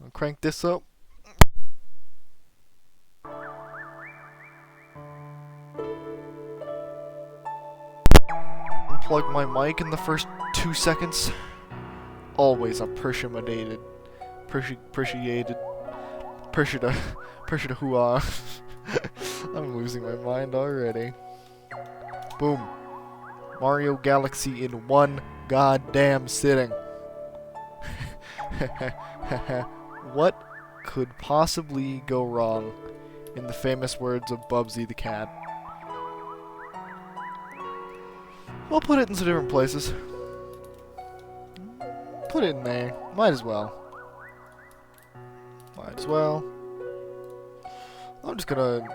I'll crank this up. Unplug my mic in the first 2 seconds. Always appreciated. Appreciated. Appreciated hoo-ah. I'm losing my mind already. Boom. Mario Galaxy in one goddamn sitting. What could possibly go wrong, in the famous words of Bubsy the cat? We'll put it in some different places. Put it in there. Might as well. Might as well. I'm just gonna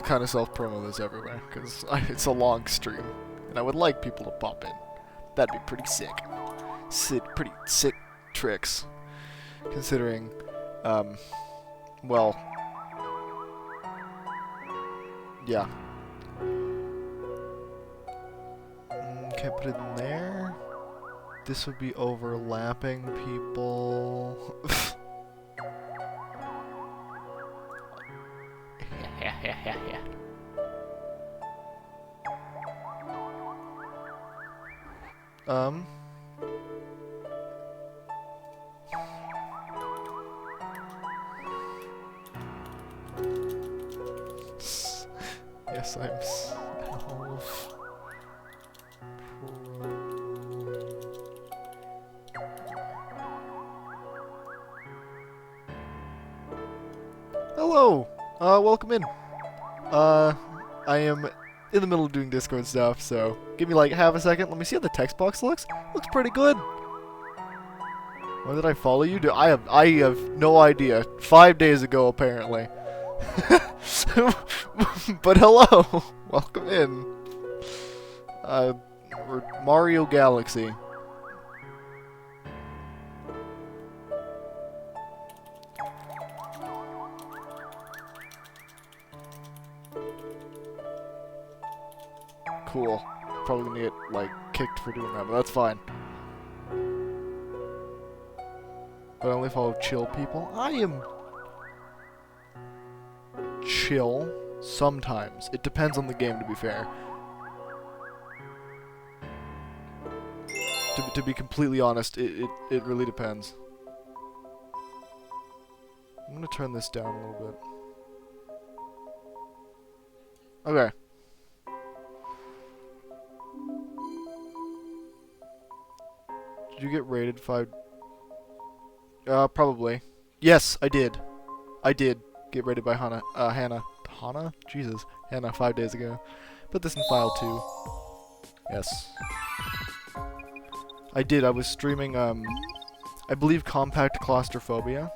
kind of self-promo this everywhere, because it's a long stream, and I would like people to pop in. That'd be pretty sick. Pretty sick tricks. Considering, well, yeah. Okay, put it in there. This would be overlapping people. Yes, I'm self. Hello! Welcome in. I am in the middle of doing Discord stuff, so give me like half a second. Let me see how the text box looks. Looks pretty good. Why did I follow you? I have no idea. 5 days ago, apparently. But hello! Welcome in. We're Mario Galaxy. Cool. Probably gonna get, like, kicked for doing that, but that's fine. But I only follow chill people. I am chill sometimes. It depends on the game, to be fair. To be completely honest, it really depends. I'm gonna turn this down a little bit. Okay. Did you get rated 5? Probably. Yes, I did. I did get rated by Hannah. Hannah? Jesus. Hannah 5 days ago. Put this in file 2. Yes. I did. I was streaming, I believe Compact Claustrophobia.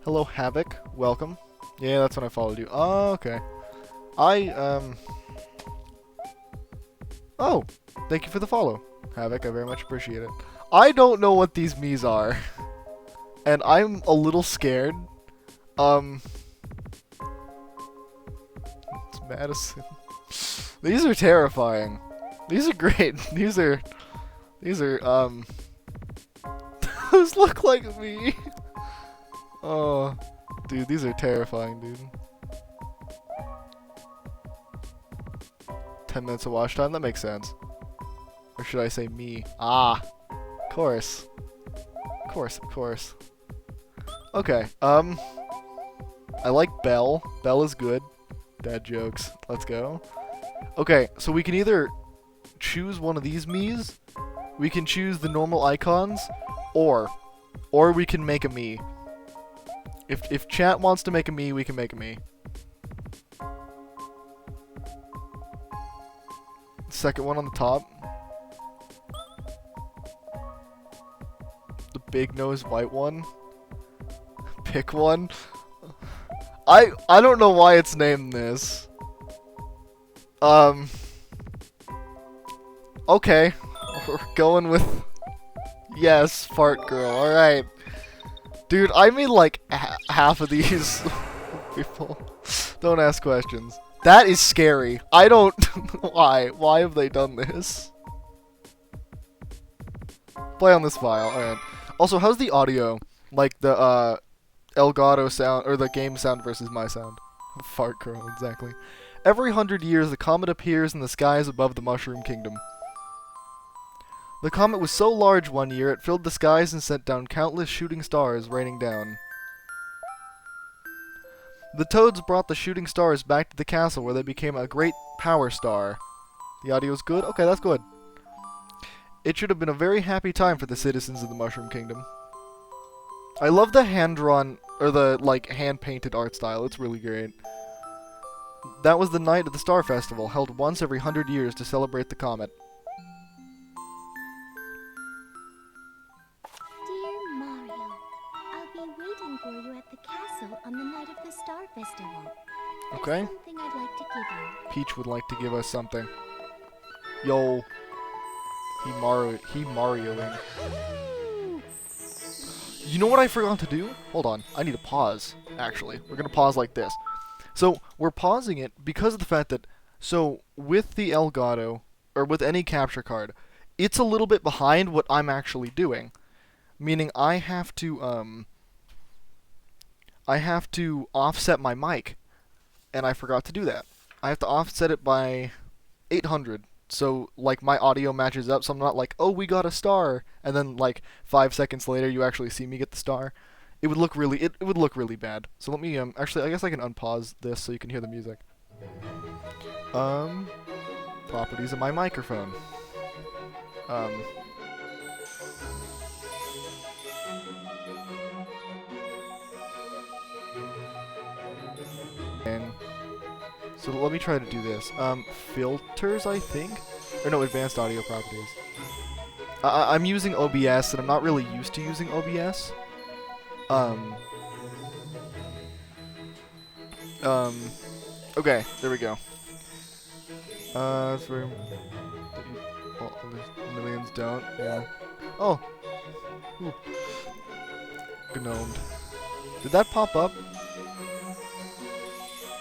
Hello, Havoc. Welcome. Yeah, that's when I followed you. Oh, okay. Oh, thank you for the follow, Havoc. I very much appreciate it. I don't know what these Miis are, and I'm a little scared. It's Madison. These are terrifying. These are great. These are, those look like me. Oh, dude, these are terrifying, dude. 10 minutes of watch time? That makes sense. Or should I say me? Ah, of course. Of course, of course. Okay, I like Belle. Belle is good. Dad jokes. Let's go. Okay, so we can either choose one of these Miis, we can choose the normal icons, or we can make a Mii. If chat wants to make a Mii, we can make a Mii. Second one on the top. The big nose white one. Pick one. I don't know why it's named this. Okay. We're going with yes, fart girl. All right. Dude, I made like half of these people. Don't ask questions. That is scary. I don't... Why? Why have they done this? Play on this file. Alright. Also, how's the audio? Like the Elgato sound, or the game sound versus my sound? Fart girl, exactly. Every 100 years, the comet appears in the skies above the Mushroom Kingdom. The comet was so large one year, it filled the skies and sent down countless shooting stars raining down. The toads brought the shooting stars back to the castle where they became a great power star. The audio's good? Okay, that's good. It should have been a very happy time for the citizens of the Mushroom Kingdom. I love the hand-drawn, or the, like, hand-painted art style. It's really great. That was the night of the Star Festival, held once every 100 years to celebrate the comet. Dear Mario, I'll be waiting for you at the castle on the night of the Star Festival. Okay. There's something I'd like to give you. Peach would like to give us something. Yo. He Marioing. You know what I forgot to do? Hold on. I need to pause, actually. We're going to pause like this. So, we're pausing it because of the fact that, so, with the Elgato, or with any capture card, it's a little bit behind what I'm actually doing. Meaning I have to offset my mic. And I forgot to do that. I have to offset it by 800. So, like, my audio matches up, so I'm not like, oh, we got a star, and then, like, 5 seconds later, you actually see me get the star. It would look really, it would look really bad. So let me, actually, I guess I can unpause this so you can hear the music. Properties of my microphone. And so let me try to do this. Filters, I think? Or no, advanced audio properties. I'm using OBS, and I'm not really used to using OBS. Okay, there we go. That's very... Well, millions don't, yeah. Oh! Ooh. Gnomed. Did that pop up?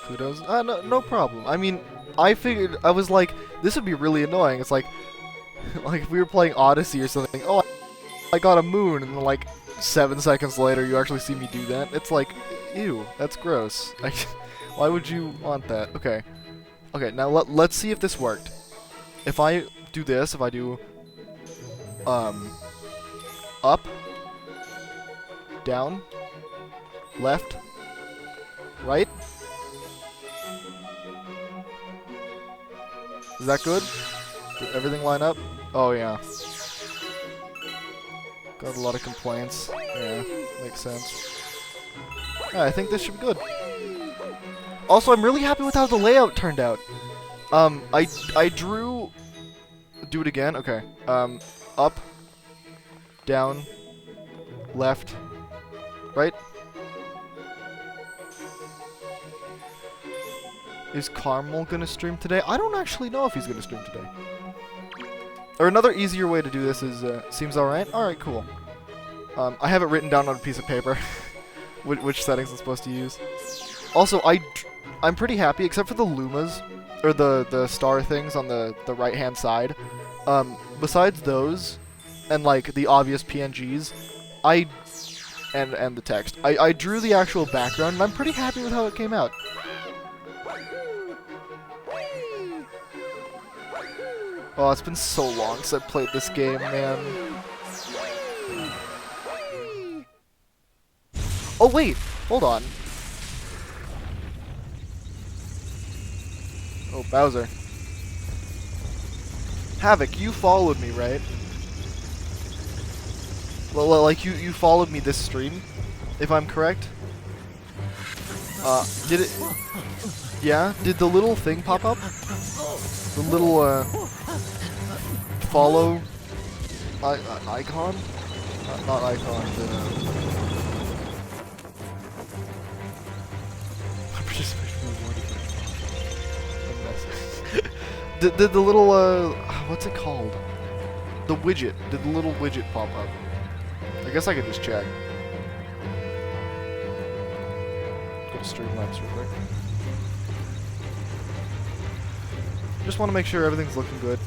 Kudos. No problem. I mean, I figured, I was like, this would be really annoying. It's like if we were playing Odyssey or something. Oh, I got a moon, and then like 7 seconds later, you actually see me do that. It's like, ew, that's gross. Why would you want that? Okay. Okay, now let's see if this worked. If I do this, if I do, up, down, left, right. Is that good? Did everything line up? Oh, yeah. Got a lot of complaints. Yeah, makes sense. Yeah, I think this should be good. Also, I'm really happy with how the layout turned out. I drew... Do it again? Okay. Up, down, left, right. Is Carmel gonna stream today? I don't actually know if he's gonna stream today. Or another easier way to do this is, seems alright? Alright, cool. I have it written down on a piece of paper, which settings I'm supposed to use. Also, I'm pretty happy, except for the Lumas, or the star things on the right-hand side. Besides those, and like the obvious PNGs, and the text, I drew the actual background, and I'm pretty happy with how it came out. Oh, it's been so long since I've played this game, man. Oh, wait! Hold on. Oh, Bowser. Havoc, you followed me, right? Well, like, you followed me this stream, if I'm correct? Did it... Yeah? Did the little thing pop up? The little, follow icon? Not icon, Did the little, what's it called? The widget. Did the little widget pop up? I guess I could just check. Go to Streamlabs real quick. Just want to make sure everything's looking good.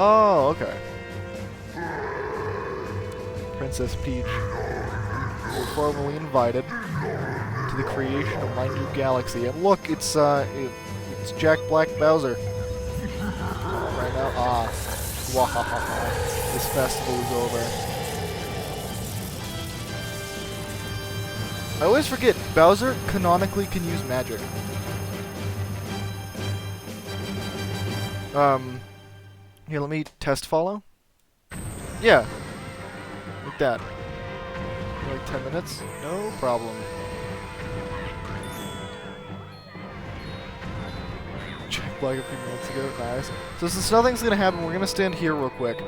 Oh, okay. Princess Peach. You're formally invited to the creation of my new galaxy. And look, it's Jack Black Bowser. Right now, wahahaha. This festival is over. I always forget, Bowser canonically can use magic. Here, let me test follow. Yeah. Like that. Like 10 minutes? No problem. Jack Black a few minutes ago. Nice. So since nothing's gonna happen, we're gonna stand here real quick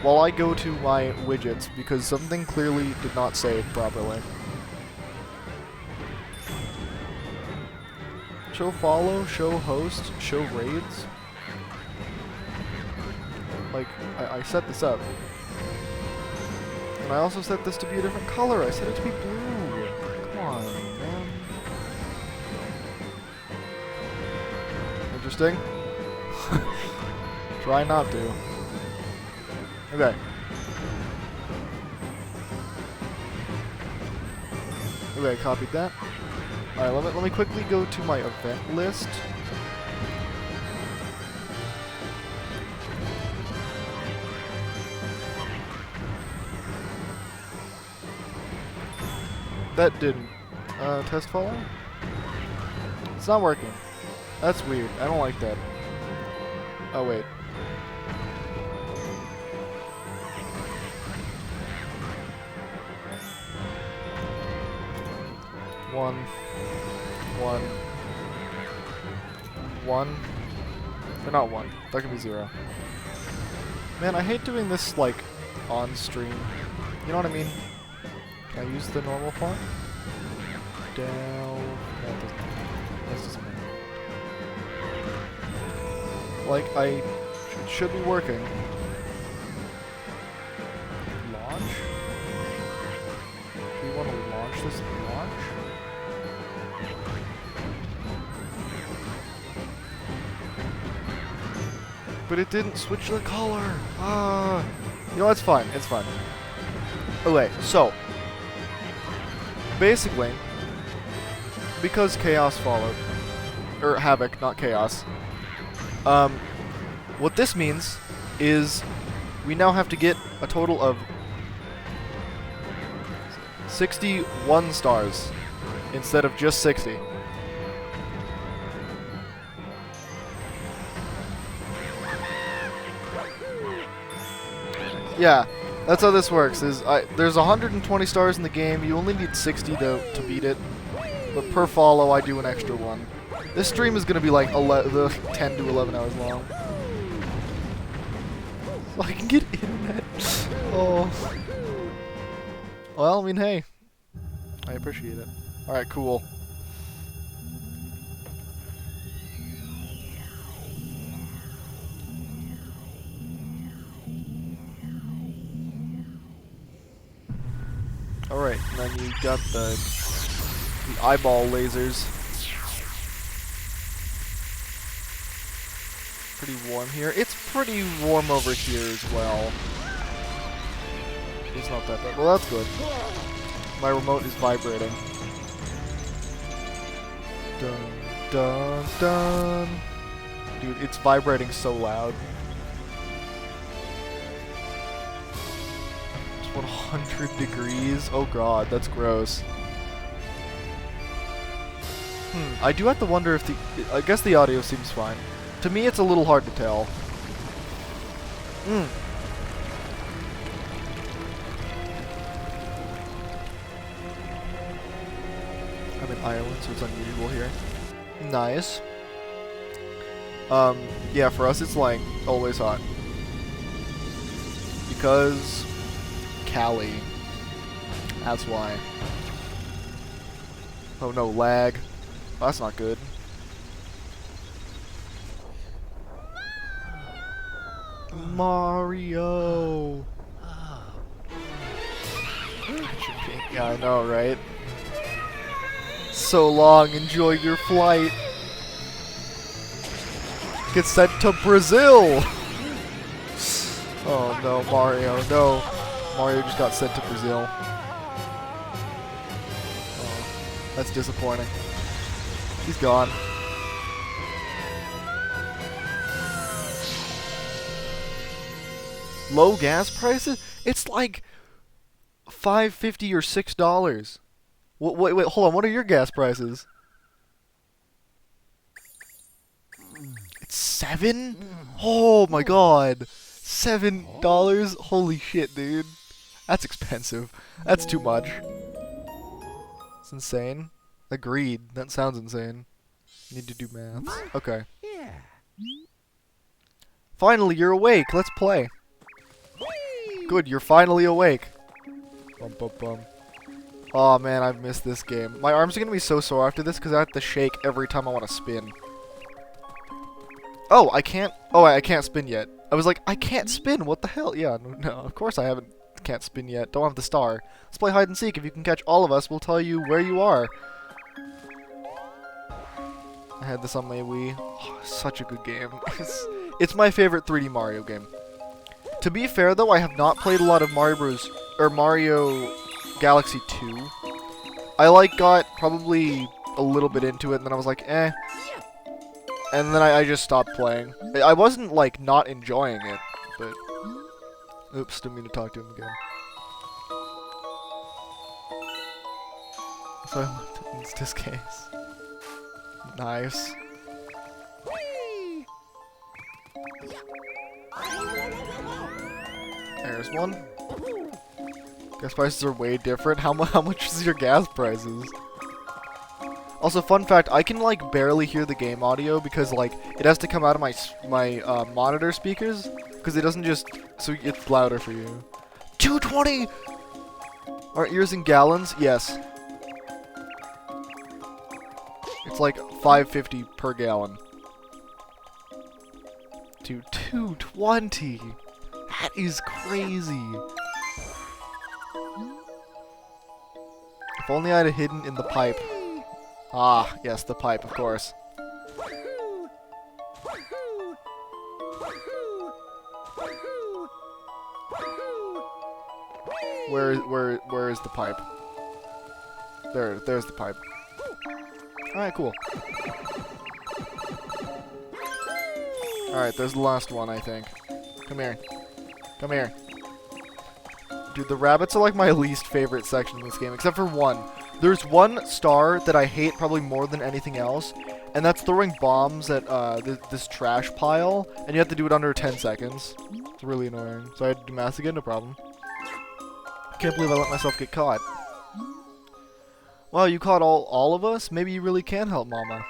while I go to my widgets because something clearly did not save properly. Show follow, show host, show raids. Like, I set this up. And I also set this to be a different color. I set it to be blue. Come on, man. Interesting. Try not to. Okay. Okay, copied that. Alright, let me quickly go to my event list. That didn't. Test follow? It's not working. That's weird. I don't like that. Oh, wait. One. Or not one. That can be 0. Man, I hate doing this, like, on stream. You know what I mean? Can I use the normal font? Down. No, this doesn't matter. Like, it should be working. Launch? Do we want to launch this at launch? But it didn't switch the color! Ah! You know, it's fine. It's fine. Okay, so basically, because chaos followed, or havoc, not chaos, what this means is we now have to get a total of 61 stars instead of just 60. Yeah. That's how this works, is there's 120 stars in the game, you only need 60 to beat it, but per follow I do an extra one. This stream is going to be like 10 to 11 hours long. So I can get internet. Oh. Well, I mean, hey. I appreciate it. Alright, cool. Alright, and then you got the eyeball lasers. Pretty warm here. It's pretty warm over here as well. It's not that bad. Well, that's good. My remote is vibrating. Dun, dun, dun. Dude, it's vibrating so loud. 100 degrees? Oh god, that's gross. I do have to wonder if I guess the audio seems fine. To me, it's a little hard to tell. I'm in Ireland, so it's unusual here. Nice. Yeah, for us, it's like always hot. Because Cali. That's why. Oh no, lag. Oh, that's not good. Mario! Yeah, I know, right? So long, enjoy your flight. Get sent to Brazil! Oh no, Mario, no. Mario just got sent to Brazil. Oh, that's disappointing. He's gone. Low gas prices? It's like $5.50 or $6. Wait, hold on. What are your gas prices? It's $7? Oh my god. $7? Holy shit, dude. That's expensive. That's too much. It's insane. Agreed. That sounds insane. Need to do maths. Okay. Finally, you're awake. Let's play. Good, you're finally awake. Bum, bum, bum. Oh man, I've missed this game. My arms are gonna be so sore after this because I have to shake every time I want to spin. Oh, I can't. Oh, I can't spin yet. I was like, I can't spin. What the hell? Yeah, no, of course I can't spin yet. Don't have the star. Let's play hide and seek. If you can catch all of us, we'll tell you where you are. I had this on my Wii. Oh, such a good game. It's my favorite 3D Mario game. To be fair, though, I have not played a lot of Mario Galaxy 2. I got probably a little bit into it, and then I was like, eh. And then I just stopped playing. I wasn't not enjoying it, but oops, didn't mean to talk to him again. So I left it in this case. Nice. There's one. Gas prices are way different. How much is your gas prices? Also, fun fact, I can barely hear the game audio because it has to come out of my monitor speakers because it doesn't just so it's louder for you. 220. Aren't yours in gallons? Yes. It's like $5.50 per gallon. Dude, 220. That is crazy. If only I had hidden in the pipe. Ah, yes, the pipe, of course. Where is the pipe? There's the pipe. Alright, cool. Alright, there's the last one, I think. Come here. Come here. Dude, the rabbits are my least favorite section in this game, except for one. There's one star that I hate probably more than anything else, and that's throwing bombs at this trash pile, and you have to do it under 10 seconds. It's really annoying. So I had to do math again, no problem. Can't believe I let myself get caught. Wow, you caught all of us? Maybe you really can help Mama.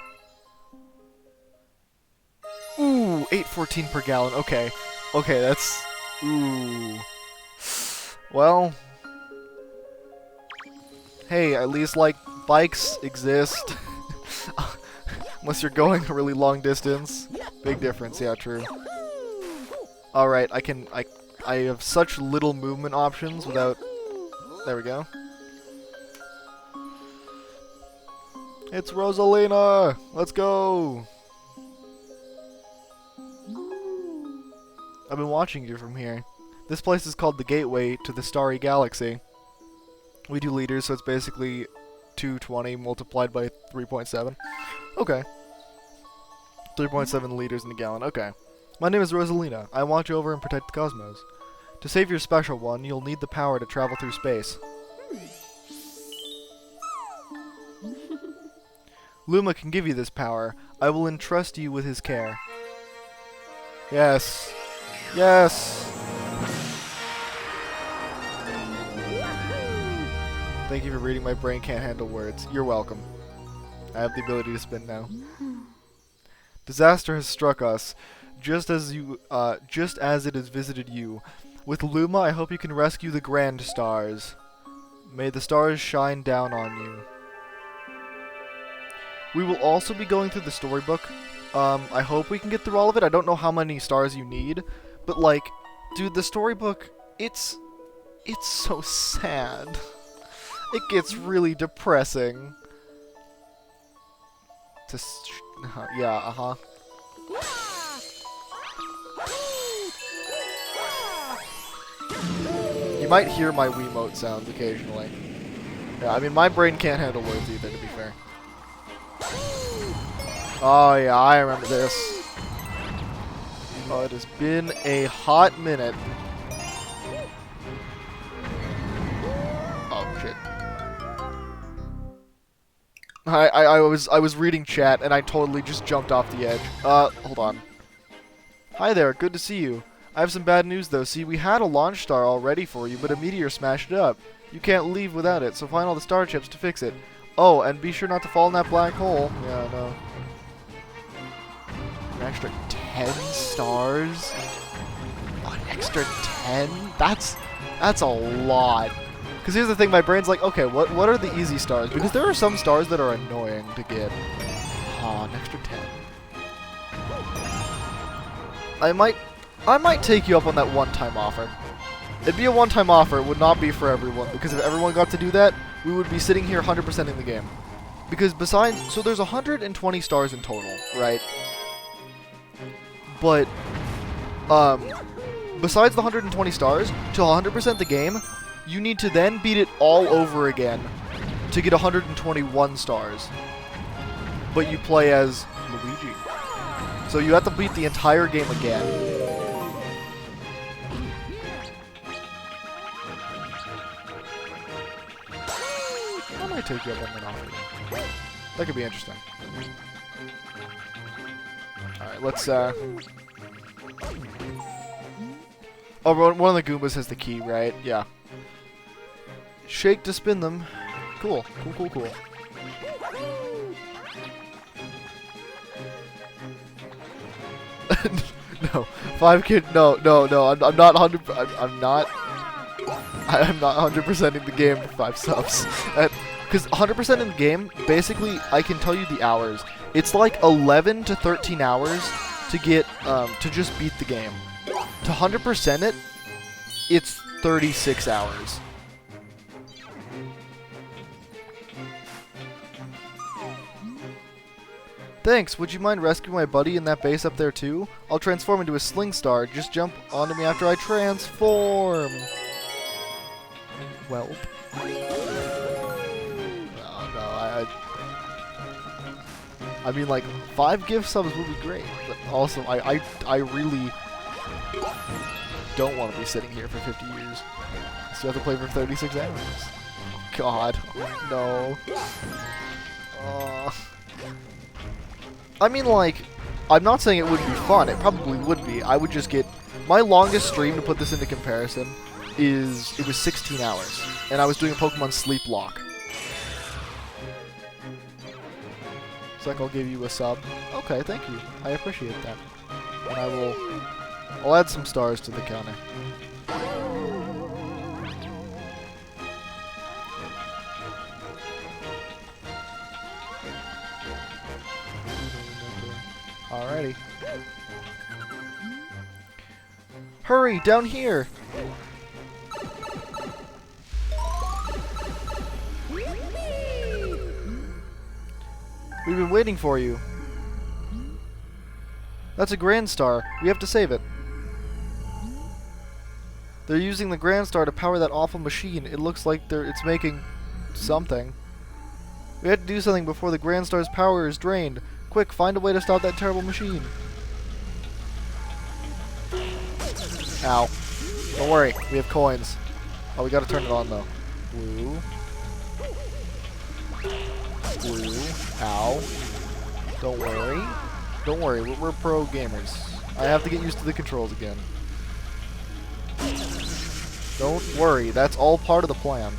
Ooh, 8.14 per gallon. Okay. Okay, that's... Ooh. Well... Hey, at least, bikes exist. Unless you're going a really long distance. Big difference, yeah, true. Alright, I have such little movement options without... There we go. It's Rosalina! Let's go! I've been watching you from here. This place is called the Gateway to the Starry Galaxy. We do liters, so it's basically 220 multiplied by 3.7. Okay. 3.7 liters in a gallon. Okay. My name is Rosalina. I watch over and protect the cosmos. To save your special one, you'll need the power to travel through space. Luma can give you this power. I will entrust you with his care. Yes. Yes! Thank you for reading My Brain Can't Handle Words. You're welcome. I have the ability to spin now. Disaster has struck us, just as it has visited you. With Luma, I hope you can rescue the grand stars. May the stars shine down on you. We will also be going through the storybook. I hope we can get through all of it. I don't know how many stars you need, but dude, the storybook, it's so sad. It gets really depressing. Yeah, You might hear my Wiimote sounds occasionally. Yeah, I mean, my brain can't handle words either, to be fair. Oh, yeah, I remember this. Oh, it has been a hot minute. Oh, shit. I was reading chat, and I totally just jumped off the edge. Hold on. Hi there, good to see you. I have some bad news, though. See, we had a launch star all ready for you, but a meteor smashed it up. You can't leave without it, so find all the star chips to fix it. Oh, and be sure not to fall in that black hole. Yeah, no. An extra 10 stars? An extra 10? That's a lot. Because here's the thing, my brain's like, okay, what are the easy stars? Because there are some stars that are annoying to get. An extra 10. I might take you up on that one-time offer. It'd be a one-time offer. It would not be for everyone. Because if everyone got to do that, we would be sitting here 100% in the game. Because besides... So there's 120 stars in total, right? But... besides the 120 stars, to 100% the game, you need to then beat it all over again to get 121 stars. But you play as Luigi. So you have to beat the entire game again. I might take you up on that offer. That could be interesting. Alright, let's, Oh, one of the Goombas has the key, right? Yeah. Shake to spin them. Cool. Cool. No. 5 kid. No. I'm not 100. I'm not 100%ing the game for 5 subs. Because 100% in the game, basically, I can tell you the hours. It's like 11 to 13 hours to get to just beat the game. To 100% it, it's 36 hours. Thanks, would you mind rescuing my buddy in that base up there too? I'll transform into a sling star. Just jump onto me after I transform. Welp. No, I mean, like, 5 gift subs would be great, but also, I really don't want to be sitting here for 50 years. So you have to play for 36 hours. Oh, God. No. I mean, like, I'm not saying it wouldn't be fun. It probably would be. I would just get... My longest stream, to put this into comparison, it was 16 hours. And I was doing a Pokemon Sleep Lock. It's like I'll give you a sub. Okay, thank you. I appreciate that. And I'll add some stars to the counter. Alrighty. Hurry, down here! We've been waiting for you. That's a Grand Star. We have to save it. They're using the Grand Star to power that awful machine. It looks like it's making something. We have to do something before the Grand Star's power is drained. Quick, find a way to stop that terrible machine. Ow. Don't worry, we have coins. Oh, we gotta turn it on though. Blue. Blue. Ow. Don't worry. Don't worry, we're pro gamers. I have to get used to the controls again. Don't worry, that's all part of the plan.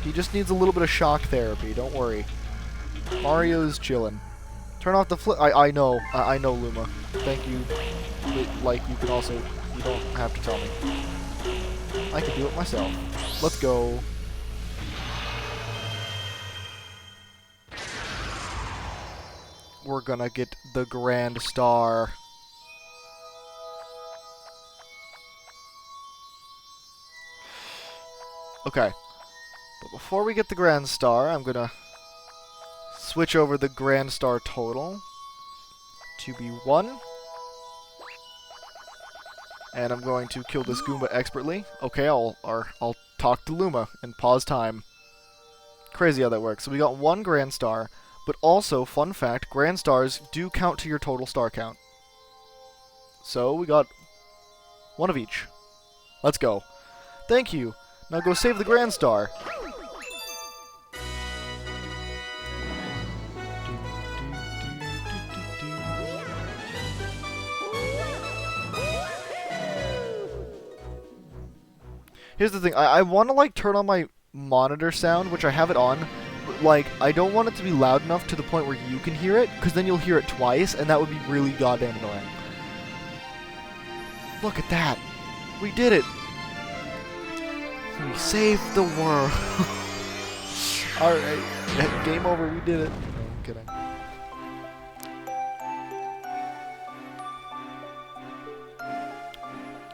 He just needs a little bit of shock therapy, don't worry. Mario's chillin'. Turn off the flip. I know, Luma. Thank you. Like, you can also, you don't have to tell me. I can do it myself. Let's go. We're gonna get the Grand Star. Okay. But before we get the Grand Star, I'm gonna switch over the Grand Star total to be 1. And I'm going to kill this Goomba expertly. Okay, I'll talk to Luma and pause time. Crazy how that works. So we got 1 Grand Star, but also, fun fact, Grand Stars do count to your total star count. So we got 1 of each. Let's go. Thank you. Now go save the Grand Star. Here's the thing, I want to like turn on my monitor sound, which I have it on, but like I don't want it to be loud enough to the point where you can hear it, because then you'll hear it twice, and that would be really goddamn annoying. Look at that! We did it! We saved the world! Alright, game over, we did it. No, I'm kidding.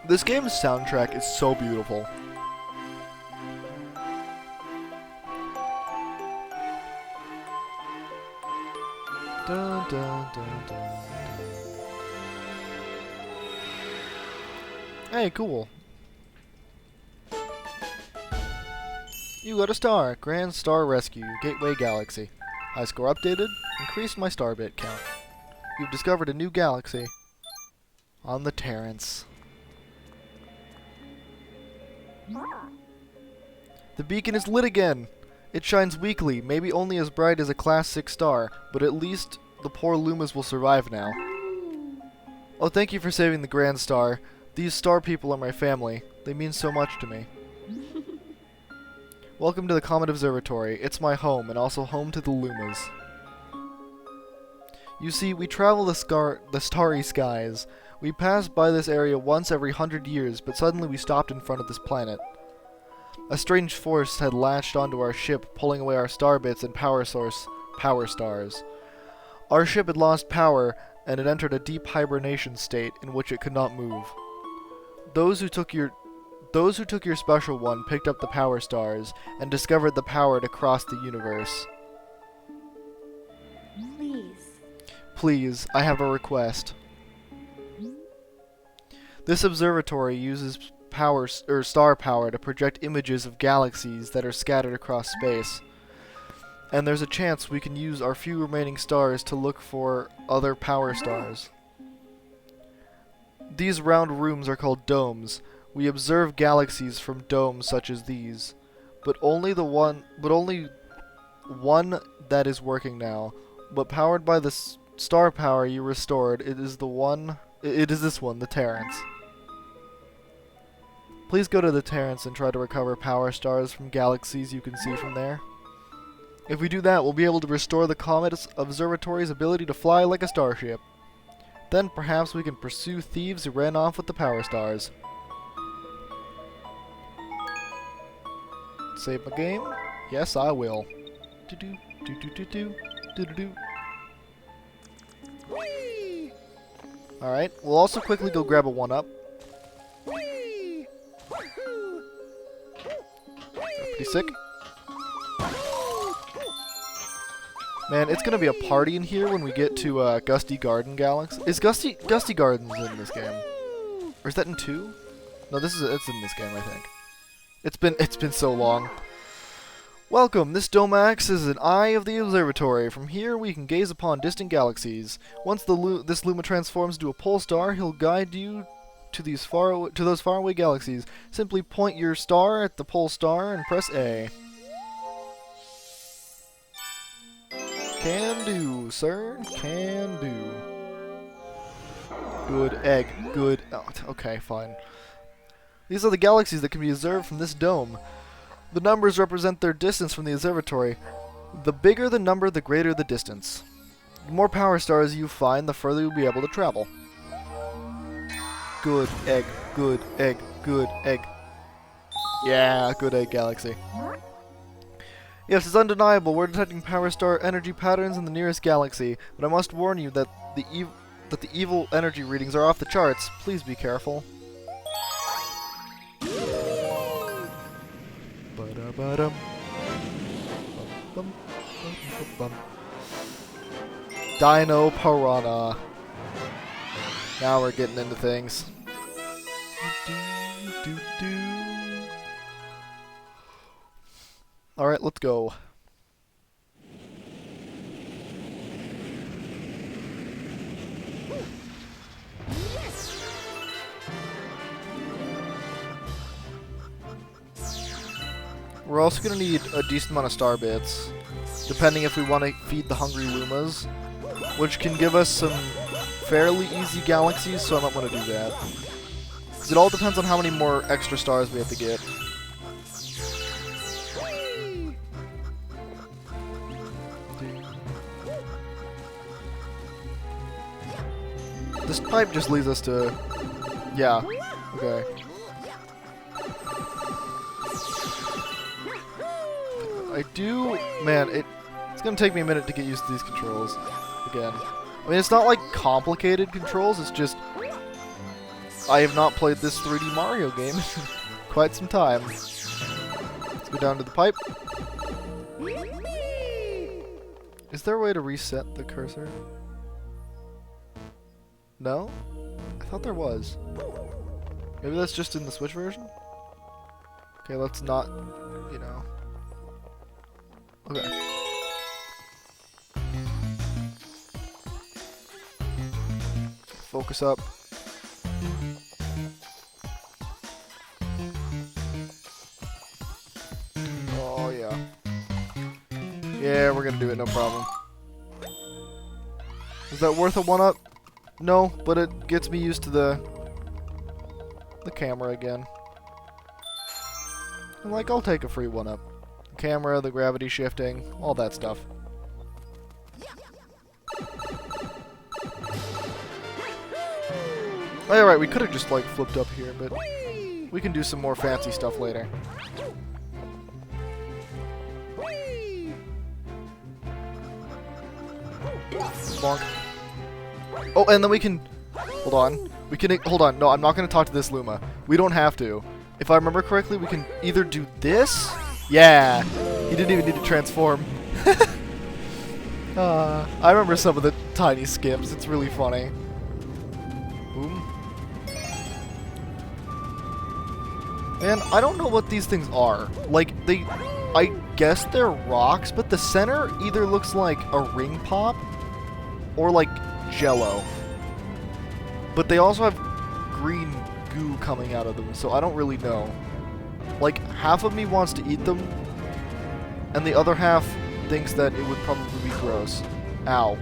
This game's soundtrack is so beautiful. Dun, dun, dun, dun, dun. Hey, cool. You got a star. Grand Star Rescue. Gateway Galaxy. High score updated. Increased my star bit count. You've discovered a new galaxy. On the Terrence. The beacon is lit again. It shines weakly, maybe only as bright as a Class 6 star, but at least the poor Lumas will survive now. Oh, thank you for saving the Grand Star. These star people are my family. They mean so much to me. Welcome to the Comet Observatory. It's my home, and also home to the Lumas. You see, we travel the starry skies. We pass by this area once every 100 years, but suddenly we stopped in front of this planet. A strange force had latched onto our ship, pulling away our star bits and power stars. Our ship had lost power, and it entered a deep hibernation state in which it could not move. Those who took your special one picked up the power stars and discovered the power to cross the universe. Please, I have a request. This observatory uses star power to project images of galaxies that are scattered across space. And there's a chance we can use our few remaining stars to look for other power stars. These round rooms are called domes. We observe galaxies from domes such as these, but only one that is working now. But powered by the star power you restored, it is this one, the Terrence. Please go to the Terrence and try to recover power stars from galaxies you can see from there. If we do that, we'll be able to restore the Comet Observatory's ability to fly like a starship. Then perhaps we can pursue thieves who ran off with the power stars. Save my game? Yes, I will. Do-do, do-do-do-do, do-do-do. Alright, we'll also quickly go grab a 1-up. Pretty sick. Man, it's gonna be a party in here when we get to Gusty Garden Galaxy. Is Gusty Gardens in this game? Or is that in 2? No, it's in this game, I think. It's been so long. Welcome, this dome acts as an eye of the observatory. From here we can gaze upon distant galaxies. Once this Luma transforms into a pole star, he'll guide you to those faraway galaxies. Simply point your star at the pole star and press A. Can do, sir. Can do. Good egg. Good. Oh, okay, fine. These are the galaxies that can be observed from this dome. The numbers represent their distance from the observatory. The bigger the number, the greater the distance. The more power stars you find, the further you'll be able to travel. Good egg, good egg, good egg. Yeah, good egg galaxy. Yes, it's undeniable. We're detecting power star energy patterns in the nearest galaxy, but I must warn you that the evil energy readings are off the charts. Please be careful. Dino Piranha. Now we're getting into things. Alright, let's go. We're also going to need a decent amount of star bits, depending if we want to feed the hungry Lumas, which can give us some fairly easy galaxies, so I might want to do that. Because it all depends on how many more extra stars we have to get. This pipe just leads us to... Yeah, okay. I do... Man, it's gonna take me a minute to get used to these controls again. I mean, it's not like complicated controls, it's just... I have not played this 3D Mario game in quite some time. Let's go down to the pipe. Is there a way to reset the cursor? No? I thought there was. Maybe that's just in the Switch version? Okay, let's not, you know... Okay. Focus up. Oh, yeah. Yeah, we're gonna do it, no problem. Is that worth a 1-up? No, but it gets me used to the camera again. And like, I'll take a free 1-up. The camera, the gravity shifting, all that stuff. Alright, we could have just like flipped up here, but we can do some more fancy stuff later. Bonk. Oh, and then we can... Hold on. We can... Hold on. No, I'm not going to talk to this Luma. We don't have to. If I remember correctly, we can either do this... Yeah! He didn't even need to transform. I remember some of the tiny skips. It's really funny. Boom. And I don't know what these things are. Like, they... I guess they're rocks, but the center either looks like a ring pop or like Jello. But they also have green goo coming out of them, so I don't really know. Like, half of me wants to eat them, and the other half thinks that it would probably be gross. Ow.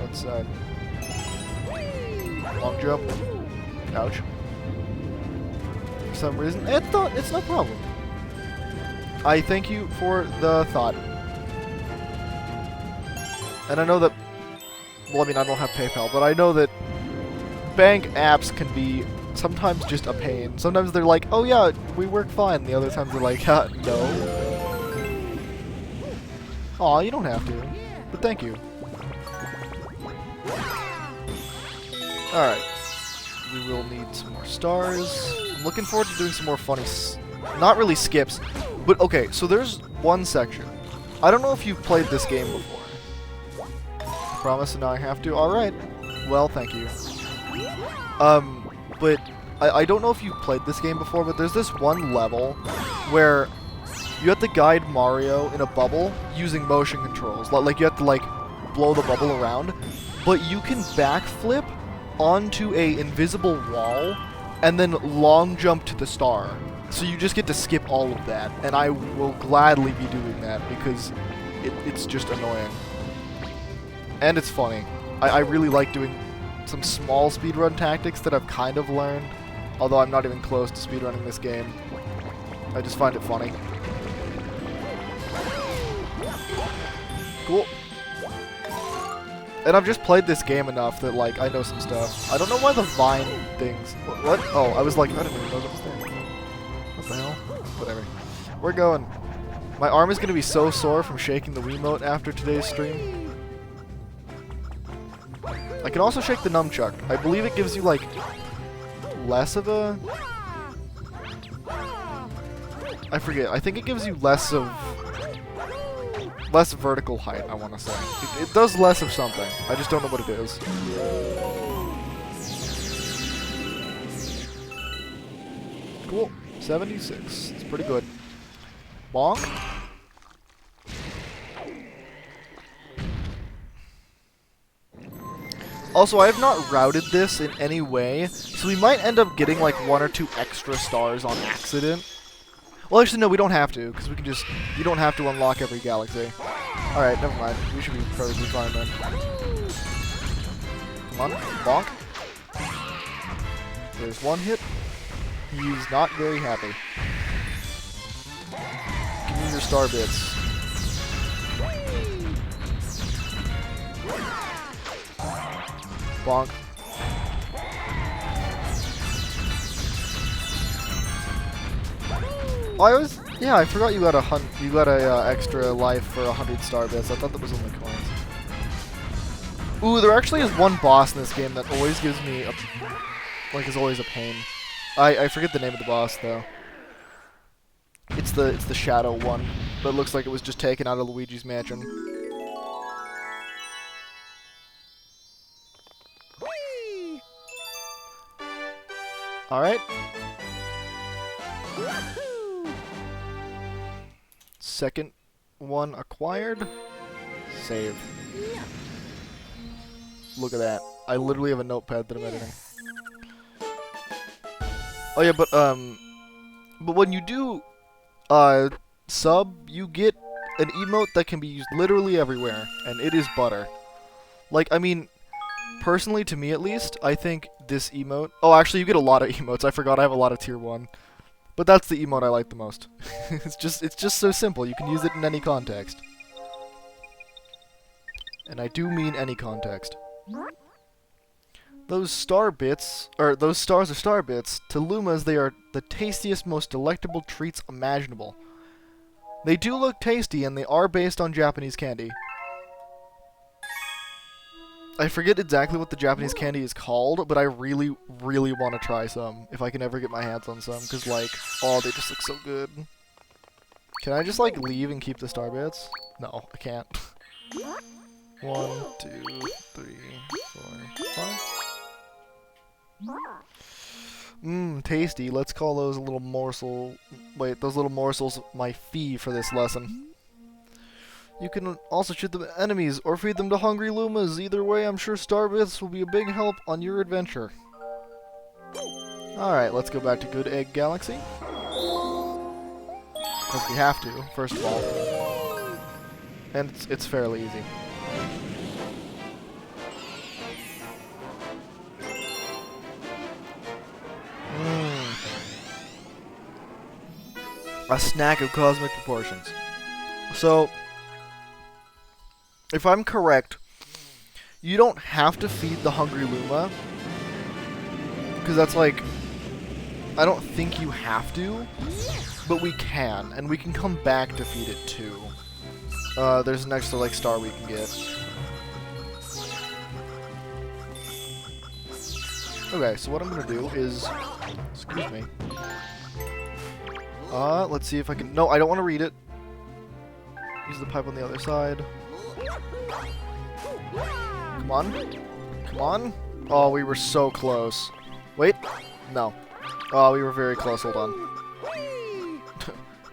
Let's, long jump. Ouch. For some reason, it's no problem. I thank you for the thought. And I know that, well, I mean, I don't have PayPal, but I know that bank apps can be sometimes just a pain. Sometimes they're like, oh yeah, we work fine. The other times they're like, no. Aw, you don't have to. But thank you. Alright. We will need some more stars. I'm looking forward to doing some more funny, not really skips, but okay, so there's one section. I don't know if you've played this game before. Promise, and now I have to. Alright. Well, thank you. But I don't know if you've played this game before, but there's this one level where you have to guide Mario in a bubble using motion controls. Like, you have to, like, blow the bubble around. But you can backflip onto a invisible wall and then long jump to the star. So you just get to skip all of that. And I will gladly be doing that because it's just annoying. And it's funny. I really like doing some small speedrun tactics that I've kind of learned. Although I'm not even close to speedrunning this game. I just find it funny. Cool. And I've just played this game enough that, like, I know some stuff. I don't know why the vine things... What? Oh, I was like, I didn't even know that was there. What the hell? Whatever. We're going. My arm is going to be so sore from shaking the Wiimote after today's stream. I can also shake the nunchuck. I believe it gives you, like, less of a... I forget. I think it gives you less of... less vertical height, I want to say. It does less of something. I just don't know what it is. Cool. 76. It's pretty good. Bonk. Also, I have not routed this in any way, so we might end up getting like 1 or 2 extra stars on accident. Well, actually, no, we don't have to, because we can just... You don't have to unlock every galaxy. Alright, never mind. We should be perfectly fine then. Come on, bonk. There's 1 hit. He's not very happy. Give me your star bits. Bonk. Oh, yeah, I forgot you got a extra life for 100 star bits. I thought that was only coins. Ooh, there actually is one boss in this game that always gives me is always a pain. I forget the name of the boss though. It's the shadow one, but it looks like it was just taken out of Luigi's Mansion. All right. Second one acquired. Save. Look at that. I literally have a notepad that I'm editing. Oh yeah, but when you do sub, you get an emote that can be used literally everywhere, and it is butter. Like, I mean, personally, to me at least, I think this emote... Oh, actually, you get a lot of emotes. I forgot I have a lot of tier 1. But that's the emote I like the most. It's just so simple. You can use it in any context. And I do mean any context. Those star bits, or those stars are star bits. To Lumas, they are the tastiest, most delectable treats imaginable. They do look tasty, and they are based on Japanese candy. I forget exactly what the Japanese candy is called, but I really, really want to try some, if I can ever get my hands on some, because, like, oh, they just look so good. Can I just, like, leave and keep the star bits? No, I can't. 1, 2, 3, 4, 5. Mmm, tasty. Let's call those little those little morsels my fee for this lesson. You can also shoot them at enemies or feed them to hungry Lumas. Either way, I'm sure Starbits will be a big help on your adventure. Alright, let's go back to Good Egg Galaxy. Because we have to, first of all. And it's fairly easy. A snack of cosmic proportions. So, if I'm correct, you don't have to feed the hungry Luma. Because that's like... I don't think you have to. But we can. And we can come back to feed it too. There's an extra like star we can get. Okay, so what I'm gonna do is... Excuse me. Let's see if I can... No, I don't want to read it. Use the pipe on the other side. Come on. Come on. Oh, we were so close. Wait. No. Oh, we were very close. Hold on.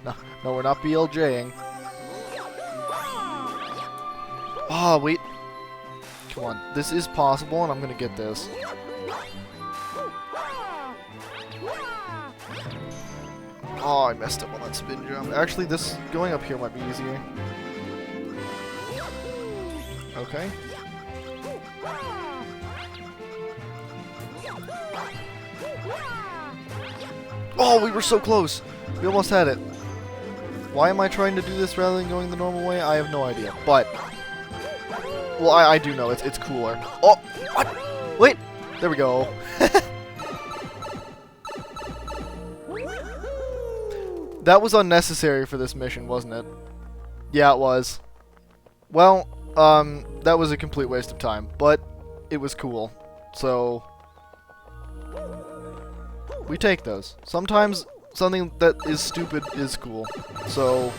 No, we're not BLJing. Oh, wait. Come on. This is possible, and I'm going to get this. Oh, I messed up on that spin jump. Actually, this going up here might be easier. Okay. Oh, we were so close. We almost had it. Why am I trying to do this rather than going the normal way? I have no idea. But, well, I do know. It's cooler. Oh, what? Wait. There we go. That was unnecessary for this mission, wasn't it? Yeah, it was. Well, that was a complete waste of time, but it was cool. So, we take those. Sometimes something that is stupid is cool. So,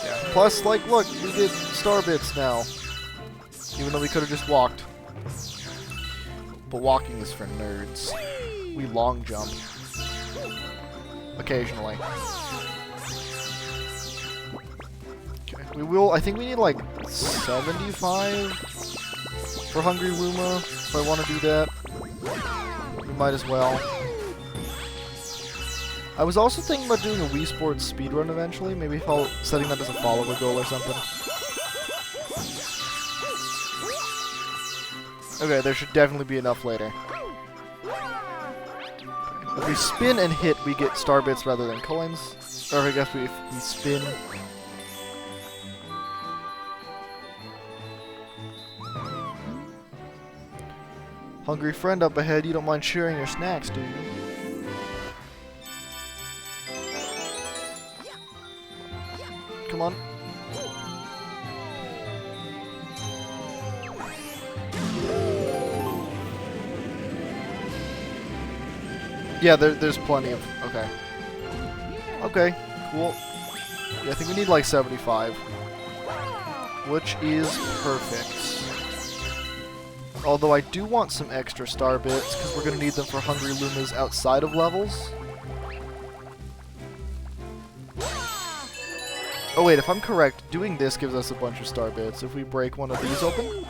yeah. Plus, like, look, we get star bits now. Even though we could have just walked. But walking is for nerds. We long jump. occasionally. Okay, we will. I think we need like 75 for Hungry Luma. If I want to do that, we might as well. I was also thinking about doing a Wii Sports speedrun eventually. Maybe setting that as a follower goal or something. Okay, there should definitely be enough later. If we spin and hit, we get star bits rather than coins. Or I guess if we spin. Hungry friend up ahead, you don't mind sharing your snacks, do you? Come on. Yeah, there's plenty of... Okay. Okay, cool. Yeah, I think we need like 75. Which is perfect. Although I do want some extra star bits, because we're going to need them for Hungry Lumas outside of levels. Oh wait, if I'm correct, doing this gives us a bunch of star bits. If we break one of these open...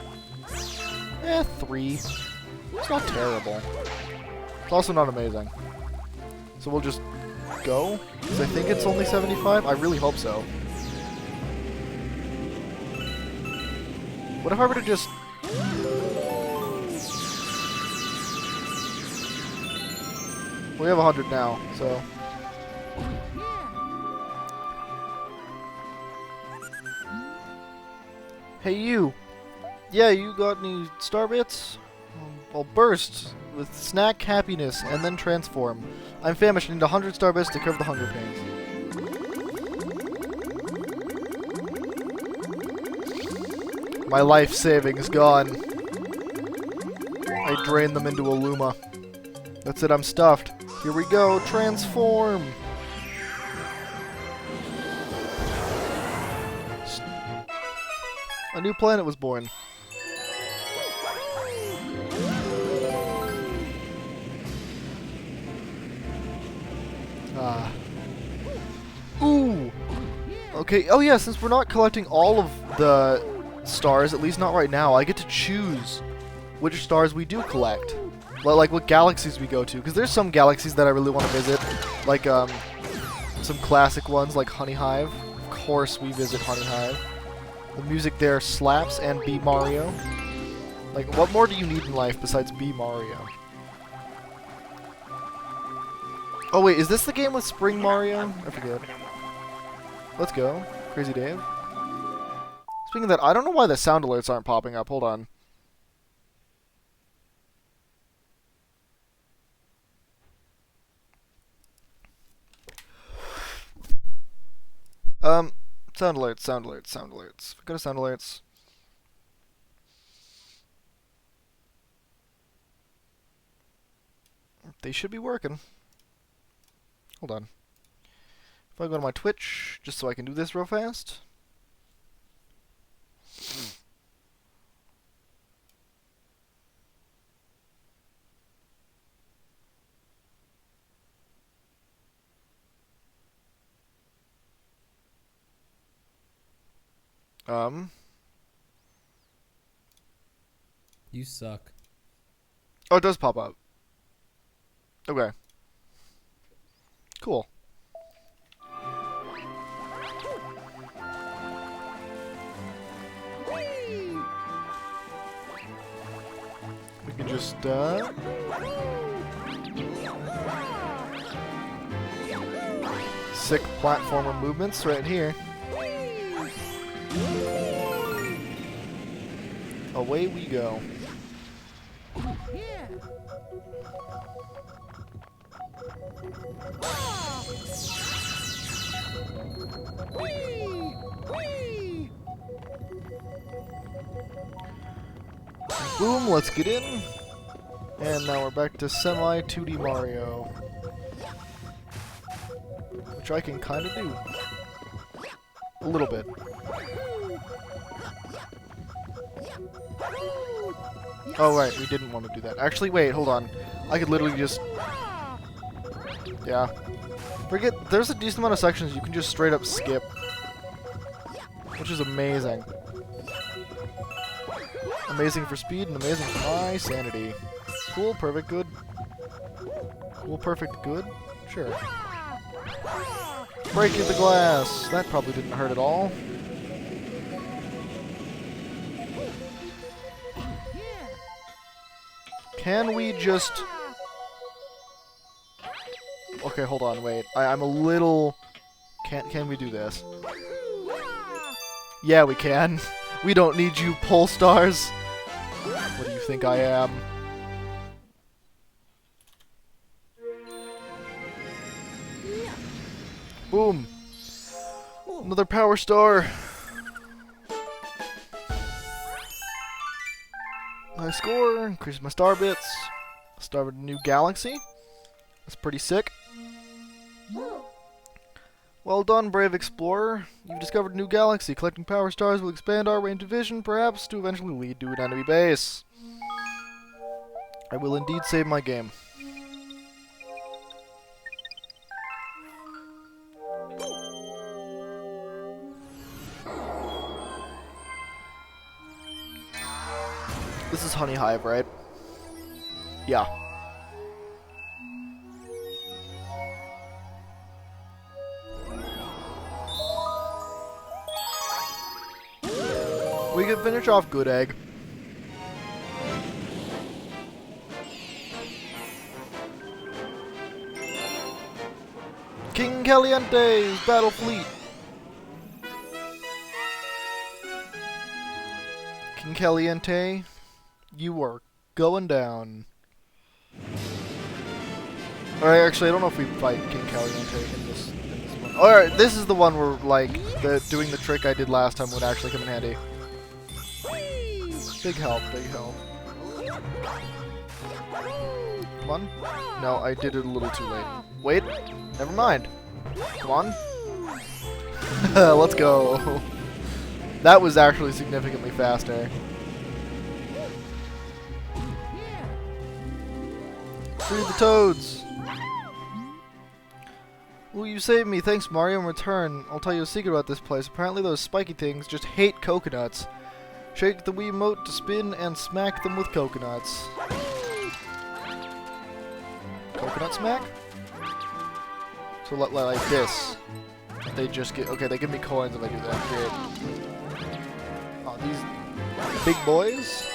3. It's not terrible. It's also not amazing. So we'll just go? Because I think it's only 75? I really hope so. What if I were to just... We have 100 now, so... Hey you! Yeah, you got any star bits? I'll burst with snack happiness and then transform. I'm famished and need 100 star bits to curb the hunger pains. My life savings gone. I drained them into a Luma. That's it, I'm stuffed. Here we go, transform! A new planet was born. Ooh! Okay, oh yeah, since we're not collecting all of the stars, at least not right now, I get to choose which stars we do collect. Like what galaxies we go to, because there's some galaxies that I really want to visit, like some classic ones like Honey Hive. Of course we visit Honey Hive. The music there slaps, and B Mario. Like, what more do you need in life besides B Mario? Oh wait, is this the game with Spring Mario? I forget. Let's go. Crazy Dave. Speaking of that, I don't know why the sound alerts aren't popping up. Hold on. Sound alerts, sound alerts, sound alerts. Go to sound alerts. They should be working. Hold on. If I go to my Twitch, just so I can do this real fast. You suck. Oh, it does pop up. Okay. Cool. We can just, sick platformer movements right here. Away we go. Boom, let's get in. And now we're back to semi 2D Mario. Which I can kind of do. A little bit. Oh, right, we didn't want to do that. Actually, wait, hold on. I could literally just... Yeah. There's a decent amount of sections you can just straight up skip. Which is amazing. Amazing for speed and amazing for my sanity. Cool, perfect, good. Cool, perfect, good? Sure. Breaking the glass. That probably didn't hurt at all. Can we just... Okay, hold on, wait. I'm a little... Can we do this? Yeah, we can. We don't need you, pole stars. What do you think I am? Boom. Another power star. Nice score. Increase my star bits. Started a new galaxy. That's pretty sick. Well done, brave explorer. You've discovered a new galaxy. Collecting power stars will expand our range of vision, perhaps to eventually lead to an enemy base. I will indeed save my game. This is Honey Hive, right? Yeah. We can finish off Good Egg. King Caliente's battle fleet. King Caliente, you are going down. Alright, actually, I don't know if we fight King Caliente in this one. Alright, this is the one where, like, doing the trick I did last time would actually come in handy. Big help, big help. Come on. No, I did it a little too late. Wait, never mind. Come on. Let's go. That was actually significantly faster. Free the toads. Ooh, you saved me. Thanks, Mario. In return, I'll tell you a secret about this place. Apparently those spiky things just hate coconuts. Shake the Wiimote to spin and smack them with coconuts. Coconut smack? So like this. They just get... Okay, they give me coins if I do that. Great. Oh, these big boys?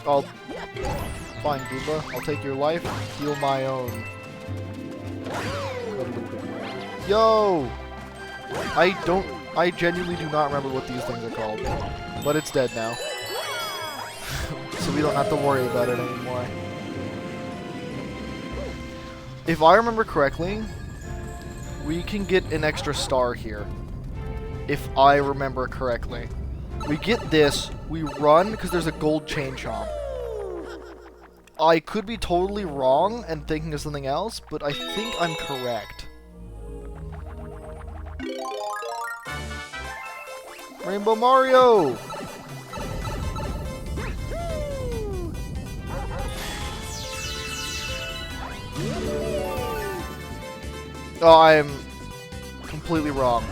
Oh, fine, Goomba. I'll take your life, heal my own. Yo! I genuinely do not remember what these things are called. But it's dead now. So we don't have to worry about it anymore. If I remember correctly, we can get an extra star here. If I remember correctly. We get this, we run, because there's a gold chain chomp. I could be totally wrong and thinking of something else, but I think I'm correct. Rainbow Mario! Oh, I'm completely wrong.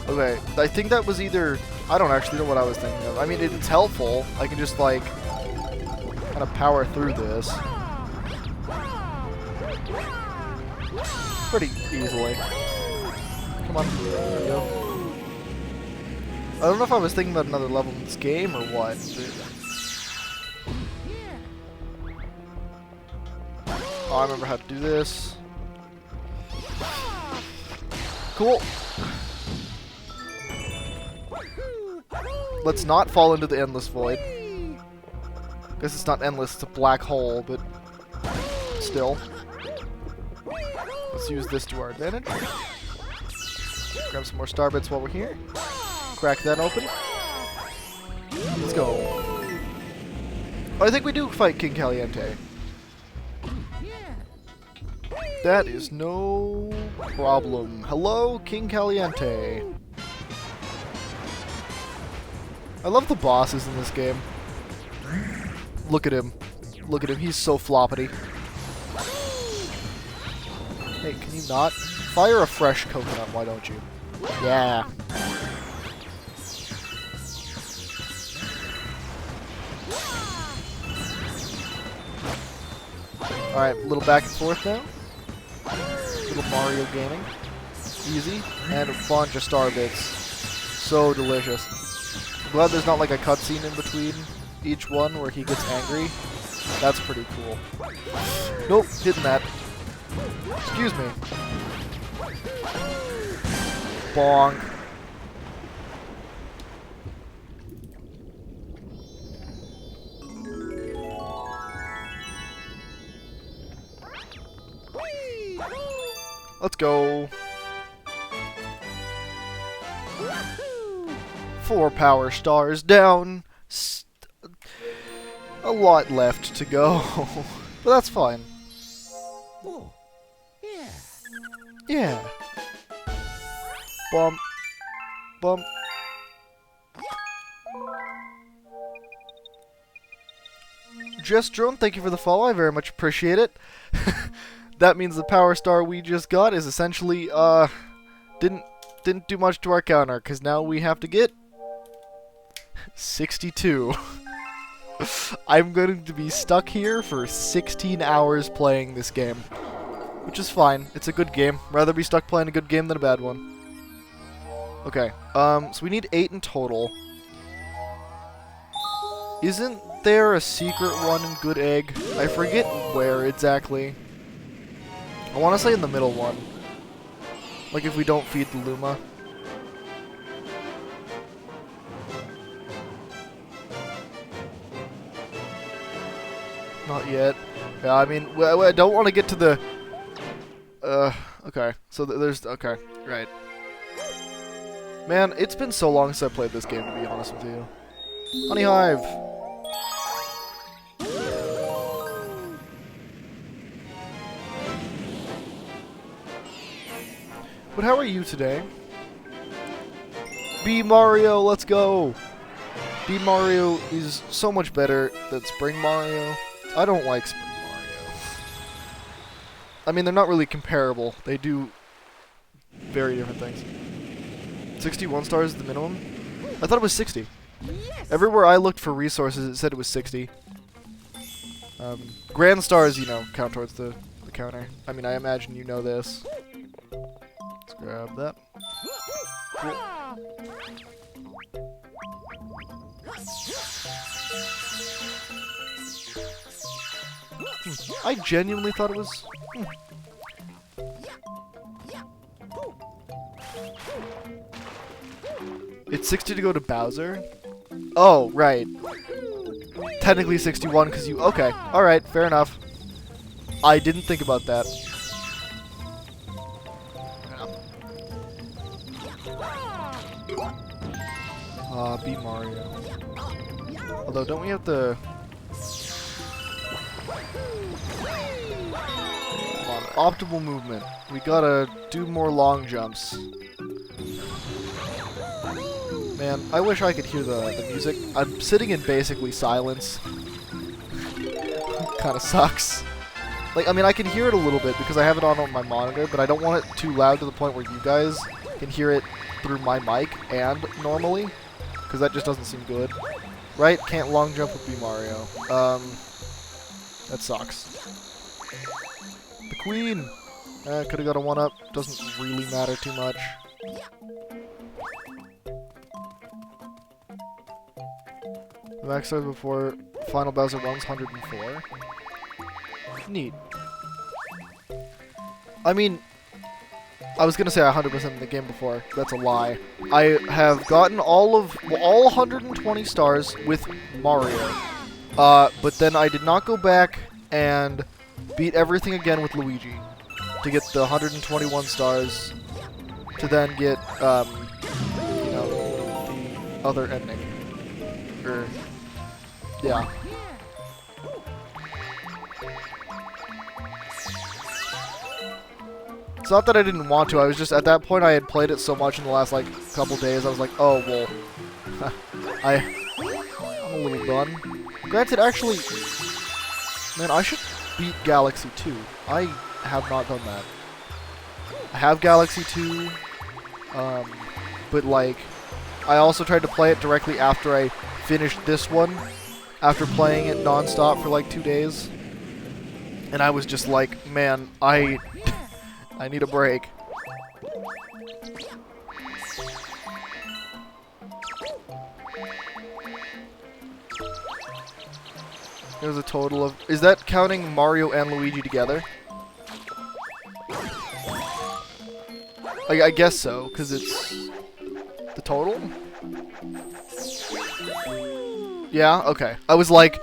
Okay, I think that was either... I don't actually know what I was thinking of. I mean, it's helpful. I can just, like, kind of power through this. Pretty easily. Come on. There we go. I don't know if I was thinking about another level in this game or what. Oh, I remember how to do this. Cool. Let's not fall into the endless void. Guess it's not endless, it's a black hole, but still. Let's use this to our advantage. Grab some more star bits while we're here. Crack that open. Let's go. Oh, I think we do fight King Caliente. That is no problem. Hello, King Caliente. I love the bosses in this game. Look at him. Look at him, he's so floppity. Hey, can you not? Fire a fresh coconut, why don't you? Yeah. Alright, a little back and forth now. Little Mario gaming. Easy. And a bunch of star bits. So delicious. I'm glad there's not like a cutscene in between each one where he gets angry. That's pretty cool. Nope, hitting that. Excuse me. Bonk. Let's go. 4 power stars down. A lot left to go. But that's fine. Oh, yeah. Yeah. Bump. Bump. Just Drone, thank you for the follow. I very much appreciate it. That means the power star we just got is essentially didn't do much to our counter, because now we have to get 62. I'm going to be stuck here for 16 hours playing this game, which is fine. It's a good game. Rather be stuck playing a good game than a bad one. Okay, so we need 8 in total. Isn't there a secret one in Good Egg? I forget where exactly. I want to say in the middle one. Like if we don't feed the Luma. Not yet. Yeah, I mean, I don't want to get to the... okay. So there's... Okay, right. Man, it's been so long since I played this game, to be honest with you. Honey Hive! But how are you today? B Mario, let's go! B Mario is so much better than Spring Mario. I don't like Spring Mario. I mean, they're not really comparable. They do very different things. 61 stars is the minimum? I thought it was 60. Yes. Everywhere I looked for resources, it said it was 60. Grand stars, you know, count towards the counter. I mean, I imagine you know this. Let's grab that. Cool. I genuinely thought it was... It's 60 to go to Bowser? Oh, right. Technically 61 because you... Okay, alright, fair enough. I didn't think about that. B Mario. Although, don't we have to... Come on, optimal movement. We gotta do more long jumps. Man, I wish I could hear the music. I'm sitting in basically silence. Kinda sucks. Like, I mean, I can hear it a little bit because I have it on my monitor, but I don't want it too loud to the point where you guys can hear it through my mic and normally, because that just doesn't seem good. Right? Can't long jump with B Mario. That sucks. The Queen! Could've got a 1-up. Doesn't really matter too much. The max stars before Final Bowser runs 104. Neat. I mean, I was gonna say 100% in the game before. That's a lie. I have gotten all 120 stars with Mario. But then I did not go back and beat everything again with Luigi to get the 121 stars to then get, you know, the other ending. Yeah. It's not that I didn't want to, I was just, at that point I had played it so much in the last, like, couple days, I was like, oh, well, I'm a little done. Granted, actually, Man, I should beat Galaxy 2. I have not done that. I have Galaxy 2, but like, I also tried to play it directly after I finished this one, after playing it non-stop for like 2 days. And I was just like, man, I need a break. There's a total of... Is that counting Mario and Luigi together? I guess so, because it's... the total? Yeah, okay. I was like...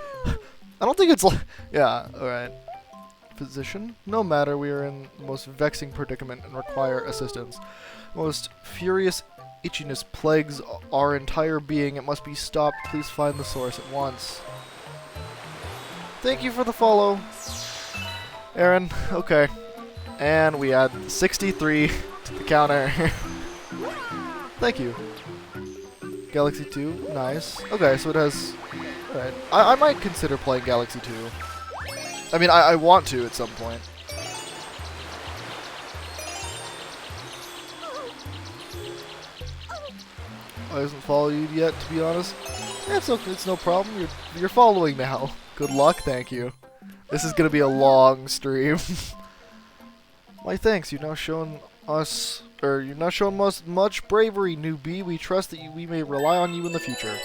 I don't think it's like... Yeah, alright. Position? No matter, we are in the most vexing predicament and require assistance. Most furious itchiness plagues our entire being. It must be stopped. Please find the source at once. Thank you for the follow, Aaron. Okay. And we add 63 to the counter. Thank you. Galaxy 2, nice. Okay, so it has... Alright. I might consider playing Galaxy 2. I mean, I want to at some point. I haven't followed you yet, to be honest. It's okay, it's no problem. You're following now. Good luck, thank you. This is gonna be a long stream. Why, thanks. You've now shown us much bravery, newbie. We trust that we may rely on you in the future.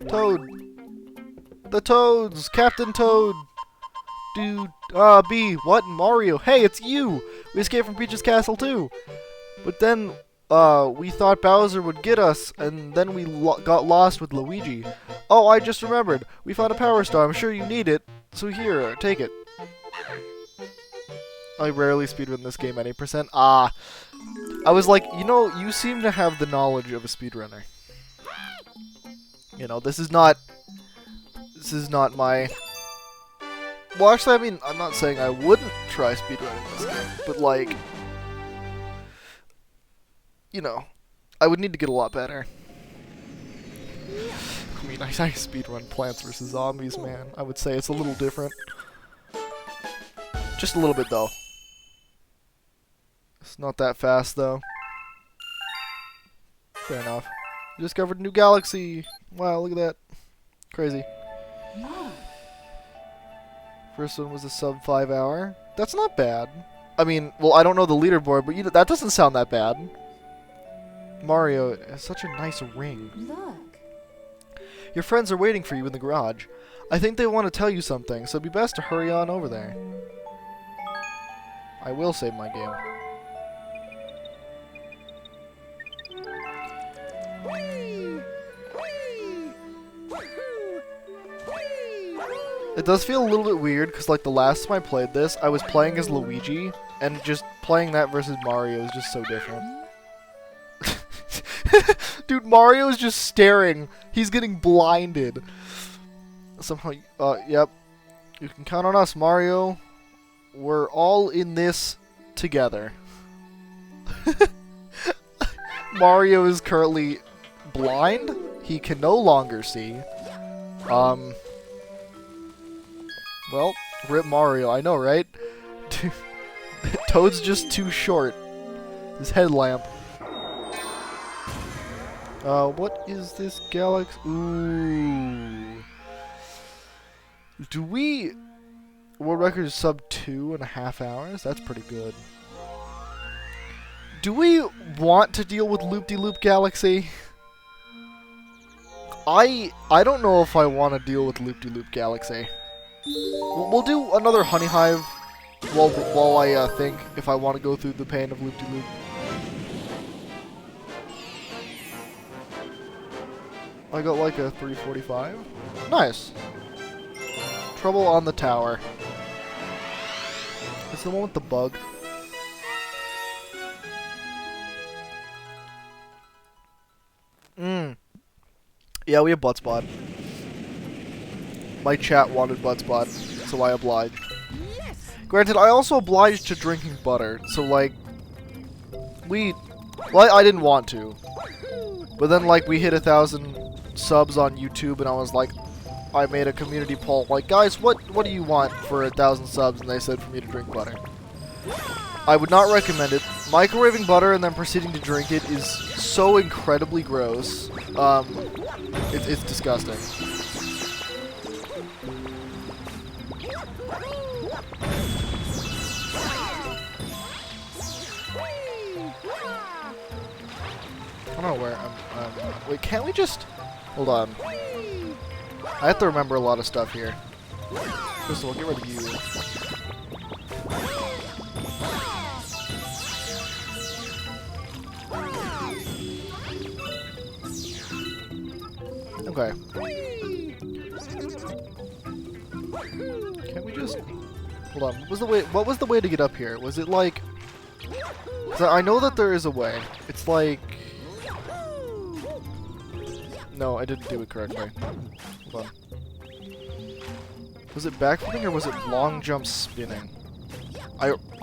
Toad. The Toads! Captain Toad! Dude, B, what? Mario, hey, it's you! We escaped from Peach's castle too! But then, we thought Bowser would get us, and then we got lost with Luigi. Oh, I just remembered. We found a power star. I'm sure you need it. So here, take it. I rarely speedrun this game any percent. I was like, you know, you seem to have the knowledge of a speedrunner. You know, this is not my... Well, actually, I mean, I'm not saying I wouldn't try speedrunning this game, but like... You know, I would need to get a lot better. I mean, I speedrun Plants vs. Zombies, man. I would say it's a little different. Just a little bit, though. It's not that fast, though. Fair enough. We discovered a new galaxy! Wow, look at that. Crazy. First one was a sub 5 hour. That's not bad. I mean, well, I don't know the leaderboard, but you know, that doesn't sound that bad. Mario has such a nice ring. Look. Your friends are waiting for you in the garage. I think they want to tell you something, so it'd be best to hurry on over there. I will save my game. It does feel a little bit weird, because like the last time I played this, I was playing as Luigi, and just playing that versus Mario is just so different. Dude, Mario is just staring. He's getting blinded. Somehow, yep. You can count on us, Mario. We're all in this together. Mario is currently blind. He can no longer see. Well, rip Mario. I know, right? Toad's just too short. His headlamp. What is this galaxy? Ooh. Do we... World record is sub 2.5 hours? That's pretty good. Do we want to deal with Loop-de-Loop Galaxy? I don't know if I want to deal with Loop-de-Loop Galaxy. We'll do another Honey Hive while I think if I want to go through the pain of Loop-de-Loop. I got like a 345. Nice. Trouble on the Tower. It's the one with the bug. Yeah, we have butt spot. My chat wanted butt spot, so I obliged. Yes! Granted, I also obliged to drinking butter, so like, well, I didn't want to, but then like we hit 1,000 subs on YouTube, and I was like, I made a community poll, like, guys, what do you want for 1,000 subs? And they said for me to drink butter. I would not recommend it. Microwaving butter and then proceeding to drink it is so incredibly gross. It's disgusting. I don't know where I'm. Wait, can't we just... Hold on. I have to remember a lot of stuff here. First of all, get rid of you. Okay. Can't we just... Hold on. What was the way to get up here? Was it like... 'Cause I know that there is a way. It's like... No, I didn't do it correctly. Hold on. Was it backflipping or was it long jump spinning?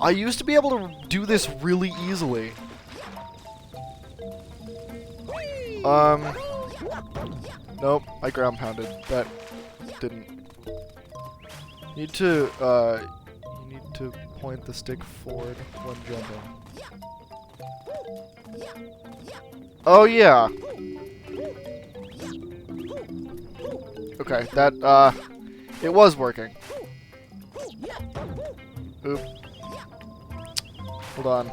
I used to be able to do this really easily. Nope, I ground pounded. That didn't. You need to point the stick forward when jumping. Oh yeah. Okay, that it was working. Oop. Hold on.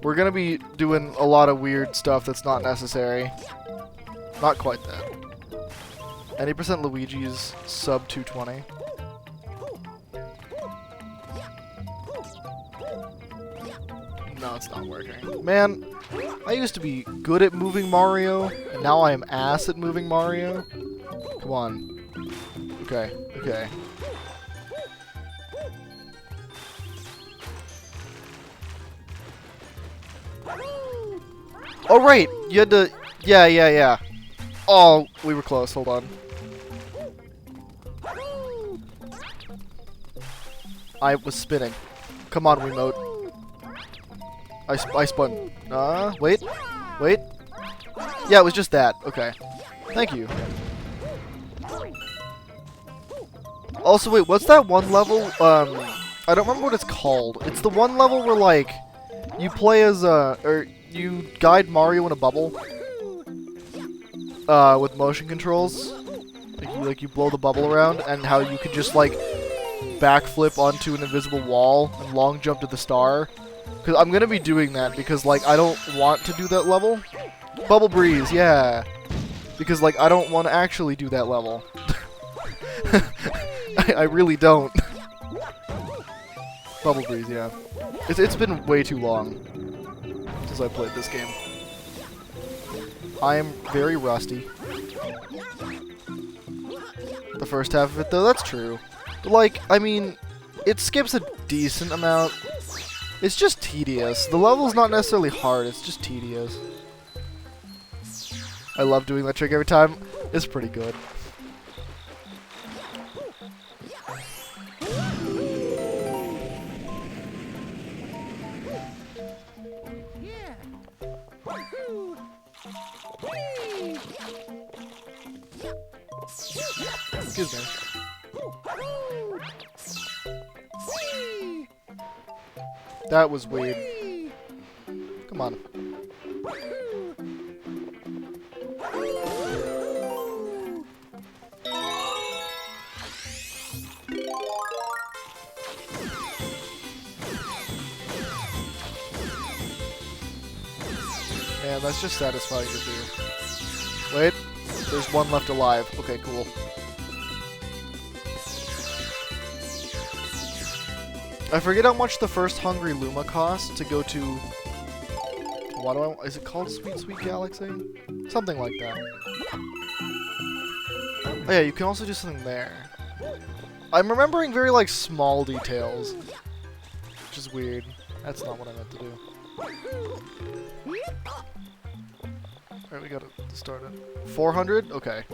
We're gonna be doing a lot of weird stuff that's not necessary. Not quite that. Any percent Luigi's sub 220. No, it's not working. Man, I used to be good at moving Mario, and now I am ass at moving Mario. Come on. Okay, okay. Oh, right! You had to... Yeah. Oh, we were close. Hold on. I was spinning. Come on, remote. I spun. Wait. Yeah, it was just that. Okay. Thank you. Also, wait, what's that one level? I don't remember what it's called. It's the one level where, like, you play as or you guide Mario in a bubble. With motion controls. Like you blow the bubble around, and how you can just, like, backflip onto an invisible wall and long jump to the star. Because I'm gonna be doing that because, like, I don't want to do that level. Bubble Breeze, yeah. Because, like, I don't want to actually do that level. I really don't. Bubble Breeze, yeah. It's been way too long since I played this game. I am very rusty. The first half of it, though, that's true. But, like, I mean, it skips a decent amount. It's just tedious. The level's not necessarily hard, it's just tedious. I love doing that trick every time. It's pretty good. Excuse me. That was weird. Come on. Man, that's just satisfying to do. Wait, there's one left alive. Okay, cool. I forget how much the first Hungry Luma cost to go to... Is it called Sweet Galaxy? Something like that. Oh yeah, you can also do something there. I'm remembering very, like, small details. Which is weird. That's not what I meant to do. Alright, we gotta start it. 400? Okay.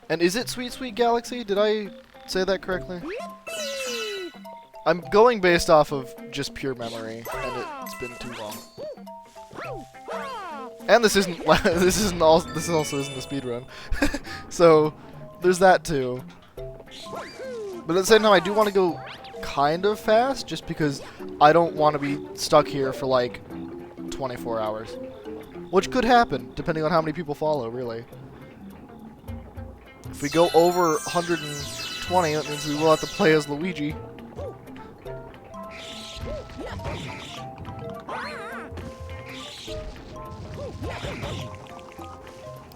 And is it Sweet Galaxy? Did I say that correctly? I'm going based off of just pure memory, and it's been too long. And this isn't this also isn't a speed run. So there's that too. But at the same time, I do want to go kind of fast, just because I don't want to be stuck here for like 24 hours. Which could happen, depending on how many people follow, really. If we go over 120, that means we will have to play as Luigi.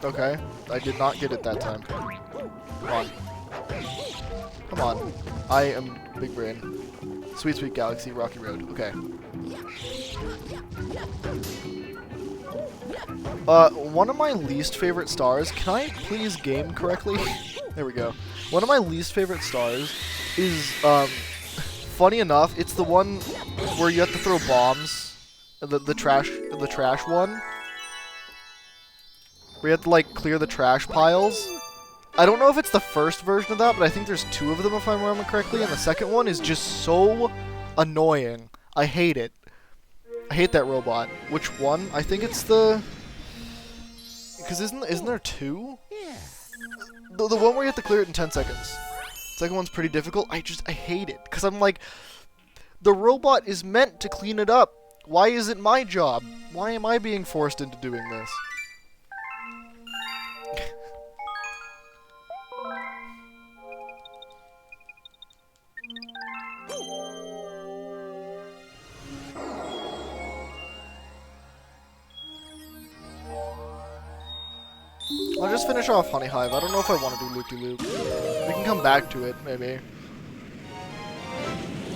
Okay, I did not get it that time. Come on. Come on. I am big brain. Sweet, sweet galaxy, rocky road. Okay. One of my least favorite stars, can I please game correctly? There we go. One of my least favorite stars is, funny enough, it's the one where you have to throw bombs. The trash one. Where you have to, like, clear the trash piles. I don't know if it's the first version of that, but I think there's two of them if I remember correctly, and the second one is just so annoying. I hate it. I hate that robot. Which one? I think it's the... Because isn't there two? Yeah. The one where you have to clear it in 10 seconds. The second one's pretty difficult. I hate it. Because I'm like, the robot is meant to clean it up. Why is it my job? Why am I being forced into doing this? I'll just finish off Honey Hive. I don't know if I want to do Loop-de-Loop. We can come back to it, maybe.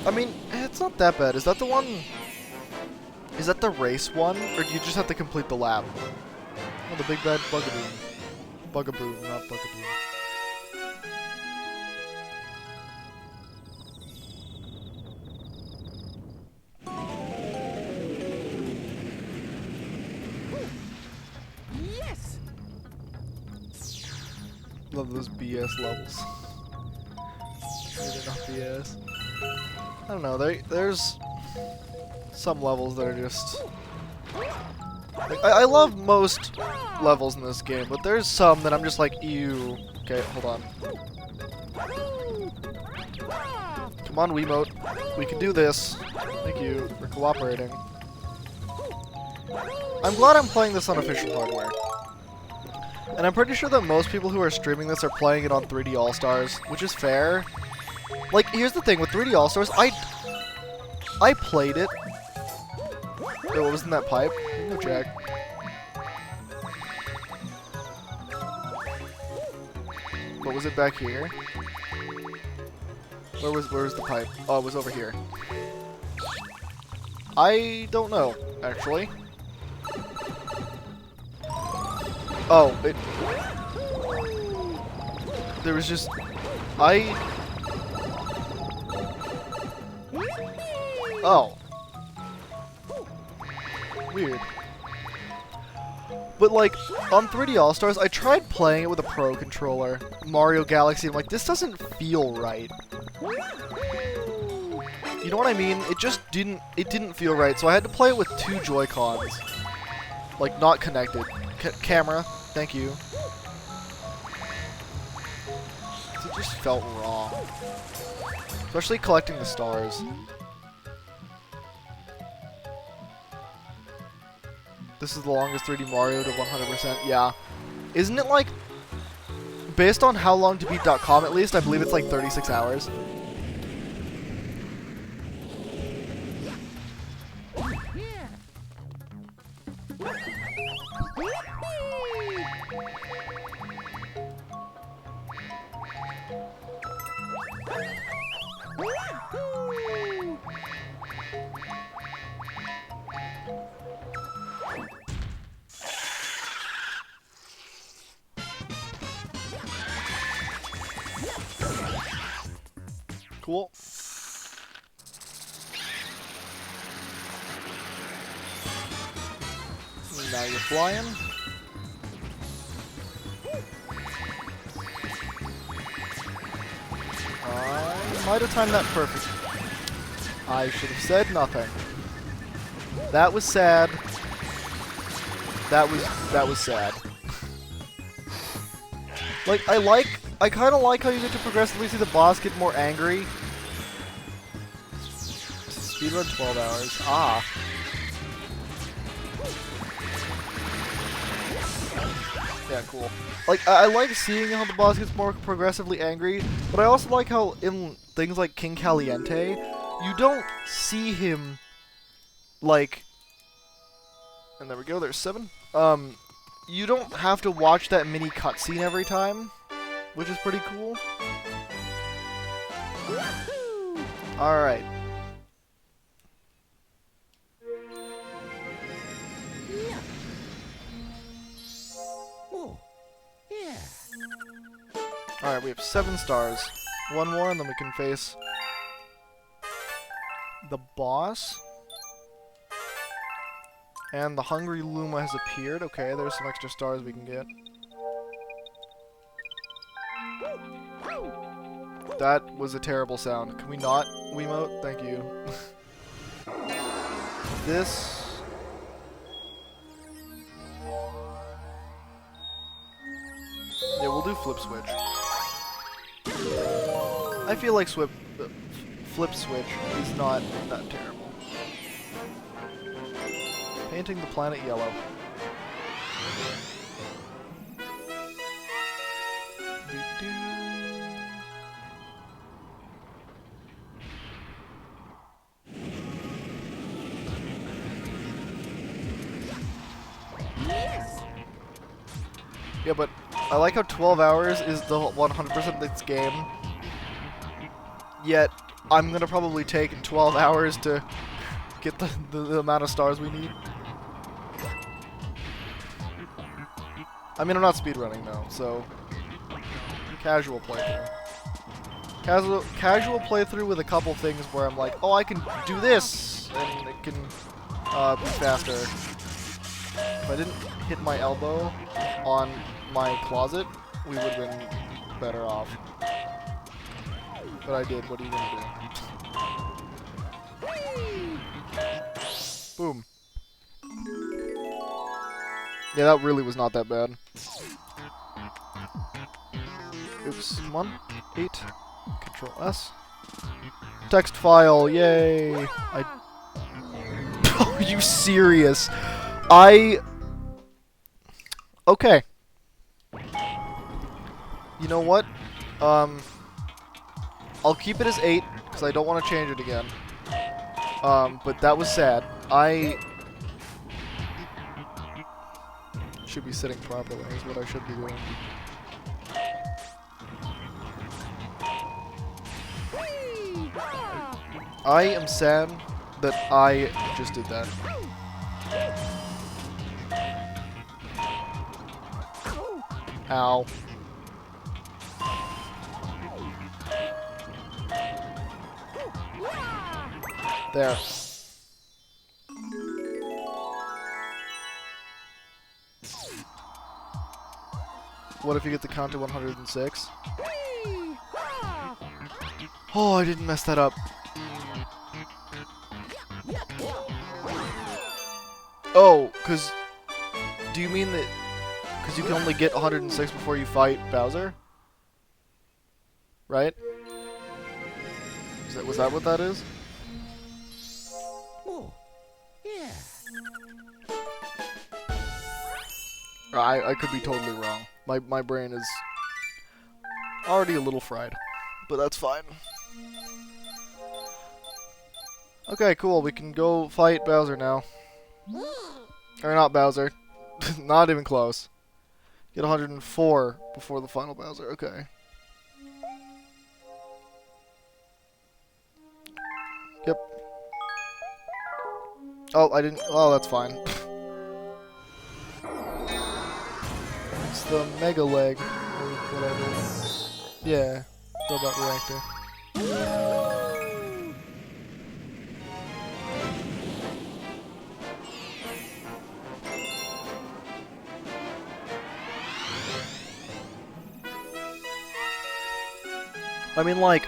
I mean, it's not that bad. Is that the one... Is that the race one? Or do you just have to complete the lap? Oh, the big bad Bugaboo. Bugaboo, not Bugaboo. Love those BS levels. Maybe not BS. I don't know, there's some levels that are just... Like, I love most levels in this game, but there's some that I'm just like, ew. Okay, hold on. Come on, Wiimote. We can do this. Thank you for cooperating. I'm glad I'm playing this on official hardware. And I'm pretty sure that most people who are streaming this are playing it on 3D All-Stars, which is fair. Like, here's the thing, with 3D All-Stars, I played it. Wait, what was in that pipe? No check. What was it back here? Where was the pipe? Oh, it was over here. I don't know, actually. Oh, there was just... Oh. Weird. But, like, on 3D All-Stars, I tried playing it with a Pro controller. Mario Galaxy, I'm like, this doesn't feel right. You know what I mean? It just didn't feel right, so I had to play it with two Joy-Cons. Like, not connected. Camera, thank you. It just felt wrong. Especially collecting the stars. This is the longest 3D Mario to 100%. Yeah. Isn't it like... Based on how long to beat.com at least, I believe it's like 36 hours. Cool. Now you're flying. I might have timed that perfectly. I should have said nothing. That was sad. That was sad. I kind of like how you get to progressively see the boss get more angry. Speedrun 12 hours. Ah. Yeah, cool. Like, I like seeing how the boss gets more progressively angry, but I also like how in things like King Caliente, you don't see him, like... And there we go, there's 7. You don't have to watch that mini cutscene every time, which is pretty cool. Alright. Oh, yeah. Alright, we have 7 stars. One more, and then we can face the boss. And the Hungry Luma has appeared. Okay, there's some extra stars we can get. That was a terrible sound. Can we not Wiimote? Thank you. This... Yeah, we'll do Flip Switch. I feel like Flip Switch is not that terrible. Painting the planet yellow. Yes. Yeah, but I like how 12 hours is the 100% of this game. Yet, I'm gonna probably take 12 hours to get the amount of stars we need. I mean, I'm not speedrunning though, so casual playthrough. Casual playthrough with a couple things where I'm like, oh, I can do this, and it can be faster. If I didn't hit my elbow on my closet, we would have been better off. But I did. What are you gonna do? Boom. Yeah, that really was not that bad. Oops. Come on. 8. Control S. Text file. Yay. Are you serious? Okay. You know what? I'll keep it as 8, because I don't want to change it again. But that was sad. I should be sitting properly, is what I should be doing. I am sad that I just did that. Ow. There. What if you get the count to 106? Oh, I didn't mess that up. Oh, because... Do you mean that... Because you can only get 106 before you fight Bowser? Right? Was that what that is? Oh, yeah. I could be totally wrong. My brain is already a little fried, but that's fine. Okay, cool. We can go fight Bowser now. Or not Bowser. Not even close. Get 104 before the final Bowser. Okay. Yep. Oh, I didn't... Oh, that's fine. It's the Mega Leg, or whatever. Yeah. Robot Reactor. I mean, like,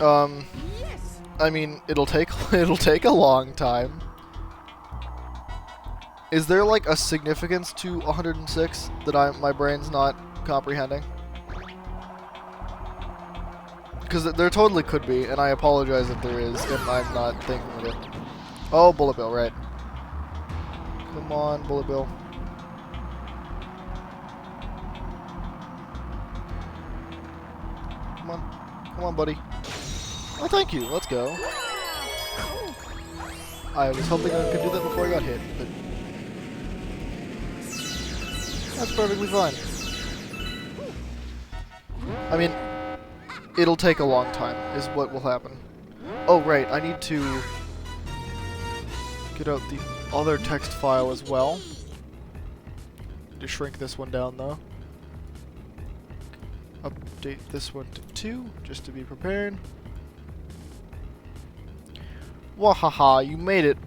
Yes. I mean, it'll take a long time. Is there like a significance to 106 that my brain's not comprehending? Because there totally could be, and I apologize if there is, and I'm not thinking of it. Oh, Bullet Bill, right. Come on, Bullet Bill. Come on. Come on, buddy. Oh, thank you. Let's go. I was hoping I could do that before I got hit, but that's perfectly fine. I mean, it'll take a long time, is what will happen. Oh, right, I need to get out the other text file as well. To shrink this one down, though. Update this one to 2, just to be prepared. Wahaha, you made it.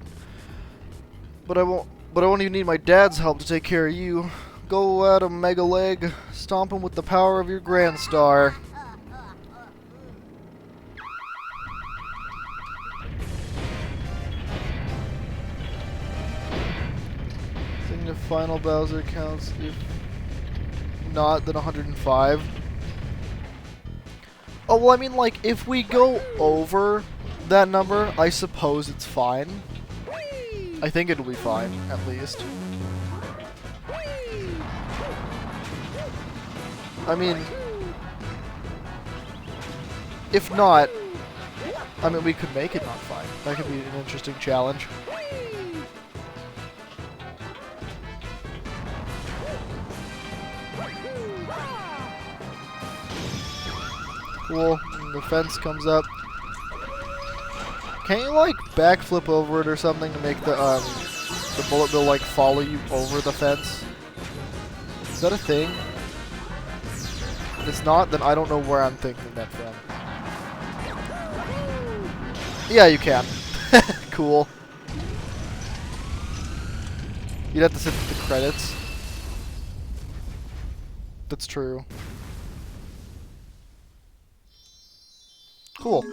But I won't even need my dad's help to take care of you. Go at him, Mega Leg. Stomp him with the power of your Grand Star. Think the final Bowser counts if not, then 105. Oh, well, I mean, like, if we go over that number, I suppose it's fine. I think it'll be fine, at least. I mean, if not, I mean, we could make it not fine. That could be an interesting challenge. Cool. And the fence comes up. Can't you, like, backflip over it or something to make the Bullet Bill, like, follow you over the fence? Is that a thing? If it's not, then I don't know where I'm thinking that from. Yeah, you can. Cool. You'd have to sit through the credits. That's true. Cool.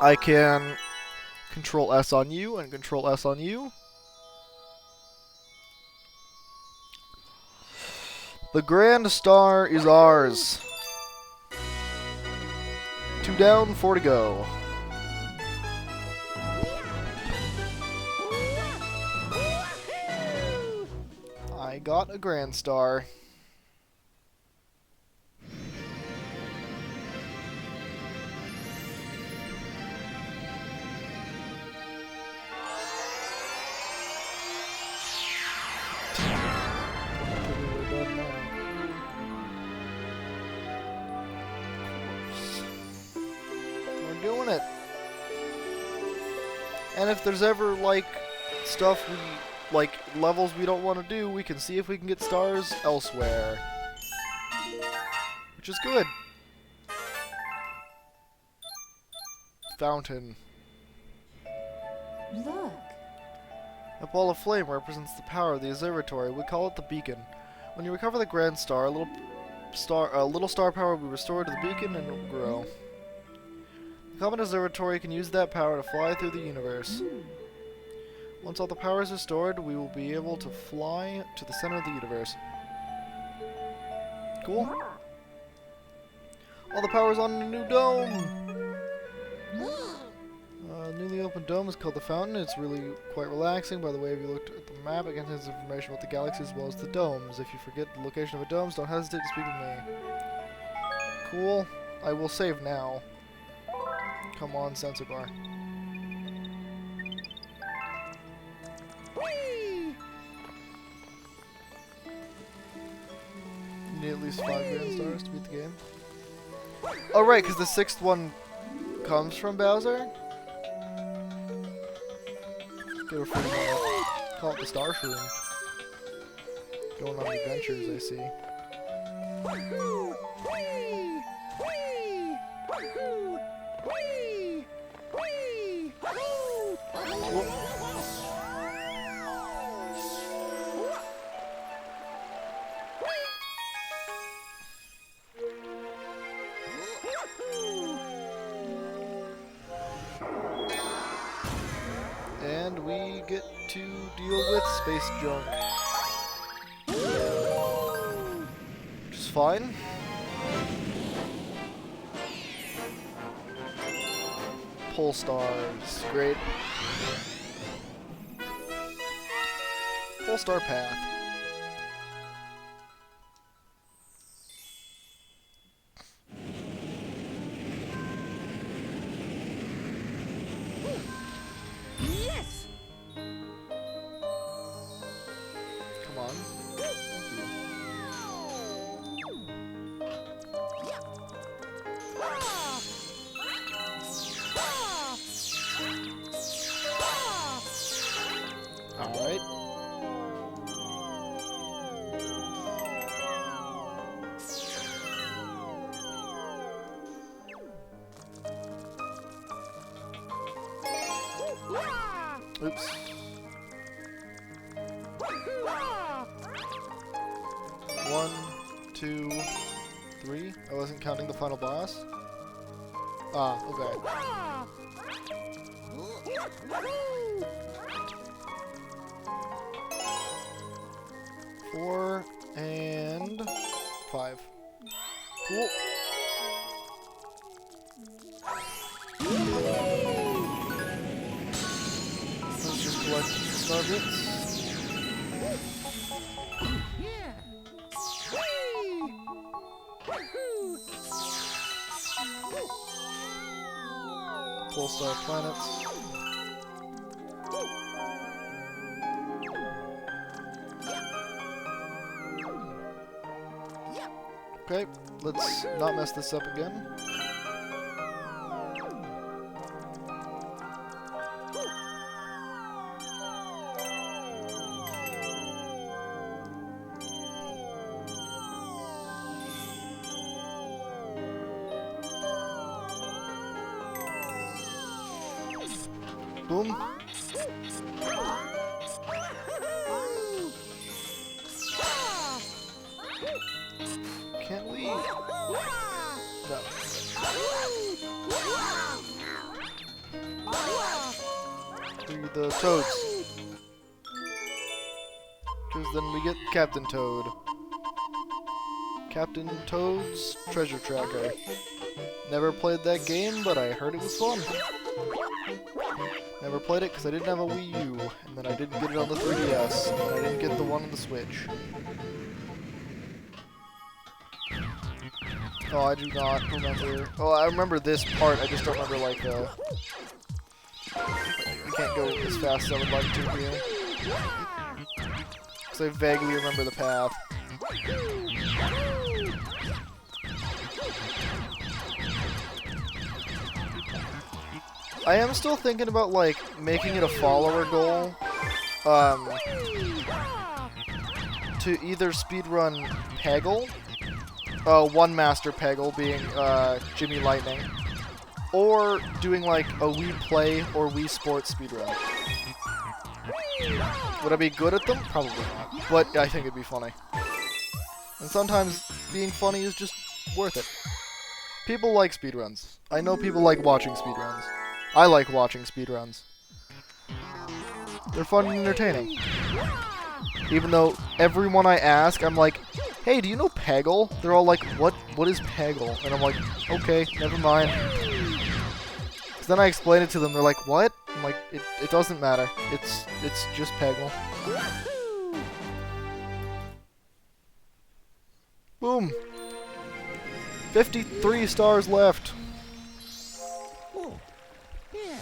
I can Control S on you and Control S on you. The Grand Star is ours. 2 down, 4 to go. I got a Grand Star. Doing it. And if there's ever, like, stuff we, like, levels we don't want to do, we can see if we can get stars elsewhere. Which is good. Fountain. Look. A ball of flame represents the power of the observatory. We call it the beacon. When you recover the Grand Star, a little star power will be restored to the beacon and it will grow. The Comet Observatory can use that power to fly through the universe. Once all the power is restored, we will be able to fly to the center of the universe. Cool. All the power's on a new dome! Newly opened dome is called the Fountain. It's really quite relaxing. By the way, if you looked at the map, it contains information about the galaxy as well as the domes. If you forget the location of a dome, don't hesitate to speak with me. Cool. I will save now. Come on, sensor bar. You need at least 5 Grand Stars to beat the game. Oh, right, because the 6th one comes from Bowser? Get a freaking call it the Star Shroom. Going on adventures, I see. get to deal with space junk. Which is fine. Pole stars, great. Pole star path. Yes! Come on. Alright. Oops. One, two, three. I wasn't counting the final boss. Ah, okay. 4 and 5. Cool. Let's just collect star bits. Yeah! Pole star planets. Okay, let's not mess this up again. Boom. Can't we? No. Free the toads. Because then we get Captain Toad. Captain Toad's Treasure Tracker. Never played that game, but I heard it was fun. Never played it because I didn't have a Wii U, and then I didn't get it on the 3DS, and then I didn't get the one on the Switch. Oh, I do not remember. Oh, I remember this part, I just don't remember, like, I can't go as fast as I would like to here. Because I vaguely remember the path. I am still thinking about, like, making it a follower goal, to either speedrun Peggle, one master Peggle being, Jimmy Lightning, or doing, like, a Wii Play or Wii Sports speedrun. Would I be good at them? Probably not, but I think it'd be funny. And sometimes being funny is just worth it. People like speedruns. I know people like watching speedruns. I like watching speedruns. They're fun and entertaining. Even though everyone I ask, I'm like, hey, do you know Peggle? They're all like, what is Peggle? And I'm like, okay, never mind. So then I explain it to them, they're like, what? I'm like, it doesn't matter. It's just Peggle. Boom. 53 stars left. Oh, yeah.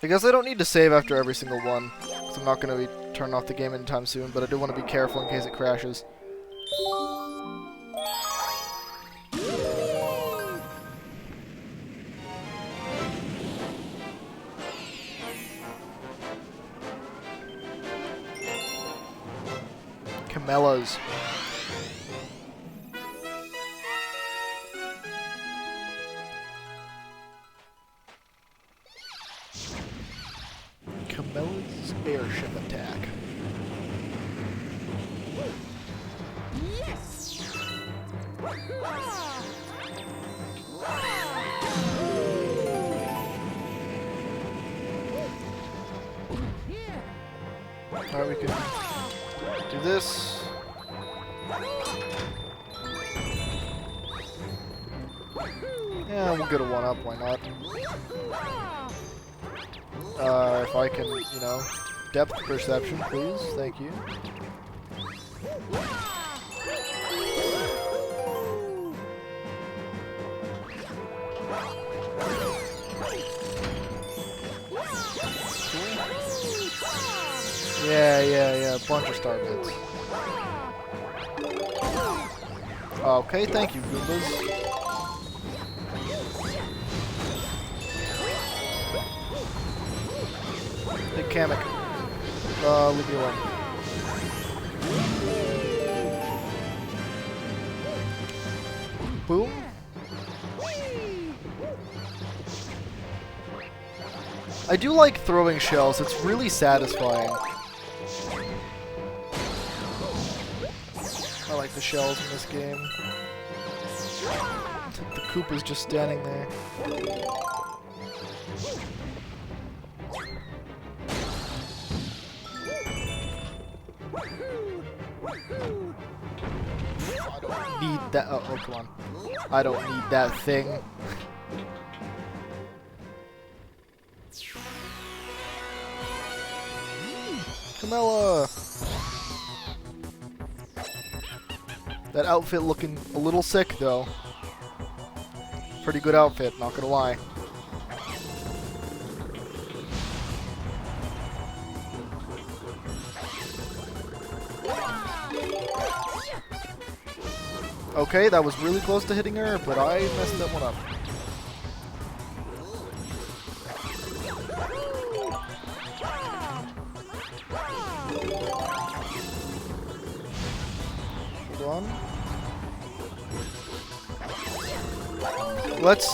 I guess I don't need to save after every single one, because I'm not going to be turning off the game anytime soon, but I do want to be careful in case it crashes. Camellas. Camella's airship attack. Yes! Alright, we can do this. Yeah, we'll get a 1-up, why not? If I can, you know, depth perception, please, thank you. Yeah, bunch of star bits. Okay, thank you, Goombas. Big Kamek. Leave me alone. Boom. I do like throwing shells, it's really satisfying. I like the shells in this game. The Koopa's just standing there. I don't need that. Oh, come on. I don't need that thing. Camilla! That outfit looking a little sick, though. Pretty good outfit, not gonna lie. Okay, that was really close to hitting her, but I messed that one up. Hold on. Let's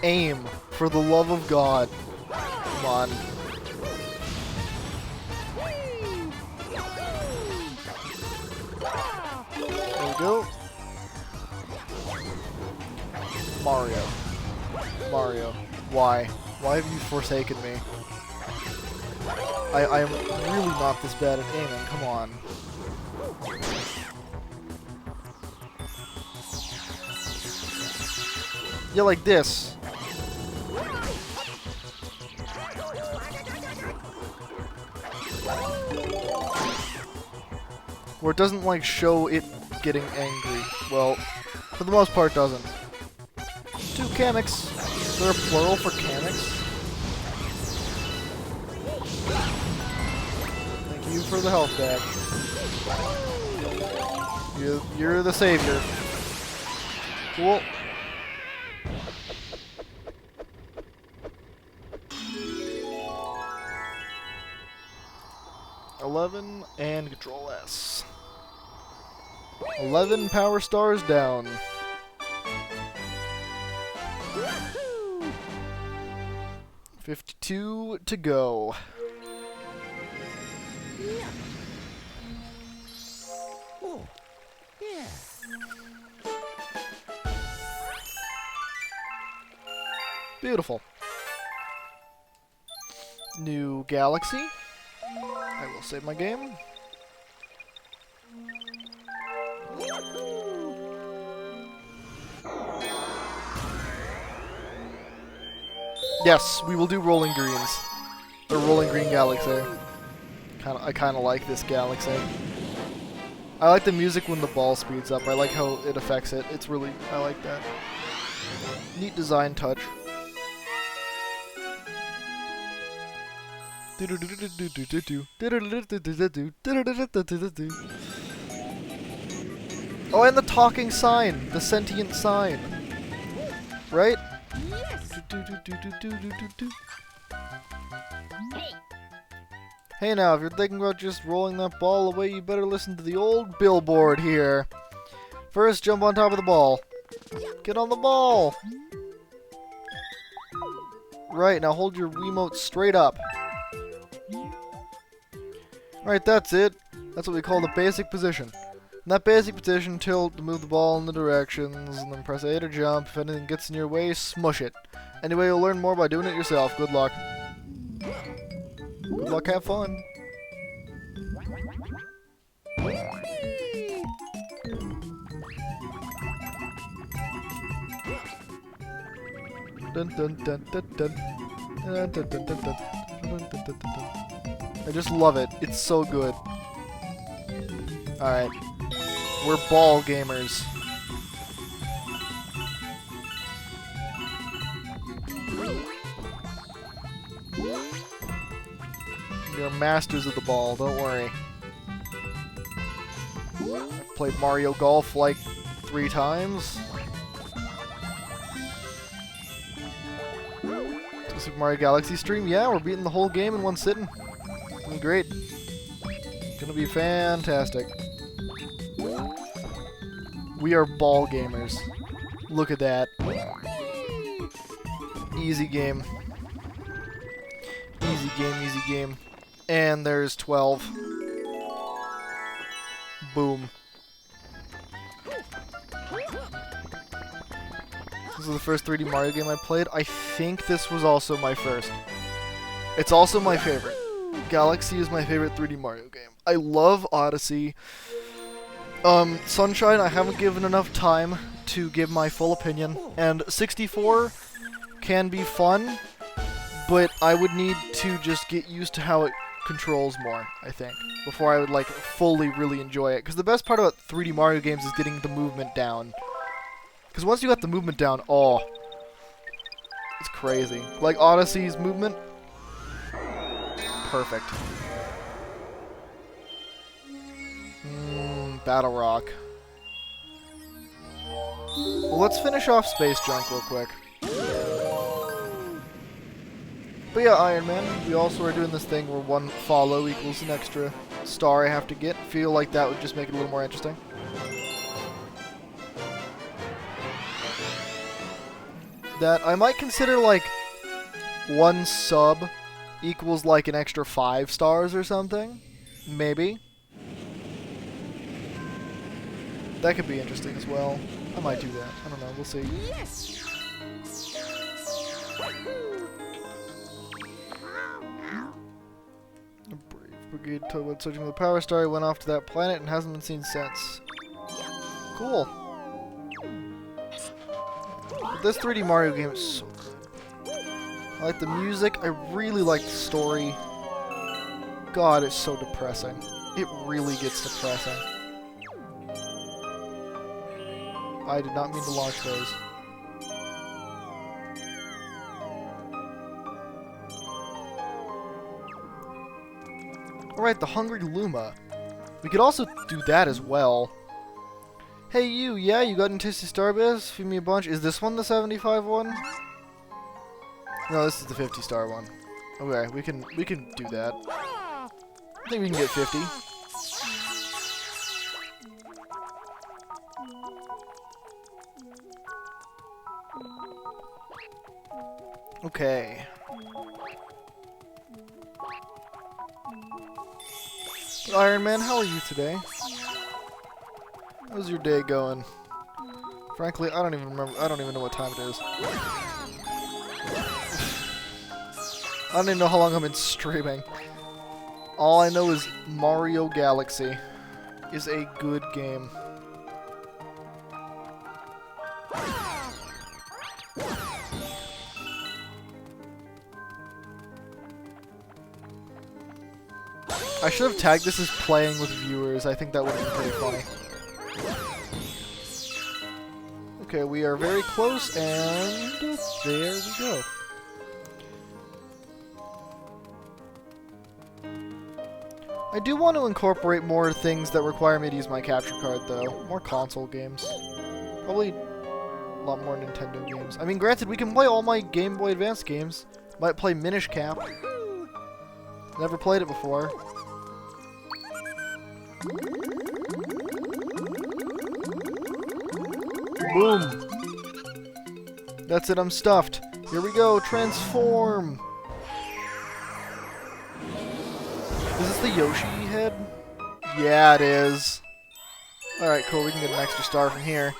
aim, for the love of God. Come on. There we go. Mario. Why? Why have you forsaken me? I am really not this bad at aiming, come on. Yeah, like this. Where it doesn't, like, show it getting angry. Well, for the most part, doesn't. 2 Kameks. Is there a plural for Kameks? Thank you for the health bag. You're the savior. Cool. $11 and Control S. 11 power stars down. 52 to go. Oh, yeah. Beautiful. New galaxy. I will save my game. Yes, we will do Rolling Greens. Or Rolling Green Galaxy. I kinda like this galaxy. I like the music when the ball speeds up. I like how it affects it. It's really... I like that. Neat design touch. Oh, and the talking sign! The sentient sign! Right? Hey now, if you're thinking about just rolling that ball away, you better listen to the old billboard here. First, jump on top of the ball. Get on the ball! Right, now hold your Wiimote straight up. Right, that's it. That's what we call the basic position. In that basic position, tilt to move the ball in the directions, and then press A to jump. If anything gets in your way, smush it. Anyway, you'll learn more by doing it yourself. Good luck. Good luck, have fun. Dun dun dun dun dun. Dun, dun, dun, dun, dun. Dun, dun, dun, dun, dun. I just love it. It's so good. Alright. We're ball gamers. We're masters of the ball, don't worry. I've played Mario Golf like 3 times. Super Mario Galaxy stream? Yeah, we're beating the whole game in one sitting. It's gonna be great. It's gonna be fantastic. We are ball gamers. Look at that. Easy game. Easy game, easy game. And there's 12. Boom. This is the first 3D Mario game I played. I think this was also my first. It's also my favorite. Galaxy is my favorite 3D Mario game. I love Odyssey. Sunshine, I haven't given enough time to give my full opinion. And 64 can be fun, but I would need to just get used to how it controls more, I think, before I would, like, fully really enjoy it. Because the best part about 3D Mario games is getting the movement down. Because once you got the movement down, oh, it's crazy. Like Odyssey's movement, perfect. Battle Rock. Well, let's finish off Space Junk real quick. But yeah, Iron Man, we also are doing this thing where 1 follow equals an extra star I have to get. Feel like that would just make it a little more interesting. That I might consider like 1 sub equals like an extra 5 stars or something. Maybe. That could be interesting as well. I might do that. I don't know. We'll see. Yes. A brave brigade towboat searching for the power star went off to that planet and hasn't been seen since. Cool. But this 3D Mario game is so good. I like the music. I really like the story. God, it's so depressing. It really gets depressing. I did not mean to launch those. Alright, the Hungry Luma. We could also do that as well. Hey you, yeah, you got into Starbase? Feed me a bunch. Is this one the 75 one? No, this is the 50 star one. Okay, we can do that. I think we can get 50. Okay. Iron Man, how are you today? How's your day going? Frankly, I don't even remember. I don't even know what time it is. I don't even know how long I've been streaming. All I know is Mario Galaxy is a good game. I should have tagged this as playing with viewers. I think that would have been pretty funny. Okay, we are very close, and there we go. I do want to incorporate more things that require me to use my capture card, though. More console games. Probably a lot more Nintendo games. I mean, granted, we can play all my Game Boy Advance games. Might play Minish Cap. Never played it before. Boom. That's it, I'm stuffed. Here we go, transform. Is this the Yoshi head? Yeah, it is. Alright, cool, we can get an extra star from here.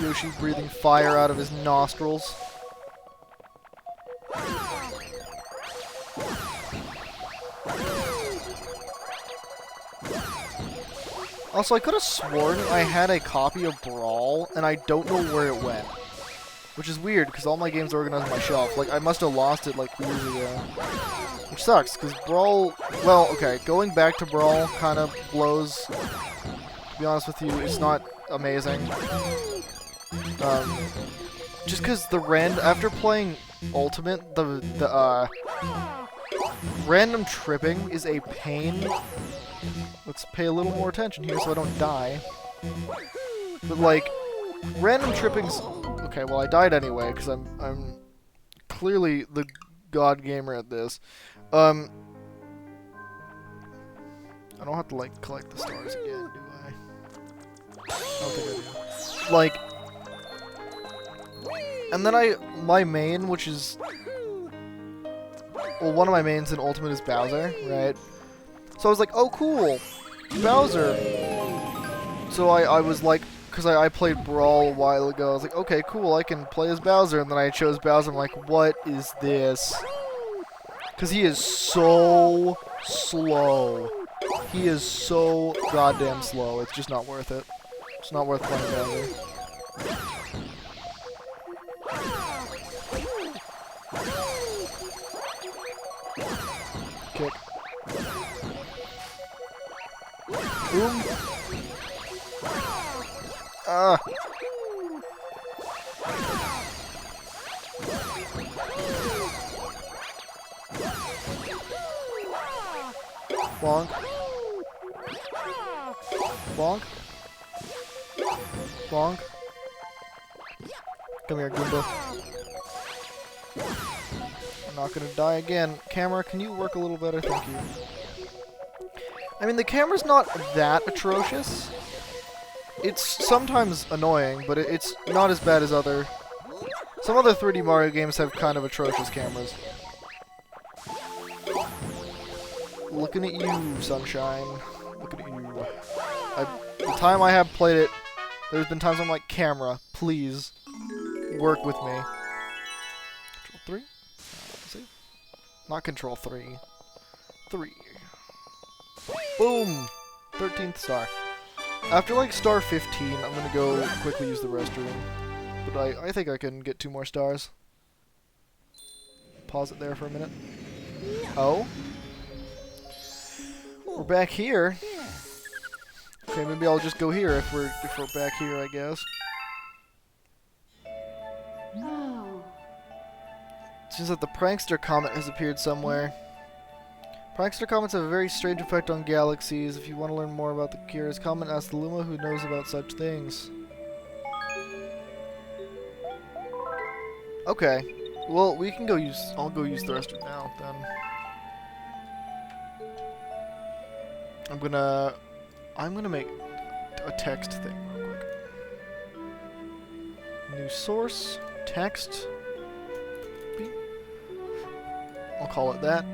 Yoshi breathing fire out of his nostrils. Also, I could have sworn I had a copy of Brawl, and I don't know where it went. Which is weird, because all my games are organized on my shelf. Like, I must have lost it, like, years ago. Which sucks, because Brawl... Well, okay, going back to Brawl kind of blows. To be honest with you, it's not amazing. Just because after playing Ultimate, the random tripping is a pain. Let's pay a little more attention here so I don't die. But, like, random tripping's... Okay, well, I died anyway, because I'm clearly the god gamer at this. I don't have to, like, collect the stars again, do I? I don't think I do. Like... And then my main, which is... Well, one of my mains in Ultimate is Bowser, right? So I was like, oh, cool! Bowser! So I was like... Because I played Brawl a while ago, I was like, okay, cool, I can play as Bowser, and then I chose Bowser, I'm like, what is this? Because he is so slow. He is so goddamn slow, it's just not worth it. It's not worth playing Bowser. Kick. Boom. Ah. Bonk. Bonk. Bonk. Come here, Goomba. I'm not gonna die again. Camera, can you work a little better? Thank you. I mean, the camera's not that atrocious. It's sometimes annoying, but it's not as bad as some other 3D Mario games have kind of atrocious cameras. Looking at you, Sunshine. Looking at you. The time I have played it, there's been times I'm like, camera, please, work with me. Control 3? See? Not Control 3. 3. Boom! 13th star. After, like, star 15, I'm gonna go quickly use the restroom. But I think I can get 2 more stars. Pause it there for a minute. Oh? We're back here. Okay, maybe I'll just go here if we're back here, I guess. It seems that the Prankster Comet has appeared somewhere. Prankster comets have a very strange effect on galaxies. If you want to learn more about the cures, comment ask the Luma who knows about such things. Okay. Well, we can go use... I'll go use the restroom now, then. I'm gonna make a text thing real quick. New source. Text. Beep. I'll call it that.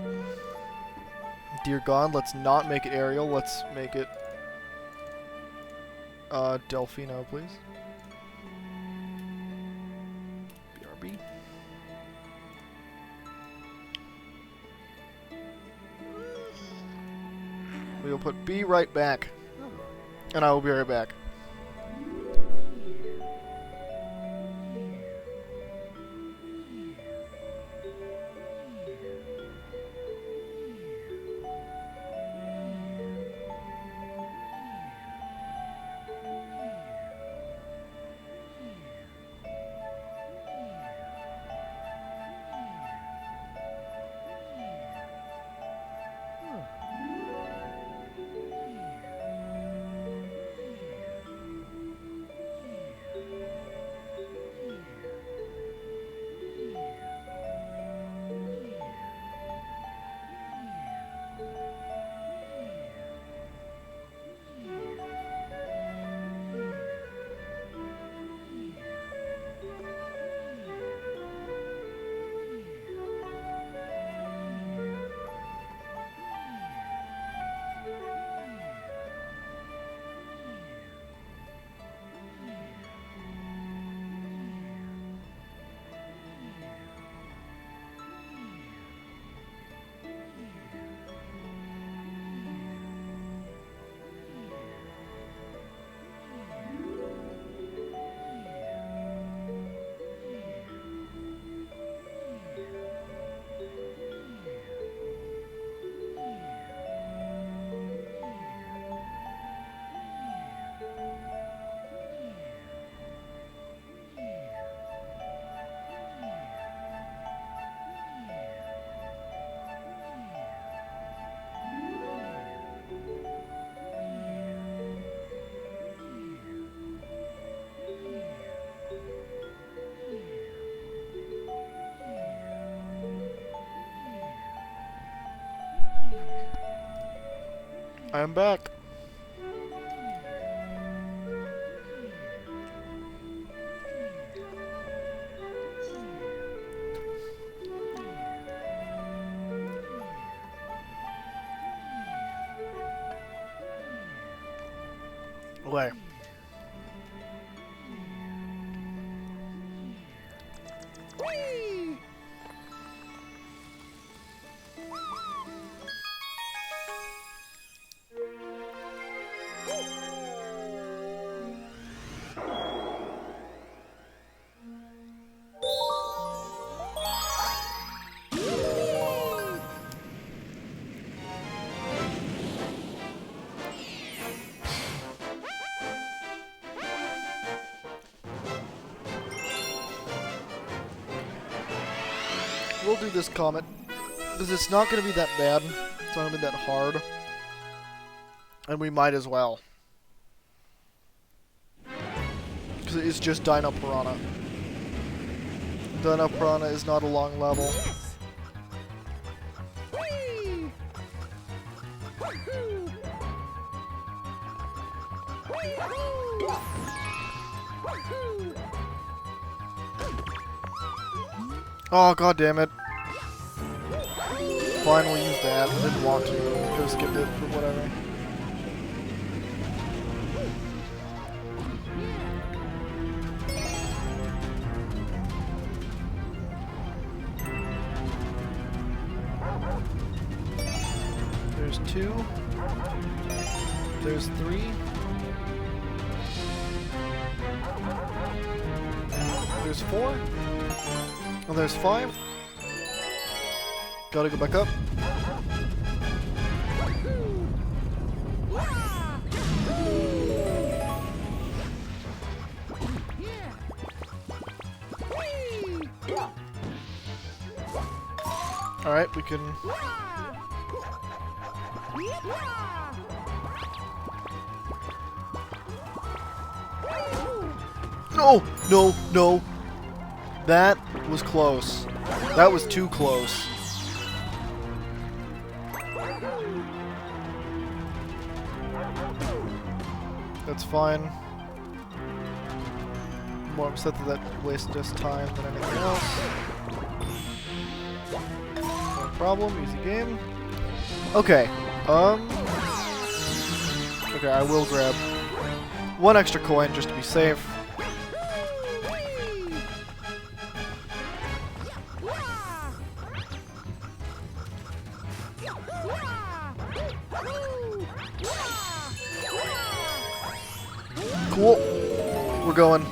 Dear God, let's not make it Arial. Let's make it Delfino, please. BRB. We will put be right back. And I will be right back. I'm back. Okay. We'll do this Comet, because it's not going to be that bad. It's not going to be that hard. And we might as well. Because it's just Dino Piranha. Dino Piranha is not a long level. Yes. Whee! Woohoo! Woohoo! Woohoo! Oh, god damn it. Fine, we'll use that. I didn't want to. Could have skipped it, but whatever. There's 2. There's 3. There's 4. And there's 5. Gotta go back up. Alright, we can... No! No! No! That was close. That was too close. That's fine. I'm more upset that wasted us time than anything else. No problem, easy game. Okay, okay, I will grab 1 extra coin just to be safe. Cool. We're going.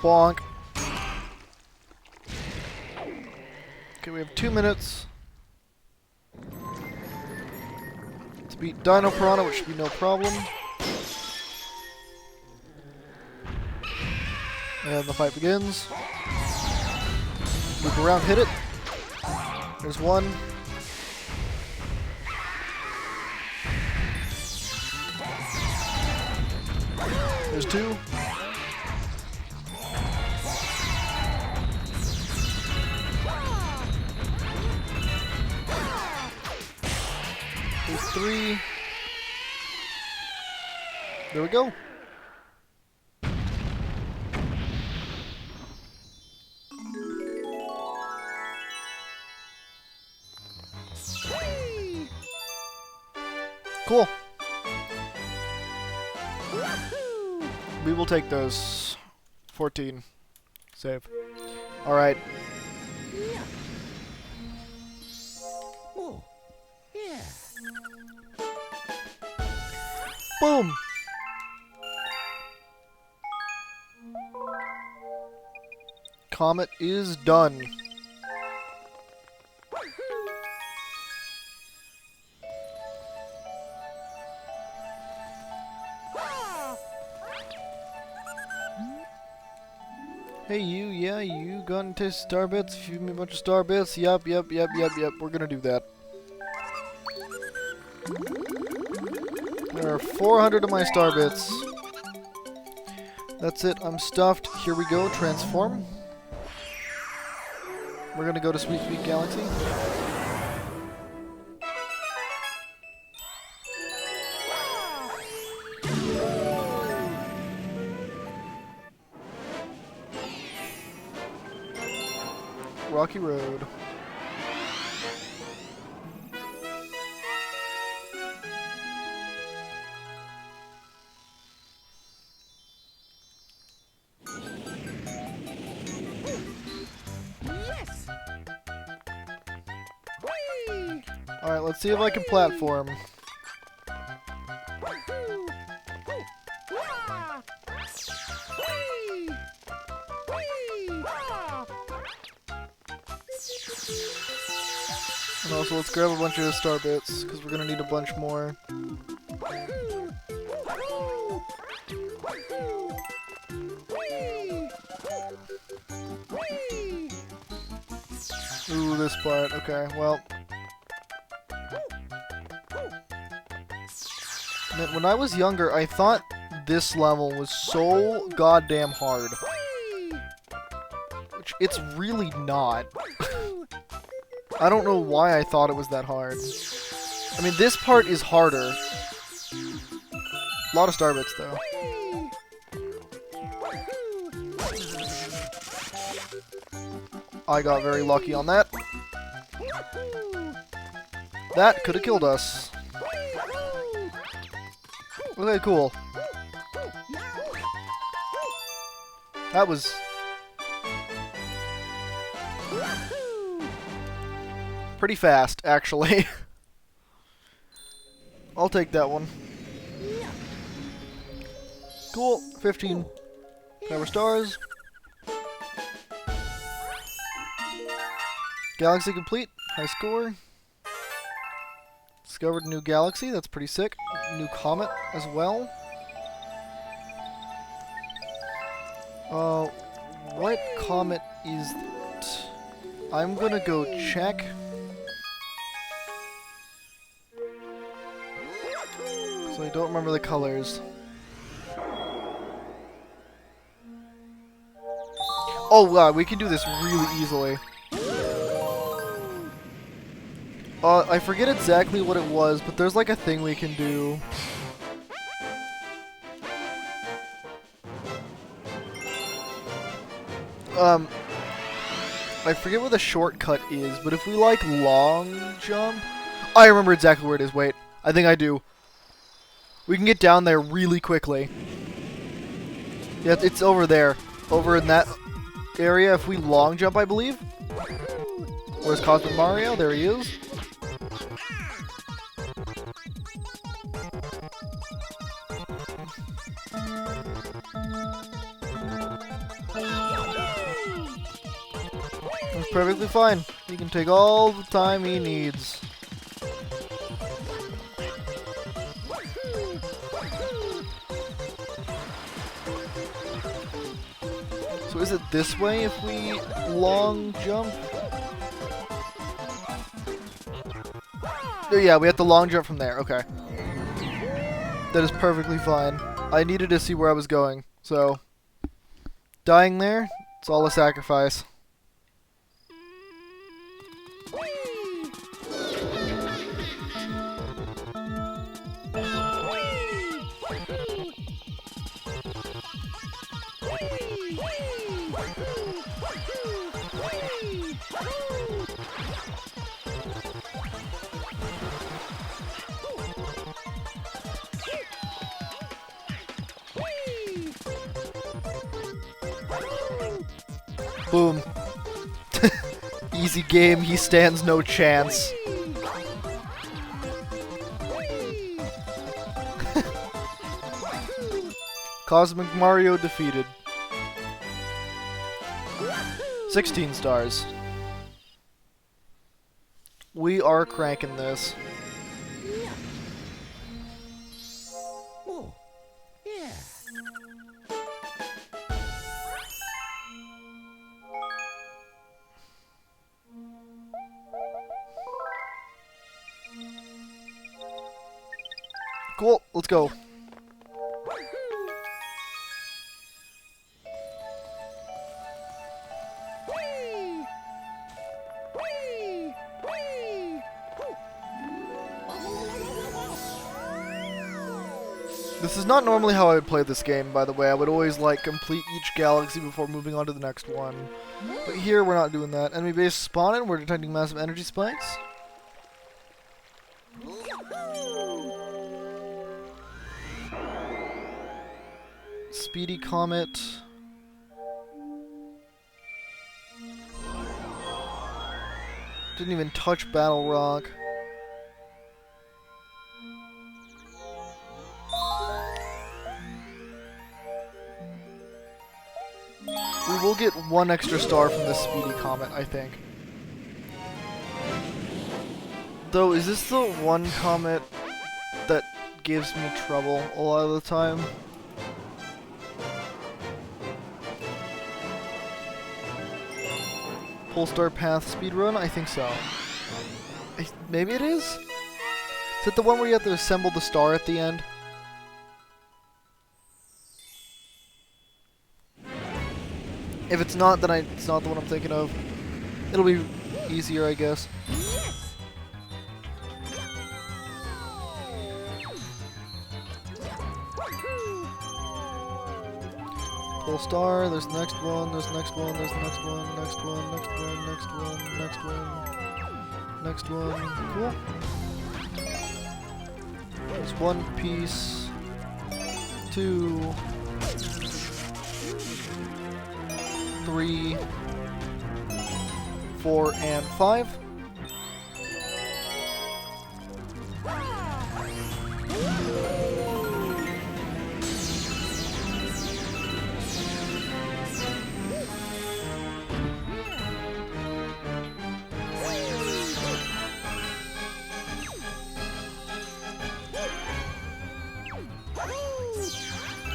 Bonk. Okay, we have 2 minutes to beat Dino Piranha, which should be no problem. And the fight begins. Move around, hit it. There's 1. There's 2. There's 3. There we go. Cool. We will take those. 14. Save. Alright. Yeah. Oh, yeah. Boom! Comet is done. Hey you, yeah, you gonna taste star bits? Feed me a bunch of star bits? Yep, we're gonna do that. There are 400 of my star bits. That's it, I'm stuffed. Here we go, transform. We're gonna go to Sweet Sweet Galaxy. Rocky Road. Yes. Whee! Alright, let's see if I can platform. Wahoo! Wah! Whee! Whee! Wah! And also, let's grab a bunch of star bits, because we're gonna need a bunch more. Wahoo! Wahoo! Wahoo! Whee! Whee! Ooh, this part. Okay, well. Man, when I was younger, I thought this level was so goddamn hard. Whee! Which it's really not. Wahoo! I don't know why I thought it was that hard. I mean, this part is harder. A lot of star bits, though. Whee! Wahoo! I got very lucky on that. Wahoo! That could have killed us. Wahoo! Okay, cool. That was... Wahoo! pretty fast, actually. I'll take that one. Yeah. Cool. 15 power stars. Galaxy complete. High score. Discovered a new galaxy. That's pretty sick. New comet as well. What comet is that? I'm gonna go check. So I don't remember the colors. Oh wow, we can do this really easily. I forget exactly what it was, but there's like a thing we can do. I forget what the shortcut is, but if we like long jump... I remember exactly where it is, wait. I think I do. We can get down there really quickly. Yeah, it's over there. Over in that area if we long jump, I believe. Where's Cosmic Mario? There he is. That's perfectly fine. He can take all the time he needs. So is it this way if we long jump? Oh yeah, we have to long jump from there. Okay. That is perfectly fine. I needed to see where I was going, so... dying there, it's all a sacrifice. Boom. Easy game, he stands no chance. Cosmic Mario defeated. 16 stars. We are cranking this. Oh, yeah. Cool, let's go. This is not normally how I would play this game, by the way. I would always, like, complete each galaxy before moving on to the next one. But here, we're not doing that. Enemy base spawning. We're detecting massive energy spikes. Speedy Comet. Didn't even touch Battle Rock. We will get one extra star from this Speedy Comet, I think. Though, is this the one comet that gives me trouble a lot of the time? Polestar Path speedrun? I think so. Maybe it is? Is it the one where you have to assemble the star at the end? If it's not, then it's not the one I'm thinking of. It'll be easier, I guess. Polestar, there's the next one, there's the next one, there's the next one, next one, next one, next one, next one, next one. Cool. There's one piece, 2, 3, 4, and 5.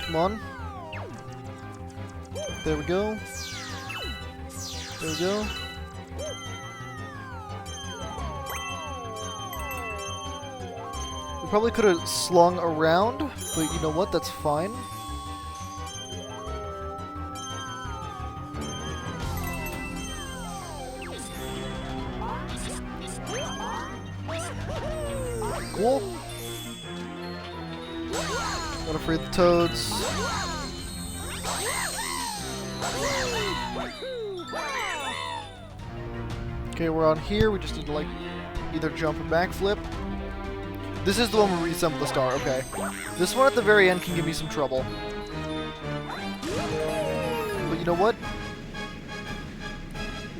Come on. There we go. There we go. We probably could have slung around, but you know what? That's fine. Cool. Gotta free the toads. Okay, we're on here. We just need to, like, either jump or backflip. This is the one where we reassemble the star. Okay. This one at the very end can give me some trouble. But you know what?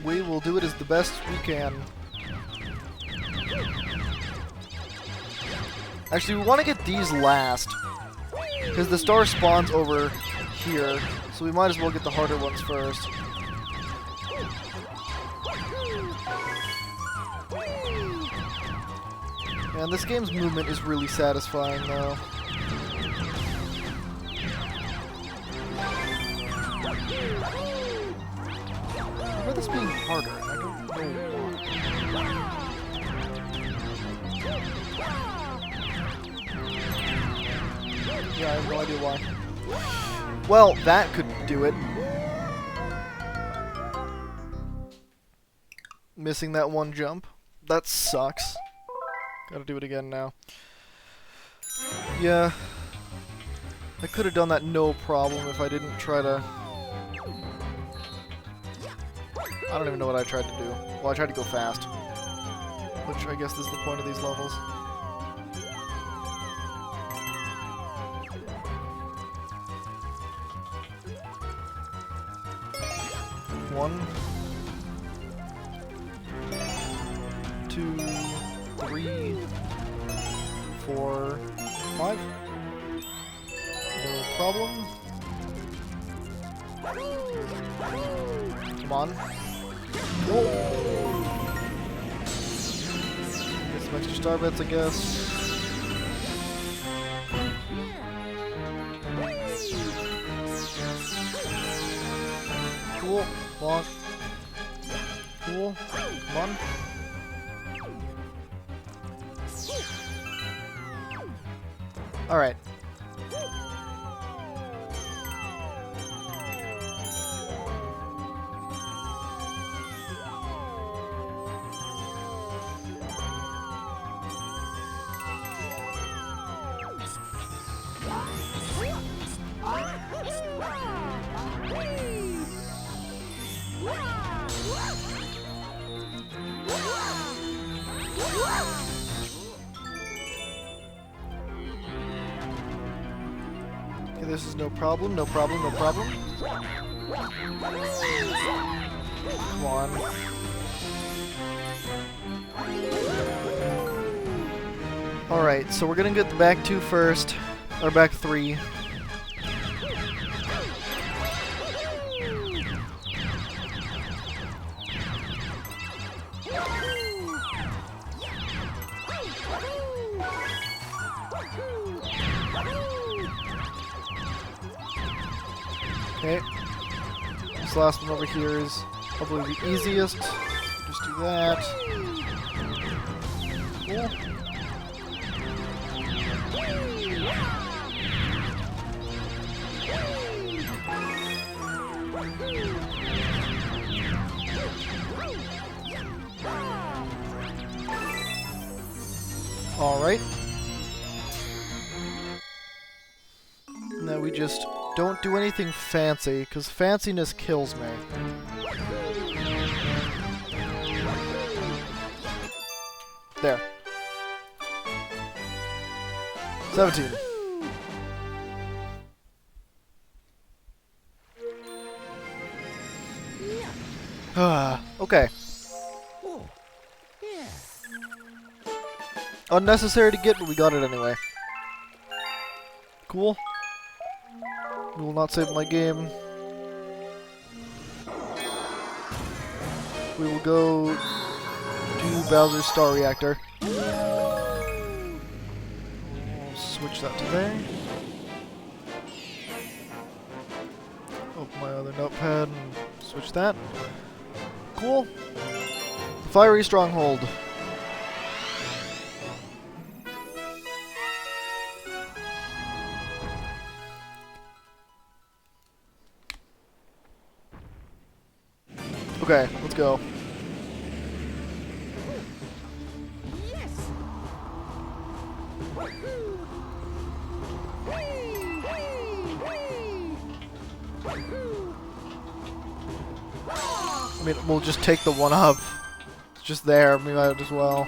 We will do it as the best we can. Actually, we want to get these last. Because the star spawns over here. So we might as well get the harder ones first. Man, this game's movement is really satisfying, though. I remember this being harder, and I don't know why. Yeah, I have no idea why. Well, that could do it. Missing that one jump. That sucks. Gotta do it again now. Yeah. I could have done that no problem if I didn't try to... I don't even know what I tried to do. Well, I tried to go fast. Which I guess is the point of these levels. One. 2, 3, 4, 5. No problem. Come on. Whoa. Get some extra star bits, I guess. Cool. Block. Cool. Come on. Alright. Okay, this is no problem, no problem, no problem. Come on. Alright, so we're gonna get the back two first. Or back three. Okay. This last one over here is probably the easiest. Just do that. Cool. Alright. Now we just don't do anything fancy, because fanciness kills me. There. 17. Okay. Oh, yeah. Unnecessary to get, but we got it anyway. Cool. We will not save my game. We will go to Bowser's Star Reactor. We'll switch that to there. Open my other notepad and switch that. Cool. The Fiery Stronghold. Okay, let's go. Yes. Woohoo! Whee! Whee! Whee! Woohoo! I mean, we'll just take the one up. It's just there. We might as well.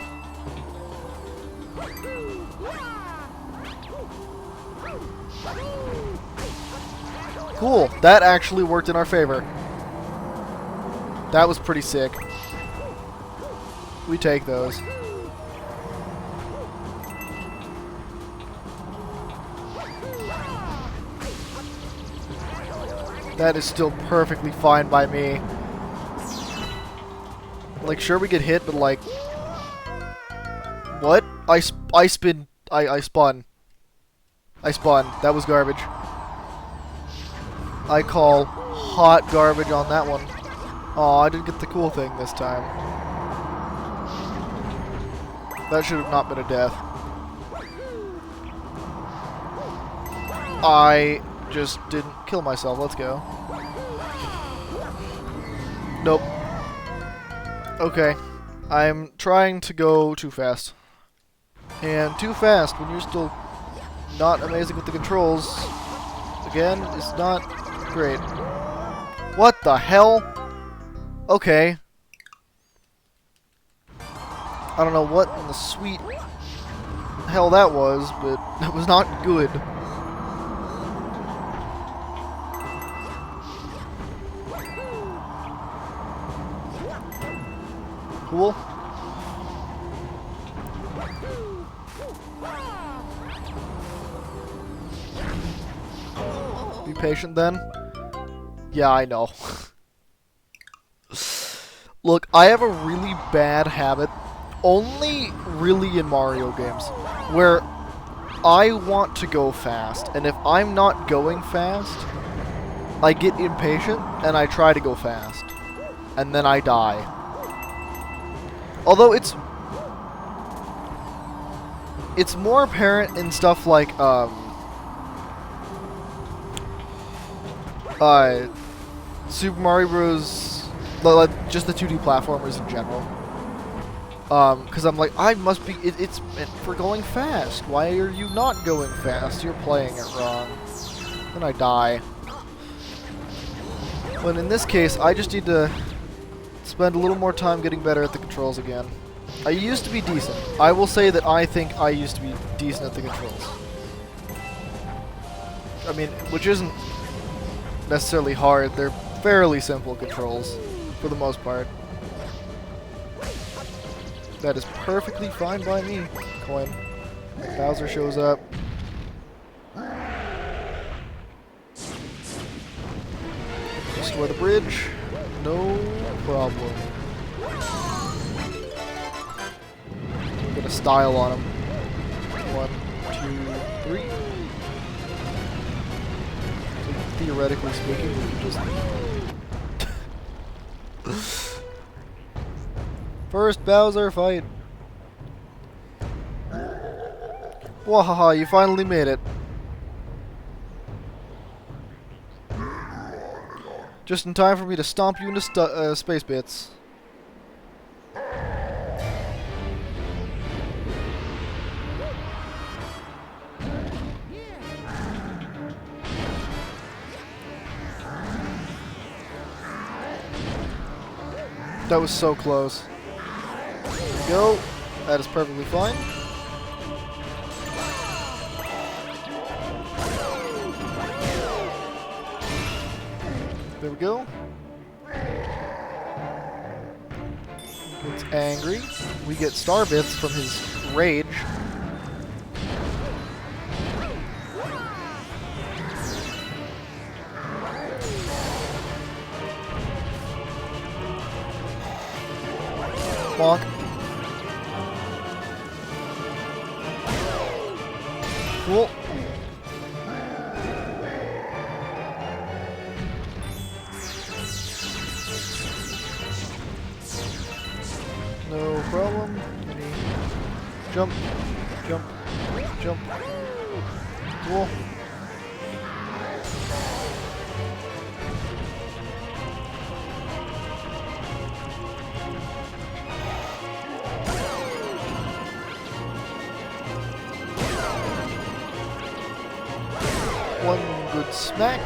Cool. That actually worked in our favor. That was pretty sick. We take those. That is still perfectly fine by me. Like, sure we get hit, but like... What? I spun. I spun. That was garbage. I call hot garbage on that one. Aw, I didn't get the cool thing this time. That should have not been a death. I just didn't kill myself. Let's go. Nope. Okay. I'm trying to go too fast. And too fast when you're still not amazing with the controls, again, is not great. What the hell? Okay. I don't know what in the sweet hell that was, but it was not good. Cool. Be patient then. Yeah, I know. Look, I have a really bad habit, only really in Mario games, where I want to go fast, and if I'm not going fast, I get impatient, and I try to go fast, and then I die. Although it's more apparent in stuff like, Super Mario Bros. Just the 2D platformers in general. Because I'm like, I must be. It's meant for going fast. Why are you not going fast? You're playing it wrong. Then I die. But in this case, I just need to spend a little more time getting better at the controls again. I used to be decent. I will say that I think I used to be decent at the controls. I mean, which isn't necessarily hard. They're fairly simple controls, for the most part. That is perfectly fine by me. Coin. Bowser shows up. Restore the bridge. No problem. Get a style on him. 1, 2, 3. So theoretically speaking, we can just... First Bowser fight. Wahaha, you finally made it. Just in time for me to stomp you into space bits. That was so close. There we go. That is perfectly fine. There we go. He gets angry. We get star bits from his rage. Bonk. Cool. No problem. Jump, jump, jump. Cool. One good smack.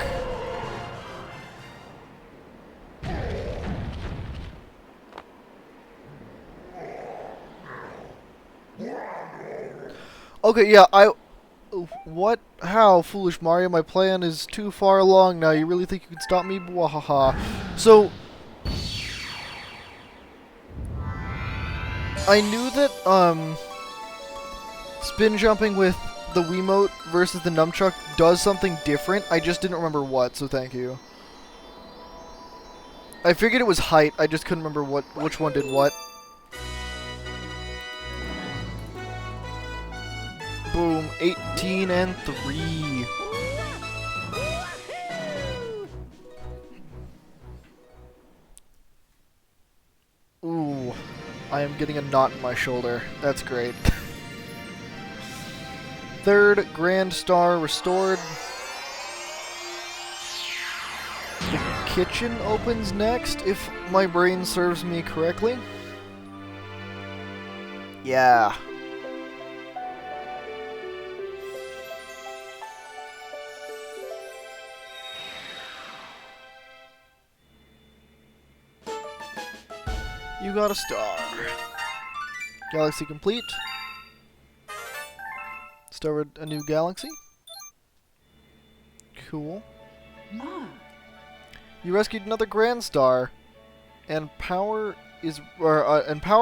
Okay, yeah, what? How, foolish Mario? My plan is too far along now. You really think you can stop me? Wahaha. So, I knew that, spin jumping with the Wiimote versus the nunchuck does something different. I just didn't remember what, so thank you. I figured it was height. I just couldn't remember which one did what. Boom, 18 and 3. Ooh, I am getting a knot in my shoulder. That's great. Third Grand Star restored. The kitchen opens next, if my brain serves me correctly. Yeah. You got a star. Galaxy complete. Discovered a new galaxy. Cool. You rescued another Grand Star, and power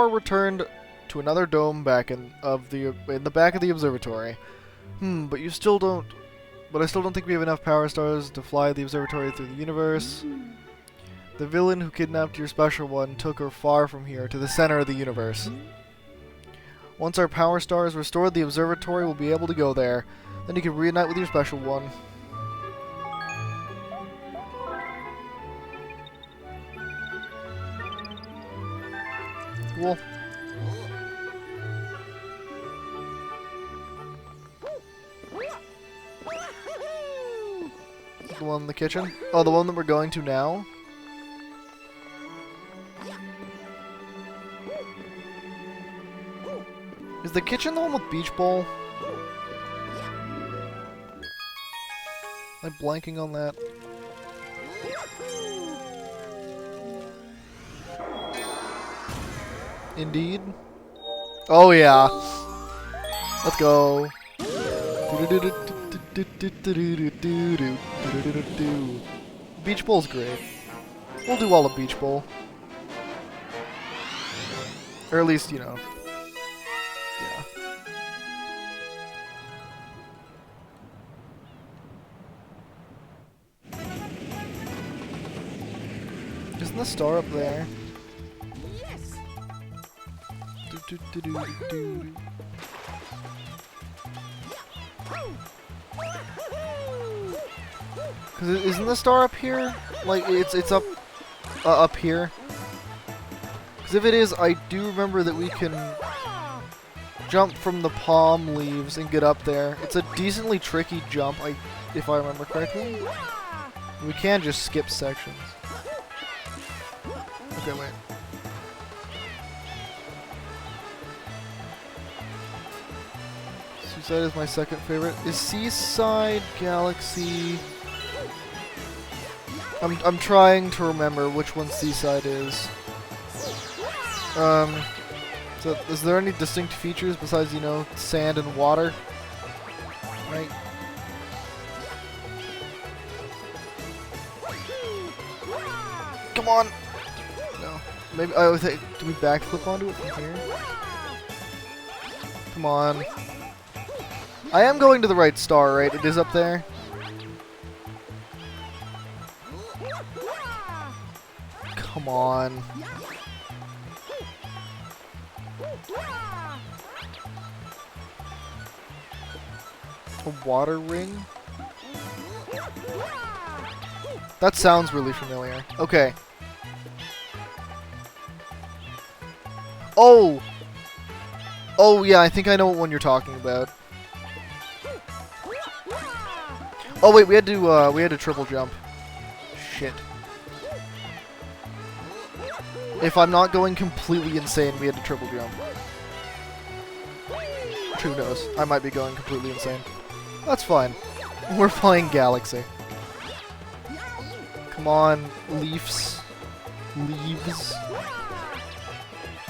returned to another dome back in the back of the observatory. But I still don't think we have enough power stars to fly the observatory through the universe. The villain who kidnapped your special one took her far from here, to the center of the universe. Once our power star is restored, the observatory will be able to go there. Then you can reunite with your special one. Cool. The one in the kitchen? Oh, the one that we're going to now? Is the kitchen the one with beach bowl? I'm blanking on that. Indeed. Oh yeah. Let's go. Beach Bowl's great. We'll do all of Beach Bowl. Or at least, you know. Yeah. Isn't the star up there? Yes. Cause isn't the star up here? Like it's up up here. Cause if it is, I do remember that we can jump from the palm leaves and get up there. It's a decently tricky jump, if I remember correctly. We can just skip sections. Okay, wait. Seaside is my second favorite. Is Seaside Galaxy... I'm trying to remember which one Seaside is. So is there any distinct features besides, you know, sand and water? Right? Come on! No. Maybe, oh, do we backflip onto it from here? Come on. I am going to the right star, right? It is up there. Come on. A water ring? That sounds really familiar. Okay. Oh! Oh yeah, I think I know what one you're talking about. Oh wait, we had to triple jump. Shit. If I'm not going completely insane, we had to triple jump. Who knows? I might be going completely insane. That's fine. We're playing Galaxy. Come on, Leafs. Leaves.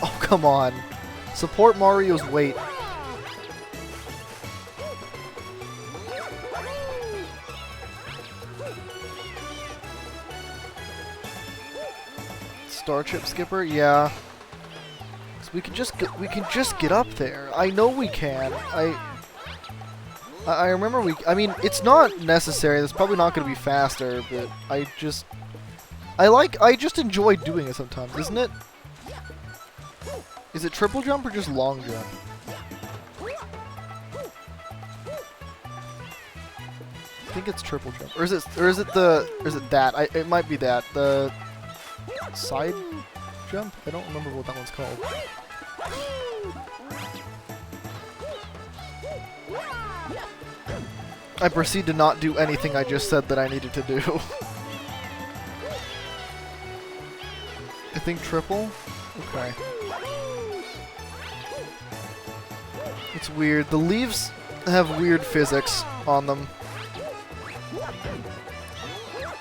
Oh, come on. Support Mario's weight. Starship Skipper? Yeah. So we can just get up there. I know we can. I remember I mean, it's not necessary. It's probably not going to be faster, but I just enjoy doing it sometimes, isn't it? Is it triple jump or just long jump? I think it's triple jump. Or is it that? It might be that. The side jump? I don't remember what that one's called. I proceed to not do anything I just said that I needed to do. I think triple? Okay. It's weird. The leaves have weird physics on them.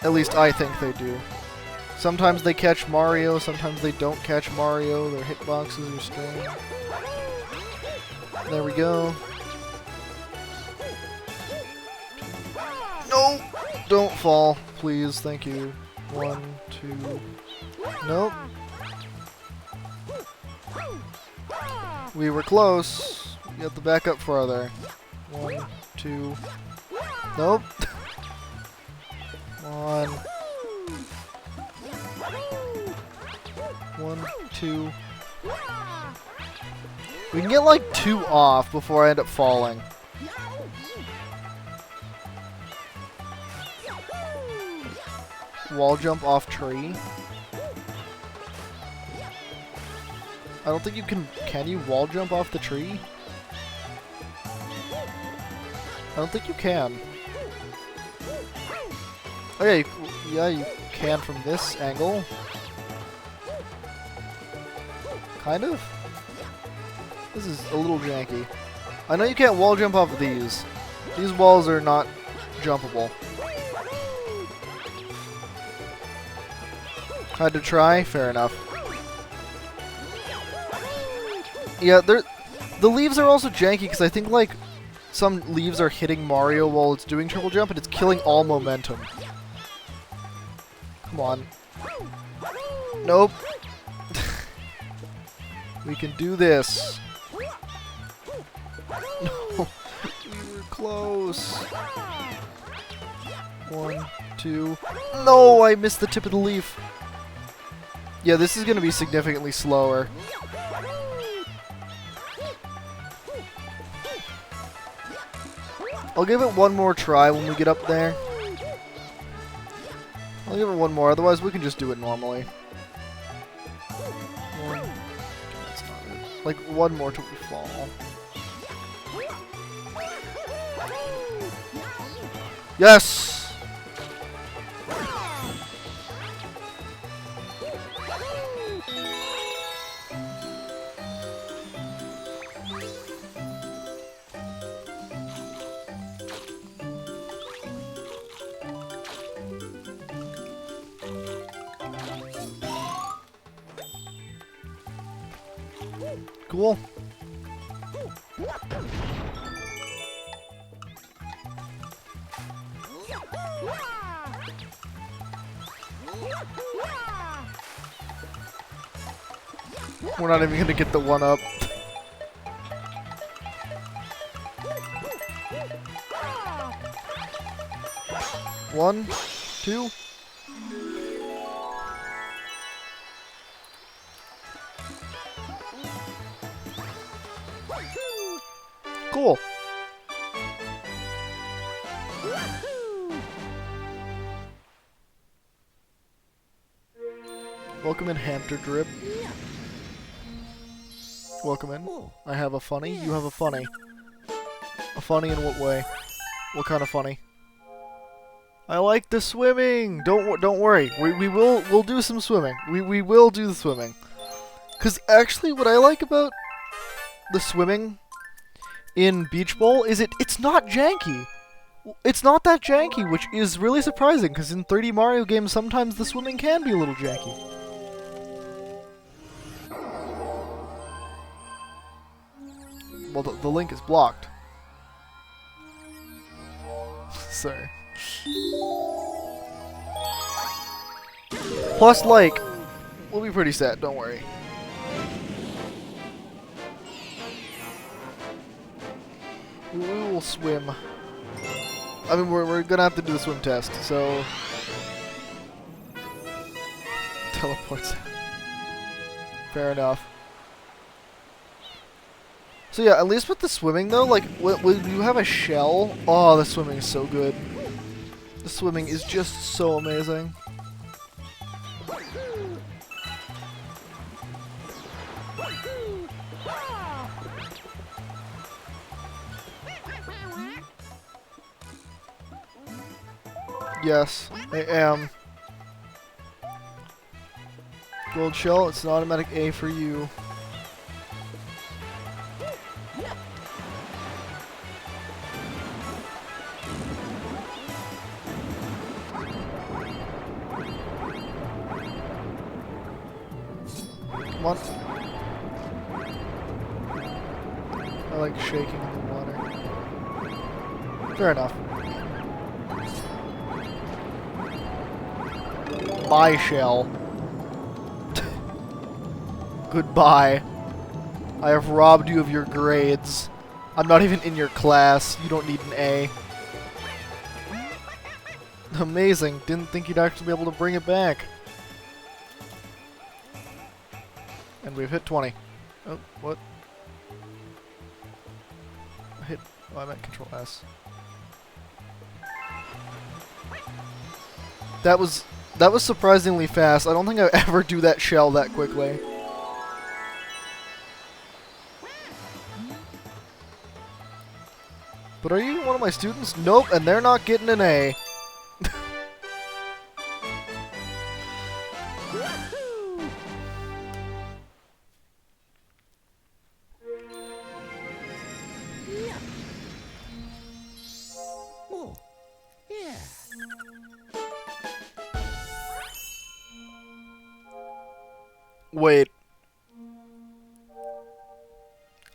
At least I think they do. Sometimes they catch Mario, sometimes they don't catch Mario. Their hitboxes are strange. There we go. No! Don't fall, please. Thank you. 1, 2... Nope. We were close. We have to back up farther. 1, 2... Nope. 1... 1, 2... We can get like 2 off before I end up falling. Wall jump off tree. I don't think you can you wall jump off the tree? I don't think you can. Oh yeah, you can from this angle. Kind of? This is a little janky. I know you can't wall jump off of these. These walls are not jumpable. Had to try? Fair enough. Yeah, the leaves are also janky because I think like some leaves are hitting Mario while it's doing triple jump and it's killing all momentum. Come on. Nope. We can do this. No, we were close. 1, 2. No, I missed the tip of the leaf. Yeah, this is going to be significantly slower. I'll give it one more try when we get up there. I'll give it one more, otherwise we can just do it normally. That's not it. Like, one more till we fall. Yes! Cool. We're not even gonna get the one up. One, two. Cool. Welcome in, Hamster Drip. Welcome in. I have a funny. You have a funny. A funny in what way? What kind of funny? I like the swimming. Don't worry. We'll do some swimming. We will do the swimming. 'Cause actually, what I like about the swimming in Beach Bowl is it's not janky. It's not that janky, which is really surprising, because in 3D Mario games, sometimes the swimming can be a little janky. Well, the link is blocked. Sorry. Plus, like, we'll be pretty sad, don't worry. We will swim. I mean, we're gonna have to do the swim test, so... Teleports out. Fair enough. So yeah, at least with the swimming though, like, when you have a shell, oh, the swimming is so good. The swimming is just so amazing. Yes, I am. Gold shell, it's an automatic A for you. Come on. I like shaking in the water. Fair enough. Bye, shell. Goodbye. I have robbed you of your grades. I'm not even in your class. You don't need an A. Amazing. Didn't think you'd actually be able to bring it back. And we've hit 20. Oh, what? I hit... Oh, I meant Control S. That was surprisingly fast. I don't think I ever do that shell that quickly. But are you one of my students? Nope, and they're not getting an A. Oh, yeah. Wait.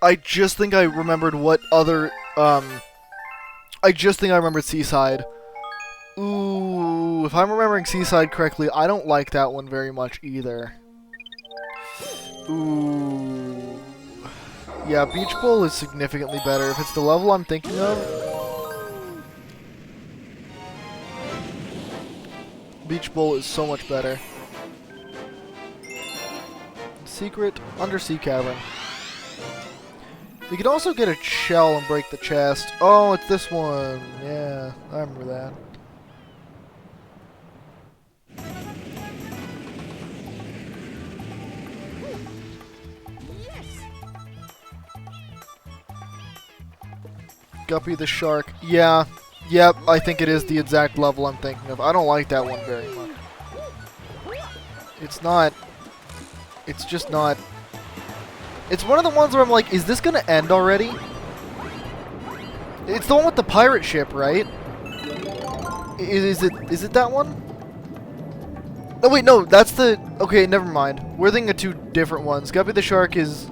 I just think I remembered what other, I just think I remembered Seaside. Ooh, if I'm remembering Seaside correctly, I don't like that one very much either. Ooh. Yeah, Beach Bowl is significantly better. If it's the level I'm thinking of, Beach Bowl is so much better. Secret undersea cavern. You can also get a shell and break the chest. Oh, it's this one. Yeah, I remember that. Guppy the shark. Yeah. Yep, I think it is the exact level I'm thinking of. I don't like that one very much. It's not... It's just not... It's one of the ones where I'm like, is this gonna end already? It's the one with the pirate ship, right? Is it that one? Oh wait, no, that's the... Okay, never mind. We're thinking of two different ones. Guppy the shark is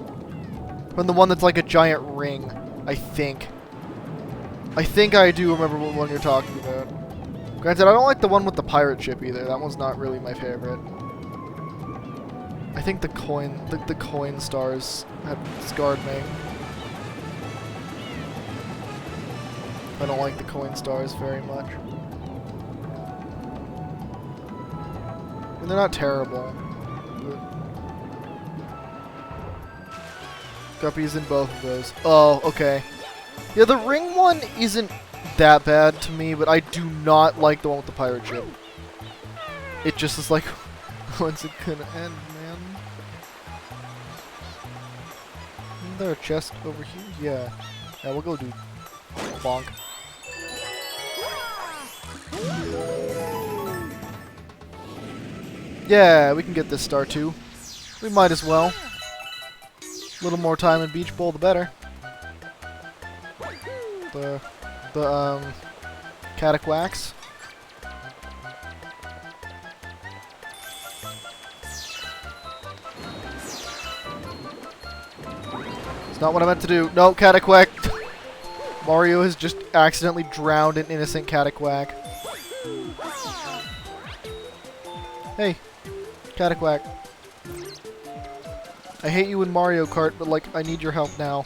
from the one that's like a giant ring, I think. I think I do remember what one you're talking about. Granted, I don't like the one with the pirate ship either. That one's not really my favorite. I think the coin stars have scarred me. I don't like the coin stars very much. I mean, they're not terrible. Guppy's in both of those. Oh, okay. Yeah, the ring one isn't that bad to me, but I do not like the one with the pirate ship. It just is like, when's it gonna end, man? Isn't there a chest over here? Yeah. Yeah, we'll go do bonk. Yeah, we can get this star too. We might as well. A little more time in Beach Bowl, the better. The Cataquax. It's not what I meant to do. No, Cataquack. Mario has just accidentally drowned an innocent Cataquack. Hey, Cataquack. I hate you in Mario Kart, but like, I need your help now.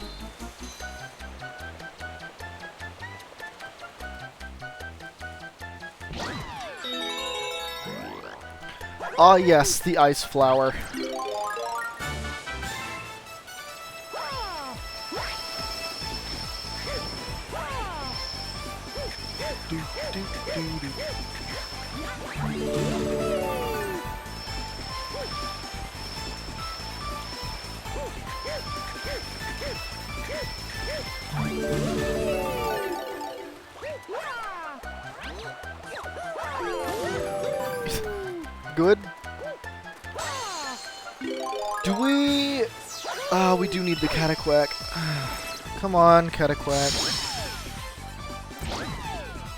Ah yes, the ice flower. Good. Do we... we do need the Cataquack. Come on, Cataquack.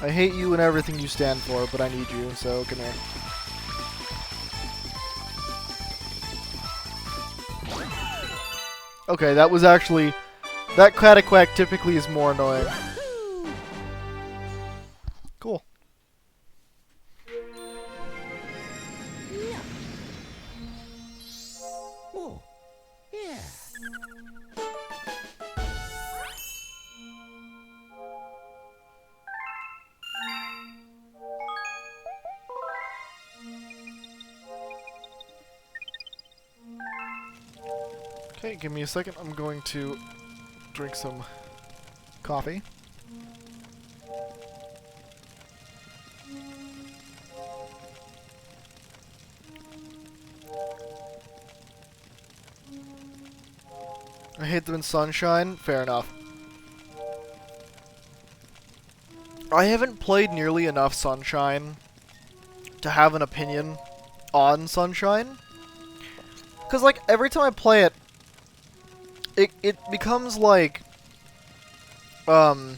I hate you and everything you stand for, but I need you, so come here. Okay, that was actually... That Cataquack typically is more annoying. Cool. Oh, yeah. Okay, give me a second. I'm going to drink some coffee. I hate them in sunshine. Fair enough. I haven't played nearly enough Sunshine to have an opinion on Sunshine. Because, like, every time I play it, it becomes like, I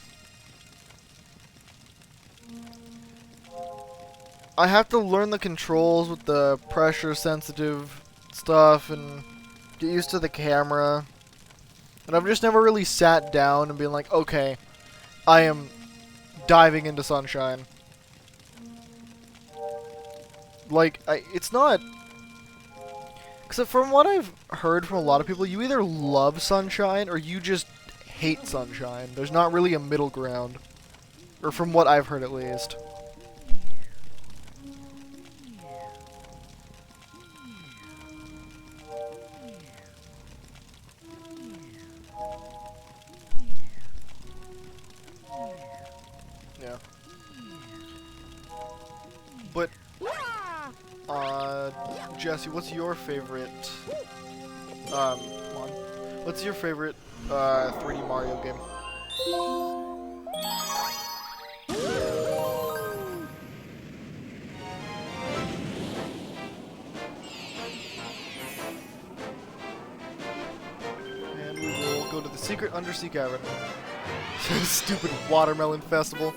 have to learn the controls with the pressure sensitive stuff and get used to the camera. And I've just never really sat down and been like, okay, I am diving into Sunshine. Like, it's not... Because from what I've heard from a lot of people, you either love Sunshine or you just hate Sunshine. There's not really a middle ground. Or from what I've heard at least. Yeah. But, Jesse, what's your favorite, come on. What's your favorite, 3D Mario game? And we will go to the secret undersea cavern. Stupid watermelon festival.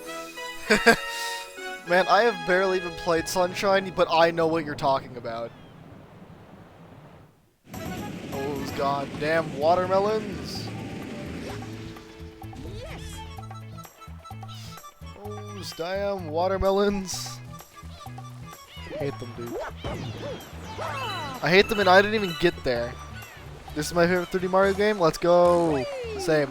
Man, I have barely even played Sunshine, but I know what you're talking about. Those goddamn watermelons. Those damn watermelons. I hate them, dude. I hate them and I didn't even get there. This is my favorite 3D Mario game? Let's go. Same.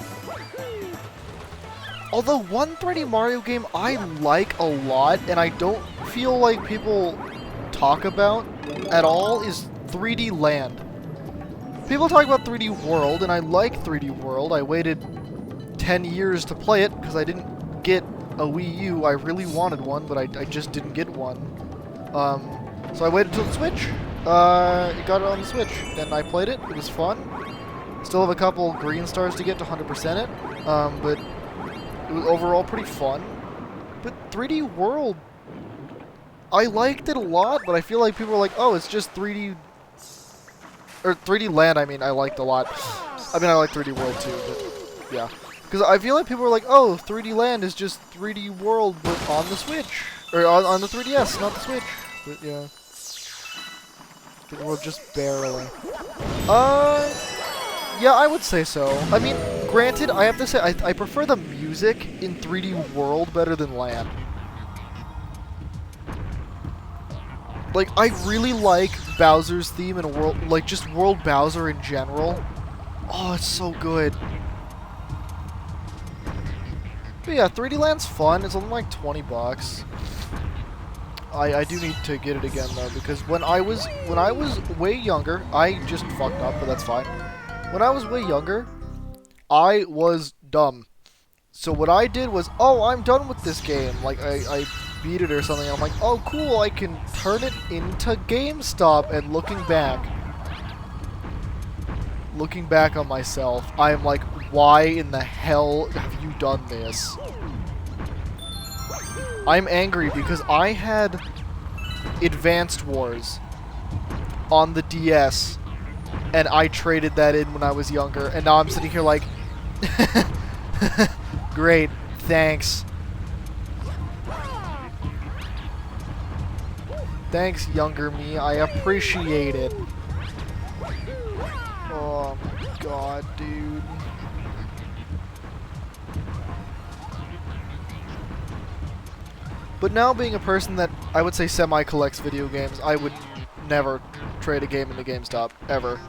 Although one 3D Mario game I like a lot and I don't feel like people talk about at all is 3D Land. People talk about 3D World and I like 3D World. I waited 10 years to play it because I didn't get a Wii U. I really wanted one, but I just didn't get one. So I waited until the Switch. It got it on the Switch and I played it. It was fun. Still have a couple green stars to get to 100% it. But it was overall pretty fun. But 3D World, I liked it a lot, but I feel like people are like, oh, it's just 3D... Or 3D Land, I mean, I liked a lot. I mean, I like 3D World too, but yeah. Because I feel like people are like, oh, 3D Land is just 3D World, but on the Switch. Or on the 3DS, not the Switch. But yeah. 3D World just barely. Yeah, I would say so. I mean, granted, I have to say, I prefer the music in 3D World better than Land. Like, I really like Bowser's theme in World, like, just World Bowser in general. Oh, it's so good. But yeah, 3D Land's fun. It's only like 20 bucks. I do need to get it again, though, because when I was way younger, I just fucked up, but that's fine. When I was way younger, I was dumb. So what I did was, oh, I'm done with this game. Like, I beat it or something. I'm like, oh, cool, I can turn it into GameStop. And looking back on myself, I'm like, why in the hell have you done this? I'm angry because I had Advanced Wars on the DS. And I traded that in when I was younger, and now I'm sitting here like, great, thanks. Thanks, younger me, I appreciate it. Oh, God, dude. But now being a person that I would say semi-collects video games, I would never trade a game into GameStop, ever.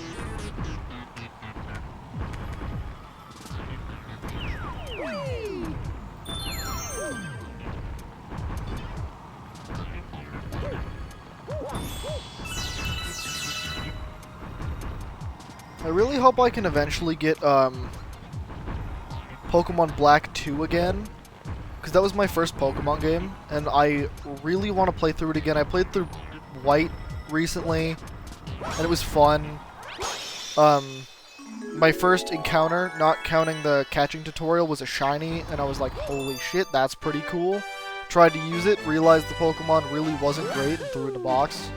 I really hope I can eventually get, Pokemon Black 2 again. Because that was my first Pokemon game, and I really want to play through it again. I played through White recently, and it was fun. My first encounter, not counting the catching tutorial, was a shiny, and I was like, holy shit, that's pretty cool. Tried to use it, realized the Pokemon really wasn't great, and threw it in a box.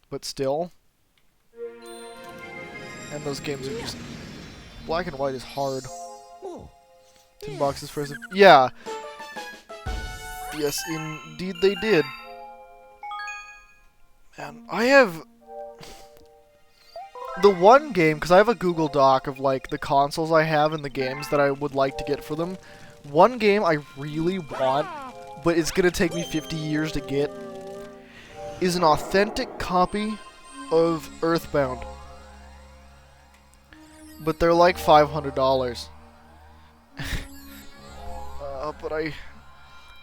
But still. And those games are just... Black and White is hard. 10 boxes for... Yeah. Yes, indeed they did. Man, I have... The one game, because I have a Google Doc of like the consoles I have and the games that I would like to get for them. One game I really want, but it's gonna take me 50 years to get, is an authentic copy of Earthbound. But they're like $500.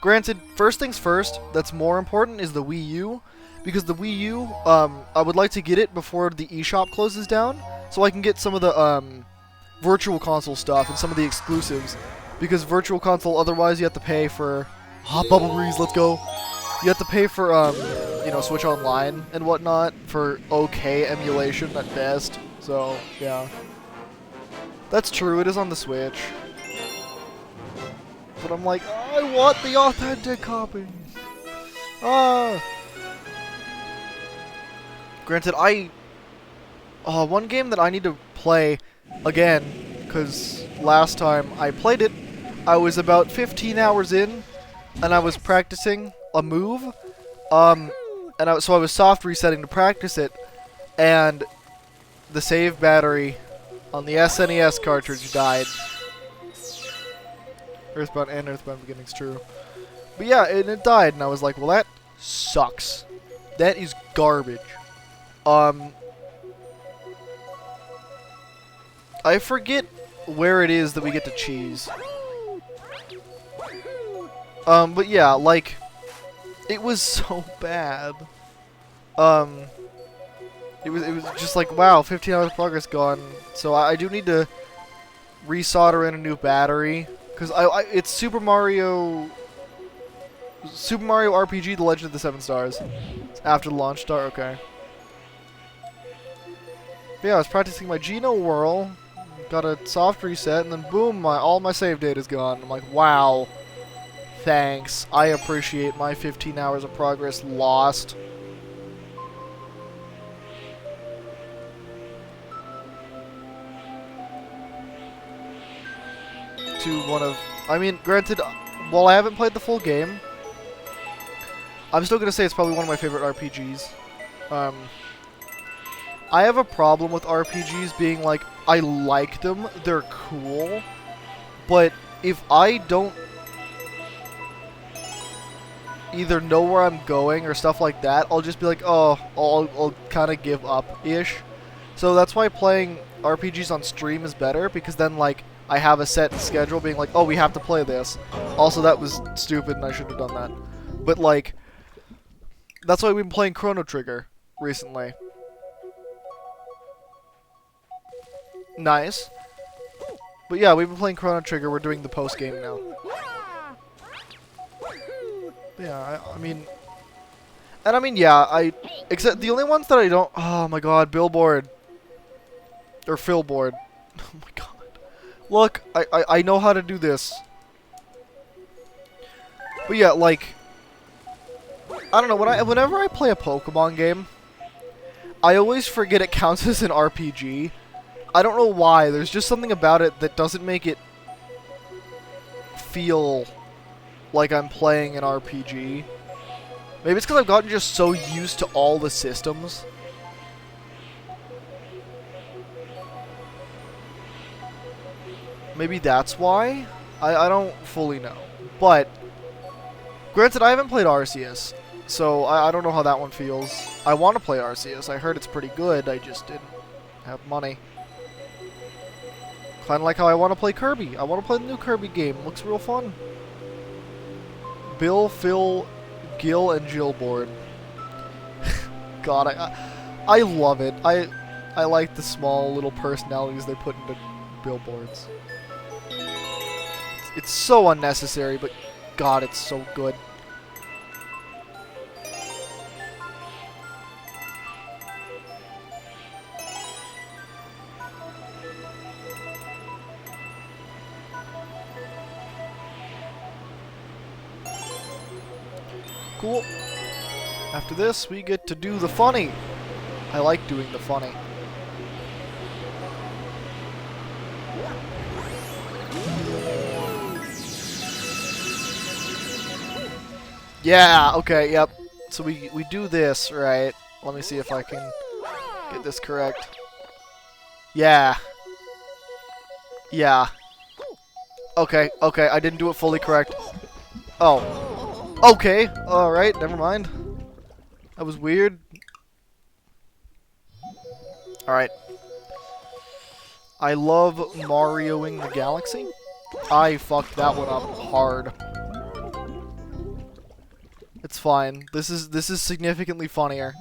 Granted, first things first, that's more important is the Wii U. Because the Wii U, I would like to get it before the eShop closes down. So I can get some of the, Virtual Console stuff and some of the exclusives. Because Virtual Console, otherwise you have to pay for... Hot Bubble Breeze, let's go! You have to pay for, you know, Switch Online and whatnot for okay emulation at best. So, yeah. That's true, it is on the Switch. But I'm like, I want the authentic copy! Ah! Granted, one game that I need to play again, because last time I played it, I was about 15 hours in, and I was practicing a move, so I was soft resetting to practice it, and the save battery on the SNES cartridge died. Earthbound and Earthbound Beginnings, true. But yeah, and it died, and I was like, well, that sucks. That is garbage. I forget where it is that we get to cheese. But yeah, like, it was so bad. It was just like, wow, 15 hours of progress gone. So I do need to resolder in a new battery, because it's Super Mario RPG: The Legend of the Seven Stars. It's after the launch star, okay. But yeah, I was practicing my Geno whirl, got a soft reset, and then boom, all my save data is gone. I'm like, wow, thanks. I appreciate my 15 hours of progress lost. I mean, granted, while I haven't played the full game, I'm still gonna say it's probably one of my favorite RPGs. I have a problem with RPGs being like, I like them, they're cool, but if I don't either know where I'm going or stuff like that, I'll just be like, oh, I'll kind of give up-ish. So that's why playing RPGs on stream is better, because then, like, I have a set schedule being like, oh, we have to play this. Also, that was stupid and I shouldn't have done that. But, like, that's why we've been playing Chrono Trigger recently. Nice. But yeah, we've been playing Chrono Trigger. We're doing the post-game now. Yeah, I mean... And I mean, yeah, except the only ones that I don't... Oh my god, Billboard. Or Philboard. Oh my god. Look, I know how to do this. But yeah, like... I don't know, whenever I play a Pokemon game, I always forget it counts as an RPG. I don't know why. There's just something about it that doesn't make it feel like I'm playing an RPG. Maybe it's because I've gotten just so used to all the systems. Maybe that's why? I don't fully know. But, granted, I haven't played Arceus, so I don't know how that one feels. I want to play Arceus. I heard it's pretty good. I just didn't have money. Kind of like how I want to play Kirby. I want to play the new Kirby game. Looks real fun. Bill, Phil, Gil, and Jill board. God, I love it. I like the small little personalities they put into billboards. It's so unnecessary, but God, it's so good. Cool. After this, we get to do the funny. I like doing the funny. Yeah, okay, yep. So we do this, right? Let me see if I can get this correct. Yeah. Yeah. Okay, okay, I didn't do it fully correct. Oh. Okay, alright, never mind. That was weird. Alright. I love Marioing the Galaxy. I fucked that one up hard. It's fine. This is significantly funnier.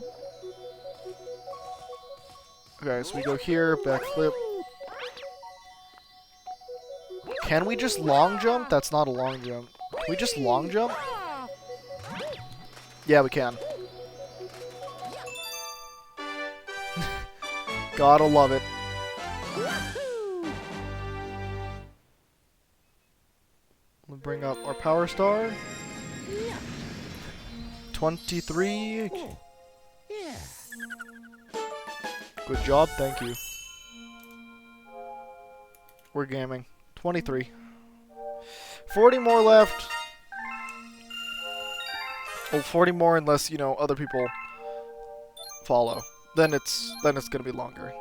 Okay, so we go here, backflip. Can we just long jump? That's not a long jump. Can we just long jump? Yeah, we can. Gotta love it. We'll bring up our power star. 23. Yeah. Good job, thank you. We're gaming. 23. 40 more left. Well, 40 more unless, you know, other people follow. Then it's gonna be longer.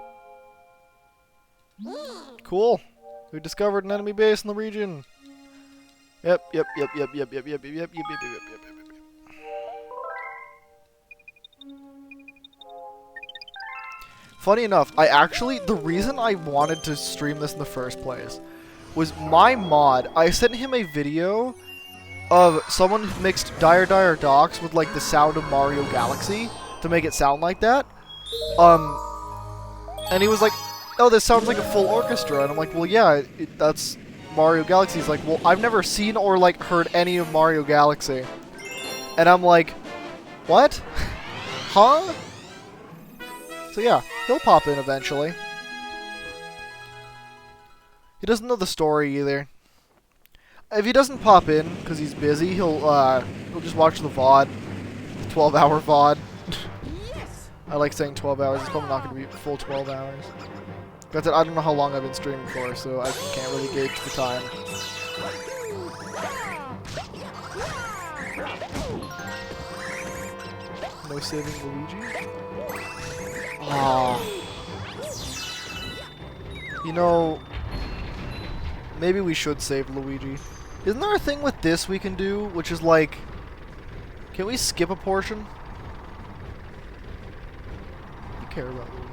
Cool. We discovered an enemy base in the region. Yep. Funny enough, the reason I wanted to stream this in the first place was my mod. I sent him a video of someone who mixed Dire Dire Docks with like the sound of Mario Galaxy to make it sound like that. And he was like, "Oh, this sounds like a full orchestra." And I'm like, "Well, yeah, that's Mario Galaxy." He's like, "Well, I've never seen or like heard any of Mario Galaxy." And I'm like, "What? Huh?" So yeah, he'll pop in eventually. He doesn't know the story either. If he doesn't pop in because he's busy, he'll just watch the VOD, the 12-hour VOD. I like saying 12 hours. It's probably not going to be full 12 hours. That's it. I don't know how long I've been streaming for, so I can't really gauge the time. No saving Luigi? Aww. You know, maybe we should save Luigi. Isn't there a thing with this we can do, which is like, can we skip a portion? I care about Luigi.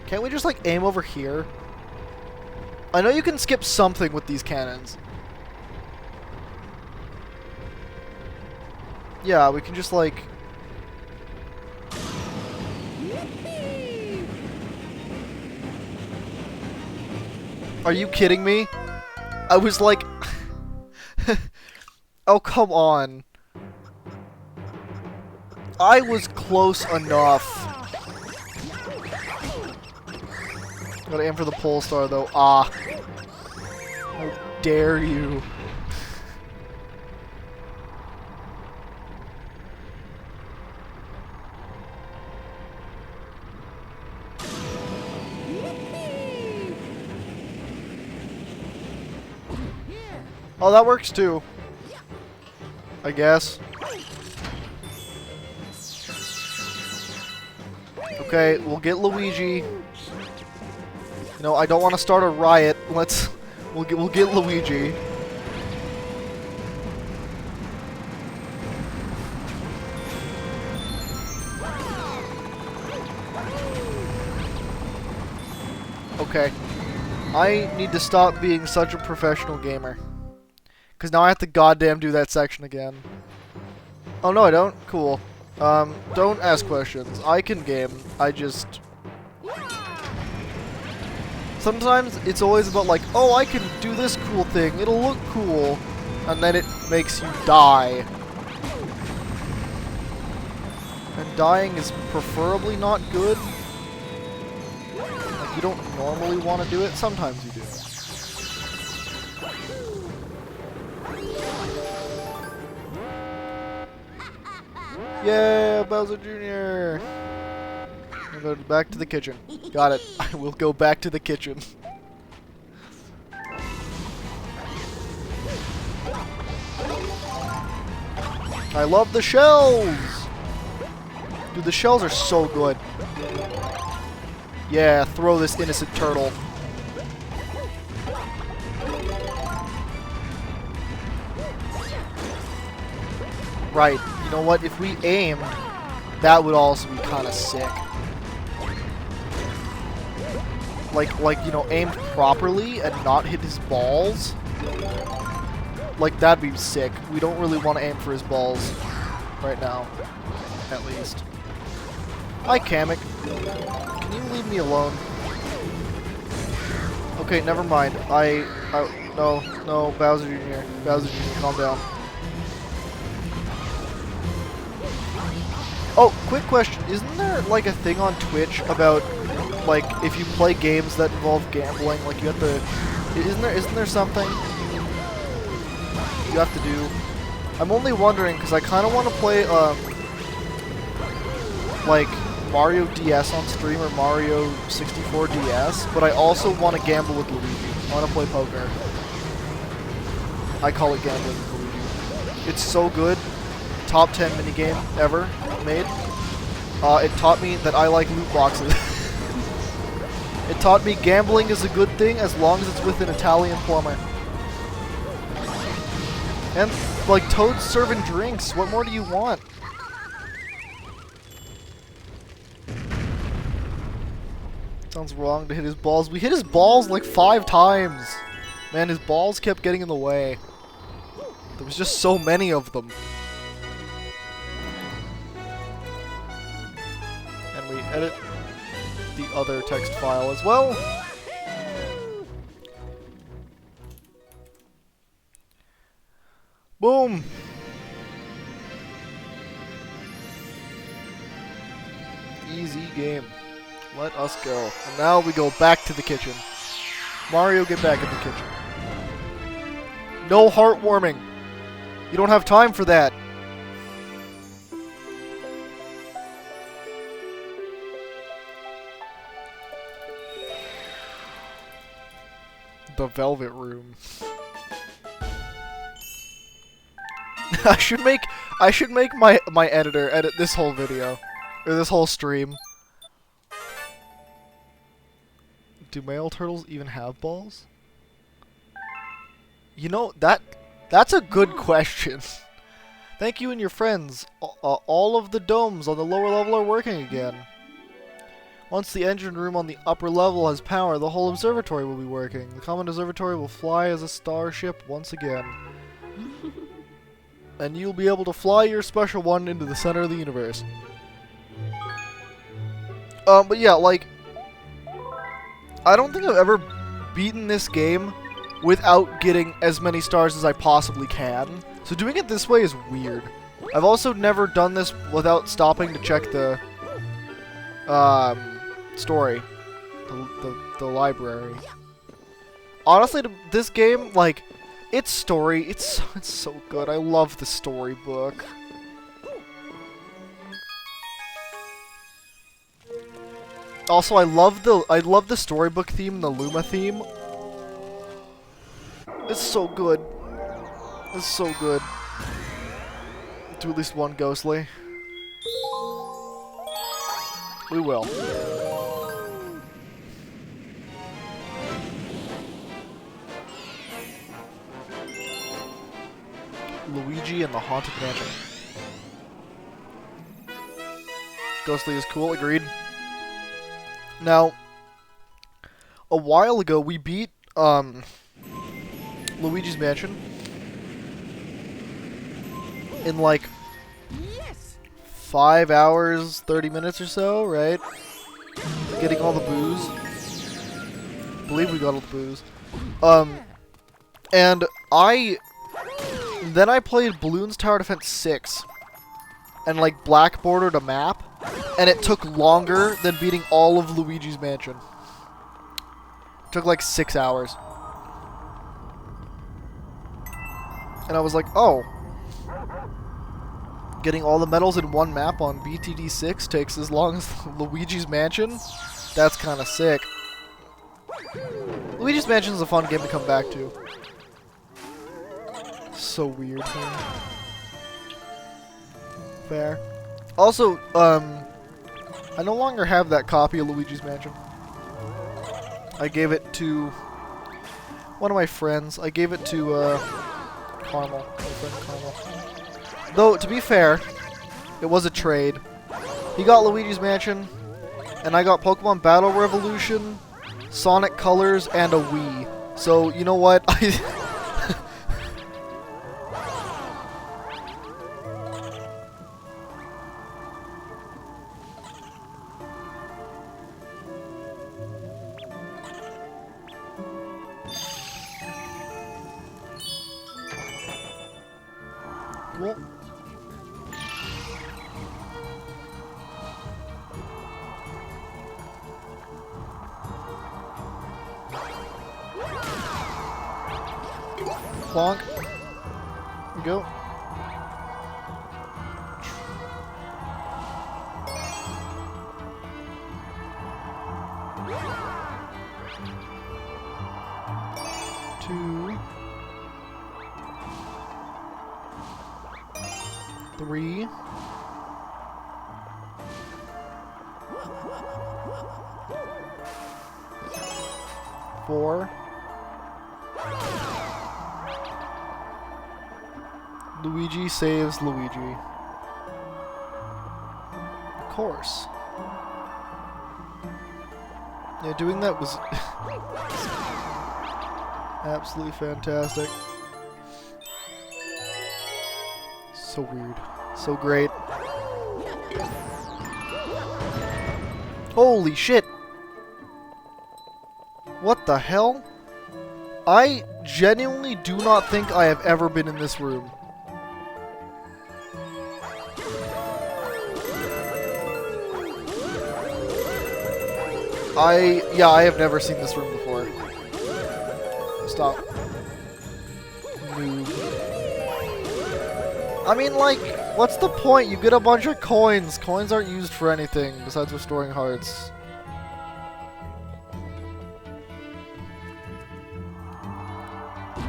Can't we just like aim over here? I know you can skip something with these cannons. Yeah, we can just like... Are you kidding me? I was like... Oh, come on. I was close enough. Gotta aim for the pole star, though. Ah. How dare you. Oh, that works too. I guess. Okay, we'll get Luigi. You know, I don't want to start a riot. We'll get Luigi. Okay. I need to stop being such a professional gamer. Because now I have to goddamn do that section again. Oh, no, I don't? Cool. Don't ask questions. I can game. I just... Sometimes it's always about like, oh, I can do this cool thing. It'll look cool. And then it makes you die. And dying is preferably not good. Like, you don't normally want to do it. Sometimes you do. Yeah, Bowser Jr. I'll go back to the kitchen. Got it. I will go back to the kitchen. I love the shells! Dude, the shells are so good. Yeah, throw this innocent turtle. Right, you know what? If we aimed, that would also be kind of sick. Like, you know, aimed properly and not hit his balls. Like, that'd be sick. We don't really want to aim for his balls right now, at least. Hi, Kamek. Can you leave me alone? Okay, never mind. No, Bowser Jr. Bowser Jr., calm down. Oh, quick question. Isn't there, like, a thing on Twitch about, like, if you play games that involve gambling, like, you have to... Isn't there something you have to do? I'm only wondering, because I kind of want to play, like, Mario DS on stream or Mario 64 DS, but I also want to gamble with Luigi. I want to play poker. I call it gambling with Luigi. It's so good. Top 10 minigame ever made. It taught me that I like loot boxes. It taught me gambling is a good thing as long as it's with an Italian plumber. And, like, Toad's serving drinks. What more do you want? Sounds wrong to hit his balls. We hit his balls like 5 times. Man, his balls kept getting in the way. There was just so many of them. And we edit the other text file as well. Boom! Easy game. Let us go. And now we go back to the kitchen. Mario, get back in the kitchen. No heartwarming. You don't have time for that. The Velvet Room. I should make my editor edit this whole video. Or this whole stream. Do male turtles even have balls? You know, that's a good question. Thank you and your friends. All of the domes on the lower level are working again. Once the engine room on the upper level has power, the whole observatory will be working. The Comet Observatory will fly as a starship once again. And you'll be able to fly your special one into the center of the universe. But yeah, like, I don't think I've ever beaten this game without getting as many stars as I possibly can. So doing it this way is weird. I've also never done this without stopping to check the story, the library. Honestly, this game, like, its story, it's so good. I love the storybook. Also, I love the storybook theme and the Luma theme. It's so good. It's so good. Do at least one ghostly. We will. Luigi and the Haunted Mansion. Ghostly is cool, agreed. Now, a while ago we beat Luigi's Mansion in like 5 hours, 30 minutes or so, right? Getting all the booze. I believe we got all the booze. And then I played Bloons Tower Defense 6 and like black bordered a map, and it took longer than beating all of Luigi's Mansion. It took like 6 hours. And I was like, oh, getting all the medals in one map on BTD 6 takes as long as Luigi's Mansion? That's kind of sick. Luigi's Mansion is a fun game to come back to. So weird. Fair. Also, I no longer have that copy of Luigi's Mansion. I gave it to one of my friends. I gave it to Caramel. My friend Caramel. Though, to be fair, it was a trade. He got Luigi's Mansion, and I got Pokemon Battle Revolution, Sonic Colors, and a Wii. So, you know what? Cool. Plonk. Here we go. Two. 3. 4. Luigi saves Luigi. Of course. Yeah, doing that was absolutely fantastic. So weird. So great. Holy shit! What the hell? I genuinely do not think I have ever been in this room. I have never seen this room before. Stop. Noob. I mean, like, what's the point? You get a bunch of coins. Coins aren't used for anything besides restoring hearts.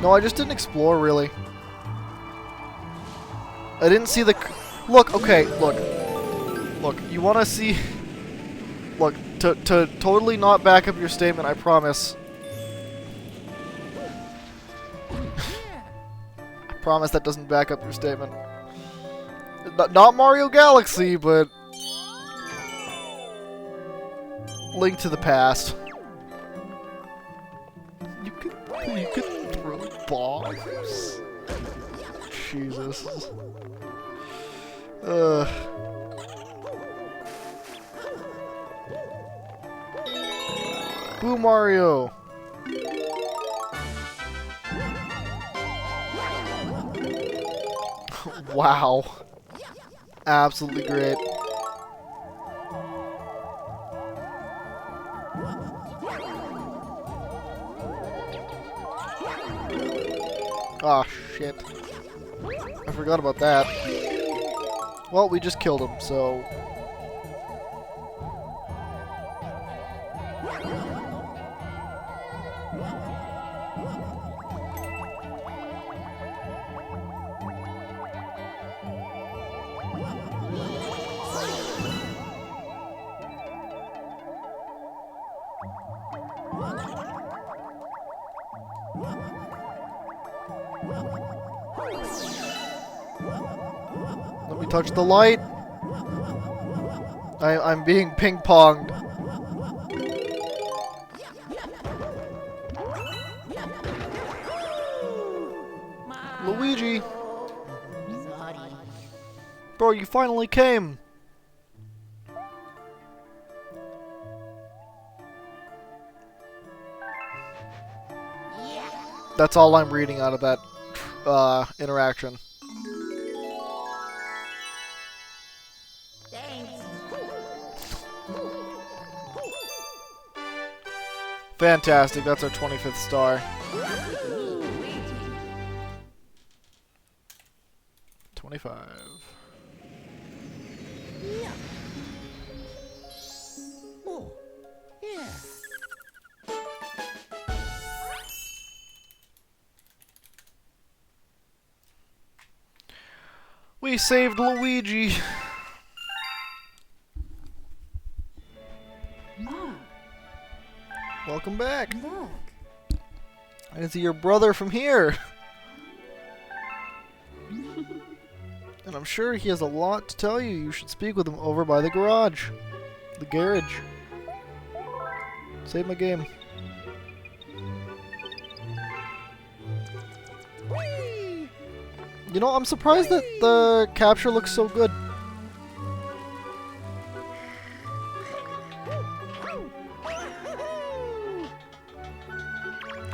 No, I just didn't explore, really. I didn't see the... Look, okay, look. Look, you want to see... Look, to totally not back up your statement, I promise. I promise that doesn't back up your statement. Not Mario Galaxy, but... Link to the Past. You could throw bombs? Jesus. Boo Mario! Wow. Absolutely great. Ah, shit. I forgot about that. Well, we just killed him, so... Let me touch the light. I'm being ping-ponged. Luigi! Bro, you finally came! That's all I'm reading out of that interaction. Fantastic, that's our 25th star. 25. Oh, yeah. We saved Luigi. Welcome back. Look. I can see your brother from here. And I'm sure he has a lot to tell you. You should speak with him over by the garage. The garage. Save my game. You know, I'm surprised that the capture looks so good.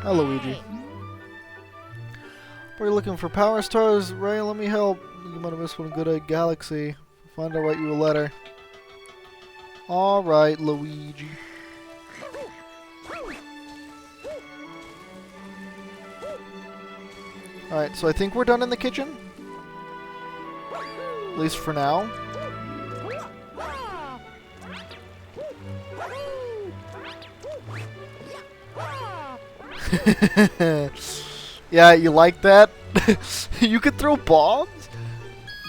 Hi, Luigi. We're looking for power stars, Ray. Let me help. You might have missed one good at Galaxy. Find I'll write you a letter. Alright, Luigi. Alright, so I think we're done in the kitchen. At least for now. Yeah, you like that? You could throw bombs?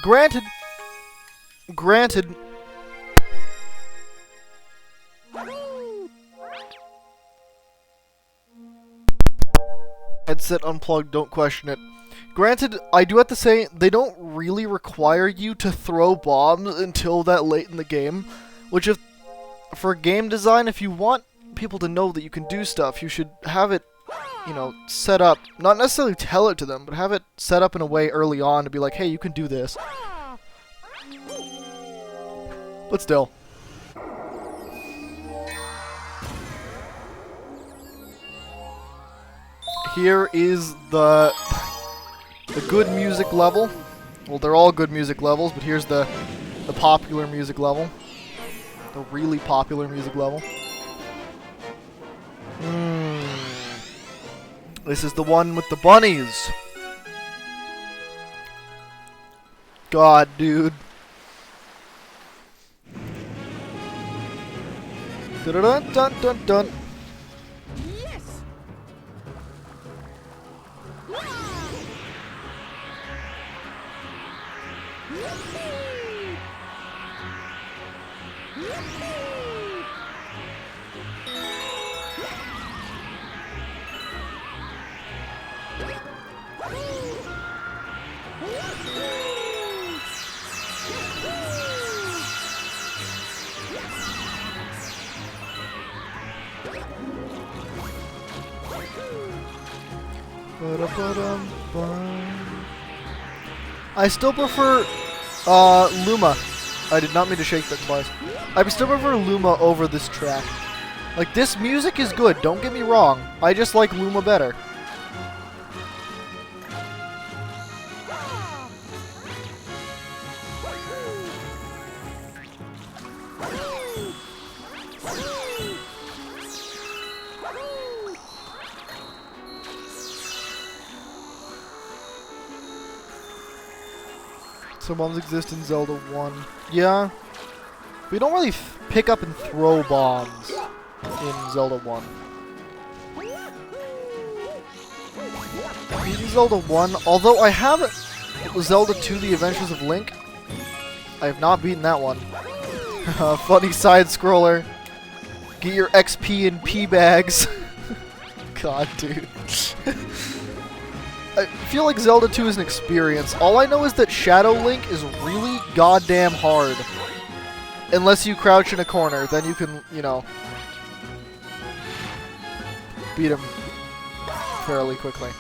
Granted. Granted. Headset unplugged, don't question it. Granted, I do have to say, they don't really require you to throw bombs until that late in the game. Which, if for game design, if you want people to know that you can do stuff, you should have it, you know, set up. Not necessarily tell it to them, but have it set up in a way early on to be like, hey, you can do this. But still. Here is the good music level. Well, they're all good music levels, but here's the popular music level. The really popular music level. This is the one with the bunnies. God, dude. Dun dun dun dun. Yes. I still prefer Luma. I did not mean to shake that twice. I still prefer Luma over this track. Like, this music is good, don't get me wrong. I just like Luma better. So bombs exist in Zelda 1. Yeah. We don't really pick up and throw bombs in Zelda 1. In Zelda 1, although I have Zelda 2 The Adventures of Link, I have not beaten that one. Funny side-scroller. Get your XP and P bags. God, dude. I feel like Zelda 2 is an experience. All I know is that Shadow Link is really goddamn hard. Unless you crouch in a corner, then you can, you know, beat him fairly quickly.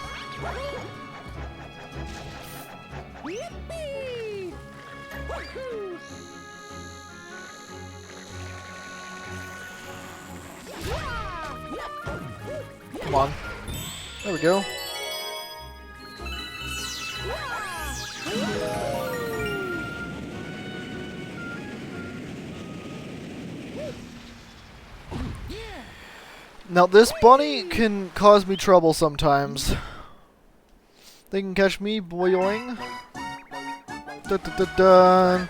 Come on. There we go. Now this bunny can cause me trouble sometimes. They can catch me boyoing. Dun, dun, dun, dun.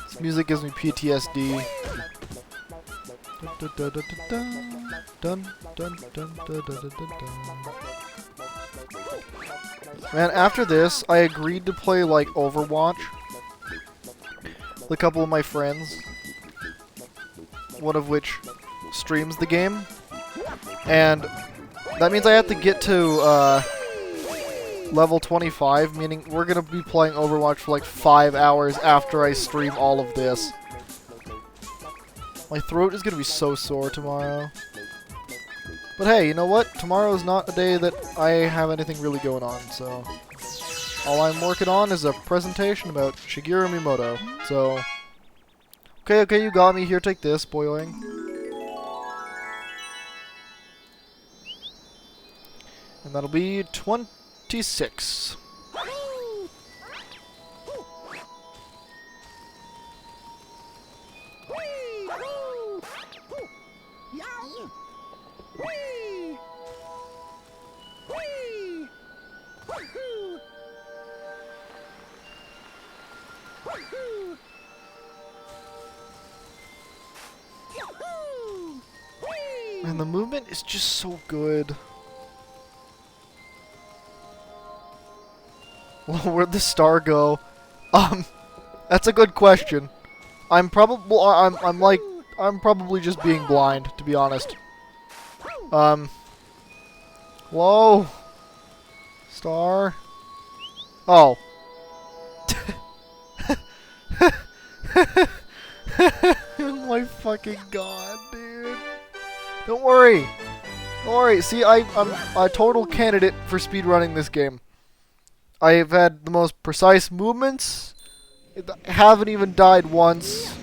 This music gives me PTSD. Dun, dun, dun, dun, dun, dun, dun, dun, dun. Man, after this, I agreed to play like Overwatch with a couple of my friends. One of which streams the game. And that means I have to get to level 25, meaning we're gonna be playing Overwatch for like 5 hours after I stream all of this. My throat is gonna be so sore tomorrow. But hey, you know what? Tomorrow is not a day that I have anything really going on, so... all I'm working on is a presentation about Shigeru Miyamoto, so... Okay, you got me. Here, take this, boyoing. And that'll be 26. And the movement is just so good. Where'd the star go? That's a good question. I'm probably just being blind, to be honest. Hello? Star? Oh. Oh my fucking god, dude. Don't worry. Don't worry. See, I'm a total candidate for speedrunning this game. I have had the most precise movements. I haven't even died once.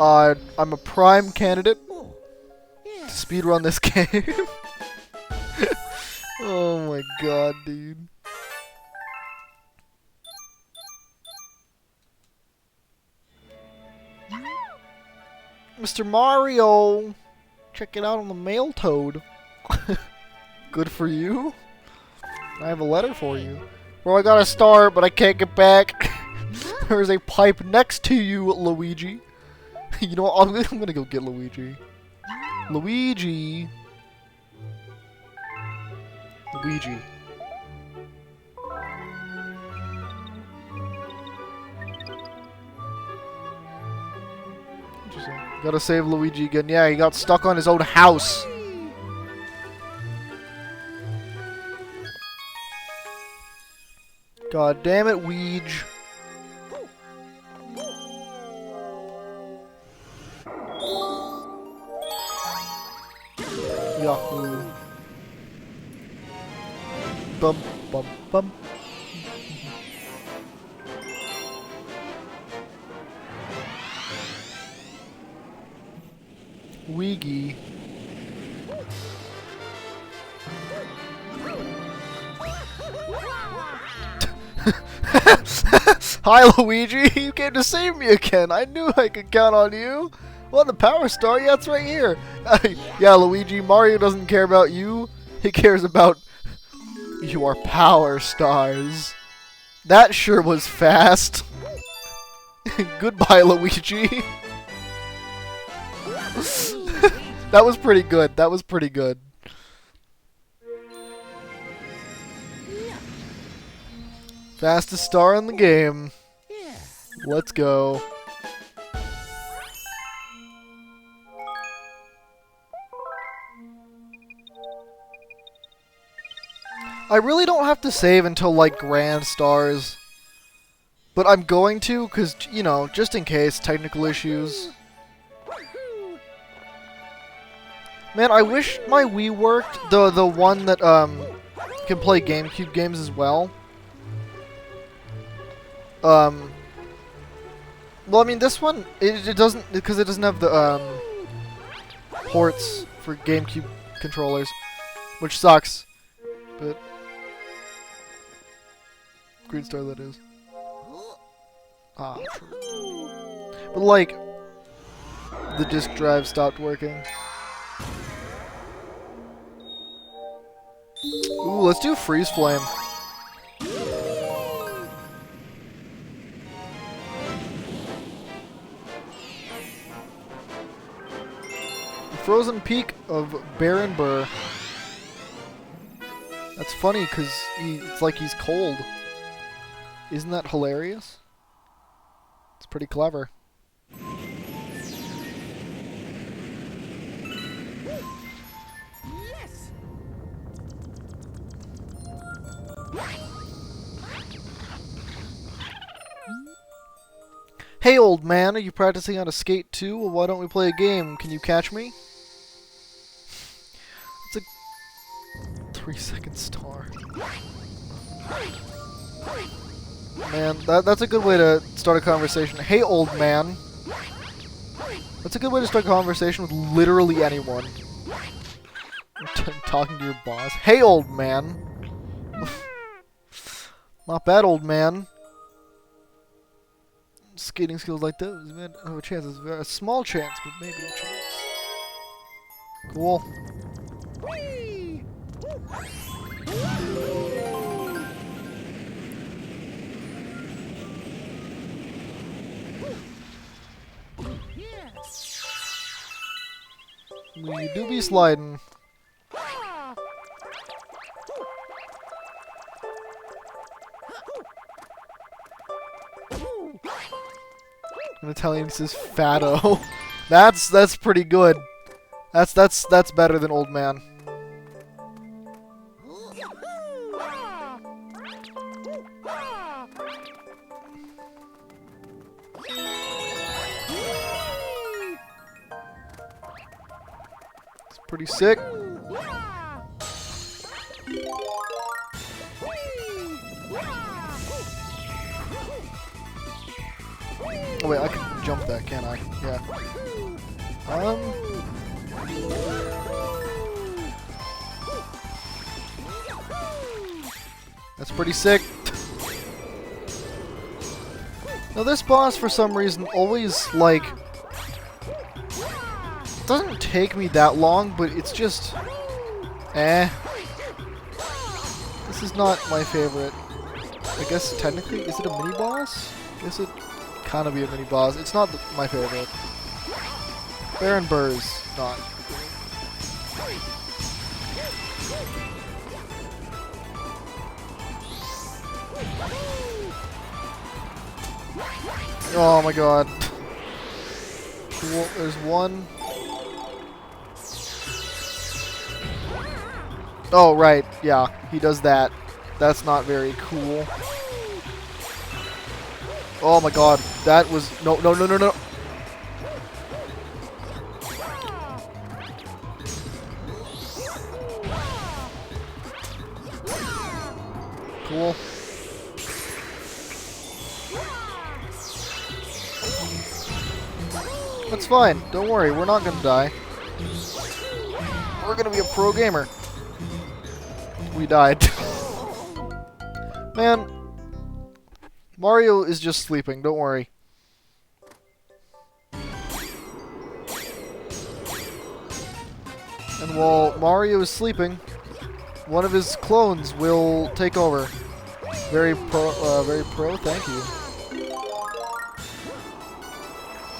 I'm a prime candidate to speedrun this game. Oh my god, dude. Mr. Mario! Check it out on the mail toad. Good for you. I have a letter for you. Bro, I got a star, but I can't get back. There's a pipe next to you, Luigi. You know what? I'm gonna go get Luigi. Luigi. Luigi. Interesting. Gotta save Luigi again. Yeah, he got stuck on his own house. God damn it, Weege. Yahoo. Bum, bum, bum. Weegie. Hi, Luigi! You came to save me again! I knew I could count on you! Well, the power star? Yeah, it's right here! Yeah, Luigi, Mario doesn't care about you. He cares about your power stars. That sure was fast. Goodbye, Luigi. That was pretty good. That was pretty good. Fastest star in the game. Let's go. I really don't have to save until, like, grand stars. But I'm going to, because, you know, just in case, technical issues. Man, I wish my Wii worked. The one that, can play GameCube games as well. Well, I mean, this one, it doesn't, because it doesn't have the, ports for GameCube controllers, which sucks, but, green star that is. Ah, true. But, like, the disk drive stopped working. Ooh, let's do freeze flame. Frozen Peak of Baron Burr. That's funny because it's like he's cold. Isn't that hilarious? It's pretty clever. Yes. Hey, old man, are you practicing how to skate too? Well, why don't we play a game? Can you catch me? It's a 3-second star. Man, that's a good way to start a conversation. Hey, old man. That's a good way to start a conversation with literally anyone. Talking to your boss. Hey, old man. Not bad, old man. Skating skills like those, man, have a chance. It's a small chance, but maybe a chance. Cool. We do be sliding. In Italian, he says "fatto." That's pretty good. That's better than old man. It's pretty sick. Oh wait, I can jump that, can't I? Yeah. That's pretty sick. Now this boss, for some reason, always, like, doesn't take me that long, but it's just, This is not my favorite. I guess technically, is it a mini boss? I guess it kind of be a mini boss. It's not my favorite. Baron Burr's not. Oh my god. Cool. There's one. Oh, right. Yeah, he does that. That's not very cool. Oh my god. That was... No. Cool. That's fine. Don't worry. We're not gonna die. We're gonna be a pro gamer. We died. Man, Mario is just sleeping. Don't worry. And while Mario is sleeping, one of his clones will take over. Very pro. Thank you.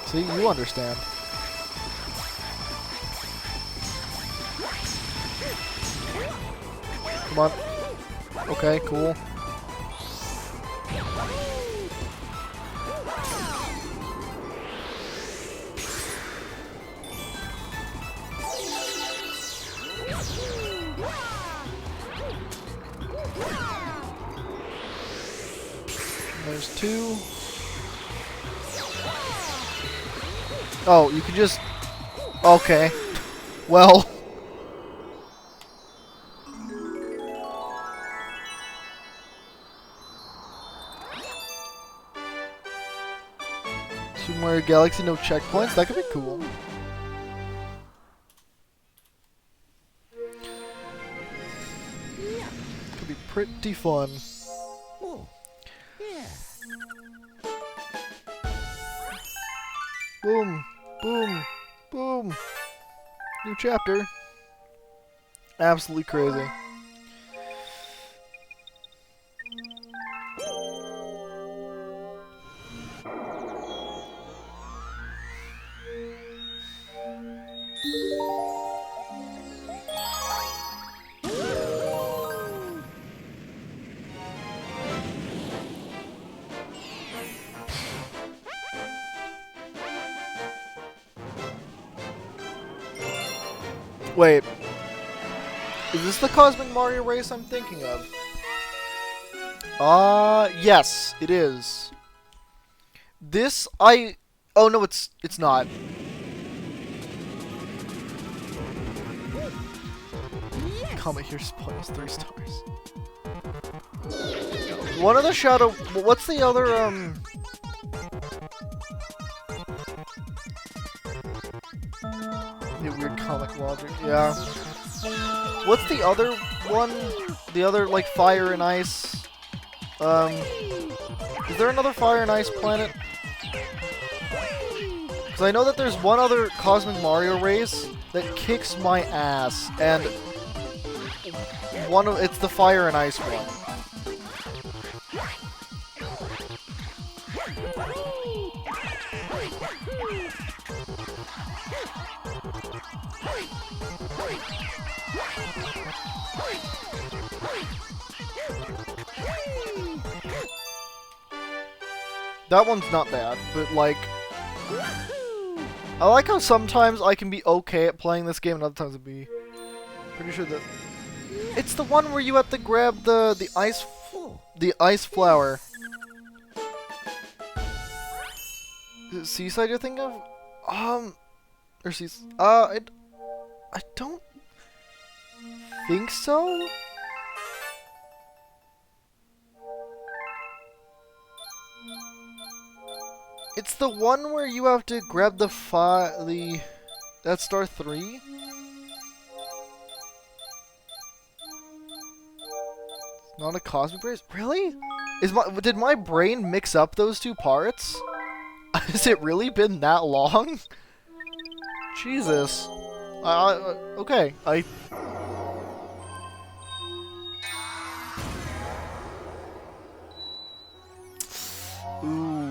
See, you understand. Come on. Okay, cool. There's two. Oh, you can just... Okay. Well... Super Mario Galaxy, no checkpoints? That could be cool. Could be pretty fun. Boom, boom, boom. New chapter. Absolutely crazy. Wait. Is this the Cosmic Mario race I'm thinking of? Yes, it is. This, oh no, it's not. Comet here spoils 3 stars. One of the shadow, what's the other, the weird comic logic, yeah. What's the other one? The other, like, fire and ice? Is there another fire and ice planet? Because I know that there's one other Cosmic Mario race that kicks my ass, and it's the fire and ice one. That one's not bad, but like, I like how sometimes I can be okay at playing this game and other times I'd be pretty sure that it's the one where you have to grab the ice flower. Is it Seaside you're thinking of? Or I don't think so. It's the one where you have to grab that's star 3? It's not a cosmic race? Really? Did my brain mix up those 2 parts? Has it really been that long? Jesus. Okay. Ooh.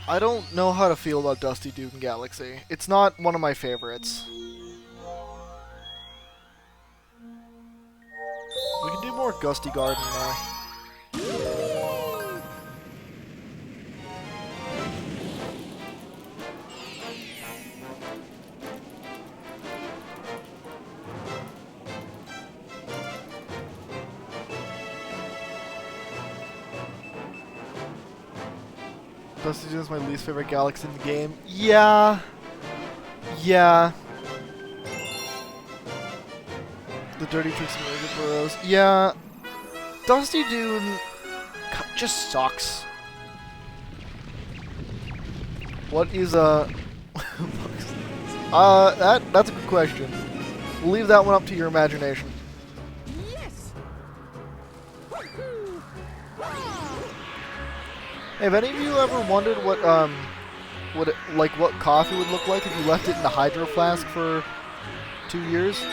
I don't know how to feel about Dusty Duke Galaxy. It's not one of my favorites. We can do more Gusty Garden now. Dusty Duke is my least favorite galaxy in the game. Yeah. Yeah. The Dirty Tricks and Razor Burrows. Yeah. Dusty Dune just sucks. What is that's a good question. We'll leave that one up to your imagination. Yes. Hey, have any of you ever wondered what what coffee would look like if you left it in the hydro flask for 2 years?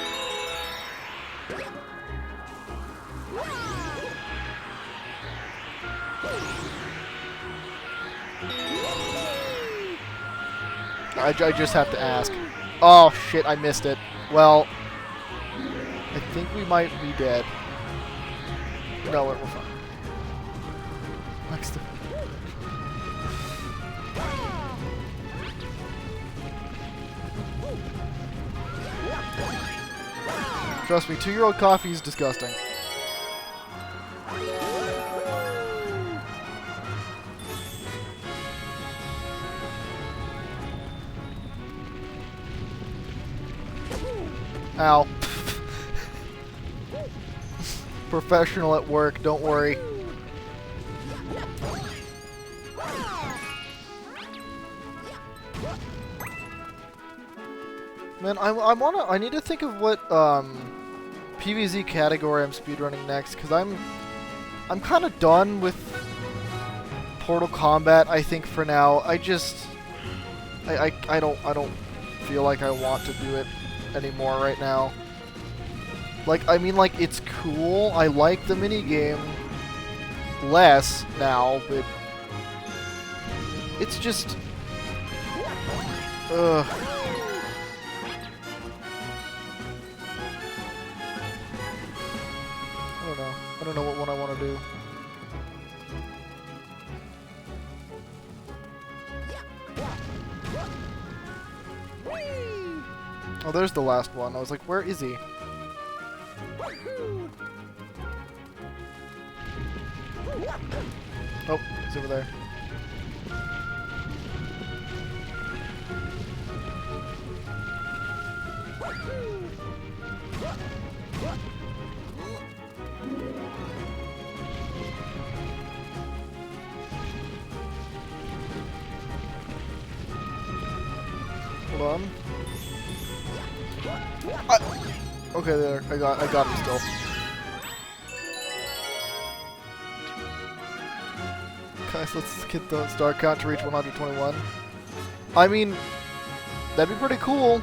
I just have to ask. Oh shit, I missed it. Well, I think we might be dead. No, we're fine. Next. Trust me, 2-year-old coffee is disgusting. Ow. Professional at work, don't worry. Man, I need to think of what PvZ category I'm speedrunning next, because I'm kind of done with Portal Combat, I think, for now. I don't feel like I want to do it anymore right now. Like, I mean, like, it's cool. I like the minigame less now, but it's just ugh. I don't know what one I want to do. Oh, there's the last one. I was like, where is he? Oh, he's over there. Hold on. Okay, there. I got him still. Guys, let's get the star count to reach 121. I mean, that'd be pretty cool.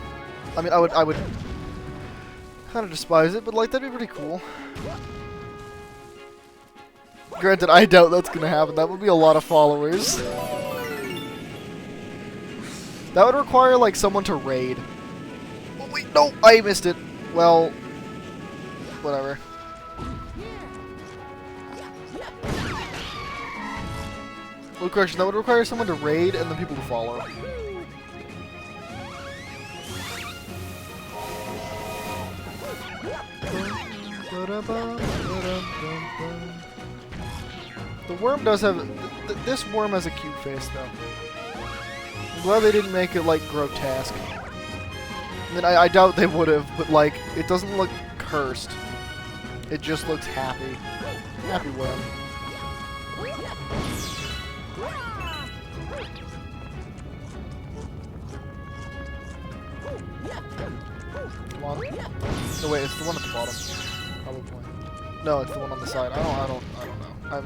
I mean, I would kind of despise it, but like that'd be pretty cool. Granted, I doubt that's gonna happen. That would be a lot of followers. That would require like someone to raid. Oh wait, no, I missed it. Well, whatever. Well, correction, that would require someone to raid and then people to follow. The worm does have... this worm has a cute face, though. I'm glad they didn't make it, like, grotesque. I mean, I doubt they would have, but, like, it doesn't look cursed. It just looks happy. Happy worm. Come on. No, wait, it's the one at the bottom. Probably. No, it's the one on the side. I don't know.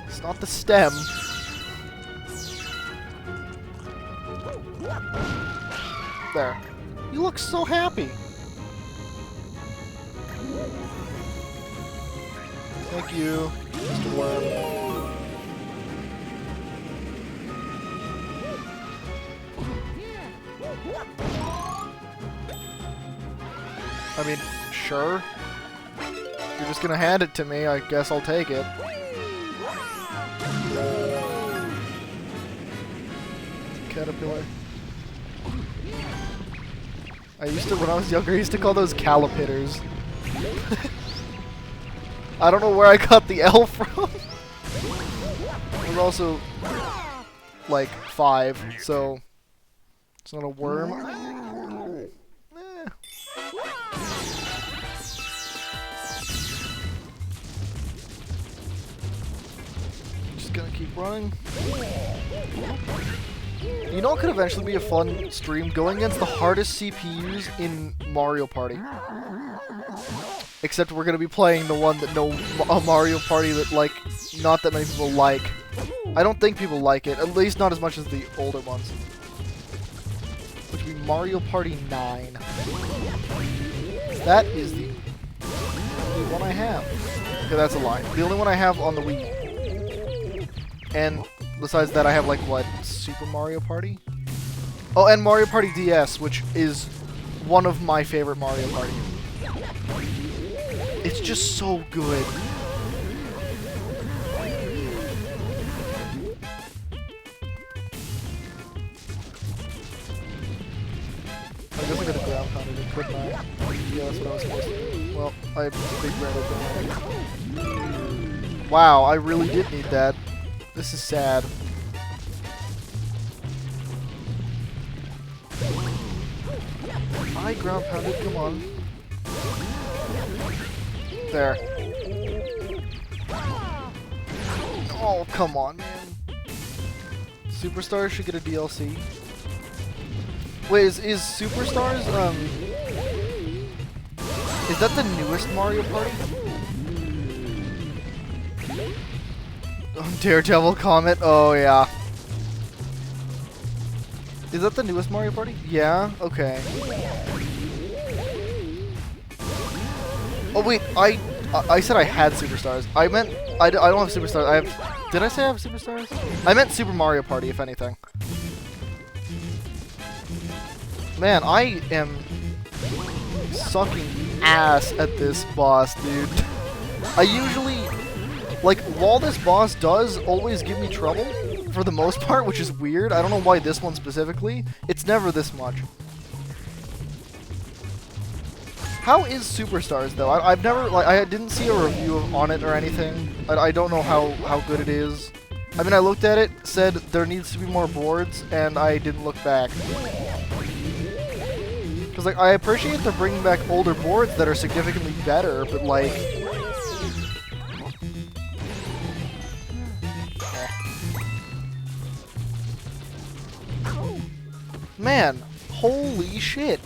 It's not the stem. There. You look so happy. Thank you, Mr. Worm. I mean, sure. If you're just gonna hand it to me, I guess I'll take it. Caterpillar. When I was younger, I used to call those calipiters. I don't know where I got the L from. I was also, like, 5, so it's not a worm. Just gonna keep running. You know what could eventually be a fun stream? Going against the hardest CPUs in Mario Party. Except we're gonna be playing the one that a Mario Party that, like, not that many people like. I don't think people like it, at least not as much as the older ones. Which would be Mario Party 9. That is the only one I have. Okay, that's a lie. The only one I have on the Wii. And besides that, I have, like, what? Super Mario Party? Oh, and Mario Party DS, which is one of my favorite Mario Party. It's just so good. I guess I could have ground pounded it, couldn't I? Yeah, that's what I was supposed to do. Well, I big granted. Wow, I really did need that. This is sad. I ground pounded, come on. There. Oh, come on, man. Superstars should get a DLC. Wait, is Superstars, is that the newest Mario Party? Daredevil Comet, oh yeah. Is that the newest Mario Party? Yeah, okay. Oh wait, I said I had Superstars. I meant, I don't have Superstars, I have, did I say I have Superstars? I meant Super Mario Party, if anything. Man, I am sucking ass at this boss, dude. I usually, like, while this boss does always give me trouble, for the most part, which is weird, I don't know why this one specifically, it's never this much. How is Superstars though? I've never like I didn't see a review on it or anything. I don't know how good it is. I mean, I looked at it, said there needs to be more boards, and I didn't look back. Because like I appreciate they're bringing back older boards that are significantly better, but like. Man, holy shit.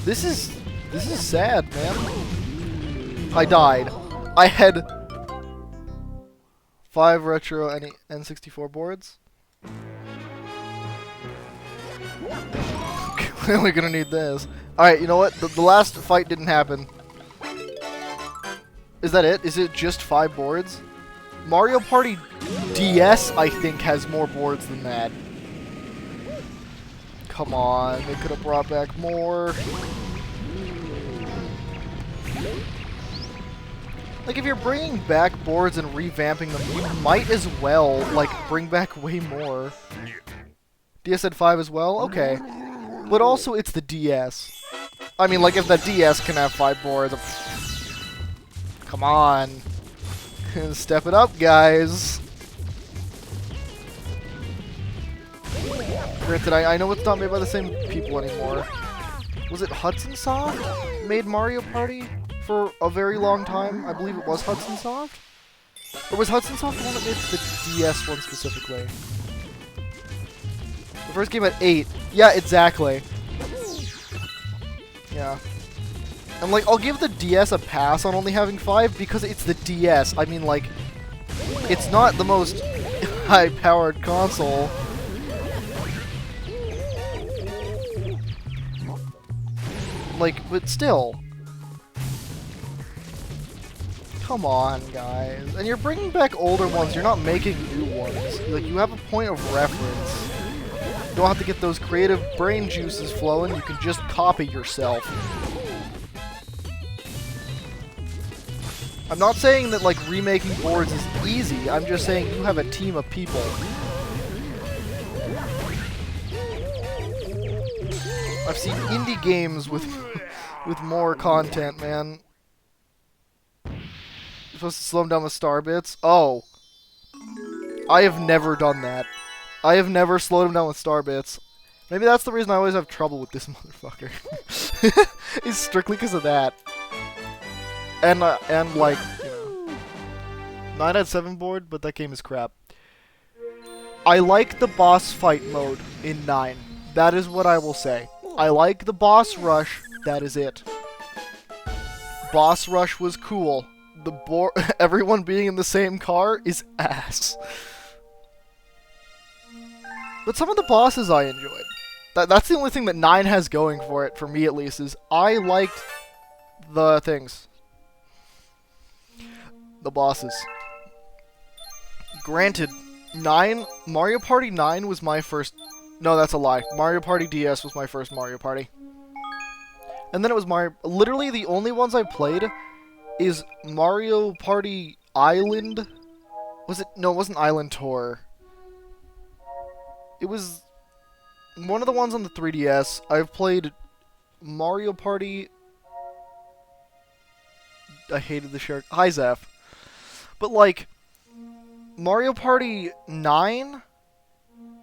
This is sad, man. I died. I had 5 retro N64 boards. Clearly gonna need this. Alright, you know what? The last fight didn't happen. Is that it? Is it just 5 boards? Mario Party DS, I think, has more boards than that. Come on, they could have brought back more. Like, if you're bringing back boards and revamping them, you might as well, like, bring back way more. DS had 5 as well? Okay. But also, it's the DS. I mean, like, if the DS can have 5 boards... Come on. Step it up, guys. Granted, I know it's not made by the same people anymore. Was it Hudson Soft made Mario Party for a very long time? I believe it was Hudson Soft? Or was Hudson Soft the one that made the DS one specifically? The first game had 8. Yeah, exactly. Yeah. And like, I'll give the DS a pass on only having 5 because it's the DS. I mean, like, it's not the most high-powered console. Like, but still. Come on, guys. And you're bringing back older ones. You're not making new ones. Like, you have a point of reference. You don't have to get those creative brain juices flowing. You can just copy yourself. I'm not saying that, like, remaking boards is easy. I'm just saying you have a team of people. I've seen indie games with more content, man. You're supposed to slow them down with star bits? Oh. I have never done that. I have never slowed them down with star bits. Maybe that's the reason I always have trouble with this motherfucker. It's strictly because of that. And like, you know, 9 out of 7 board, but that game is crap. I like the boss fight mode in 9. That is what I will say. I like the boss rush. That is it. Boss rush was cool. Everyone being in the same car is ass. But some of the bosses I enjoyed. That's the only thing that 9 has going for it, for me at least, is I liked the things. The bosses. Granted, Mario Party 9 was my first... No, that's a lie. Mario Party DS was my first Mario Party. And then it was Mario... Literally, the only ones I played is Mario Party Island. Was it... No, it wasn't Island Tour. It was one of the ones on the 3DS. I've played Mario Party... I hated the shirt. Hi, Zeph. But, like, Mario Party 9...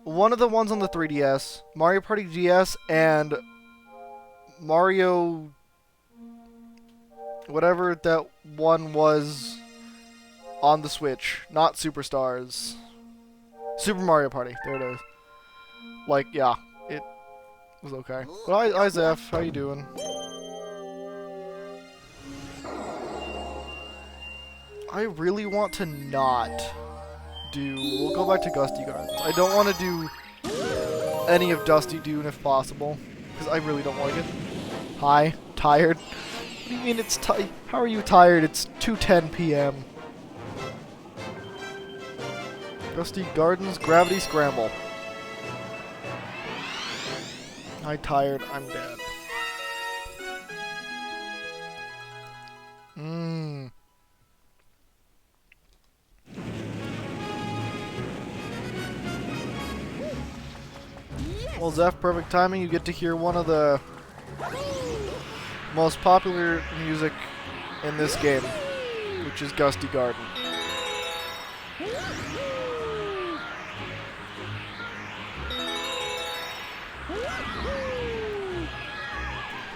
One of the ones on the 3DS, Mario Party DS, and Mario... whatever that one was on the Switch. Not Superstars. Super Mario Party. There it is. Like, yeah, it was okay. But hi, Zeph. How you doing? I really want to not... We'll go back to Gusty Gardens. I don't want to do any of Dusty Dune if possible, because I really don't like it. Hi, tired? What do you mean it's how are you tired? It's 2:10 p.m. Gusty Gardens, Gravity Scramble. Hi, tired. I'm dead. Well, Zeph, perfect timing. You get to hear one of the most popular music in this game, which is Gusty Garden.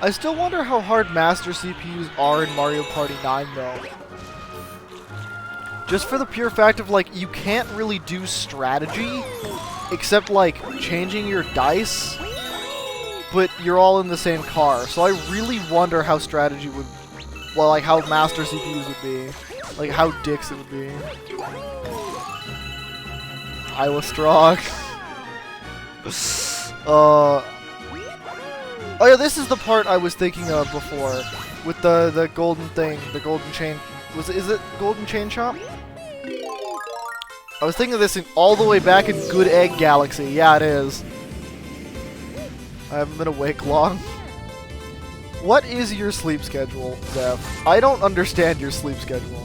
I still wonder how hard master CPUs are in Mario Party 9 though. Just for the pure fact of like, you can't really do strategy except like changing your dice, but you're all in the same car. So I really wonder how strategy would, well, like how master CPUs would be, like how dicks it would be. I was strong. Oh yeah, this is the part I was thinking of before, with the golden thing, the golden chain. Is it golden chain shop? I was thinking of this all the way back in Good Egg Galaxy. Yeah, it is. I haven't been awake long. What is your sleep schedule, Zeph? I don't understand your sleep schedule.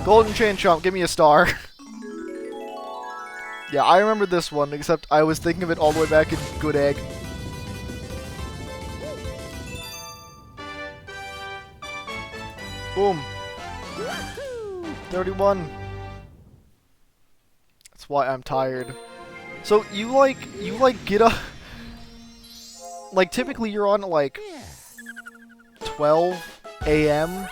Golden chain shop, give me a star. Yeah, I remember this one, except I was thinking of it all the way back in Good Egg. Boom. 31. That's why I'm tired. So you get up, like typically you're on at like 12 a.m.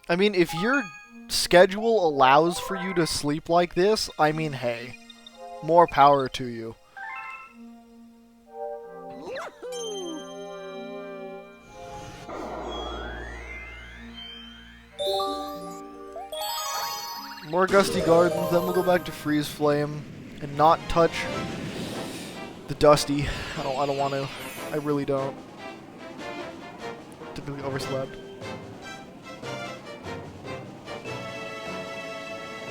I mean, if your schedule allows for you to sleep like this, I mean, hey, more power to you. More Gusty Gardens, then we'll go back to Freeze Flame and not touch the Dusty. I don't want to. I really don't. Typically overslept.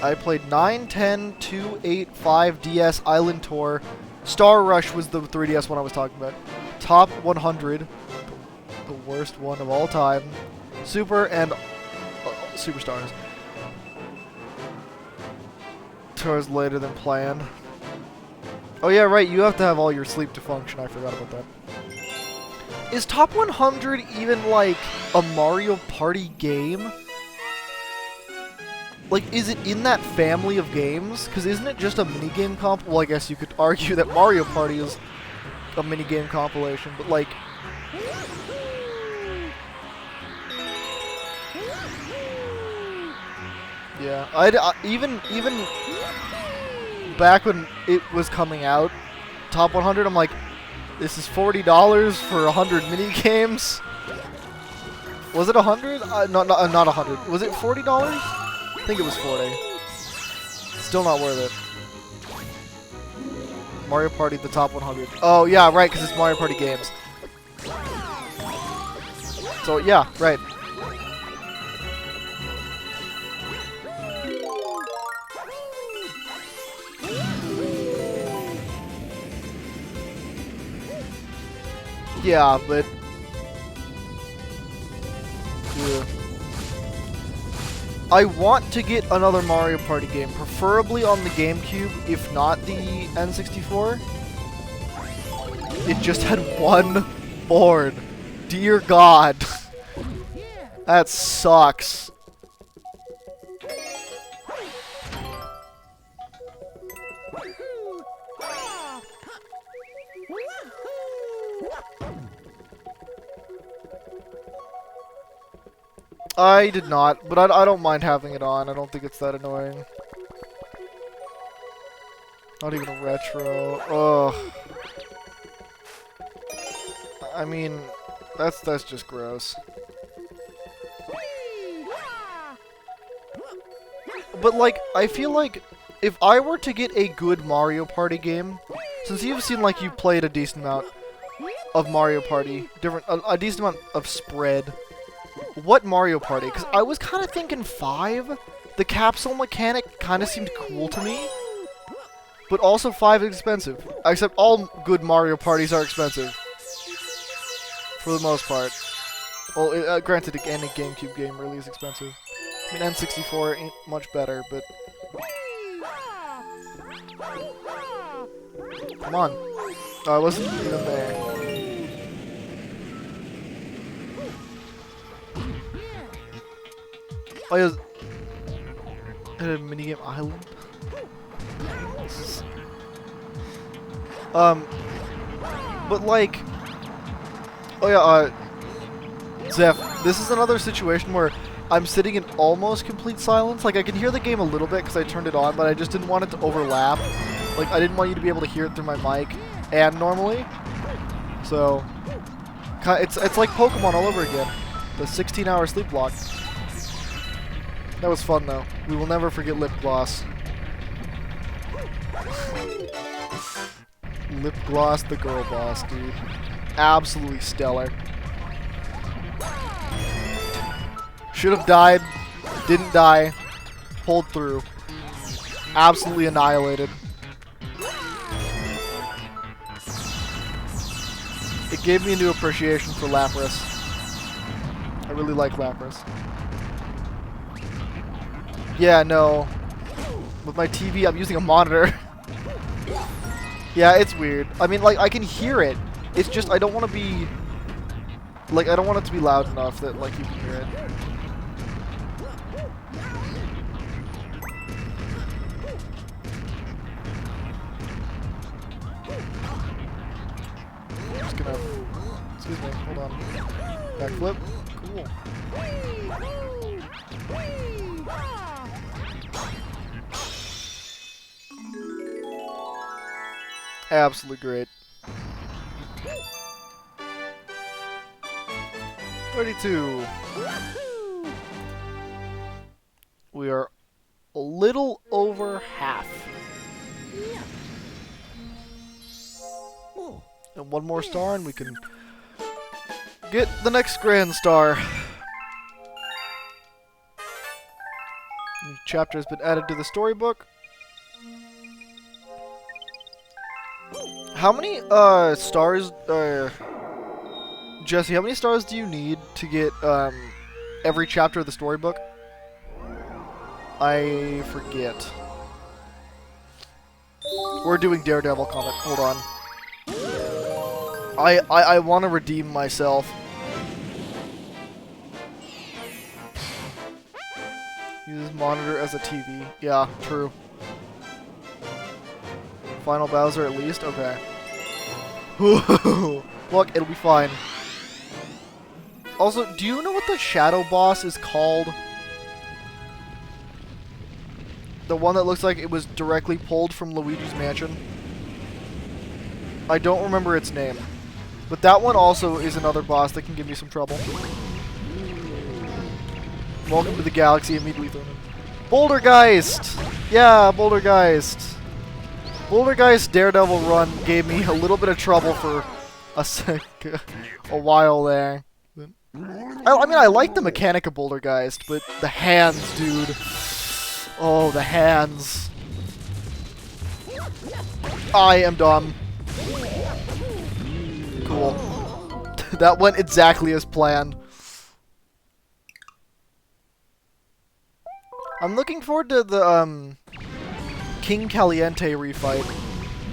I played 9, 10, 2, 8, 5, DS, Island Tour. Star Rush was the 3DS one I was talking about. Top 100. The worst one of all time. Super and Superstars. Tours later than planned. Oh yeah, right, you have to have all your sleep to function. I forgot about that. Is Top 100 even like a Mario Party game? Like, is it in that family of games? Because isn't it just a minigame comp? Well, I guess you could argue that Mario Party is a minigame compilation, but like... Yeah, even back when it was coming out, Top 100, I'm like, this is $40 for 100 minigames? Was it 100? Not 100. Was it $40? I think it was 40. Still not worth it. Mario Party, the top 100. Oh, yeah, right, because it's Mario Party games. So, yeah, right. Yeah, but... Yeah. I want to get another Mario Party game, preferably on the GameCube, if not the N64. It just had one board. Dear God. That sucks. I did not, but I don't mind having it on. I don't think it's that annoying. Not even a retro. Ugh. I mean, that's just gross. But like, I feel like if I were to get a good Mario Party game, since you've seen like you played a decent amount of Mario Party, a decent amount of spread. What Mario Party? Because I was kind of thinking 5. The capsule mechanic kind of seemed cool to me. But also 5 is expensive. Except all good Mario Parties are expensive. For the most part. Well, granted, any GameCube game really is expensive. I mean, N64 ain't much better, but... Come on. Oh, I wasn't even there. Oh, yeah. At a minigame island. But like, oh yeah, Zeph, this is another situation where I'm sitting in almost complete silence. Like, I can hear the game a little bit because I turned it on, but I just didn't want it to overlap. Like, I didn't want you to be able to hear it through my mic and normally. So, it's like Pokemon all over again. The 16-hour sleep block. That was fun, though. We will never forget lip gloss. Lip gloss, the girl boss, dude. Absolutely stellar. Should have died. Didn't die. Pulled through. Absolutely annihilated. It gave me a new appreciation for Lapras. I really like Lapras. Yeah, no. With my TV, I'm using a monitor. Yeah, it's weird. I mean, like, I can hear it. It's just, I don't want to be... Like, I don't want it to be loud enough that, like, you can hear it. I'm just gonna... Excuse me, hold on. Backflip. Cool. Absolutely great. 32. We are a little over half. And one more star and we can get the next Grand Star. New chapter has been added to the storybook. How many stars, Jesse, how many stars do you need to get every chapter of the storybook? I forget. We're doing Daredevil Comet. Hold on. I want to redeem myself. Use monitor as a TV. Yeah, true. Final Bowser at least? Okay. Look, it'll be fine. Also, do you know what the shadow boss is called? The one that looks like it was directly pulled from Luigi's Mansion? I don't remember its name. But that one also is another boss that can give me some trouble. Welcome to the galaxy, immediately thrown in. Bouldergeist! Yeah, Bouldergeist. Bouldergeist Daredevil run gave me a little bit of trouble for a while there. I mean, I like the mechanic of Bouldergeist, but the hands, dude. Oh, the hands. I am dumb. Cool. That went exactly as planned. I'm looking forward to the, King Caliente refight.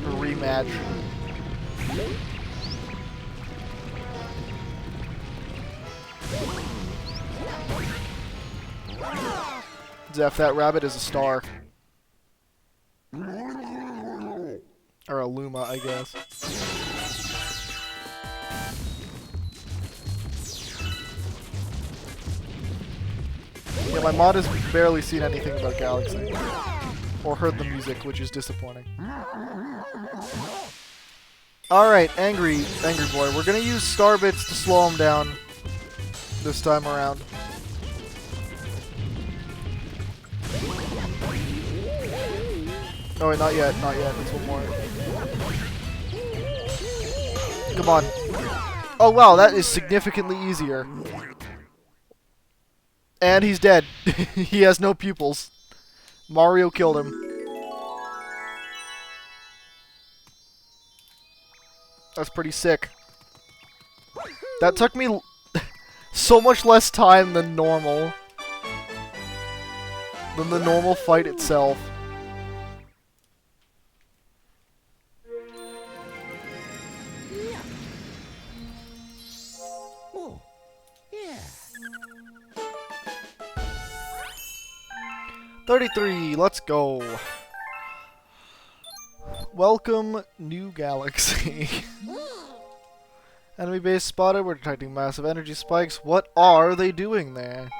Or rematch. Zeph, that rabbit is a star. Or a Luma, I guess. Yeah, my mod has barely seen anything about Galaxy. Or heard the music, which is disappointing. Alright, Angry Boy. We're gonna use star bits to slow him down this time around. Oh wait, not yet, not yet. There's one more. Come on. Oh wow, that is significantly easier. And he's dead. He has no pupils. Mario killed him. That's pretty sick. That took me so much less time than normal. Than the normal fight itself. 33, let's go. Welcome, new galaxy. Enemy base spotted. We're detecting massive energy spikes. What are they doing there?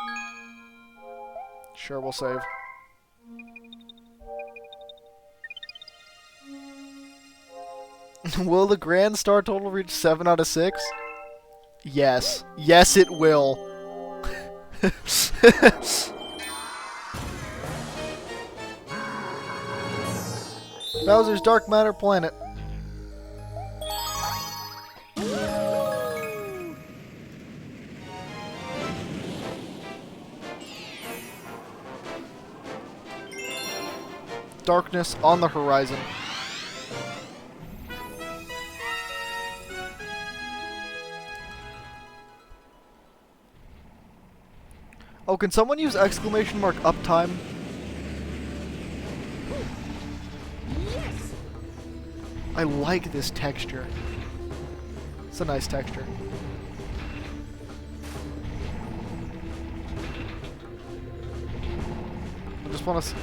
Sure, we'll save. Will the grand star total reach 7 out of 6? Yes. Yes, it will. Bowser's Dark Matter Planet. Darkness on the horizon. Oh, can someone use exclamation mark uptime? Yes. I like this texture. It's a nice texture. I just want to...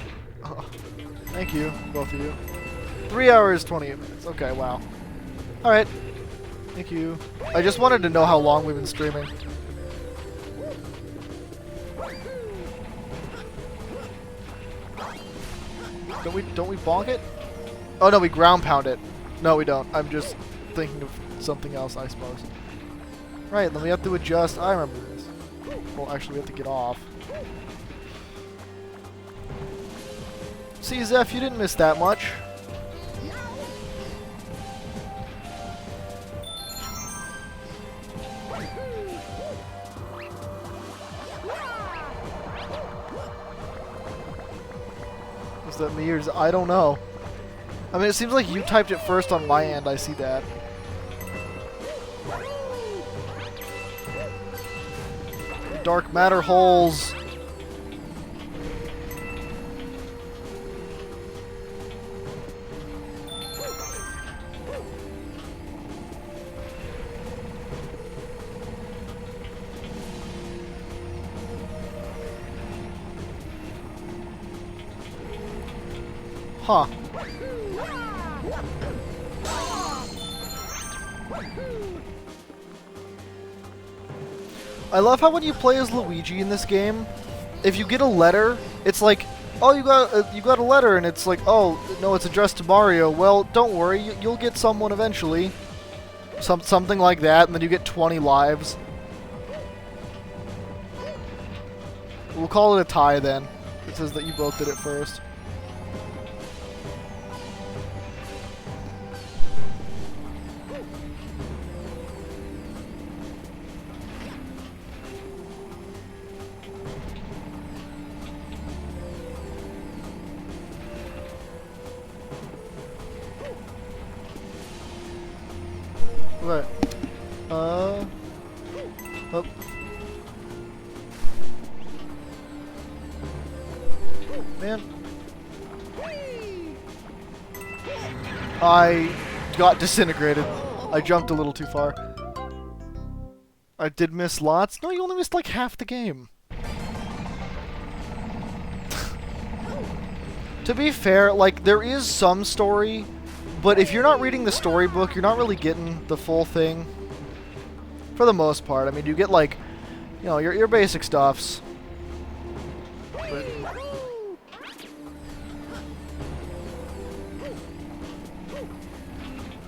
Oh, thank you, both of you. 3 hours, 28 minutes. Okay, wow. Alright. Thank you. I just wanted to know how long we've been streaming. Don't we bonk it? Oh no, we ground pound it. No, we don't. I'm just thinking of something else, I suppose. Right, then we have to adjust. I remember this. Well, actually, we have to get off. See, Zeph, you didn't miss that much. Is that me or is I don't know. I mean, it seems like you typed it first on my end. I see that. Dark matter holes. Huh. I love how when you play as Luigi in this game, if you get a letter, it's like, oh, you got a letter, and it's like, oh, no, it's addressed to Mario. Well, don't worry, you'll get someone eventually. Something like that, and then you get 20 lives. We'll call it a tie then. It says that you both did it first. Right. Oh. Man. I got disintegrated. I jumped a little too far. I did miss lots. No, you only missed like half the game. To be fair, like, there is some story, but if you're not reading the storybook, you're not really getting the full thing. For the most part. I mean, you get, like, you know, your basic stuffs. But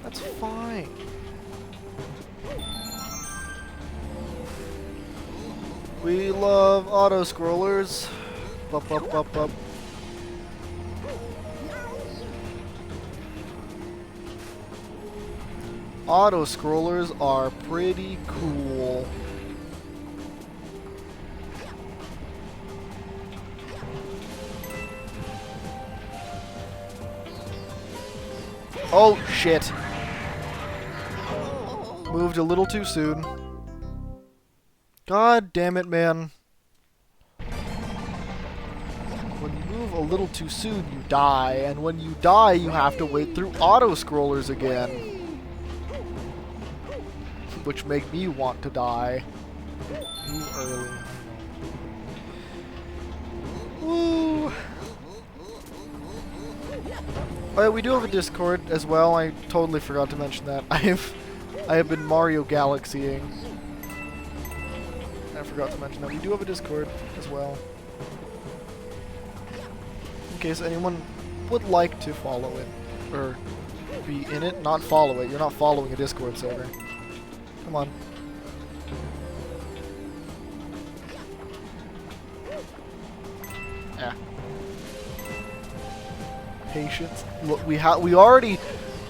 that's fine. We love auto-scrollers. Bup, bup, bup, bup. Auto-scrollers are pretty cool. Oh, shit. Moved a little too soon. God damn it, man. When you move a little too soon, you die. And when you die, you have to wait through auto-scrollers again. Which make me want to die. Too early. Woo! Oh, yeah, we do have a Discord as well. I totally forgot to mention that. I have been Mario Galaxying. I forgot to mention that. We do have a Discord as well. In case anyone would like to follow it. Or be in it, not follow it. You're not following a Discord server. Come on. Yeah. Patience. Look, we already,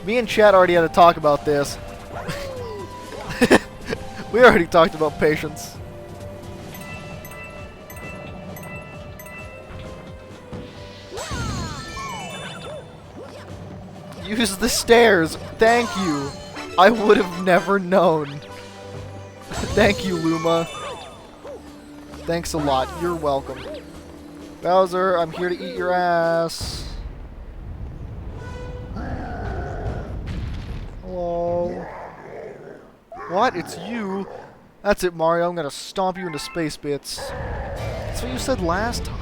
me and Chad already had to talk about this. We already talked about patience. Use the stairs. Thank you. I would have never known. Thank you, Luma. Thanks a lot. You're welcome. Bowser, I'm here to eat your ass. Hello. What? It's you? That's it, Mario. I'm gonna stomp you into space bits. That's what you said last time.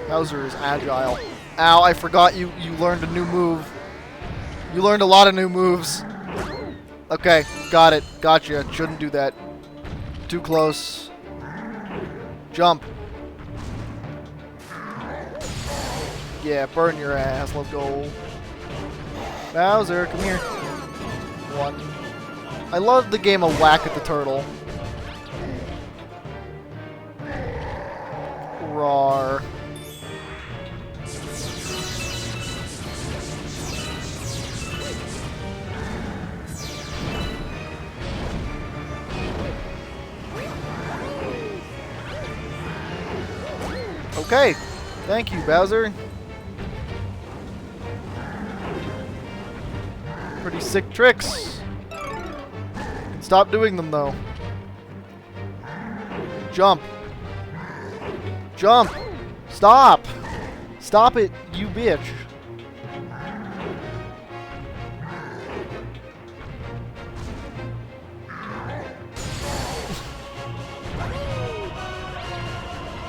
Bowser is agile. Ow, I forgot you learned a new move. You learned a lot of new moves. Okay, got it. Gotcha. Shouldn't do that. Too close. Jump. Yeah, burn your ass. Let's go. Bowser, come here. One. I love the game of Whack at the Turtle. Roar. Okay, thank you, Bowser. Pretty sick tricks. Stop doing them, though. Jump. Jump. Stop. Stop it, you bitch.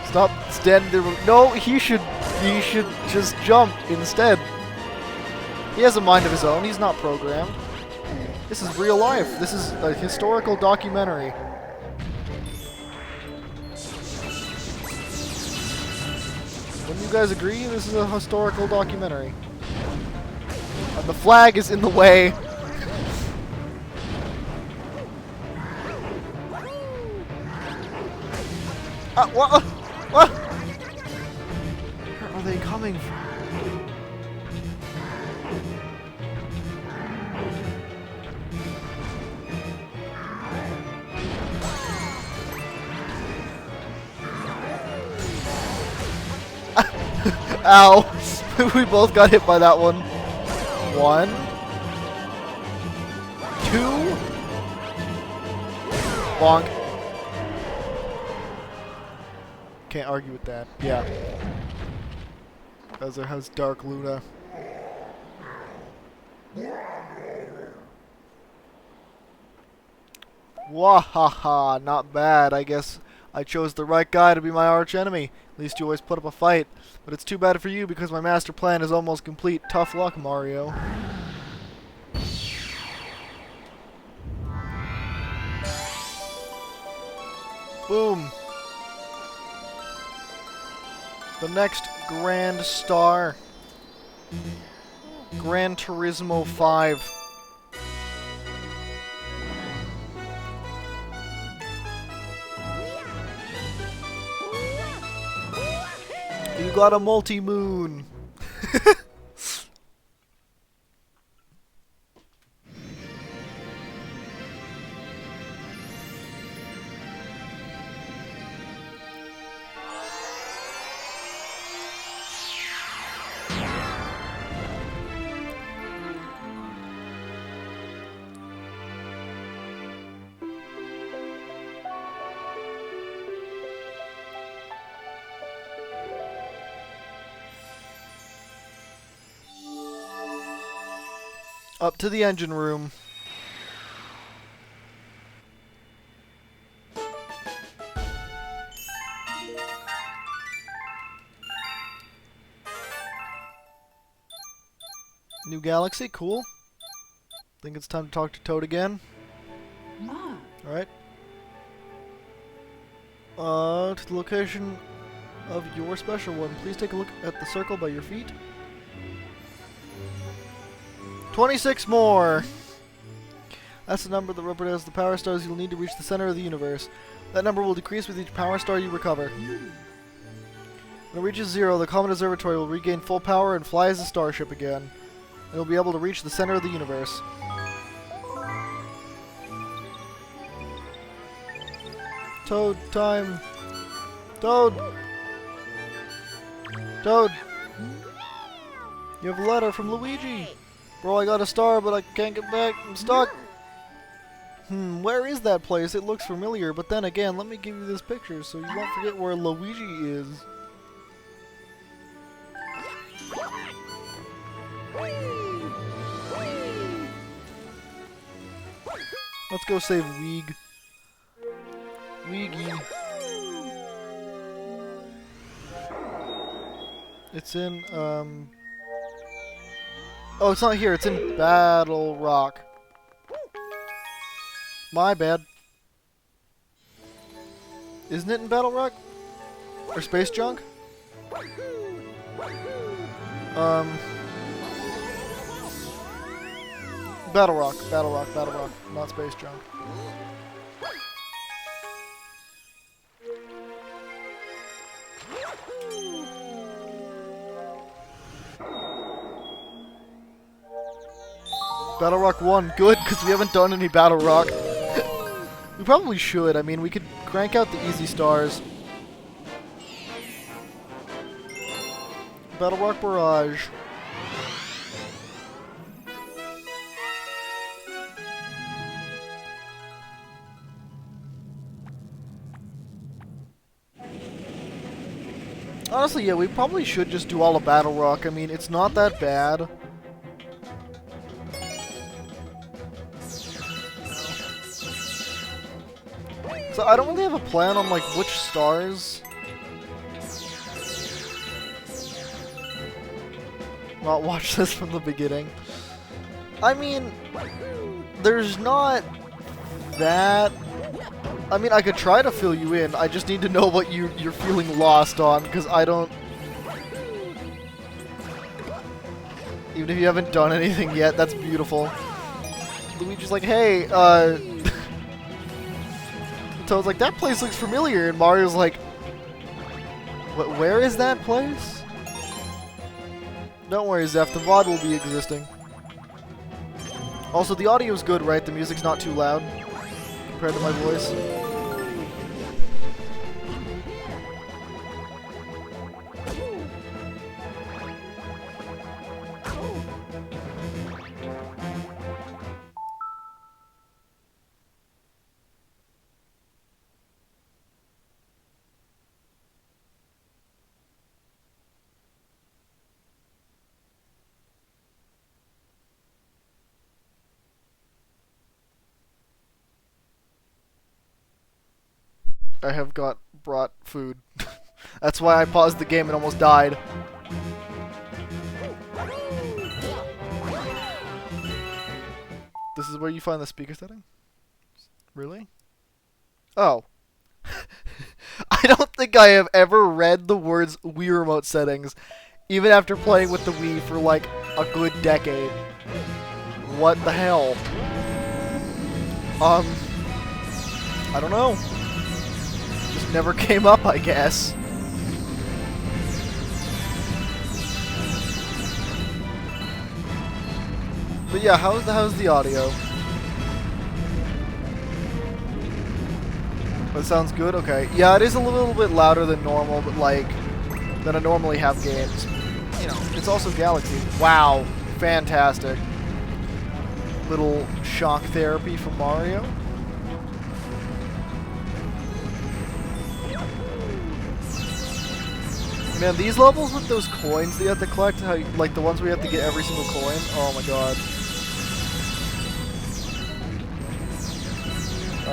Stop standing there. No, he should just jump instead. He has a mind of his own. He's not programmed. This is real life. This is a historical documentary. Wouldn't you guys agree? This is a historical documentary. And the flag is in the way. What? What? Where are they coming from? Ow. We both got hit by that one. 1, 2. Bonk. Can't argue with that. Yeah. Bowser has Dark Luna. Wahaha, not bad. I guess I chose the right guy to be my arch enemy. At least you always put up a fight. But it's too bad for you because my master plan is almost complete. Tough luck, Mario. Boom. The next Grand Star. Gran Turismo 5. You got a multi-moon. Up to the engine room. New galaxy, cool. Think it's time to talk to Toad again. Alright. To the location of your special one. Please take a look at the circle by your feet. 26 more! That's the number that represents the power stars you'll need to reach the center of the universe. That number will decrease with each power star you recover. When it reaches 0, the Comet Observatory will regain full power and fly as a starship again. And you'll be able to reach the center of the universe. Toad, time! Toad! Toad! You have a letter from Luigi! Bro, I got a star, but I can't get back. I'm stuck! Where is that place? It looks familiar, but then again, let me give you this picture so you won't forget where Luigi is. Let's go save Weeg. Weegie. It's in, oh, it's not here. It's in Battle Rock. My bad. Isn't it in Battle Rock? Or Space Junk? Battle Rock, Battle Rock, Battle Rock, not Space Junk. Battle Rock 1, good, because we haven't done any Battle Rock. We probably should. I mean, we could crank out the easy stars. Battle Rock Barrage. Honestly, yeah, we probably should just do all of Battle Rock. I mean, it's not that bad. So I don't really have a plan on, like, which stars. Not watch this from the beginning. I mean, there's not that... I mean, I could try to fill you in. I just need to know what you're feeling lost on, because I don't... Even if you haven't done anything yet, that's beautiful. Luigi's like, hey, Toad's like, that place looks familiar, and Mario's like, where is that place? Don't worry, Zeph, the VOD will be existing. Also, the audio's good, right? The music's not too loud compared to my voice. I have brought food. That's why I paused the game and almost died. This is where you find the speaker setting? Really? Oh. I don't think I have ever read the words Wii Remote settings, even after playing with the Wii for like a good decade. What the hell? I don't know. Just never came up, I guess. But yeah, how's the audio? That sounds good? Okay. Yeah, it is a little bit louder than normal, but like, than I normally have games. You know, it's also Galaxy. Wow. Fantastic. Little shock therapy from Mario. Man, these levels with those coins that you have to collect, like the ones where you have to get every single coin, oh my god.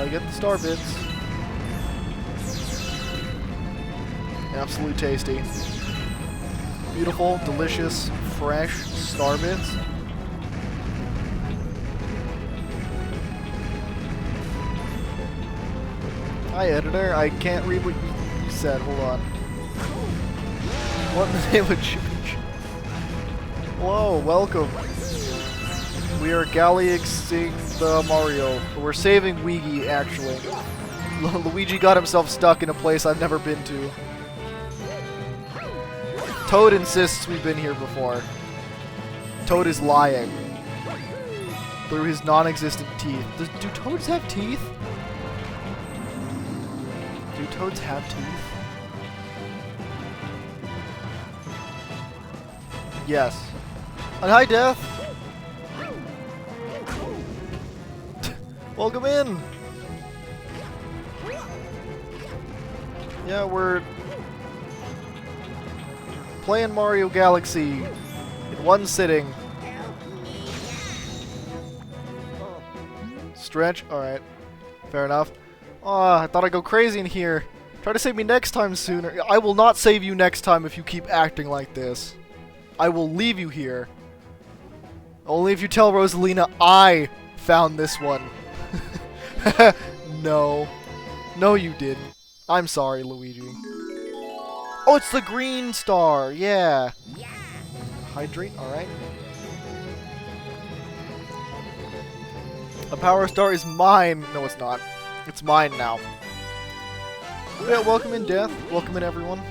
Get the star bits. Absolutely tasty. Beautiful, delicious, fresh star bits. Hi, editor. I can't read what you said. Hold on. What in the name of Jupiter? Hello, welcome. We are galaxying the Mario. We're saving Luigi, actually. Luigi got himself stuck in a place I've never been to. Toad insists we've been here before. Toad is lying. Through his non-existent teeth. Do toads have teeth? Do toads have teeth? Yes. And hi, Death! Welcome in! Yeah, we're playing Mario Galaxy in one sitting. Stretch? Alright. Fair enough. I thought I'd go crazy in here. Try to save me next time sooner. I will not save you next time if you keep acting like this. I will leave you here. Only if you tell Rosalina I found this one. No. No, you didn't. I'm sorry, Luigi. Oh, it's the green star. Yeah. Hydrate. Alright. A power star is mine. No, it's not. It's mine now. Yeah, welcome in, Death. Welcome in, everyone.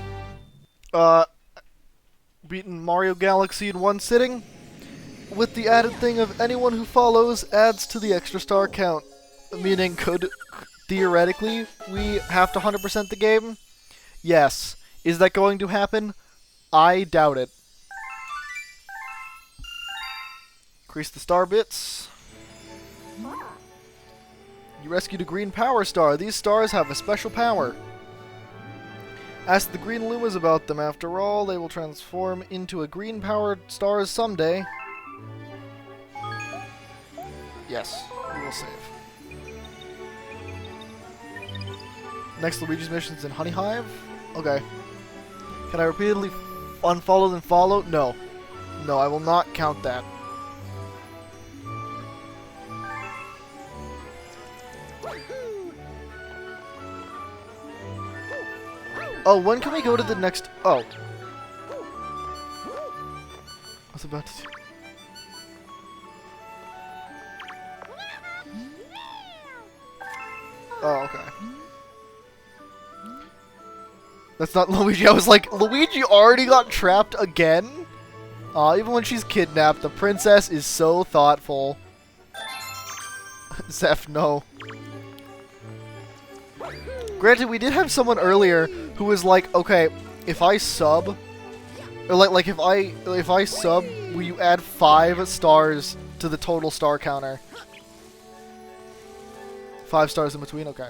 Beaten Mario Galaxy in one sitting. With the added thing of anyone who follows adds to the extra star count. Meaning, theoretically, we have to 100% the game? Yes. Is that going to happen? I doubt it. Increase the star bits. You rescued a green power star. These stars have a special power. Ask the green Lumas about them. After all, they will transform into a green powered stars someday. Yes, we will save. Next Luigi's mission's in Honey Hive? Okay. Can I repeatedly unfollow then follow? No. No, I will not count that. Oh, when can we go to the next... Oh. I was about to... Oh, okay. That's not Luigi. I was like, Luigi already got trapped again? Even when she's kidnapped, the princess is so thoughtful. Zeph, no. Granted, we did have someone earlier who was like, okay, if I sub, or like if I sub, will you add 5 stars to the total star counter? 5 stars in between? Okay.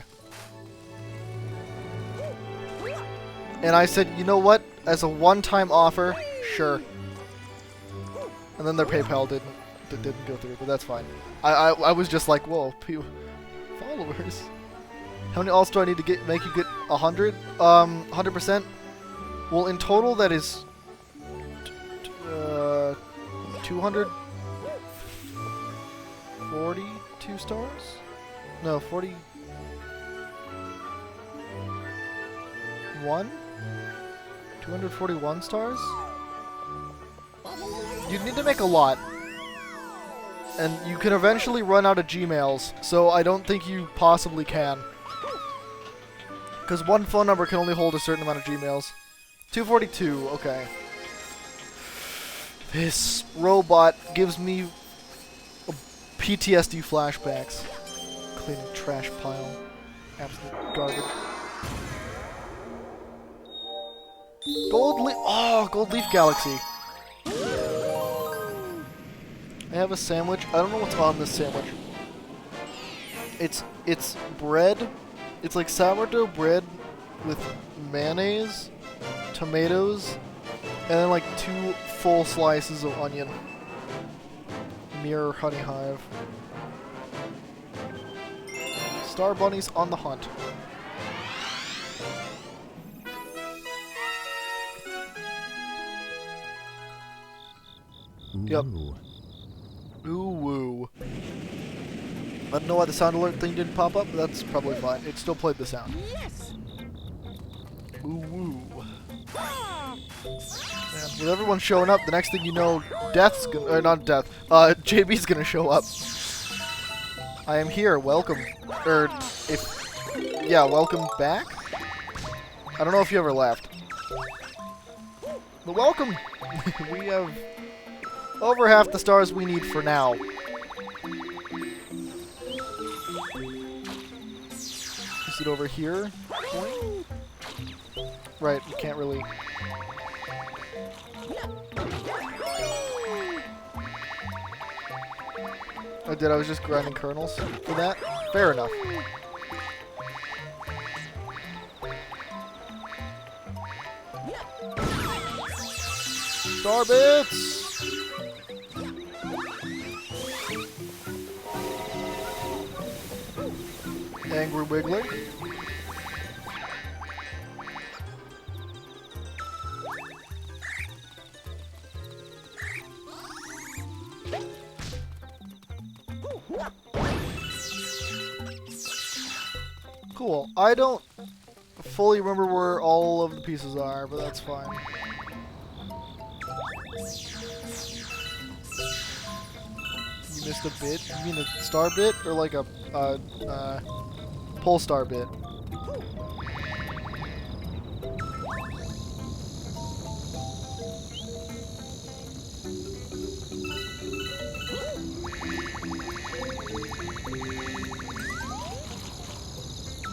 And I said, you know what? As a one-time offer, sure. And then their PayPal didn't go through, but that's fine. I was just like, whoa, followers. How many alts do I need to make you get 100? 100%? Well, in total, that is 242 stars? No, 41? 241 stars? You need to make a lot. And you can eventually run out of Gmails, so I don't think you possibly can. Because one phone number can only hold a certain amount of Gmails. 242, okay. This robot gives me PTSD flashbacks. Cleaning trash pile. Absolute garbage. Gold Leaf. Oh, Gold Leaf Galaxy. I have a sandwich. I don't know what's on this sandwich. It's bread. It's like sourdough bread with mayonnaise, tomatoes, and then like 2 full slices of onion. Mirror Honey Hive. Star Bunny's on the hunt. Yep. Ooh woo. I don't know why the sound alert thing didn't pop up, but that's probably fine. It still played the sound. Yes. Ooh woo. Man, with everyone showing up, the next thing you know, Death's gonna, or not Death, JB's gonna show up. I am here, welcome. Yeah, welcome back? I don't know if you ever left. But welcome! We have over half the stars we need for now. Is it over here? Right, we can't really... I did, I was just grinding kernels for that. Fair enough. Star bits! Angry Wiggler. Cool. I don't fully remember where all of the pieces are, but that's fine. You missed a bit? You mean a star bit? Or like a, pole star bit?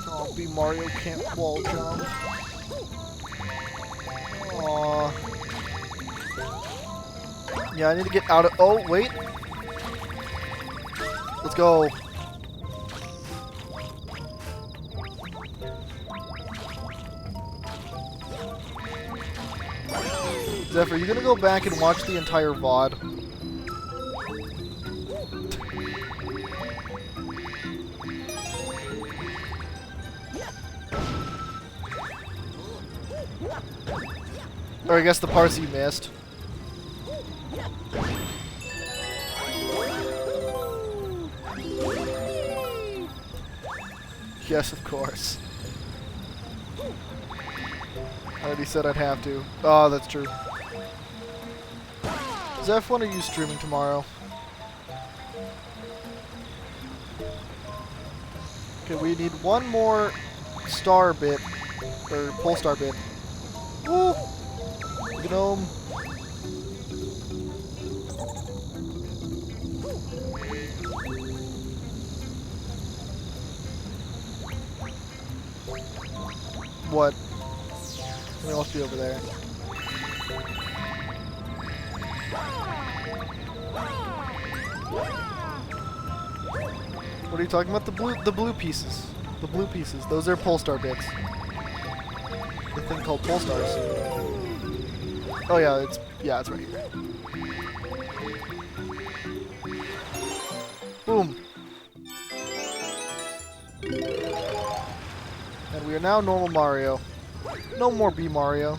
Oh, B Mario can't wall jump. Aww. Yeah, I need to get out of... Oh, wait. Let's go. Zephyr, you gonna go back and watch the entire VOD? Or I guess the parts you missed. Yes, of course. I already said I'd have to. Oh, that's true. Zeph, when are you streaming tomorrow? Okay, we need one more star bit. Or pole star bit. Woo! Gnome. What? Something must be over there. What are you talking about? The blue pieces. The blue pieces. Those are pole star bits. The thing called pole stars. Oh yeah, it's right here. Boom. And we are now normal Mario. No more B Mario.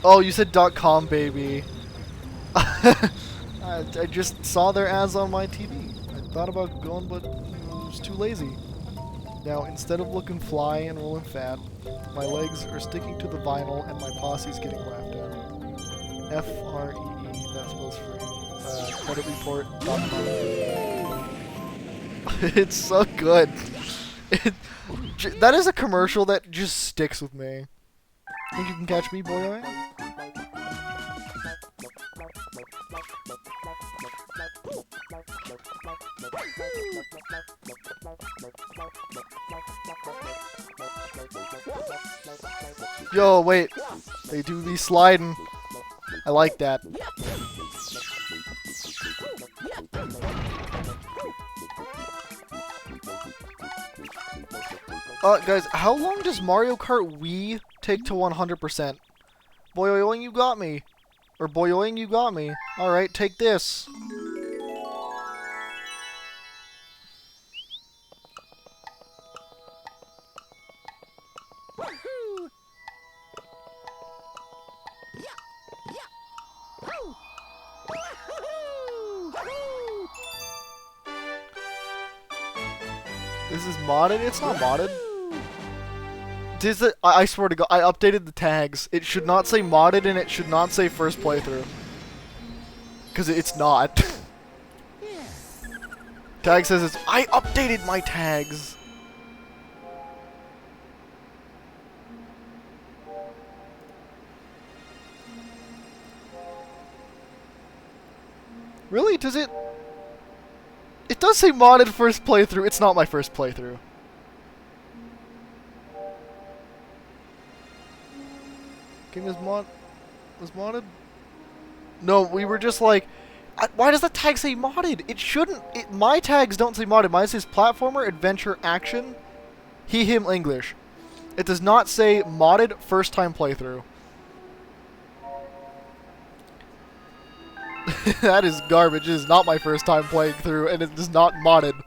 Oh, you said .com, baby. I just saw their ads on my TV. I thought about going, but I was too lazy. Now, instead of looking fly and rolling fat, my legs are sticking to the vinyl and my posse's getting laughed at. F-R-E-E, that spells free. Credit report.com. It's so good. That is a commercial that just sticks with me. Think you can catch me, boy? Yo, wait. They do be sliding. I like that. Guys, how long does Mario Kart Wii take to 100%? Boyoing, you got me. Or boyoing, you got me. Alright, take this. This is modded? It's not modded. I swear to God, I updated the tags. It should not say modded and it should not say first playthrough. Because it's not. Tag says it's... I updated my tags! Really? Does it... It does say modded first playthrough. It's not my first playthrough. Game was modded? No, we were just like... why does the tag say modded? It shouldn't. My tags don't say modded. Mine says platformer, adventure, action, he, him, English. It does not say modded first time playthrough. That is garbage. It is not my first time playing through, and it is not modded.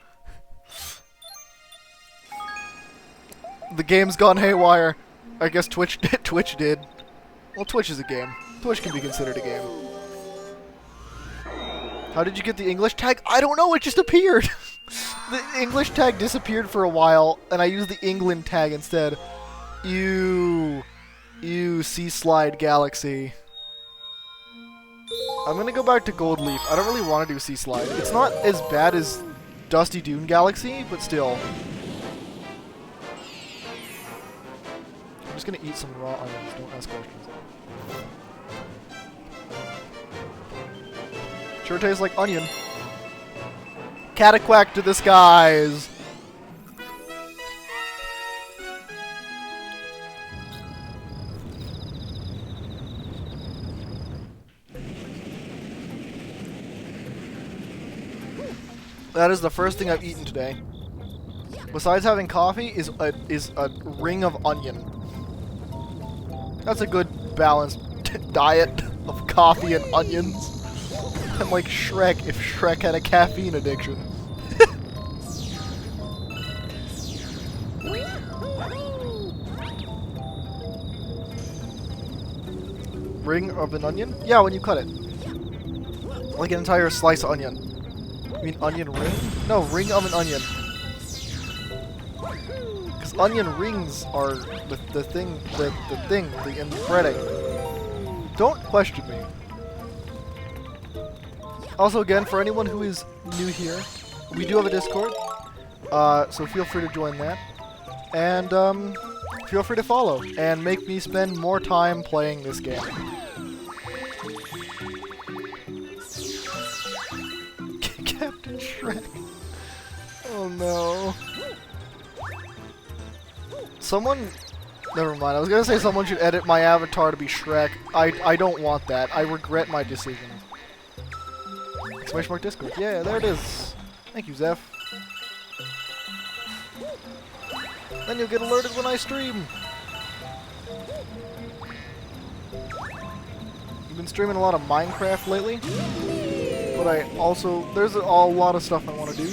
The game's gone haywire. I guess Twitch did. Well, Twitch is a game. Twitch can be considered a game. How did you get the English tag? I don't know, it just appeared! The English tag disappeared for a while, and I used the England tag instead. Ew, Seaside Galaxy. I'm gonna go back to Gold Leaf. I don't really want to do Seaside. It's not as bad as Dusty Dune Galaxy, but still. I'm just gonna eat some raw onions, don't ask questions. Sure tastes like onion. Cataquack to the skies! That is the first thing I've eaten today. Besides having coffee, is a ring of onion. That's a good balanced diet of coffee and onions. I'm like Shrek if Shrek had a caffeine addiction. Ring of an onion? Yeah, when you cut it. Like an entire slice of onion. You mean onion ring? No, ring of an onion. Because onion rings are the thing in breading. Don't question me. Also, again, for anyone who is new here, we do have a Discord, so feel free to join that. And feel free to follow and make me spend more time playing this game. Captain Shrek. Oh no. Someone... Never mind, I was gonna say someone should edit my avatar to be Shrek. I don't want that. I regret my decision. Exclamation mark Discord. Yeah, there it is. Thank you, Zeph. Then you'll get alerted when I stream. You've been streaming a lot of Minecraft lately, but I also there's a lot of stuff I want to do.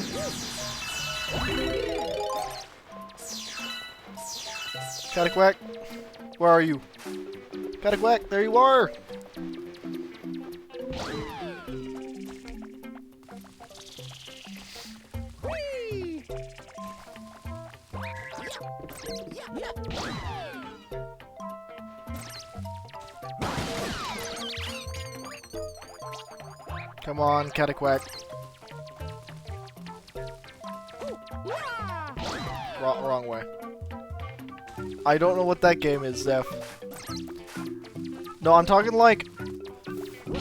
Cataquack, where are you? Cataquack, there you are. Come on, Cataquack. Wrong way. I don't know what that game is, Zeph. No, I'm talking like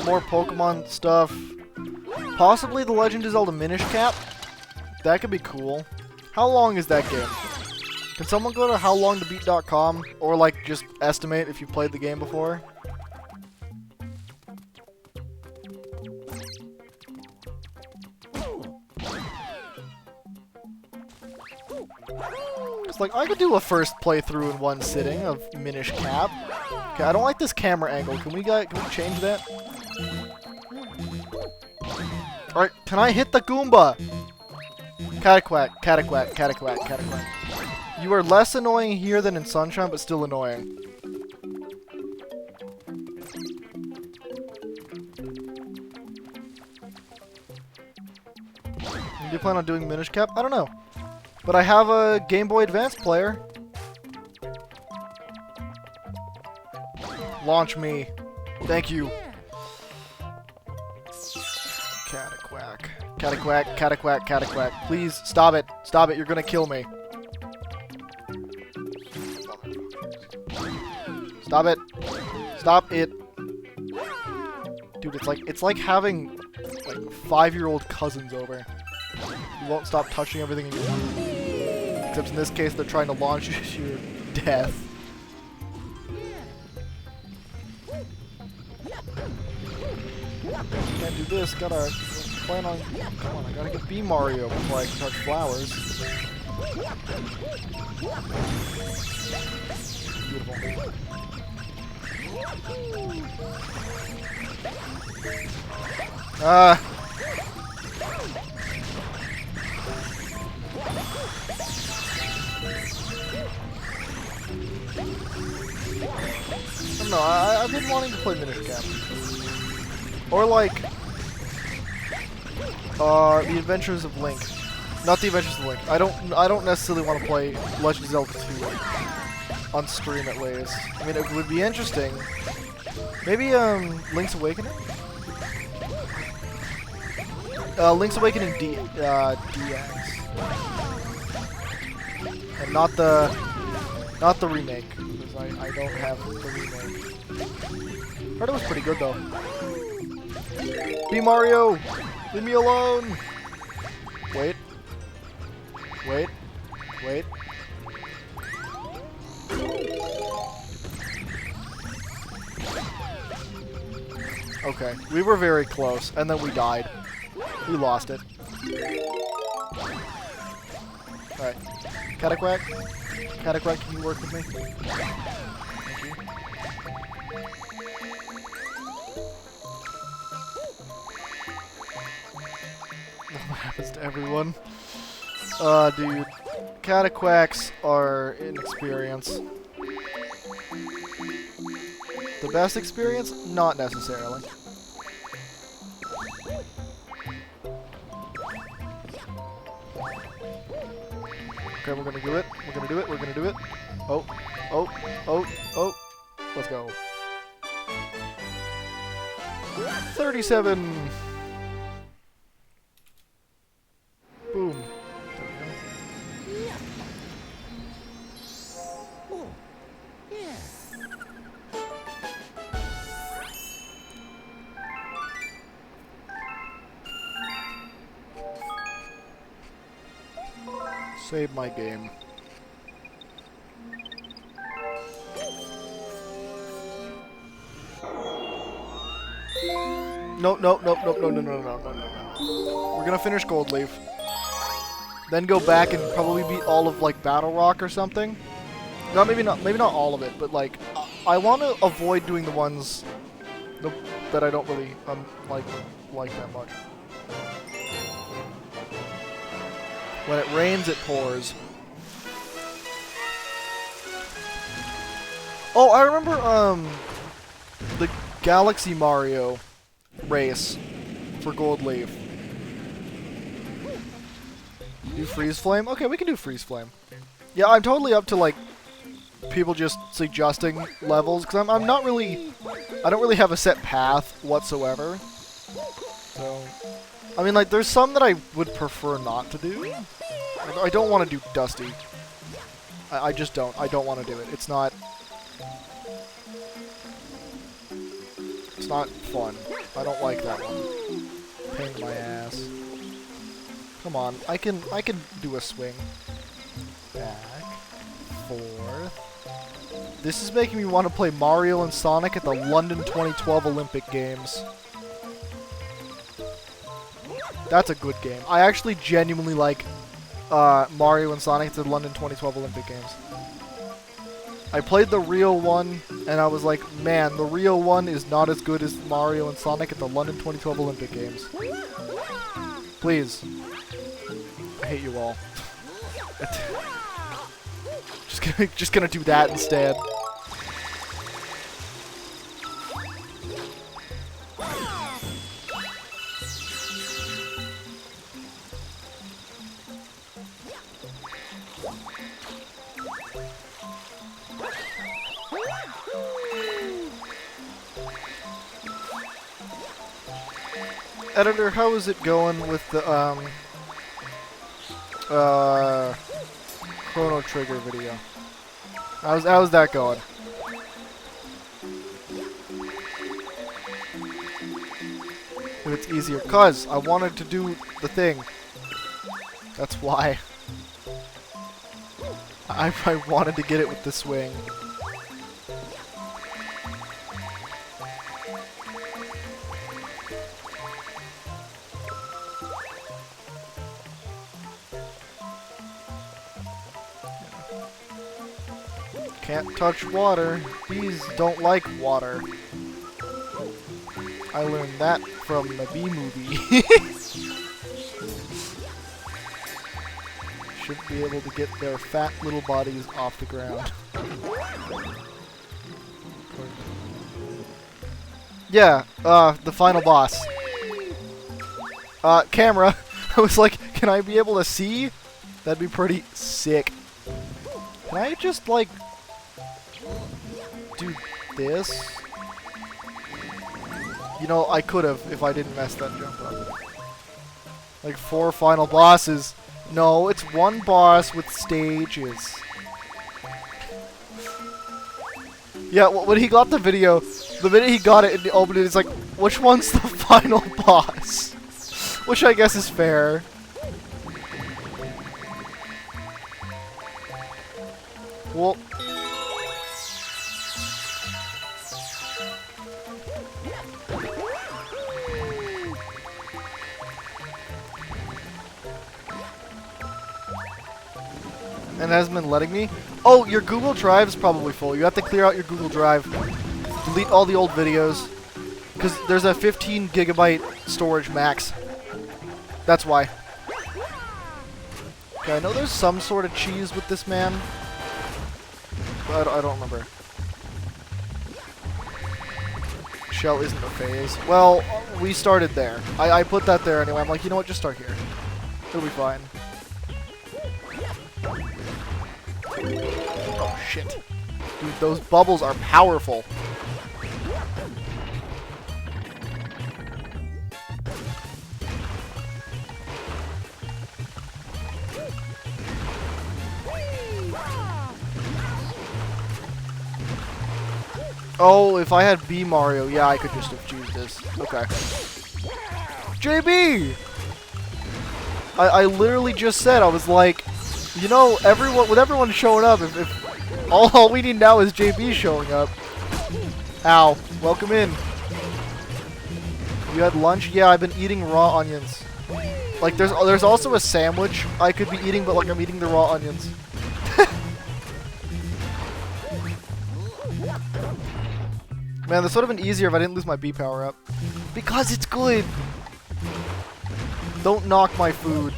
more Pokemon stuff. Possibly the Legend of Zelda Minish Cap. That could be cool. How long is that game? Can someone go to howlongtobeat.com or like just estimate if you played the game before? It's like I could do a first playthrough in one sitting of Minish Cap. Okay, I don't like this camera angle. Can we change that? Alright, can I hit the Goomba? Cataquack, Cataquack, Cataquack, Cataquack. You are less annoying here than in Sunshine, but still annoying. Do you plan on doing Minish Cap? I don't know. But I have a Game Boy Advance player. Launch me. Thank you. Cataquack. Cataquack, cataquack, cataquack. Please, stop it. Stop it, you're gonna kill me. Stop it. Stop it. Dude, it's like having like 5-year-old cousins over. You won't stop touching everything in your room. Except in this case, they're trying to launch you to your death. Can't do this, gotta plan on... Come on, I gotta get B Mario before I can touch flowers. Beautiful. Ah! I don't know, I've been wanting to play Minish Cap. Or like... The Adventures of Link. Not the Adventures of Link. I don't necessarily want to play Legend of Zelda 2 on stream at least. I mean, it would be interesting. Maybe, Link's Awakening? Link's Awakening DX. And not the remake, because I don't have the remake. Heard it was pretty good though. B Mario! Leave me alone! Wait. Wait. Wait. Okay, we were very close, and then we died. We lost it. Alright. Cataquack? Cataquack, can you work with me? Thank you. What happens to everyone? Dude. Cataquacks are inexperience. The best experience? Not necessarily. Okay, we're gonna do it. We're gonna do it. We're gonna do it. Oh, oh, oh, oh. Let's go. 37. Boom. Oh, yeah. Save my game. No, no, no, no, no, no, no, no, no, no, no. We're gonna finish Gold Leaf. Then go back and probably beat all of like Battle Rock or something. No, maybe not all of it, but like I want to avoid doing the ones that I don't really like that much. When it rains, it pours. Oh, I remember the Galaxy Mario race for Gold Leaf. Do Freeze Flame? Okay, we can do Freeze Flame. Yeah, I'm totally up to like people just suggesting levels because I'm not really, I don't really have a set path whatsoever. So, I mean, like there's some that I would prefer not to do. I don't want to do Dusty. I just don't. I don't want to do it. It's not fun. I don't like that one. Pain in my ass. Come on, I can do a swing. Back, forth. This is making me want to play Mario and Sonic at the London 2012 Olympic Games. That's a good game. I actually genuinely like Mario and Sonic at the London 2012 Olympic Games. I played the real one, and I was like, man, the real one is not as good as Mario and Sonic at the London 2012 Olympic Games. Please. I hate you all. just gonna do that instead. Editor, how is it going with the Chrono Trigger video? How's that going? If it's easier, cause I wanted to do the thing. That's why. I wanted to get it with the swing. Can't touch water. Bees don't like water. I learned that from the Bee Movie. Should be able to get their fat little bodies off the ground. Yeah, the final boss. Camera. I was like, can I be able to see? That'd be pretty sick. Can I just, like, do this? You know, I could have if I didn't mess that jump up. Like 4 final bosses. No, it's one boss with stages. Yeah, when he got the video, the minute he got it and opened it, it's like, which one's the final boss? Which I guess is fair. Well... And it hasn't been letting me? Oh, your Google Drive's probably full. You have to clear out your Google Drive. Delete all the old videos. Because there's a 15 gigabyte storage max. That's why. Okay, I know there's some sort of cheese with this man. But I don't remember. Shell isn't a phase. Well, we started there. I put that there anyway. I'm like, you know what? Just start here. It'll be fine. Oh, shit. Dude, those bubbles are powerful. Oh, if I had B Mario, yeah, I could just have choose this. Okay. JB! I literally just said, I was like, you know, with everyone showing up, if all we need now is JB showing up. Ow. Welcome in. You had lunch? Yeah, I've been eating raw onions. Like, there's also a sandwich I could be eating, but like I'm eating the raw onions. Man, this would have been easier if I didn't lose my B power up. Because it's good! Don't knock my food.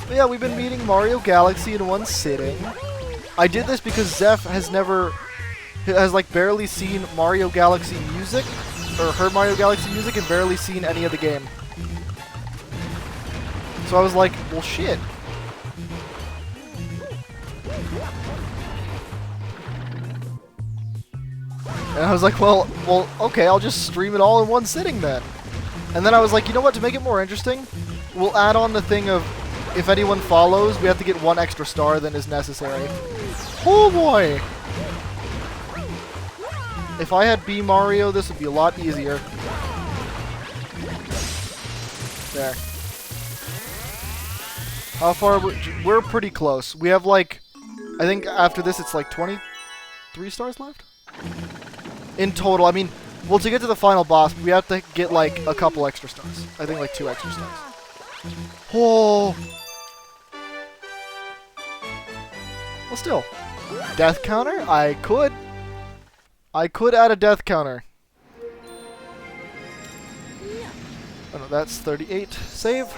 But yeah, we've been meeting Mario Galaxy in one sitting. I did this because Zeph has like barely seen Mario Galaxy music, or heard Mario Galaxy music and barely seen any of the game. So I was like, well shit. And I was like, well, okay, I'll just stream it all in one sitting then. And then I was like, you know what, to make it more interesting, we'll add on the thing of, if anyone follows, we have to get 1 extra star than is necessary. Oh boy! If I had B Mario, this would be a lot easier. There. How far? We're pretty close. We have like, I think after this it's like 23 stars left? In total, I mean, well, to get to the final boss, we have to get like a couple extra stars. I think like 2 extra stars. Oh! Well, still. Death counter? I could add a death counter. Oh no, that's 38. Save.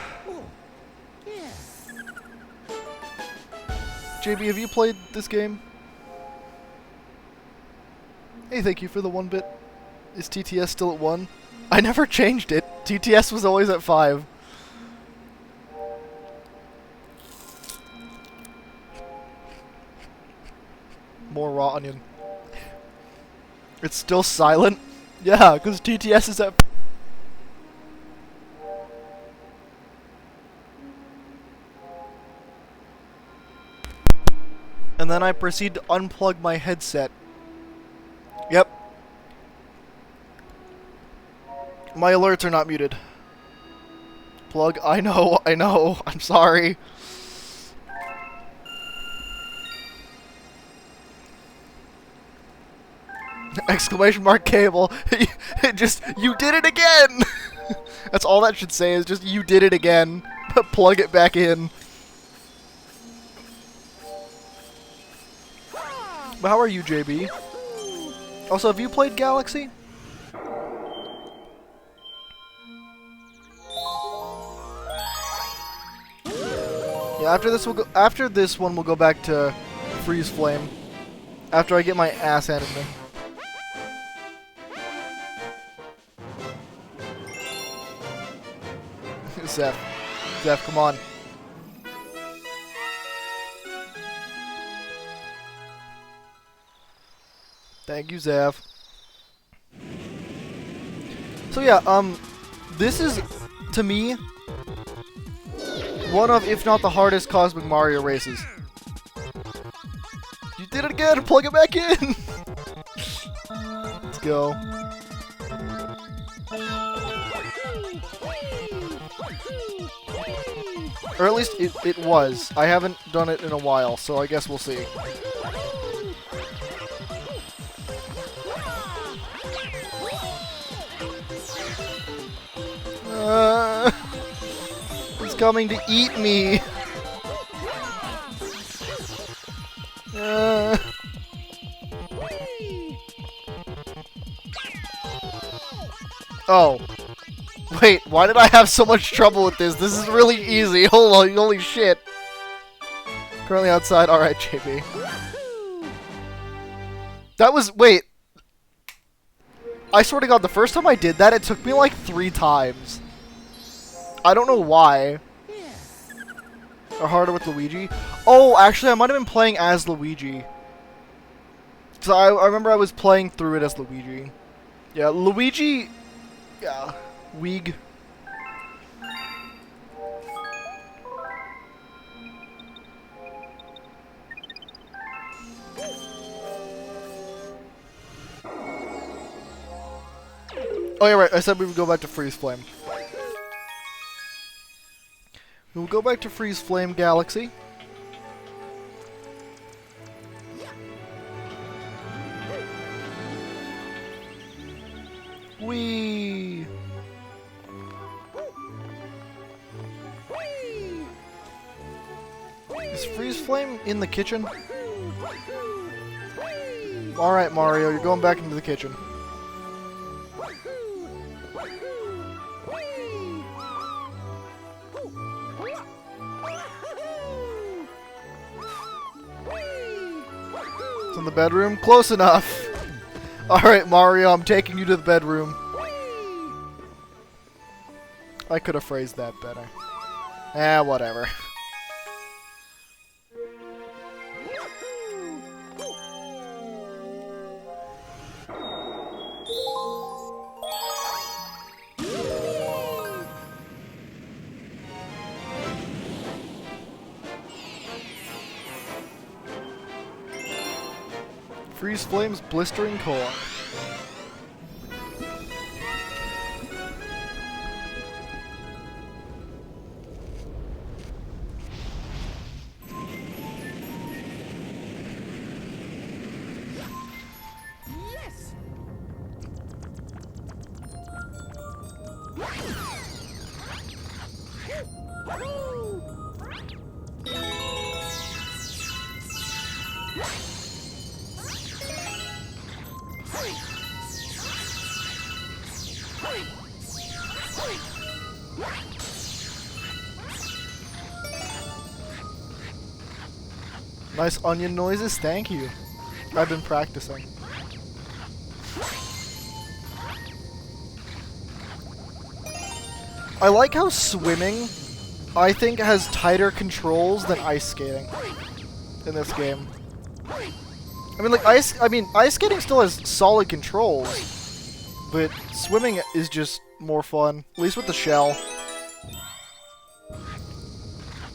JB, have you played this game? Hey, thank you for the 1 bit. Is TTS still at 1? I never changed it. TTS was always at 5. More raw onion. It's still silent? Yeah, because TTS is at... And then I proceed to unplug my headset. Yep. My alerts are not muted. Plug, I know, I'm sorry. Exclamation mark cable. Just, you did it again! That's all that should say is just, you did it again. Plug it back in. But how are you, JB? Also, have you played Galaxy? Yeah, after this one we'll go back to Freeze Flame. After I get my ass handed to me. Zeph, come on. Thank you, Zeph. So yeah, this is, to me, one of, if not the hardest Cosmic Mario races. You did it again! Plug it back in! Let's go. Or at least it was. I haven't done it in a while, so I guess we'll see. He's coming to eat me! Oh. Wait, why did I have so much trouble with this? This is really easy. Holy shit. Currently outside. Alright, JB. That was... Wait. I swear to God, the first time I did that, it took me like 3 times. I don't know why. Or harder with Luigi. Oh, actually, I might have been playing as Luigi. So I remember I was playing through it as Luigi. Yeah, Luigi... Yeah. Weeg. Oh yeah, right. I said we would go back to Freeze Flame. We will go back to Freeze Flame Galaxy. Whee! Is Freeze Flame in the kitchen? Alright, Mario, you're going back into the kitchen. It's in the bedroom? Close enough! Alright, Mario, I'm taking you to the bedroom. I could have phrased that better. Eh, whatever. Freeze Flame's Blistering Core. Yes! Nice onion noises, thank you. I've been practicing. I like how swimming, I think, has tighter controls than ice skating in this game. I mean, like ice skating still has solid controls, but swimming is just more fun, at least with the shell.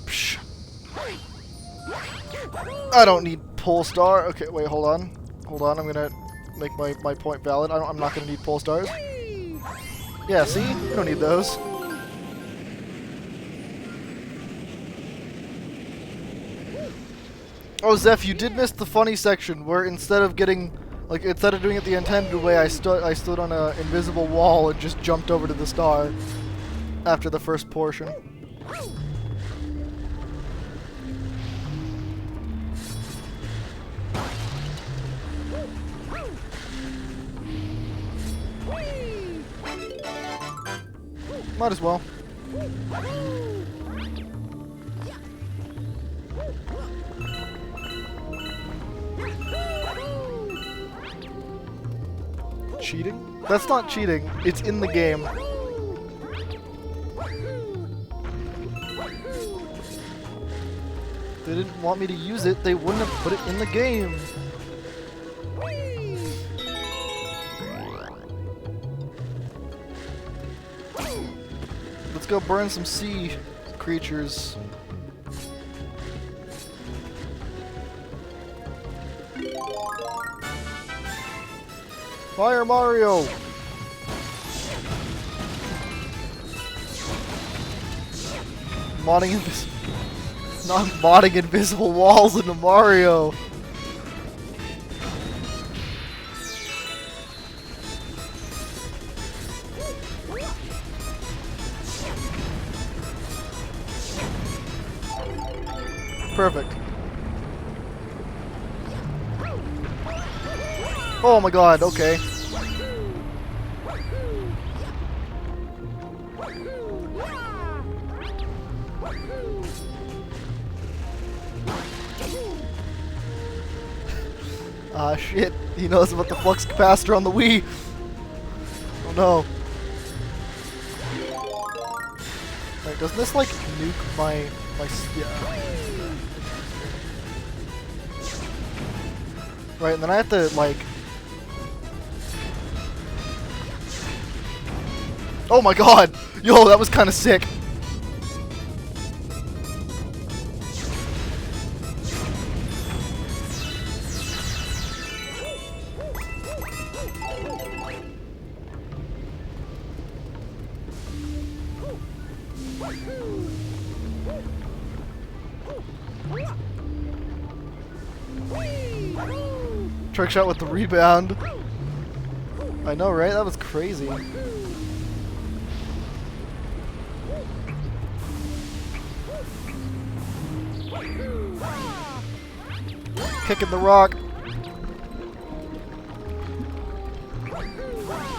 Psh. I don't need pole star. Okay, wait, hold on. Hold on, I'm gonna make my point valid. I'm not gonna need pole stars. Yeah, see? You don't need those. Oh, Zeph, you did miss the funny section where instead of doing it the intended way, I stood on an invisible wall and just jumped over to the star after the first portion. Might as well. Cheating? That's not cheating. It's in the game. If they didn't want me to use it, they wouldn't have put it in the game. Let's go burn some sea creatures. Fire Mario! Not modding invisible walls into Mario! Perfect. Oh my god, okay. Ah shit, he knows about the flux capacitor on the Wii. Oh no. Wait, doesn't this like nuke my yeah. Right, and then I have to like oh my god! Yo, that was kinda sick. Trick shot with the rebound. I know, right? That was crazy. Kicking the rock.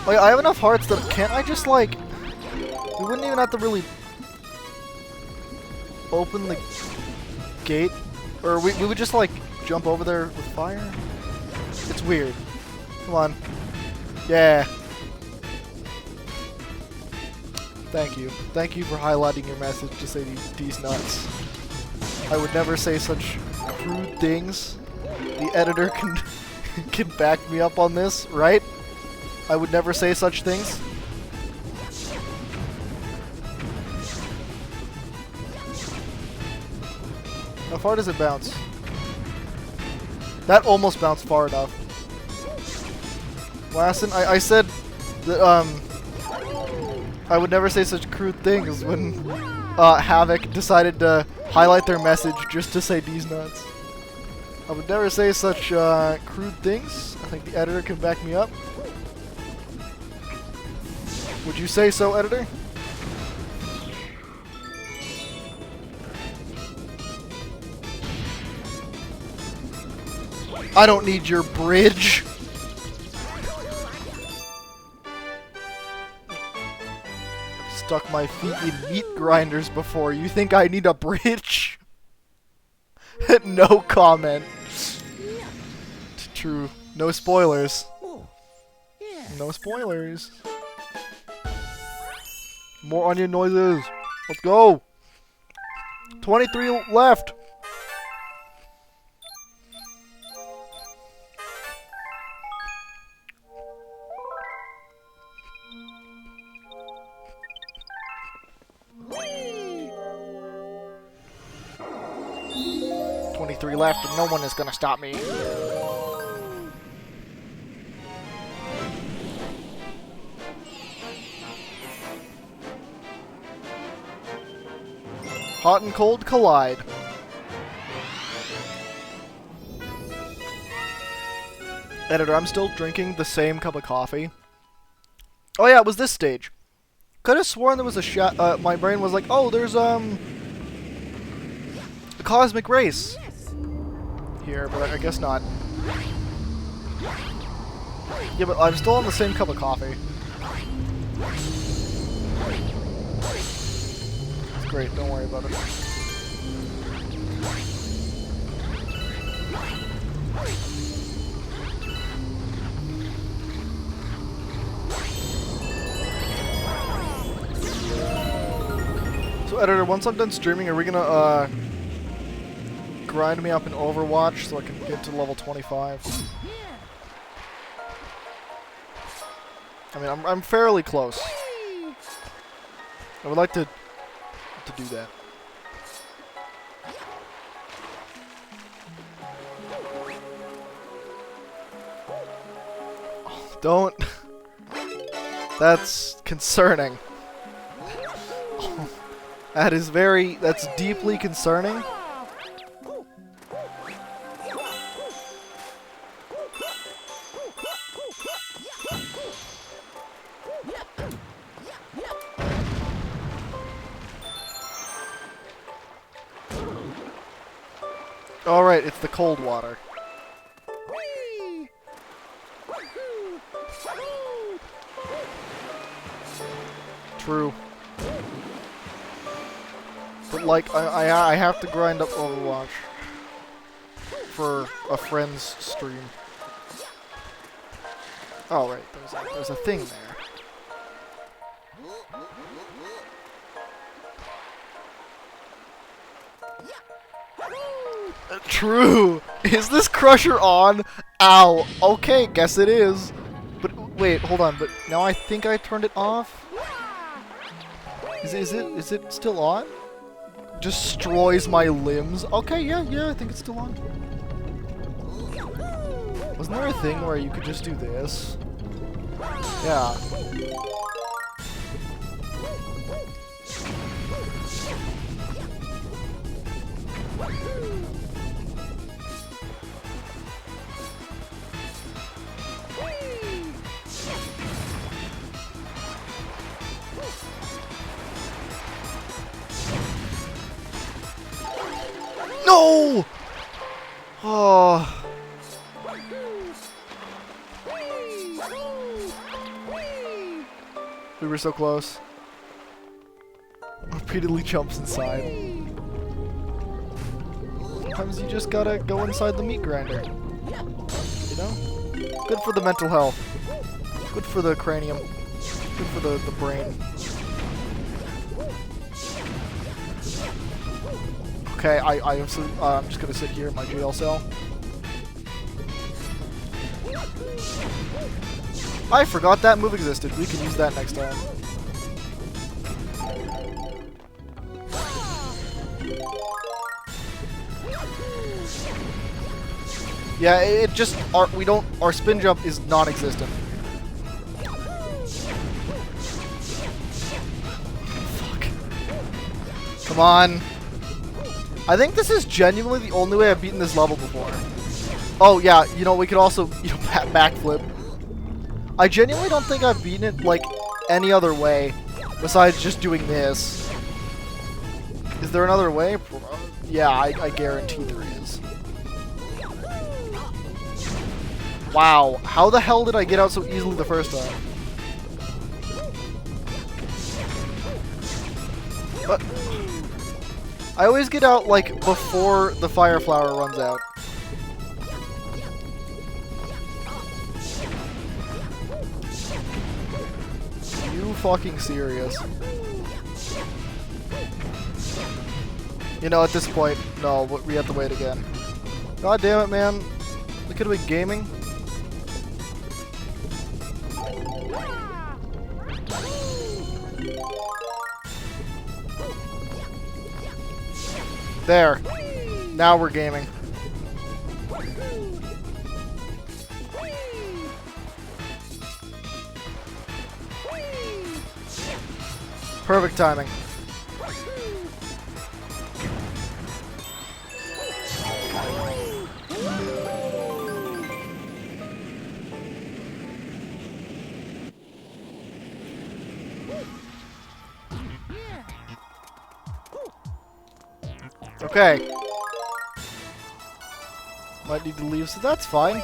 Like, I have enough hearts that can't I just like we wouldn't even have to really open the gate, or we would just like jump over there with fire. It's weird. Come on. Yeah. Thank you. Thank you for highlighting your message to say these nuts. I would never say such crude things. The editor can back me up on this, right? I would never say such things. How far does it bounce? That almost bounced far enough. Lassen, I said that I would never say such crude things when Havoc decided to highlight their message just to say these nuts. I would never say such crude things. I think the editor can back me up. Would you say so, editor? I don't need your bridge. I've stuck my feet in meat grinders before. You think I need a bridge? No comment. True. No spoilers. No spoilers. More onion noises. Let's go. 23 left. 23 left, and no one is gonna stop me. Hot and cold collide. Editor, I'm still drinking the same cup of coffee. Oh yeah, it was this stage. Could have sworn there was a my brain was like, oh, there's a cosmic race here, but I guess not. Yeah, but I'm still on the same cup of coffee. It's great, don't worry about it. So, editor, once I'm done streaming, are we gonna grind me up in Overwatch so I can get to level 25? I mean, I'm fairly close. I would like to do that. Oh, don't. That's concerning. Oh, that's deeply concerning. Alright, it's the cold water. True. But like, I have to grind up Overwatch for a friend's stream. Oh right, there's a thing there. True! Is this Crusher on? Ow! Okay, guess it is. But wait, hold on, but now I think I turned it off? Is it still on? Destroys my limbs. Okay, yeah, I think it's still on. Wasn't there a thing where you could just do this? Yeah. No! Oh. We were so close. Repeatedly jumps inside. Sometimes you just gotta go inside the meat grinder. You know? Good for the mental health. Good for the cranium. Good for the brain. Okay, I'm just gonna sit here in my jail cell. I forgot that move existed. We can use that next time. Yeah, it just our spin jump is non-existent. Fuck. Come on. I think this is genuinely the only way I've beaten this level before. Oh yeah, you know, we could also, you know, backflip. I genuinely don't think I've beaten it, like, any other way besides just doing this. Is there another way? Yeah, I guarantee there is. Wow, how the hell did I get out so easily the first time? But I always get out, like, before the fire flower runs out. You fucking serious? You know, at this point, no, we have to wait again. God damn it, man. We could have been gaming. There. Now we're gaming. Perfect timing. Okay. Might need to leave, so that's fine.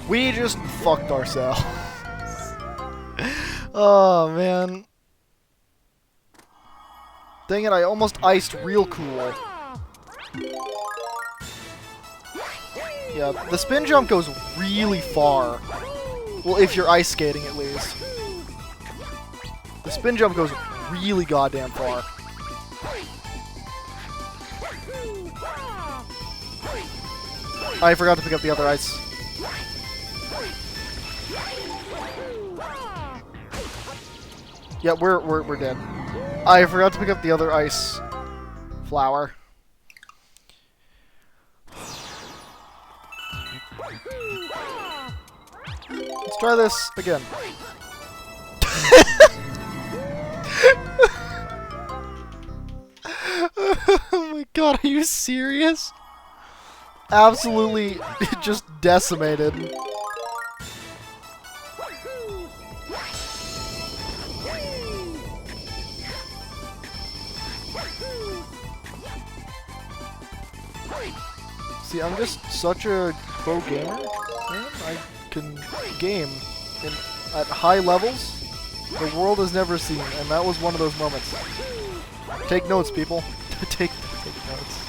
We just fucked ourselves. Oh, man. Dang it, I almost iced real cool. Yeah, the spin jump goes really far. Well, if you're ice skating, at least. The spin jump goes really goddamn far. I forgot to pick up the other ice. Yeah, we're dead. I forgot to pick up the other ice flower. Let's try this again. Oh my god, are you serious? Absolutely just decimated. See, I'm just such a pro gamer. Man. I can game at high levels the world has never seen, and that was one of those moments. Take notes, people. take notes.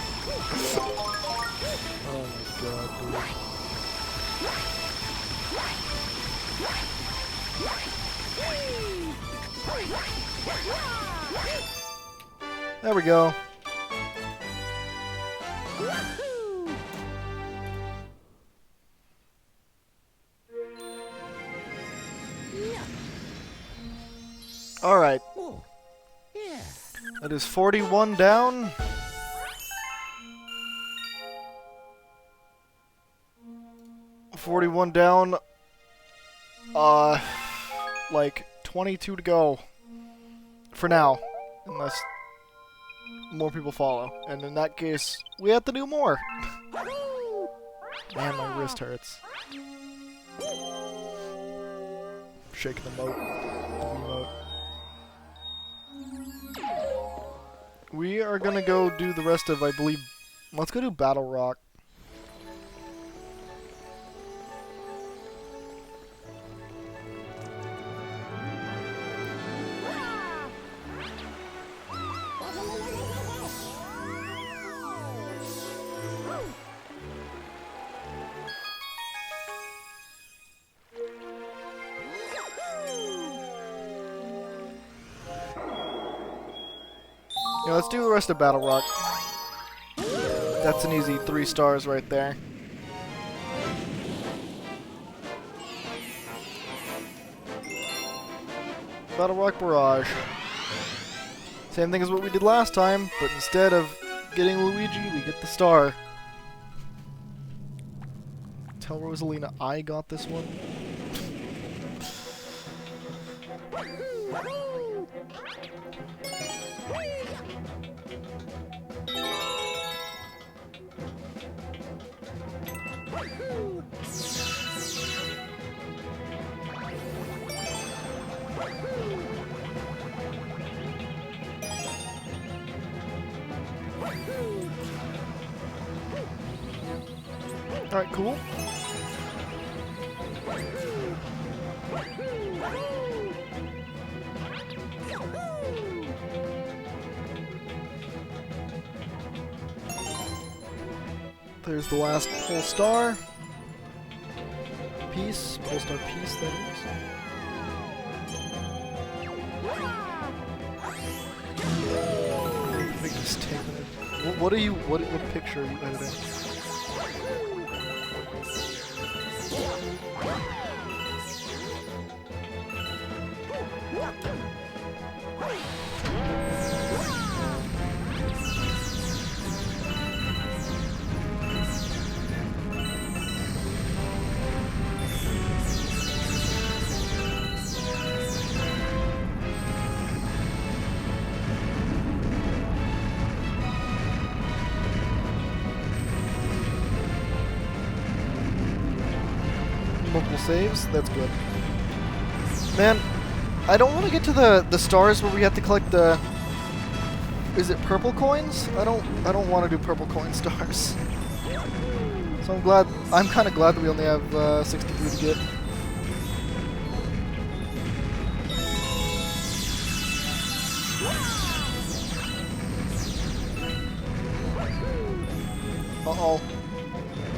Oh my god, dude. There we go. Alright. Yeah. That is 41 down. Like 22 to go. For now. Unless more people follow. And in that case, we have to do more. Man, my wrist hurts. Shaking the moat. We are gonna go do the rest of, I believe... Let's go do Battle Rock. Yeah, let's do the rest of Battle Rock. That's an easy 3 stars right there. Battle Rock Barrage. Same thing as what we did last time, but instead of getting Luigi, we get the star. Tell Rosalina I got this one. Alright, cool. There's the last pole star. Piece. Pole star piece, that is. What are you? What picture are you editing? Multiple saves. That's good. Man, I don't want to get to the stars where we have to collect the. Is it purple coins? I don't want to do purple coin stars. So I'm glad. I'm kind of glad that we only have 63 to get. Uh-oh.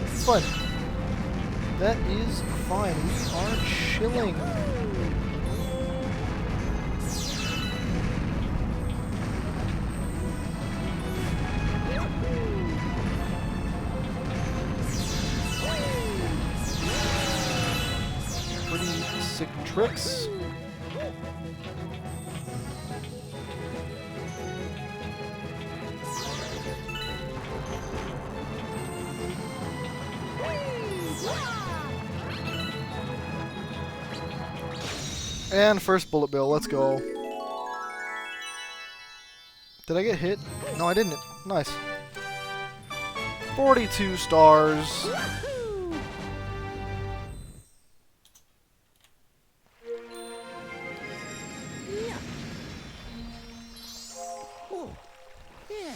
It's fine. That is fine. We are chilling. Pretty sick tricks. And first bullet bill, let's go. Did I get hit? No, I didn't. Nice. 42 stars. Oh, yeah.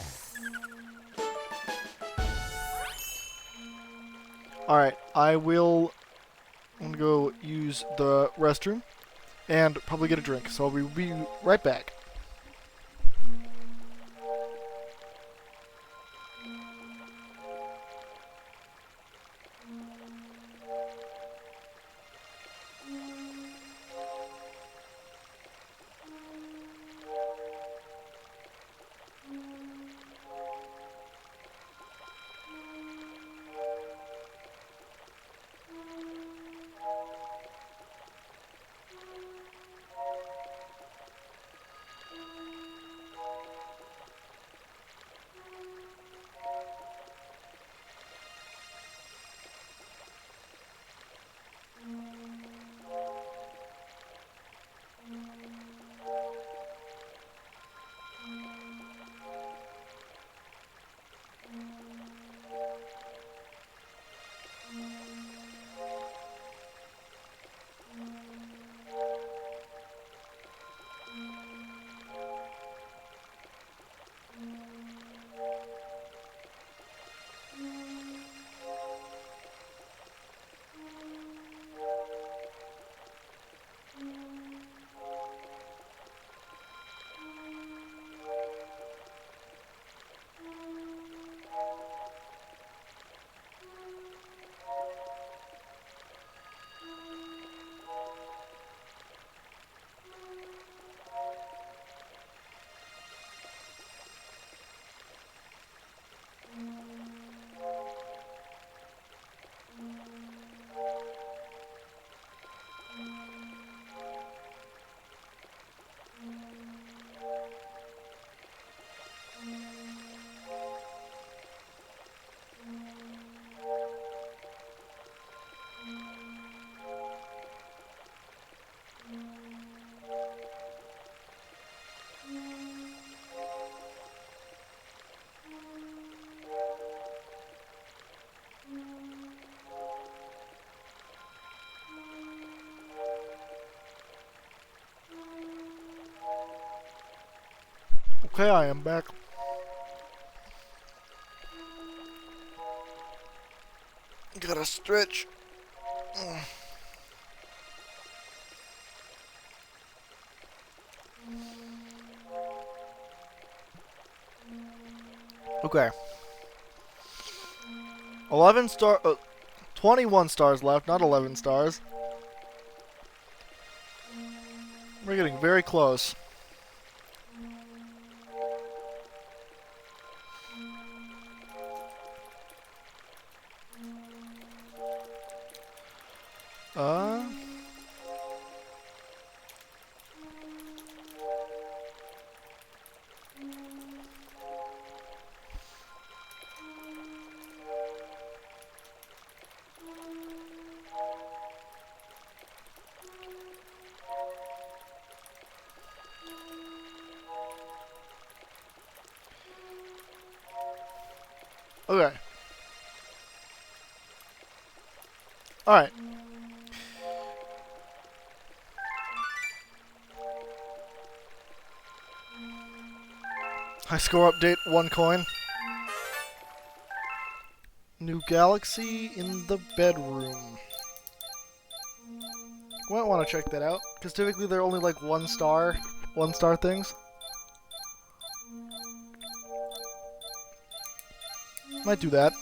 Alright, I'm gonna go use the restroom and probably get a drink, so I'll be right back. Okay, I am back. Gotta stretch. Okay. 21 stars left, not 11 stars. We're getting very close. Okay. Alright. High score update, 1 coin. New galaxy in the bedroom. You might want to check that out, because typically they're only like 1-star things. Might do that.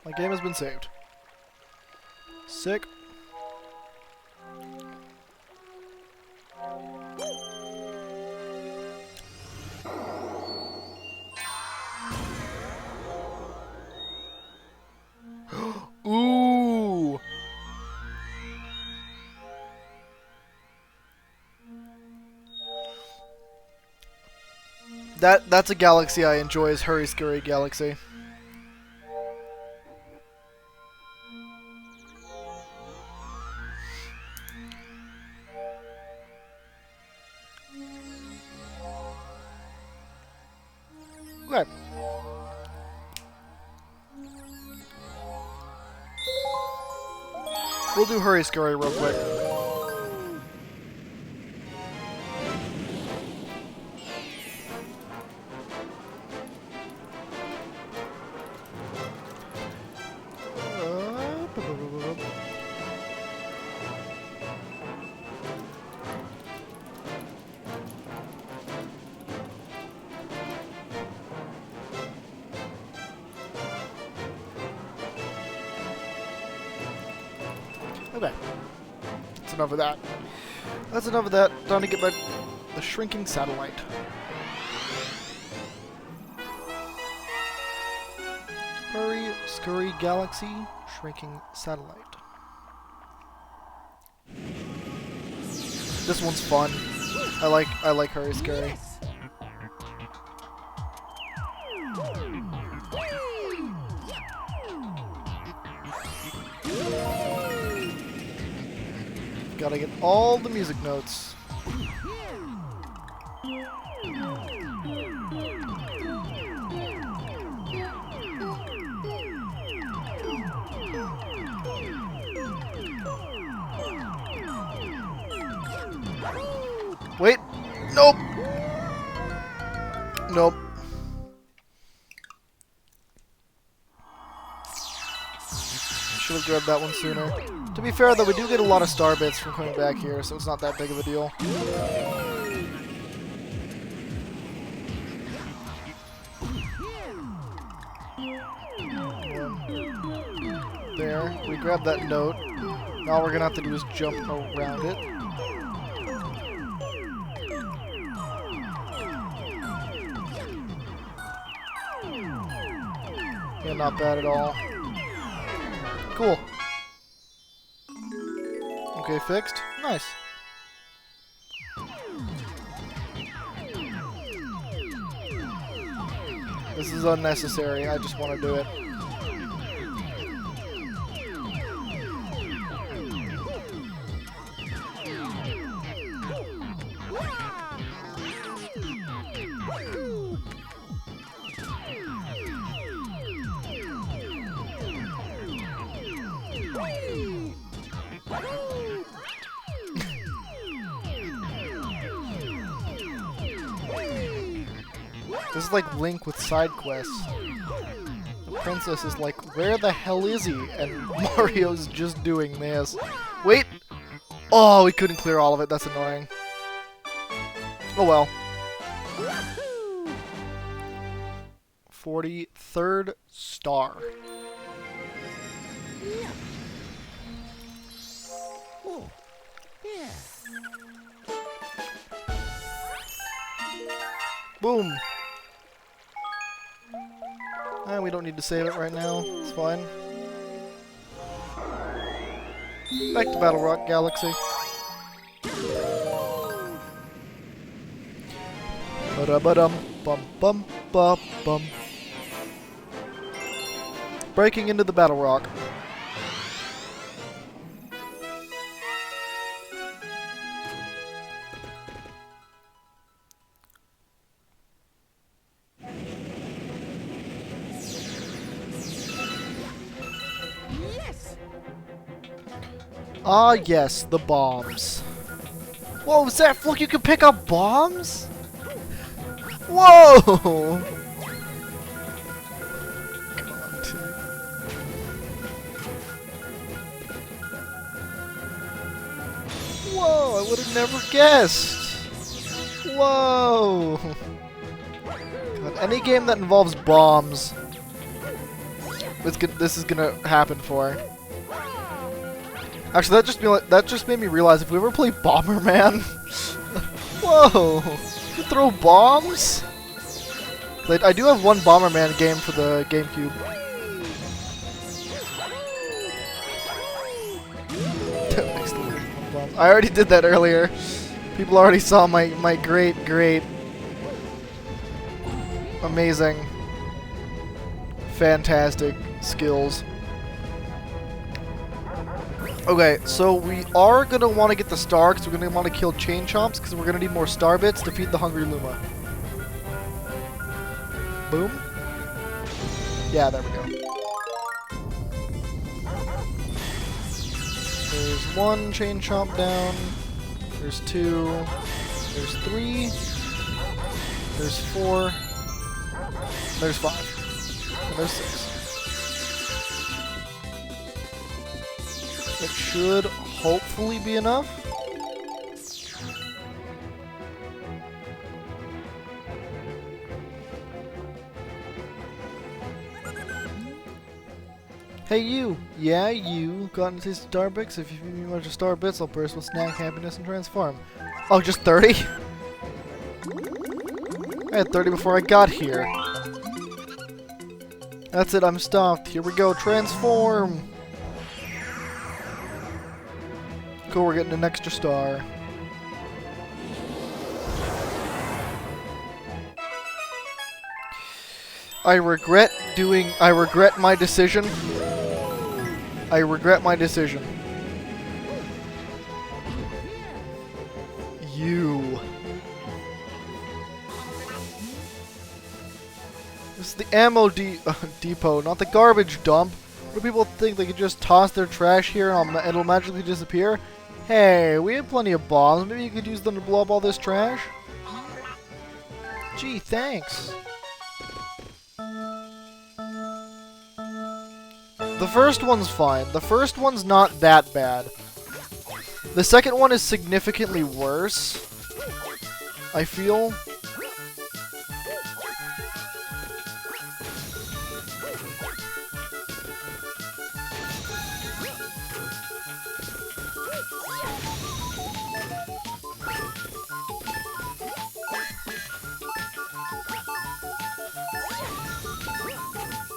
My game has been saved. Sick. Ooh. That's a galaxy I enjoy, is Hurry Scurry Galaxy. Okay. We'll do Hurry Scurry real quick. Okay. That's enough of that. That's enough of that. Time to get back the shrinking satellite. Hurry, Scurry Galaxy, shrinking satellite. This one's fun. I like Hurry Scurry. Gotta get all the music notes. Wait! Nope! Nope. Should have grabbed that one sooner. To be fair, though, we do get a lot of star bits from coming back here, so it's not that big of a deal. There, we grabbed that note. Now all we're gonna have to do is jump around it. Yeah, not bad at all. Cool. Okay, fixed. Nice. This is unnecessary. I just want to do it. This is like Link with side quests. The princess is like, where the hell is he? And Mario's just doing this. Wait! Oh, we couldn't clear all of it. That's annoying. Oh well. 43rd star. Yeah. Oh, yeah. Boom! We don't need to save it right now. It's fine. Back to Battle Rock Galaxy. Ba-da-ba-dum, bum bum ba bum. breaking into the Battle Rock. Yes. Ah, yes, the bombs. Whoa, Zeph, look, you can pick up bombs? Whoa! Whoa, I would have never guessed. Whoa! God, any game that involves bombs, this is gonna happen for. Actually, that just made me realize if we ever play Bomberman, whoa, you throw bombs? Like, I do have one Bomberman game for the GameCube. I already did that earlier. People already saw my great, amazing, fantastic skills. Okay, so we are going to want to get the star because we're going to want to kill Chain Chomps because we're going to need more star bits to feed the Hungry Luma. Boom. Yeah, there we go. There's one Chain Chomp down. There's two. There's three. There's four. There's five. And there's six. It should hopefully be enough. Hey you! Yeah, you! Got into Starbits? If you feed me a bunch of star bits, I'll burst with snack, happiness, and transform. Oh, just 30? I had 30 before I got here. That's it, I'm stopped. Here we go, transform! Cool, we're getting an extra star. I regret my decision. I regret my decision. You. This is the ammo depot, not the garbage dump. What do people think? They could just toss their trash here and it'll magically disappear? Hey, we have plenty of bombs. Maybe you could use them to blow up all this trash? Gee, thanks. The first one's fine. The first one's not that bad. The second one is significantly worse, I feel.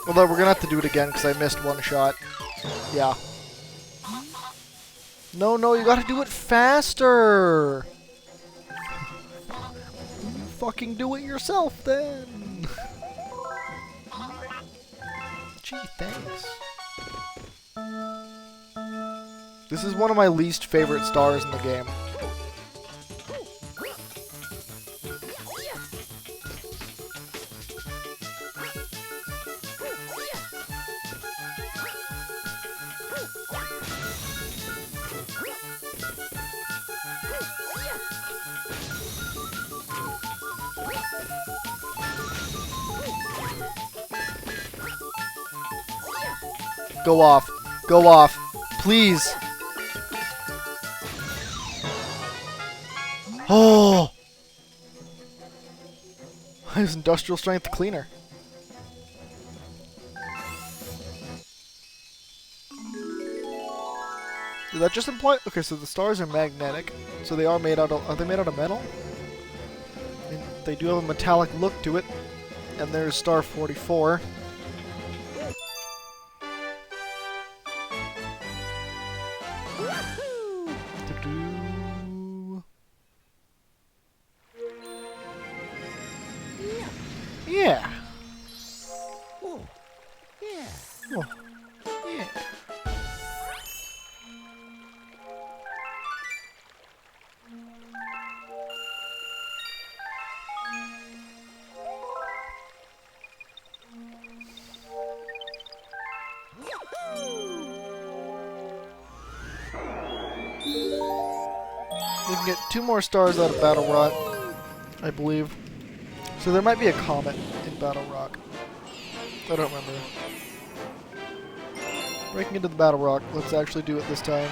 Although we're gonna have to do it again because I missed one shot. Yeah. No, no, you gotta do it faster! You fucking do it yourself then! Gee, thanks. This is one of my least favorite stars in the game. Go off. Go off. Please. Oh! His industrial strength cleaner. Did that just imply? Okay, so the stars are magnetic. So they are made out of. Are they made out of metal? I mean, they do have a metallic look to it. And there's star 44. Yeah. Oh, yeah. Oh. can get 2 more stars out of Battle Rock, I believe. So there might be a comet in Battle Rock. I don't remember. Breaking into the Battle Rock. Let's actually do it this time.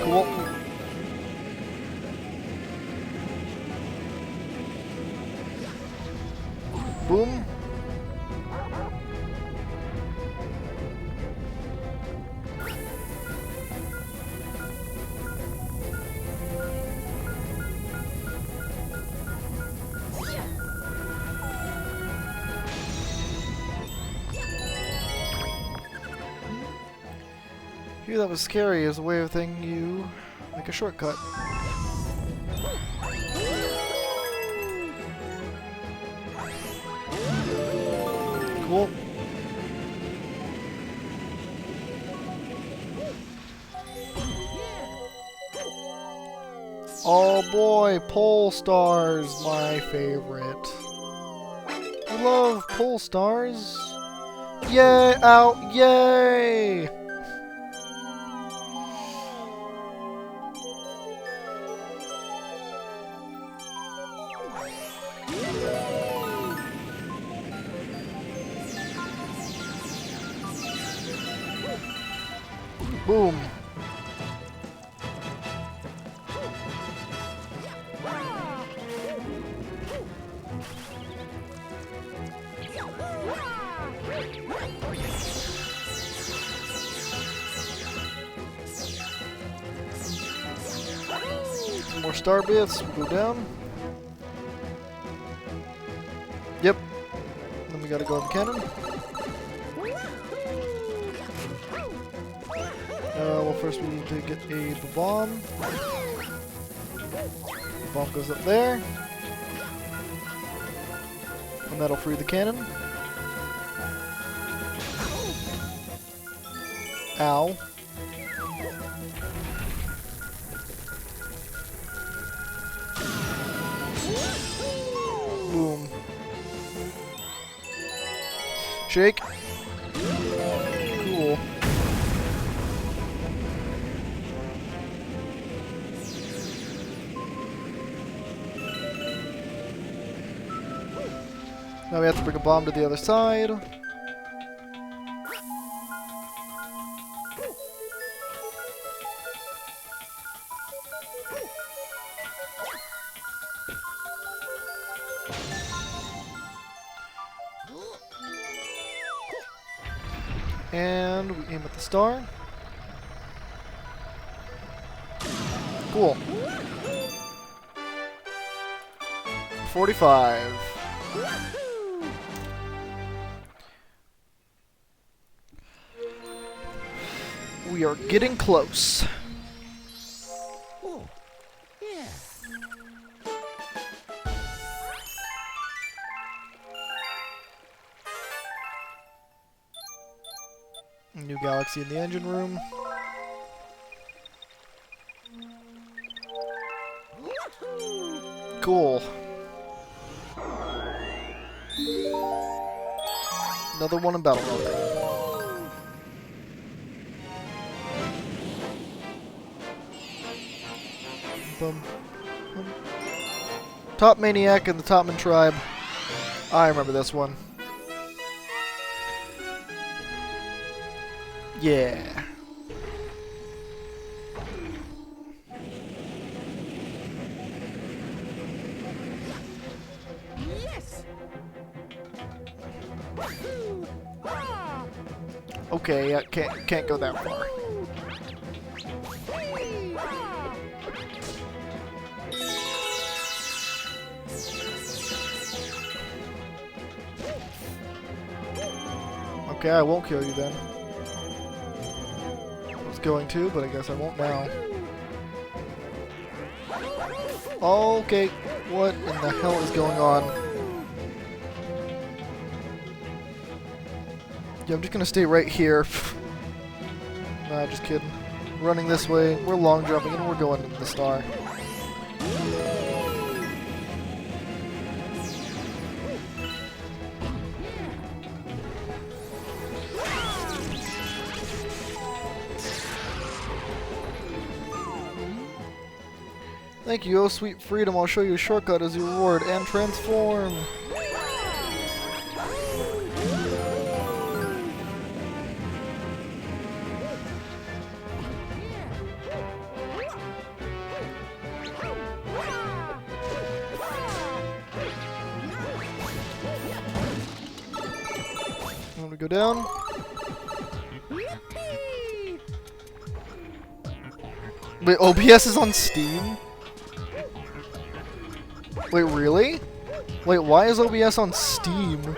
Cool. Boom. Phew, that was scary as a way of thing you make a shortcut. Cool. Oh boy, pole stars, my favorite. I love pole stars. Yay! Ow! Yay! Boom. Some more star bits. We'll go down. Yep. Then we gotta go in the cannon. Well, first we need to get a bomb. The bomb goes up there. And that'll free the cannon. Ow. Boom. Shake. Cool. Now we have to bring a bomb to the other side. And we aim at the star. Cool. 45. We are getting close. Oh, yeah. New galaxy in the engine room. Cool. Another one in Battle Rock. Bum, bum. Top Maniac and the Topman Tribe. I remember this one. Yeah. Yes. Okay, yeah, can't go that far. Okay, I won't kill you then. I was going to, but I guess I won't now. Okay, what in the hell is going on? Yeah, I'm just gonna stay right here. Nah, just kidding. Running this way, we're long jumping, and we're going to the star. Thank you, oh sweet freedom. I'll show you a shortcut as your reward and transform. I'm gonna go down. Wait, OBS is on Steam? Wait, really? Wait, why is OBS on Steam?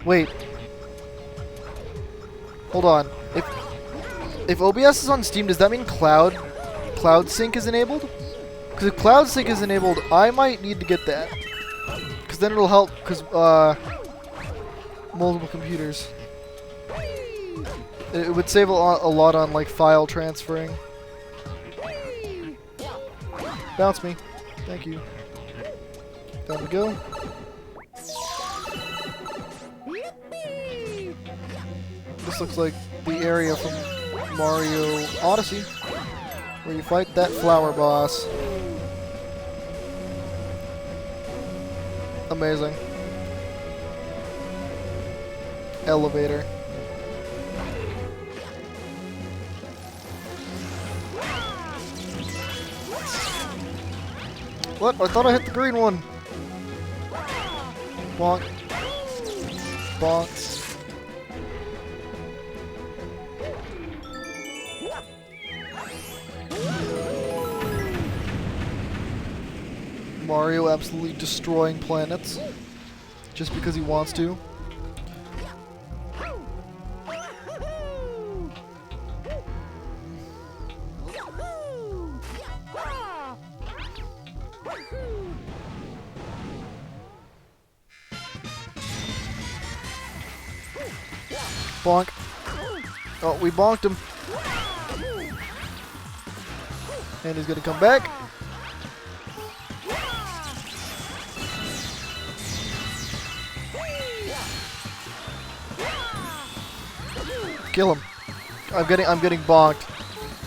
Wait. Hold on. If OBS is on Steam, does that mean Cloud Sync is enabled? Because if Cloud Sync is enabled, I might need to get that. Because then it'll help, because, multiple computers. It would save a lot on, like, file transferring. Bounce me. Thank you. Down we go. This looks like the area from Mario Odyssey, where you fight that flower boss. Amazing. Elevator. What? I thought I hit the green one. Bonk. Bonk. Mario absolutely destroying planets just because he wants to. Bonk. Oh, we bonked him. And he's gonna come back. Kill him. I'm getting bonked.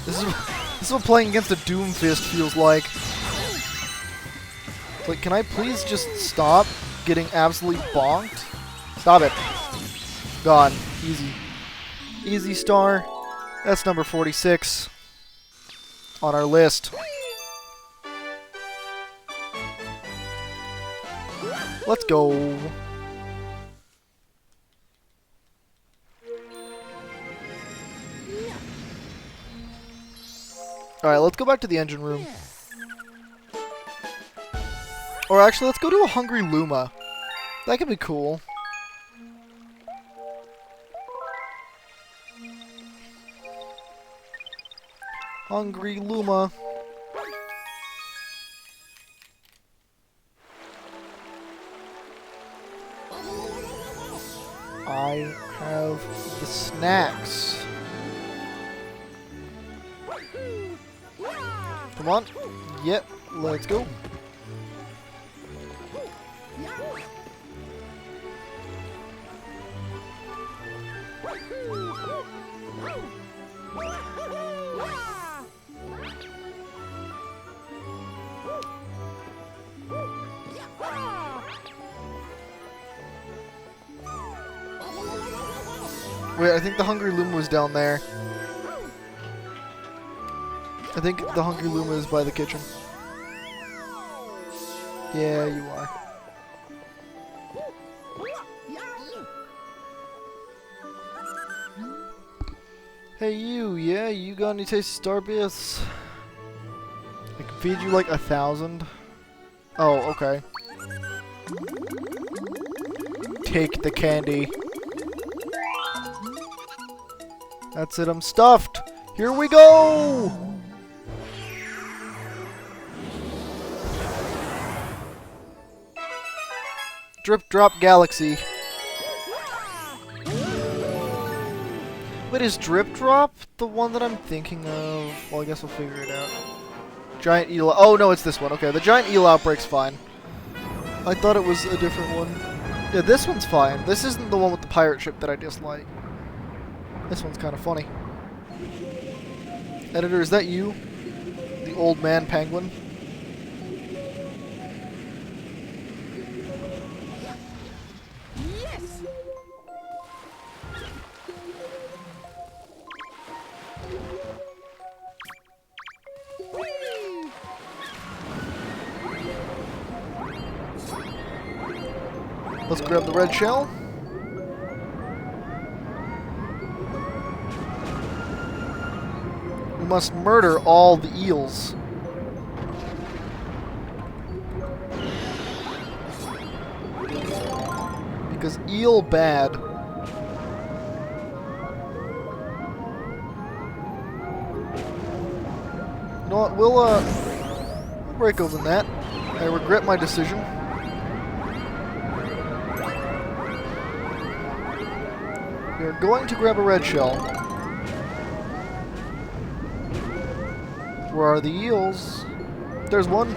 This is what playing against a Doomfist feels like. Like, can I please just stop getting absolutely bonked? Stop it. Gone. Easy. Easy star. That's number 46 on our list. Let's go. Alright, let's go back to the engine room. Or actually, let's go to a Hungry Luma. That could be cool. Hungry Luma. I have the snacks. Come on. Yep, let's go. Wait, I think the Hungry Luma was down there. I think the Hungry Luma is by the kitchen. Yeah, you are. Hey you, yeah, you got any tasty star bits? I can feed you like 1,000. Oh, okay. Take the candy. That's it, I'm stuffed! Here we go! Drip Drop Galaxy. Wait, is Drip Drop the one that I'm thinking of? Well, I guess we'll figure it out. Giant eel. Oh no, it's this one. Okay, the giant eel outbreak's fine. I thought it was a different one. Yeah, this one's fine. This isn't the one with the pirate ship that I dislike. This one's kind of funny. Editor, is that you? The old man penguin? Yes. Let's grab the red shell. We must murder all the eels. Because eel bad. You know what? We'll break open that. I regret my decision. We are going to grab a red shell. Where are the eels? There's one.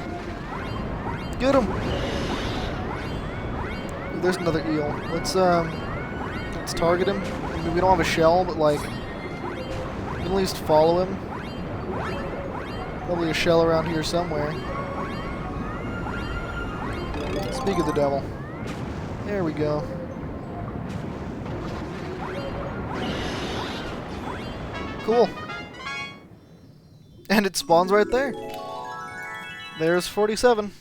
Get him. There's another eel. Let's target him. I mean, we don't have a shell, but like, we can at least follow him. Probably a shell around here somewhere. Speak of the devil. There we go. Cool. And it spawns right there. There's 47.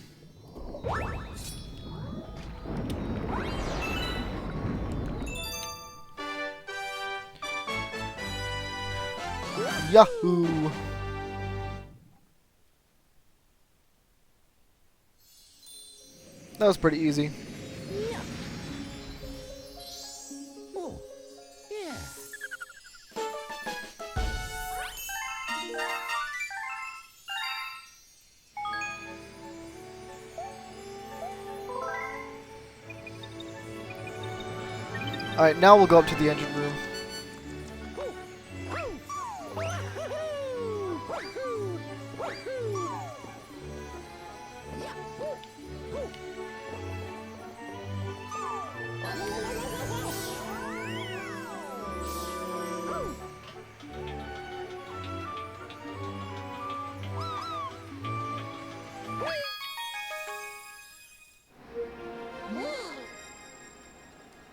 Yahoo! That was pretty easy. Yeah. Oh, yeah. Alright, now we'll go up to the engine room.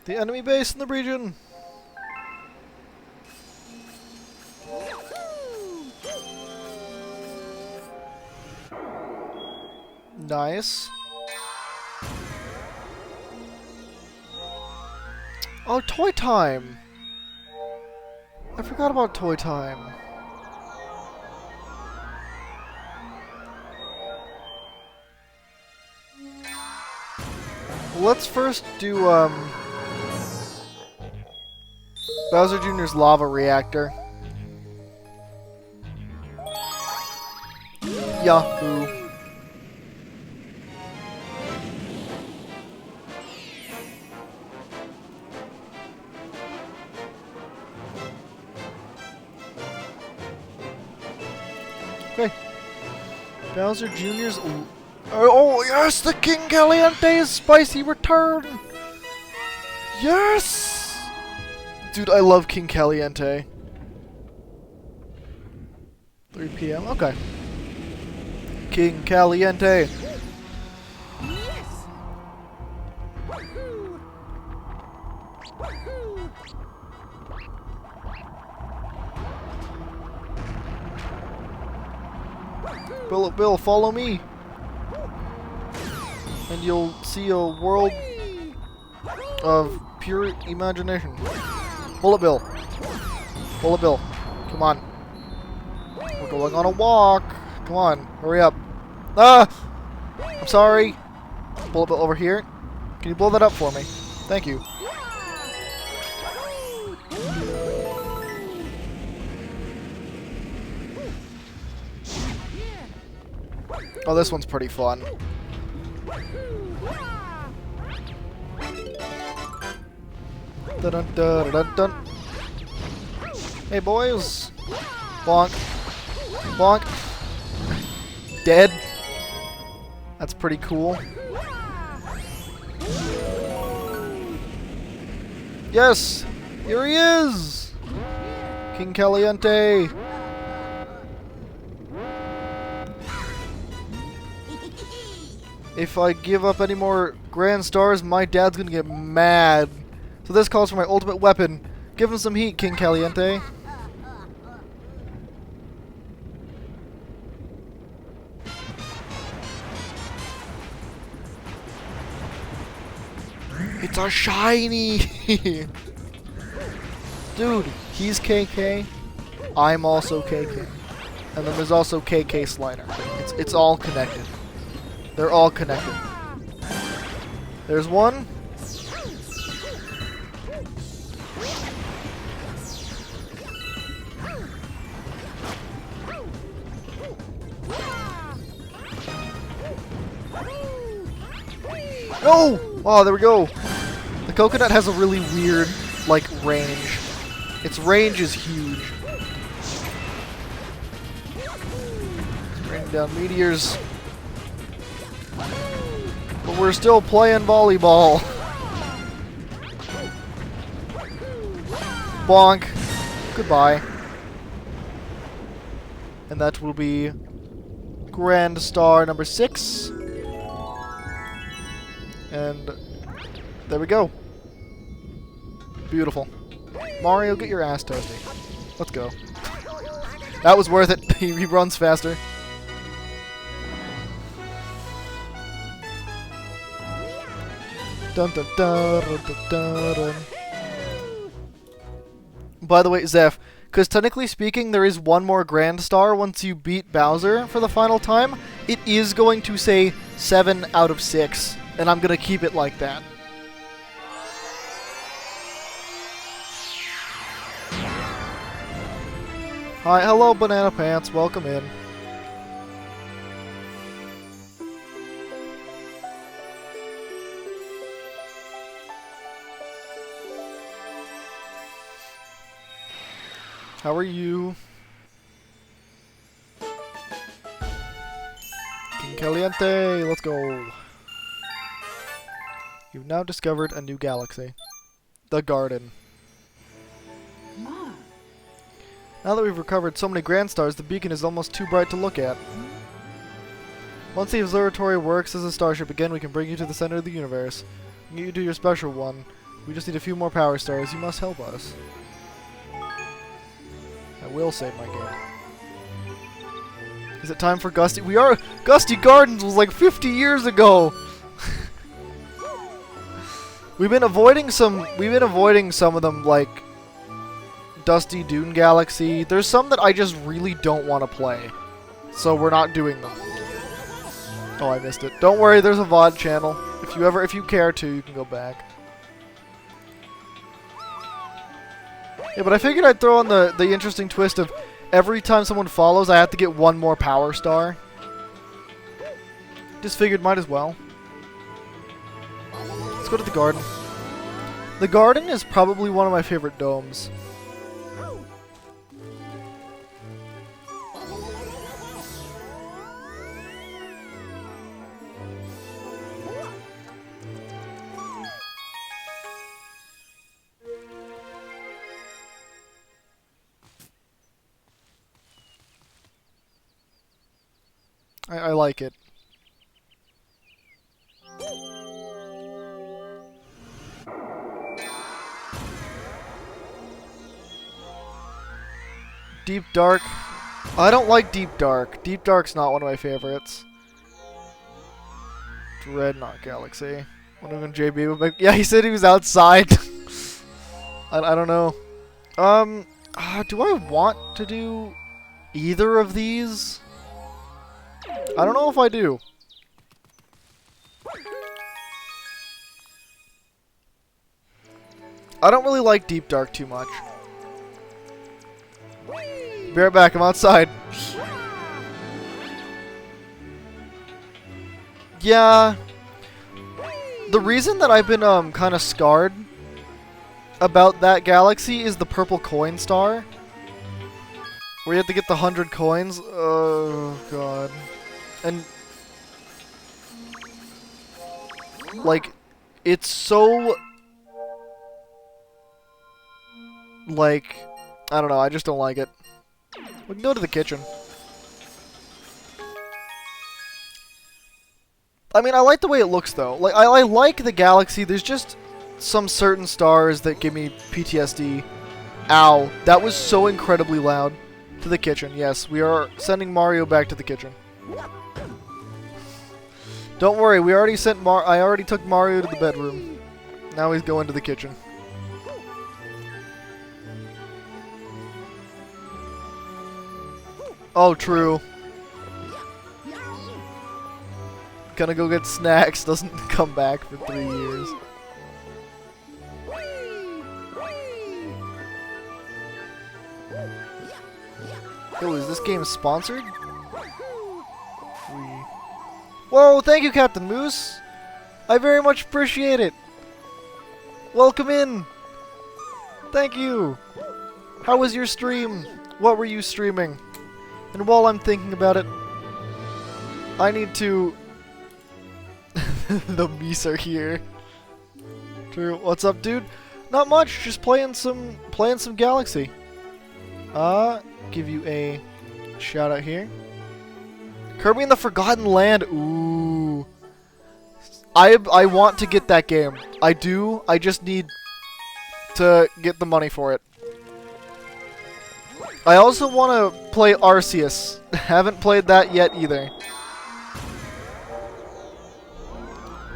The enemy base in the region! Nice. Oh, toy time! I forgot about toy time. Let's first do, Bowser Jr.'s lava reactor. Yahoo! Okay. Bowser Jr.'s... Oh, yes! The King Caliente's spicy return! Yes! Dude, I love King Caliente. 3 p.m. Okay. King Caliente. Yes. Woohoo! Woohoo! Bill, follow me. And you'll see a world of pure imagination. Bullet Bill. Bullet Bill. Come on. We're going on a walk. Come on. Hurry up. Ah! I'm sorry. Bullet Bill over here. Can you blow that up for me? Thank you. Oh, this one's pretty fun. Dun dun dun dun dun. Hey boys. Bonk. Bonk. Dead. That's pretty cool. Yes! Here he is! King Caliente! If I give up any more grand stars, my dad's gonna get mad. So this calls for my ultimate weapon. Give him some heat, King Caliente. It's a shiny! Dude, he's KK. I'm also KK. And then there's also KK Slider. It's all connected. They're all connected. There's one. No! Oh, there we go. The coconut has a really weird, like, range. Its range is huge. Raining down meteors. But we're still playing volleyball. Bonk. Goodbye. And that will be Grand Star number 6. And there we go. Beautiful. Mario, get your ass toasty. Let's go. That was worth it. He runs faster. Dun dun dun dun dun dun. By the way, Zeph, because technically speaking, there is one more Grand Star once you beat Bowser for the final time. It is going to say 7 out of 6, and I'm going to keep it like that. Hi, hello, Banana Pants. Welcome in. How are you? King Caliente, let's go. You've now discovered a new galaxy. The Garden. Now that we've recovered so many grand stars, the beacon is almost too bright to look at. Once the observatory works as a starship again, we can bring you to the center of the universe. We can get you to your special one. We just need a few more power stars. You must help us. I will save my game. Is it time for Gusty? We are... Gusty Gardens was like 50 years ago! We've been avoiding some of them, like Dusty Dune Galaxy. There's some that I just really don't want to play, so we're not doing them. Oh, I missed it. Don't worry, there's a VOD channel. If you care to, you can go back. Yeah, but I figured I'd throw on the interesting twist of every time someone follows, I have to get one more power star. Just figured might as well. Let's go to the garden. The garden is probably one of my favorite domes. I like it. Deep Dark. I don't like Deep Dark. Deep Dark's not one of my favorites. Dreadnought Galaxy. Wonder when JB would make... Yeah, he said he was outside. I don't know. Do I want to do either of these? I don't know if I do. I don't really like Deep Dark too much. Be right back, I'm outside. Yeah. The reason that I've been kind of scarred about that galaxy is the purple coin star. Where you have to get the 100 coins. Oh, God. And... like, it's so... like... I don't know, I just don't like it. We can go to the kitchen. I mean, I like the way it looks, though. Like, I like the galaxy. There's just some certain stars that give me PTSD. Ow. That was so incredibly loud. To the kitchen. Yes, we are sending Mario back to the kitchen. Don't worry, we already sent I already took Mario to the bedroom. Now he's going to the kitchen. Oh, true. Gonna go get snacks, doesn't come back for 3 years. Yo, is this game sponsored? Whoa, thank you, Captain Moose! I very much appreciate it! Welcome in! Thank you! How was your stream? What were you streaming? And while I'm thinking about it, I need to... the Mies are here. True. What's up, dude? Not much, just playing some Galaxy. Give you a shout out here. Kirby in the Forgotten Land. Ooh. I want to get that game. I do. I just need to get the money for it. I also want to play Arceus. Haven't played that yet either.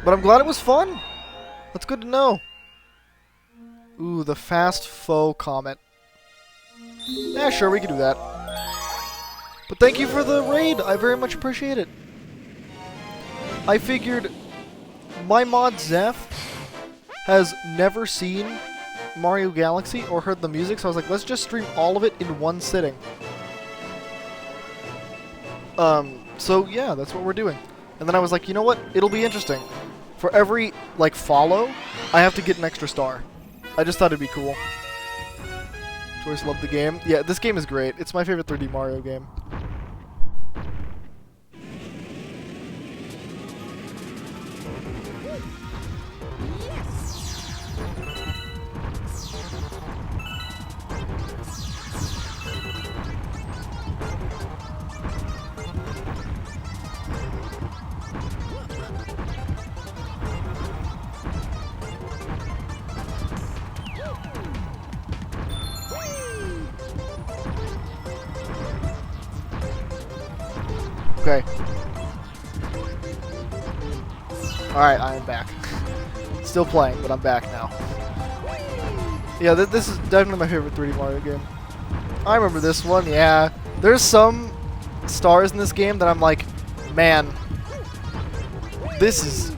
But I'm glad it was fun. That's good to know. Ooh, the fast foe comet. Yeah, sure, we can do that. But thank you for the raid. I very much appreciate it. I figured my mod Zeph has never seen Mario Galaxy or heard the music, so I was like, let's just stream all of it in one sitting. So yeah, that's what we're doing. And then I was like, you know what? It'll be interesting. For every, like, follow, I have to get an extra star. I just thought it'd be cool. Joyce loved the game. Yeah, this game is great. It's my favorite 3D Mario game. Okay. Alright, I am back. Still playing, but I'm back now. Yeah, this is definitely my favorite 3D Mario game. I remember this one, yeah. There's some stars in this game that I'm like, man, this is...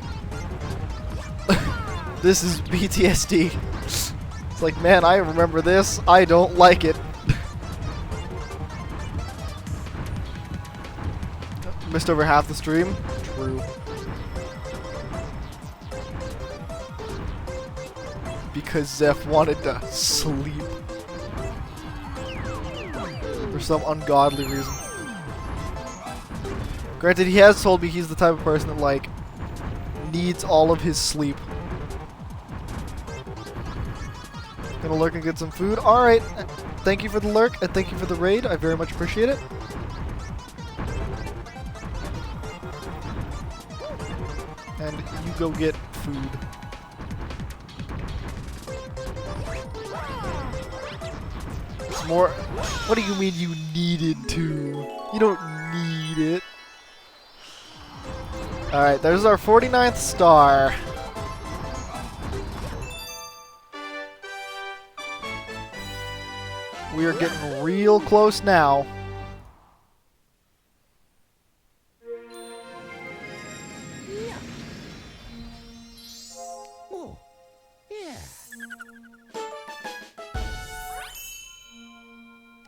this is PTSD. It's like, man, I remember this. I don't like it. Missed over half the stream. True. Because Zeph wanted to sleep. For some ungodly reason. Granted, he has told me he's the type of person that, like, needs all of his sleep. Gonna lurk and get some food. Alright. Thank you for the lurk, and thank you for the raid. I very much appreciate it. And you go get food. It's more... What do you mean you needed to? You don't need it. Alright, there's our 49th star. We are getting real close now.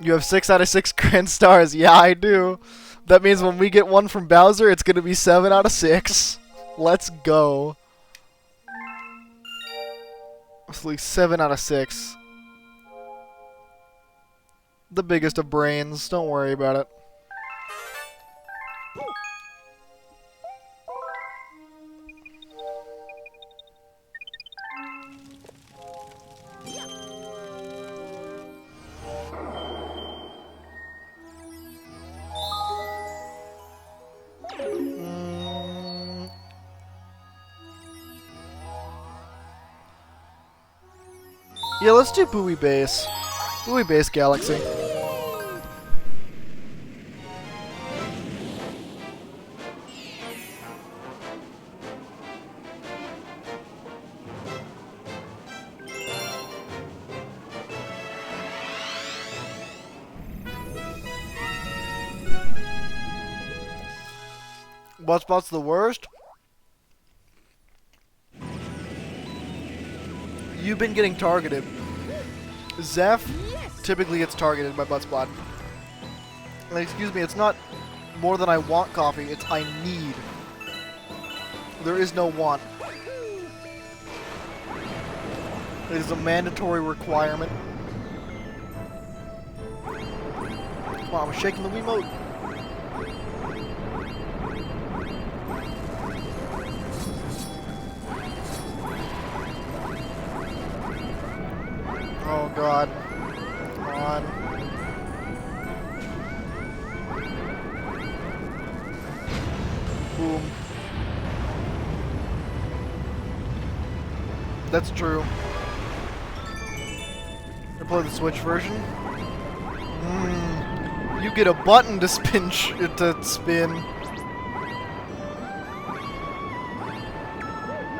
You have 6 out of 6 grand stars. Yeah, I do. That means when we get one from Bowser, it's going to be 7 out of 6. Let's go. It's like 7 out of 6. The biggest of brains. Don't worry about it. Yeah, let's do Buoy Base. Buoy Base Galaxy. What spot's the worst? You've been getting targeted. Zeph typically gets targeted by Buttspot. And excuse me, it's not more than I want coffee, it's I need. There is no want. It is a mandatory requirement. Come on, I'm shaking the Wiimote. Oh god. Come on. Boom. That's true. I play the Switch version. You get a button to spin.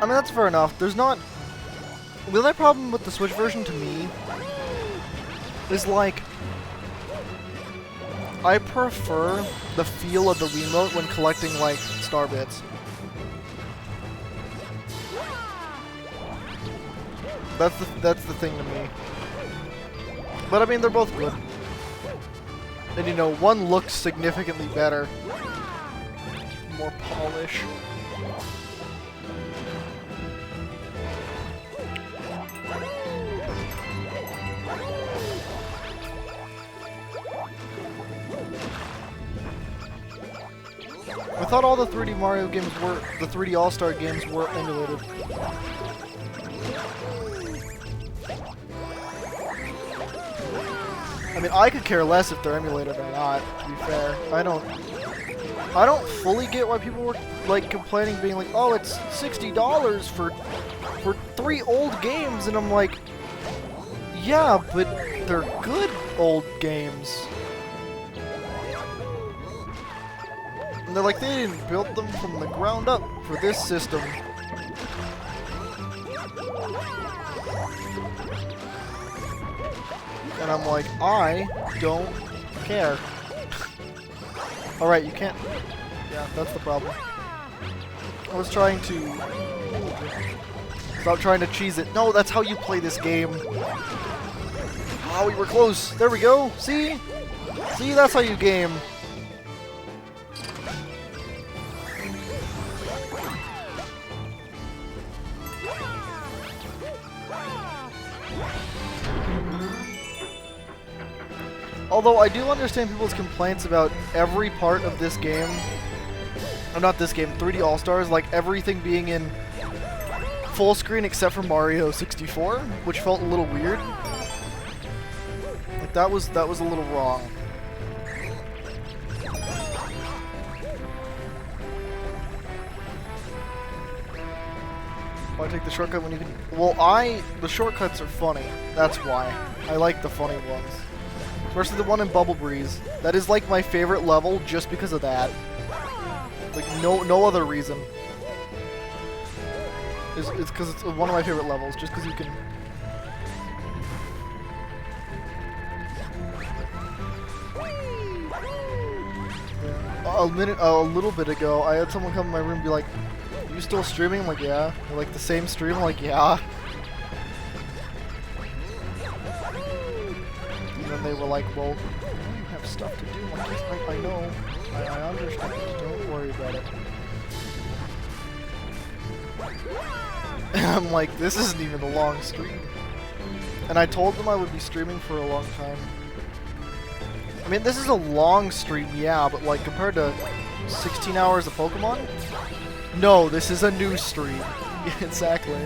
I mean, that's fair enough. There's not. The only problem with the Switch version to me is like I prefer the feel of the Wiimote when collecting like star bits. That's the thing to me. But I mean, they're both good. And you know, one looks significantly better. More polish. I thought all the 3D Mario games were, the 3D All-Star games were emulated. I mean, I could care less if they're emulated or not, to be fair. I don't fully get why people were, like, complaining, being like, oh, it's $60 for 3 old games, and I'm like, yeah, but they're good old games. And they're like, they didn't build them from the ground up for this system. And I'm like, I don't care. Alright, you can't... Yeah, that's the problem. I was trying to... Stop trying to cheese it. No, that's how you play this game. Oh, we were close. There we go. See? See, that's how you game. Although I do understand people's complaints about every part of this game, or not this game, 3D All-Stars, like everything being in full screen except for Mario 64, which felt a little weird. Like that was a little wrong. Why take the shortcut when you can? Well, the shortcuts are funny. That's why. I like the funny ones. Especially the one in Bubble Breeze. That is like my favorite level just because of that. Like no other reason. It's because it's one of my favorite levels, just because you can... A little bit ago, I had someone come in my room and be like, "Are you still streaming?" I'm like, "Yeah." They're like, "The same stream?" I'm like, "Yeah." And then they were like, "Well, you have stuff to do." I'm like, "Yes, I know. I understand. Don't worry about it." And I'm like, this isn't even a long stream. And I told them I would be streaming for a long time. I mean, this is a long stream, yeah, but like compared to 16 hours of Pokemon? No, this is a new stream. Exactly.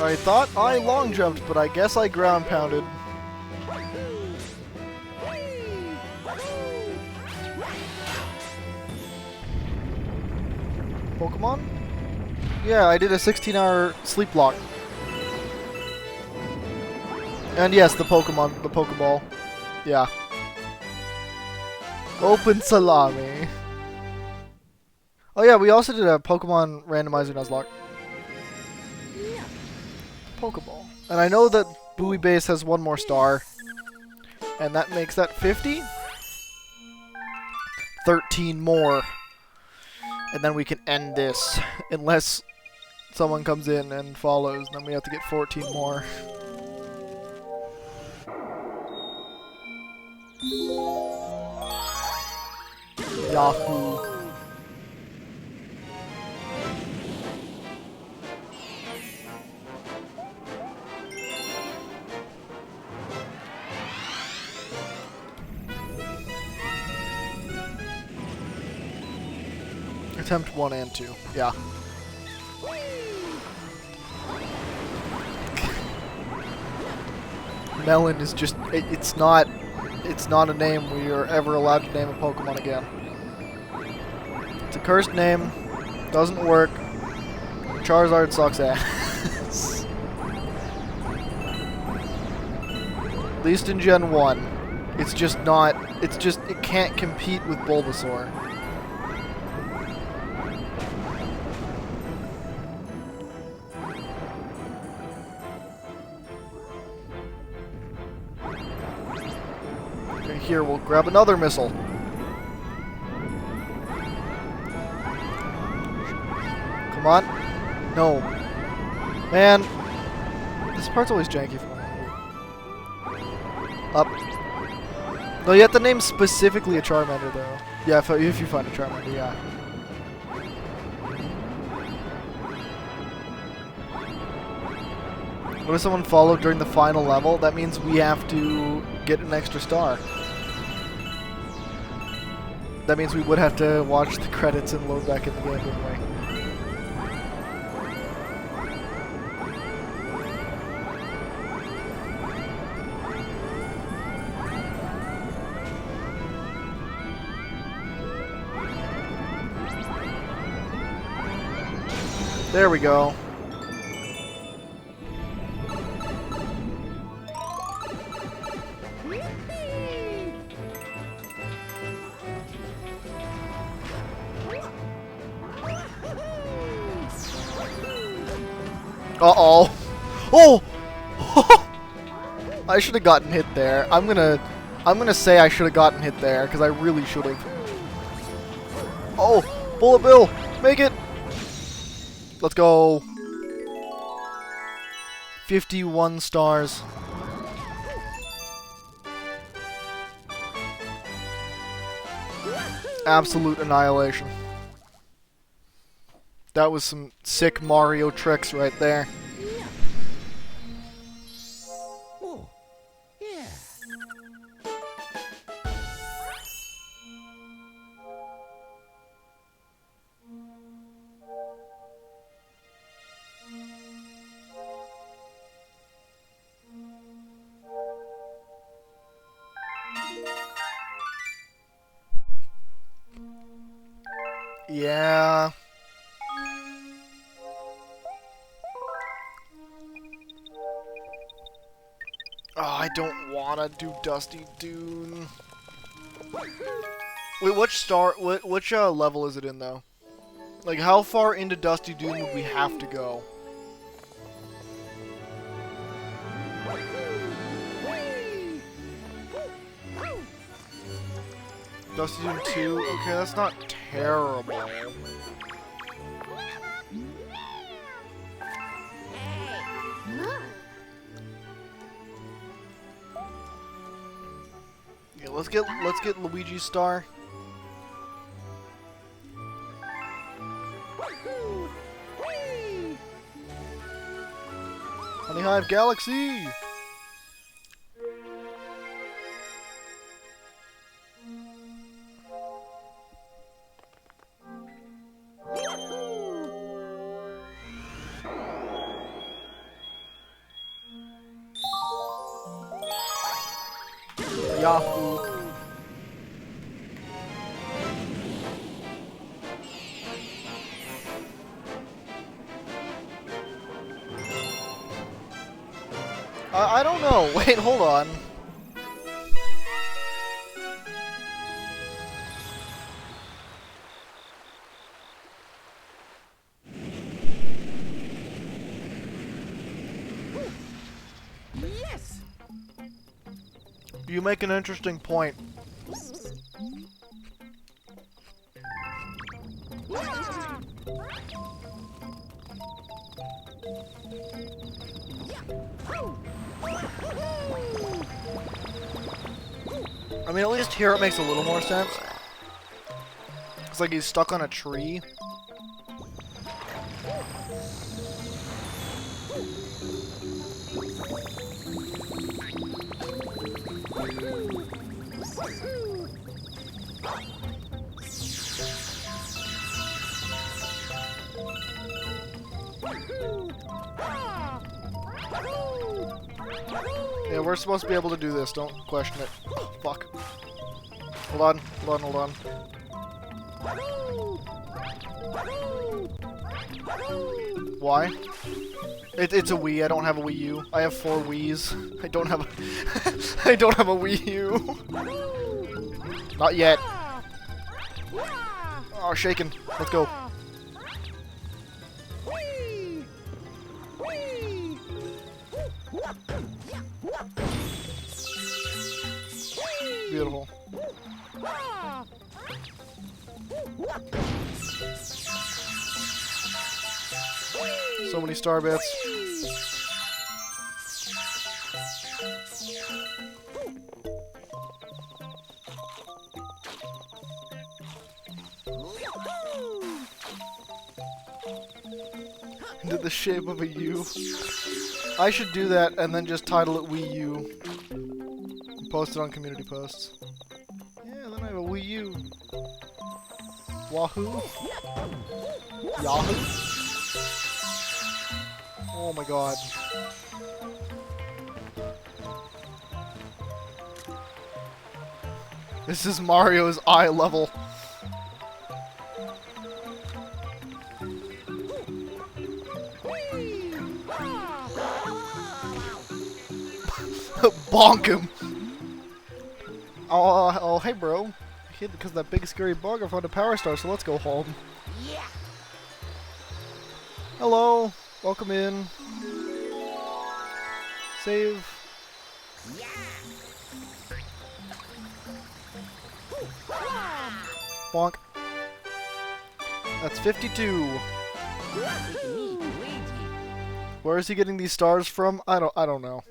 I thought I long jumped, but I guess I ground pounded. Pokemon? Yeah, I did a 16-hour sleep block. And yes, the Pokemon, the Pokeball. Yeah. Open salami. Oh yeah, we also did a Pokemon randomizer Nuzlocke. Pokeball. And I know that Bowie Base has one more star. And that makes that 50? 13 more. And then we can end this. Unless someone comes in and follows, then we have to get 14 more. Yahoo. Attempt 1 and 2. Yeah. Melon is just it's not a name we are ever allowed to name a Pokemon again. It's a cursed name. Doesn't work. Charizard sucks ass. At least in Gen 1. It's just not it can't compete with Bulbasaur. Here, we'll grab another missile. Come on. No. Man. This part's always janky for me. Up. No, you have to name specifically a Charmander, though. Yeah, if you find a Charmander, yeah. What if someone followed during the final level? That means we have to get an extra star. That means we would have to watch the credits and load back in the game, wouldn't we? There we go. Uh-oh. Oh! I should have gotten hit there. I'm gonna say I should have gotten hit there, because I really should have. Oh! Bullet Bill! Make it! Let's go. 51 stars. Absolute annihilation. That was some sick Mario tricks right there. Oh, yeah. Yeah. Oh, I don't wanna do Dusty Dune. Wait, which level is it in though? Like, how far into Dusty Dune would we have to go? Dusty Dune 2? Okay, that's not terrible. let's get Luigi's star. Honey Hive Galaxy. Yahoo! I don't know. Wait, hold on. Yes. You make an interesting point. I mean, at least here it makes a little more sense. It's like he's stuck on a tree. Yeah, we're supposed to be able to do this. Don't question it. Oh, fuck. Hold on. Hold on. Hold on. Why? It's a Wii. I don't have a Wii U. I have 4 Wiis. I don't have a I don't have a Wii U. Not yet. Oh, shaking. Let's go. Beautiful. So many star bits. Into the shape of a U. I should do that and then just title it Wii U. And post it on community posts. Yeah, then I have a Wii U. Wahoo? Yahoo? Oh my god. This is Mario's eye level. Bonk him! Oh, hey bro. I hid because of that big scary bug. I found a power star, so let's go home. Yeah. Hello. Welcome in. Save. Yeah. Bonk. That's 52. Where is he getting these stars from? I don't know.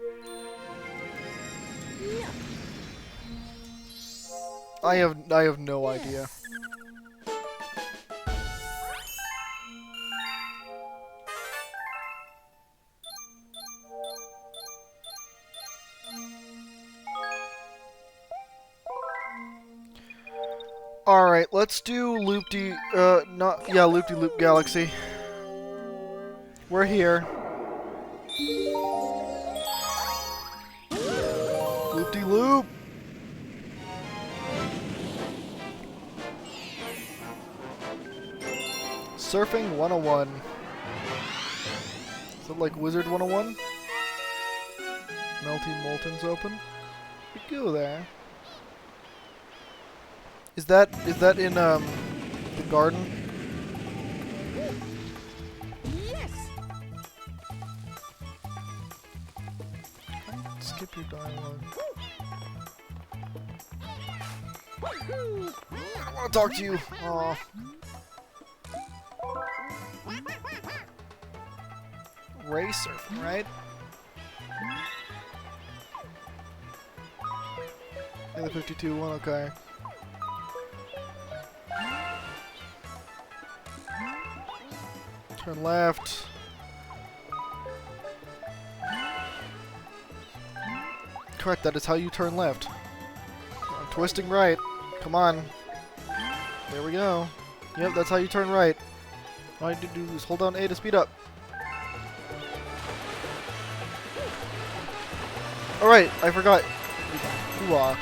I have no idea. Alright, let's do Loop-de-Loop Galaxy. We're here. Loop-de-Loop! Surfing 101. Is it like Wizard 101? Melty Molten's open. We go there. Is that in the garden? Yes. Skip your dialogue. I don't want to talk to you. Aw. Ray surfing, right? Yeah, the 52 one, okay. Turn left. Correct, that is how you turn left. I'm twisting right. Come on. There we go. Yep, that's how you turn right. All I need to do is hold down A to speed up. Alright, I forgot. Hoo-ah.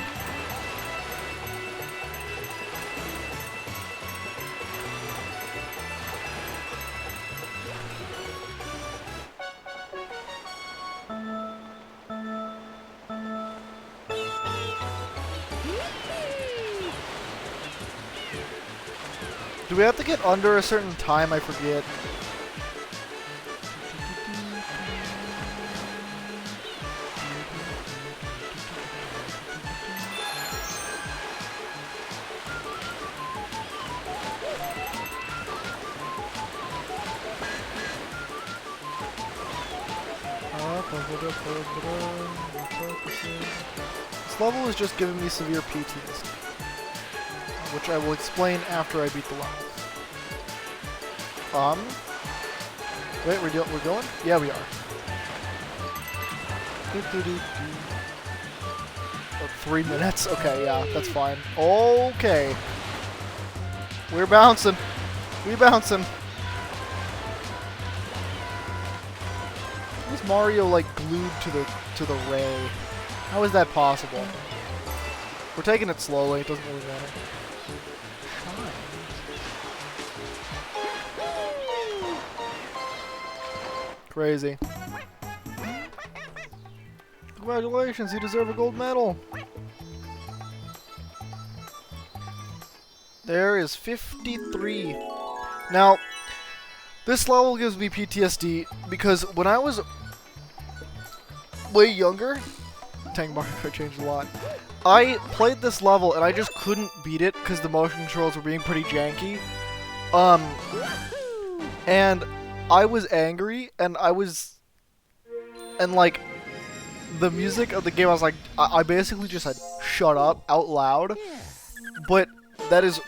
Do we have to get under a certain time? I forget. This level is just giving me severe PTSD, which I will explain after I beat the level. Wait, we're going? Yeah, we are. Oh, 3 minutes? Okay, yeah, that's fine. Okay. We're bouncing. We bouncing. Why is Mario like glued to the ray? How is that possible? We're taking it slowly, it doesn't really matter. Crazy. Congratulations, you deserve a gold medal. There is 53. Now, this level gives me PTSD because when I was way younger, Tang Mario Kart changed a lot. I played this level and I just couldn't beat it because the motion controls were being pretty janky. And I was angry, and like, the music of the game, I was like, I basically just said, shut up, out loud. But that's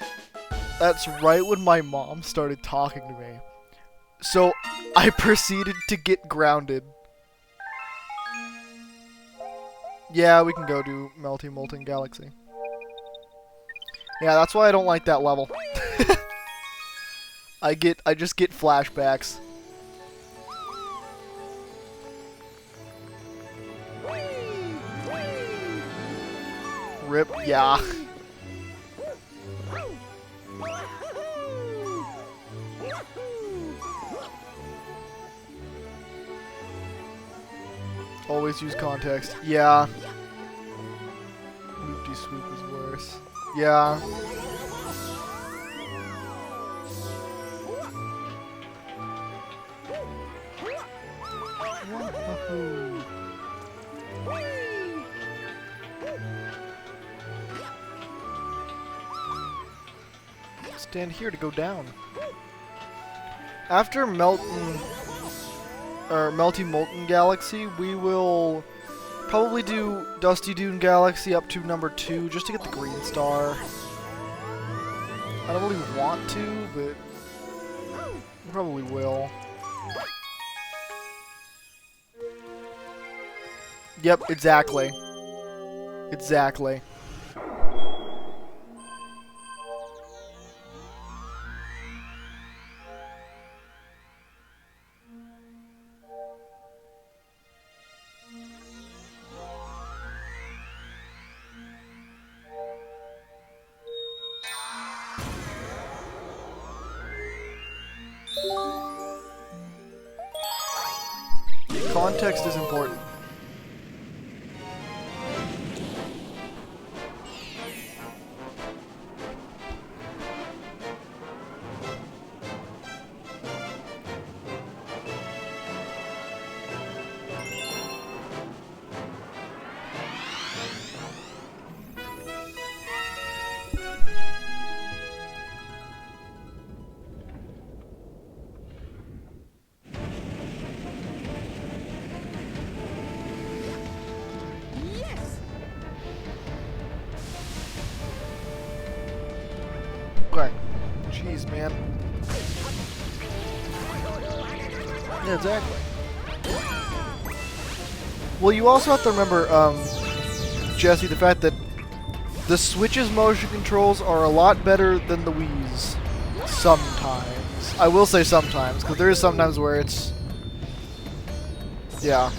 right when my mom started talking to me. So, I proceeded to get grounded. Yeah, we can go do Molten Galaxy. Yeah, that's why I don't like that level. I just get flashbacks. Rip, yeah. Always use context. Yeah. Loop-de-swoop is worse. Yeah. Wahoo. Stand here to go down. After Melty Molten Galaxy, we will probably do Dusty Dune Galaxy up to number 2 just to get the green star. I don't really want to, but we probably will. Yep, exactly. Exactly. Context is important. Yeah, exactly. Well, you also have to remember, Jesse, the fact that the Switch's motion controls are a lot better than the Wii's. Sometimes. I will say sometimes, because there is sometimes where it's... Yeah.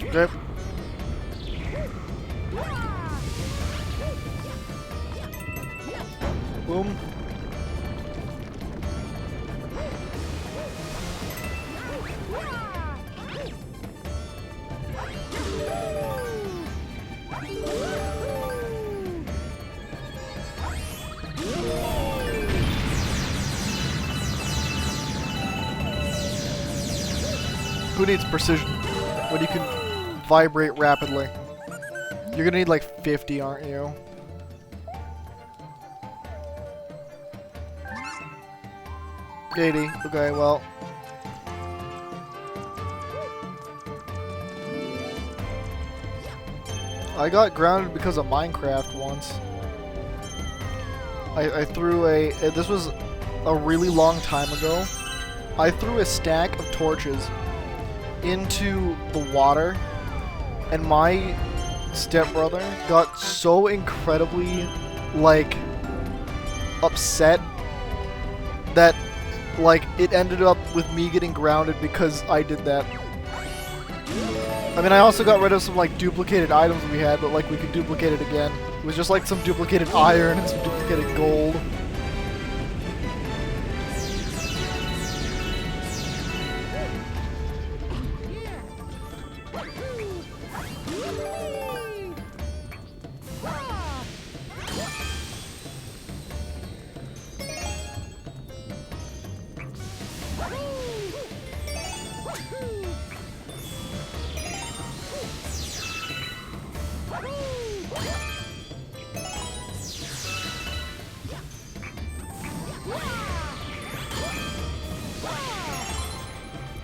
Okay. Boom. Who needs precision when you can vibrate rapidly? You're gonna need like 50, aren't you? $80. Okay, well. I got grounded because of Minecraft once. I threw a... This was a really long time ago. I threw a stack of torches into the water, and my stepbrother got so incredibly, like, upset that, like, it ended up with me getting grounded because I did that. I mean, I also got rid of some, like, duplicated items we had, but, like, we could duplicate it again. It was just, like, some duplicated iron and some duplicated gold.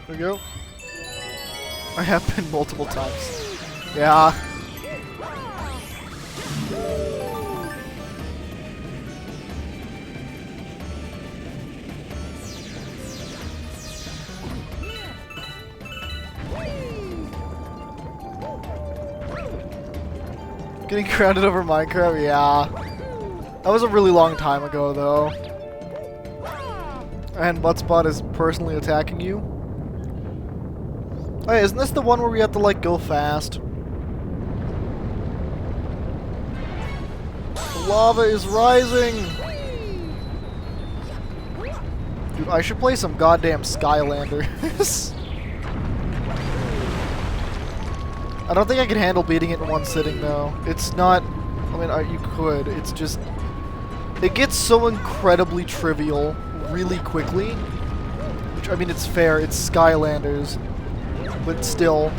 There we go. I have been multiple times. Yeah. Getting grounded over Minecraft? Yeah. That was a really long time ago, though. And Buttspot is personally attacking you. Oh, yeah, isn't this the one where we have to, like, go fast? The lava is rising! Dude, I should play some goddamn Skylanders. I don't think I can handle beating it in one sitting, though. It's not... I mean, you could. It's just... It gets so incredibly trivial really quickly. Which, I mean, it's fair. It's Skylanders. But still.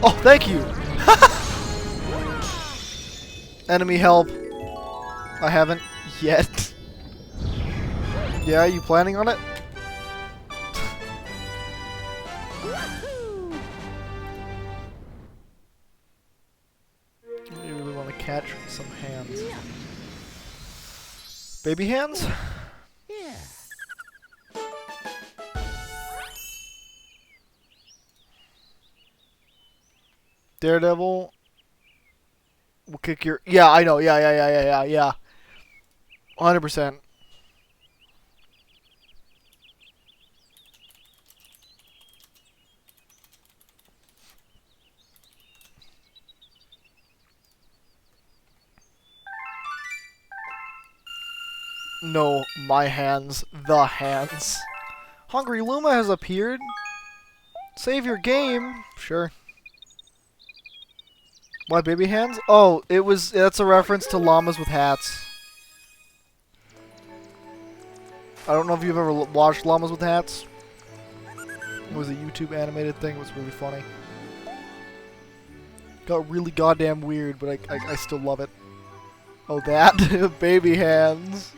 Oh, thank you! Enemy help. I haven't yet. Yeah, you planning on it? I really want to catch some hands. Baby hands? Yeah. Daredevil will kick your... Yeah, I know. Yeah. 100%. No, my hands. The hands. Hungry Luma has appeared. Save your game. Sure. Why baby hands? Oh, that's a reference to llamas with hats. I don't know if you've ever watched Llamas with Hats. It was a YouTube animated thing. It was really funny. Got really goddamn weird, but I still love it. Oh, that? Baby hands.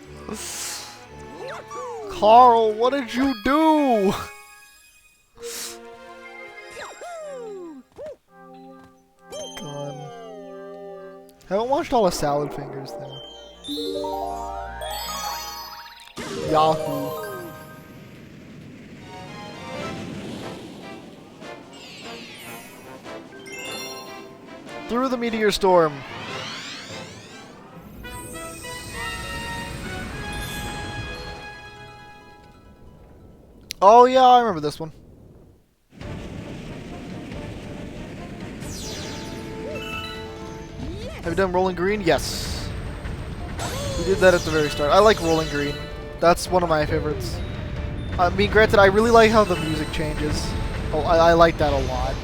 Carl, what did you do? Gone. Haven't watched all of Salad Fingers, though. Yahoo. Through the meteor storm. Oh yeah, I remember this one. Have you done Rolling Green? Yes. We did that at the very start. I like Rolling Green. That's one of my favorites. I mean, granted, I really like how the music changes. Oh, I like that a lot.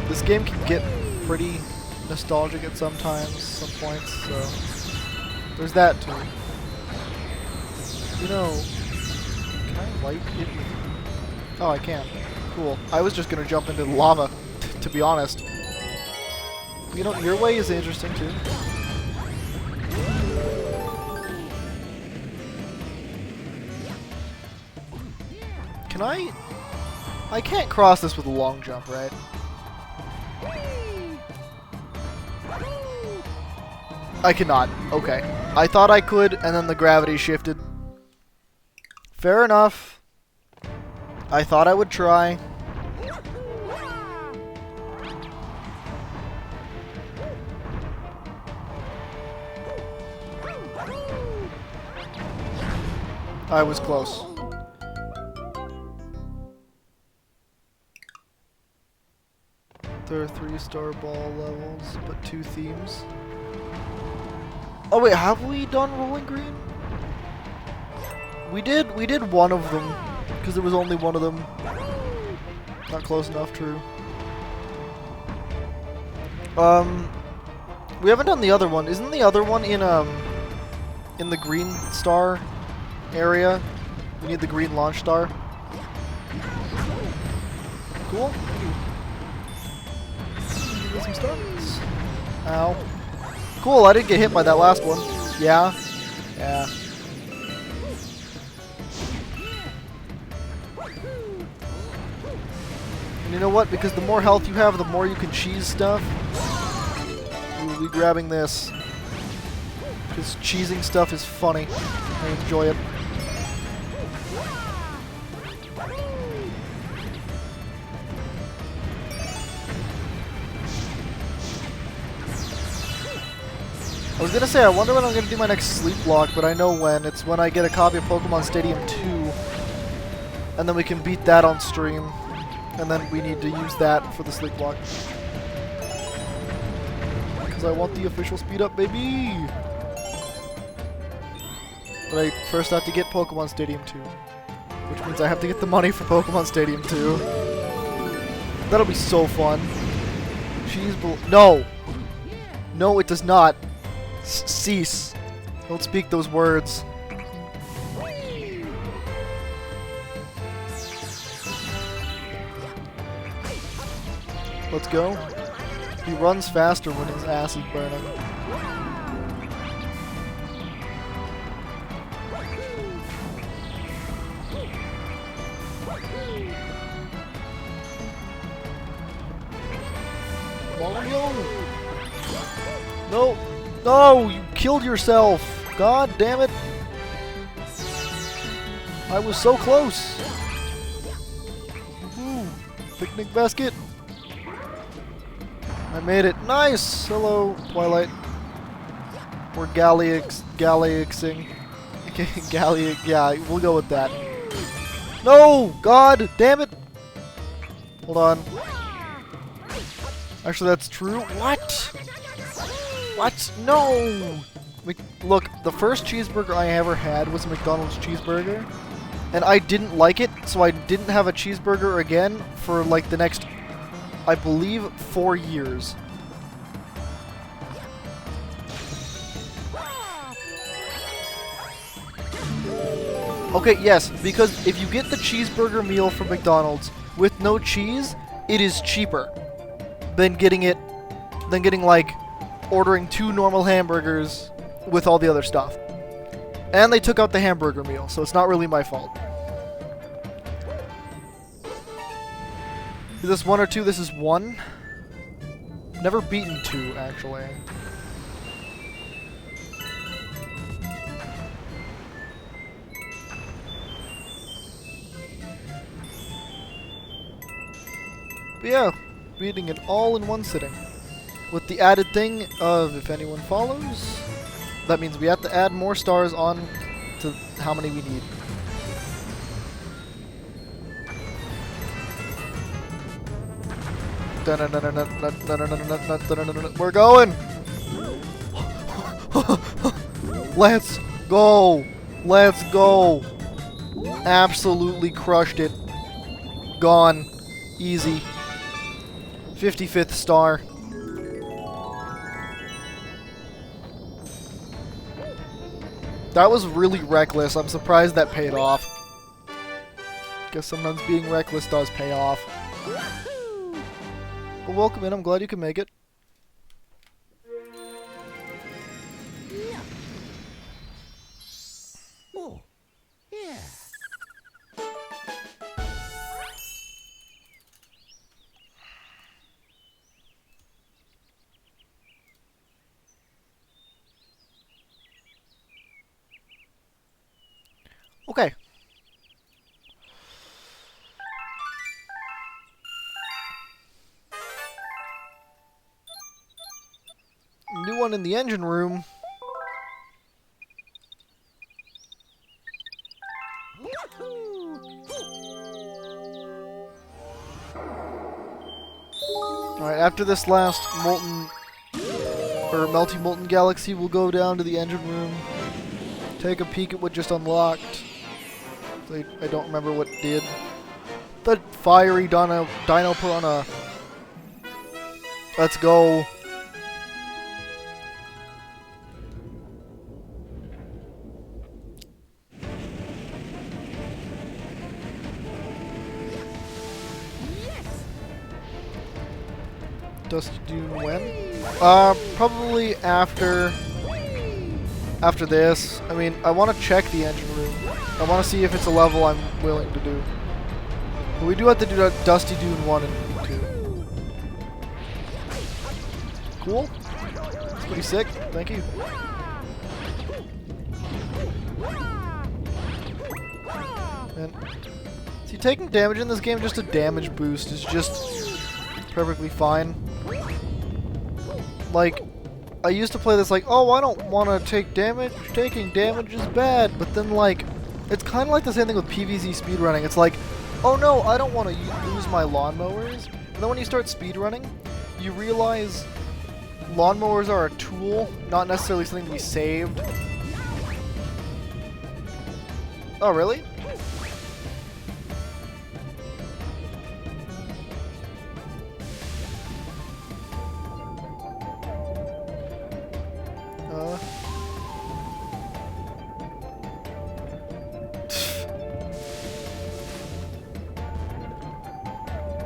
This game can get pretty nostalgic at some points, so there's that too. You know, can I light it? Oh, I can. Cool. I was just gonna jump into lava, to be honest. You know, your way is interesting too. Can I can't cross this with a long jump, right? I cannot. Okay. I thought I could, and then the gravity shifted. Fair enough. I thought I would try. I was close. There are 3-star ball levels, but 2 themes. Oh wait, have we done Rolling Green? We did one of them, because there was only one of them. Not close enough, true. We haven't done the other one. Isn't the other one in the green star area? We need the green launch star. Cool. Get some stars. Ow. Cool, I didn't get hit by that last one. Yeah. Yeah. And you know what? Because the more health you have, the more you can cheese stuff. We'll be grabbing this. Because cheesing stuff is funny. I enjoy it. I was gonna say, I wonder when I'm gonna do my next sleep block, but I know when. It's when I get a copy of Pokemon Stadium 2. And then we can beat that on stream. And then we need to use that for the sleep block. Because I want the official speed up, baby! But I first have to get Pokemon Stadium 2. Which means I have to get the money for Pokemon Stadium 2. That'll be so fun. No! No, it does not. Cease. Don't speak those words. Let's go. He runs faster when his ass is burning. Mario! No! No! You killed yourself! God damn it! I was so close! Woohoo! Picnic basket! I made it. Nice! Hello, Twilight. We're Galaxing. Yeah, we'll go with that. No! God damn it! Hold on. Actually, that's true. What? What? No! Look, the first cheeseburger I ever had was a McDonald's cheeseburger. And I didn't like it, so I didn't have a cheeseburger again for like the next, I believe, 4 years. Okay, yes, because if you get the cheeseburger meal from McDonald's with no cheese, it is cheaper than getting like ordering 2 normal hamburgers with all the other stuff. And they took out the hamburger meal, so it's not really my fault. Is this 1 or 2? This is 1. Never beaten 2, actually. But yeah, beating it all in one sitting. With the added thing of if anyone follows, that means we have to add more stars on to how many we need. We're going! Let's go! Let's go! Absolutely crushed it. Gone. Easy. 55th star. That was really reckless. I'm surprised that paid off. Guess sometimes being reckless does pay off. Well, welcome in. I'm glad you can make it. Yeah. Oh, yeah. Okay. New one in the engine room. Alright, after this last melty molten galaxy, we'll go down to the engine room. Take a peek at what just unlocked. I don't remember what it did. The fiery Dino Piranha. Let's go. Dusty Dune when? Probably after this. I mean, I want to check the engine room. I want to see if it's a level I'm willing to do. But we do have to do that Dusty Dune 1 and 2. Cool. It's pretty sick. Thank you. And see, taking damage in this game, just a damage boost, is just perfectly fine. Like, I used to play this like, oh, I don't want to take damage. Taking damage is bad. But then, like, it's kind of like the same thing with PvZ speedrunning. It's like, oh no, I don't want to lose my lawnmowers. And then when you start speedrunning, you realize lawnmowers are a tool, not necessarily something to be saved. Oh, really?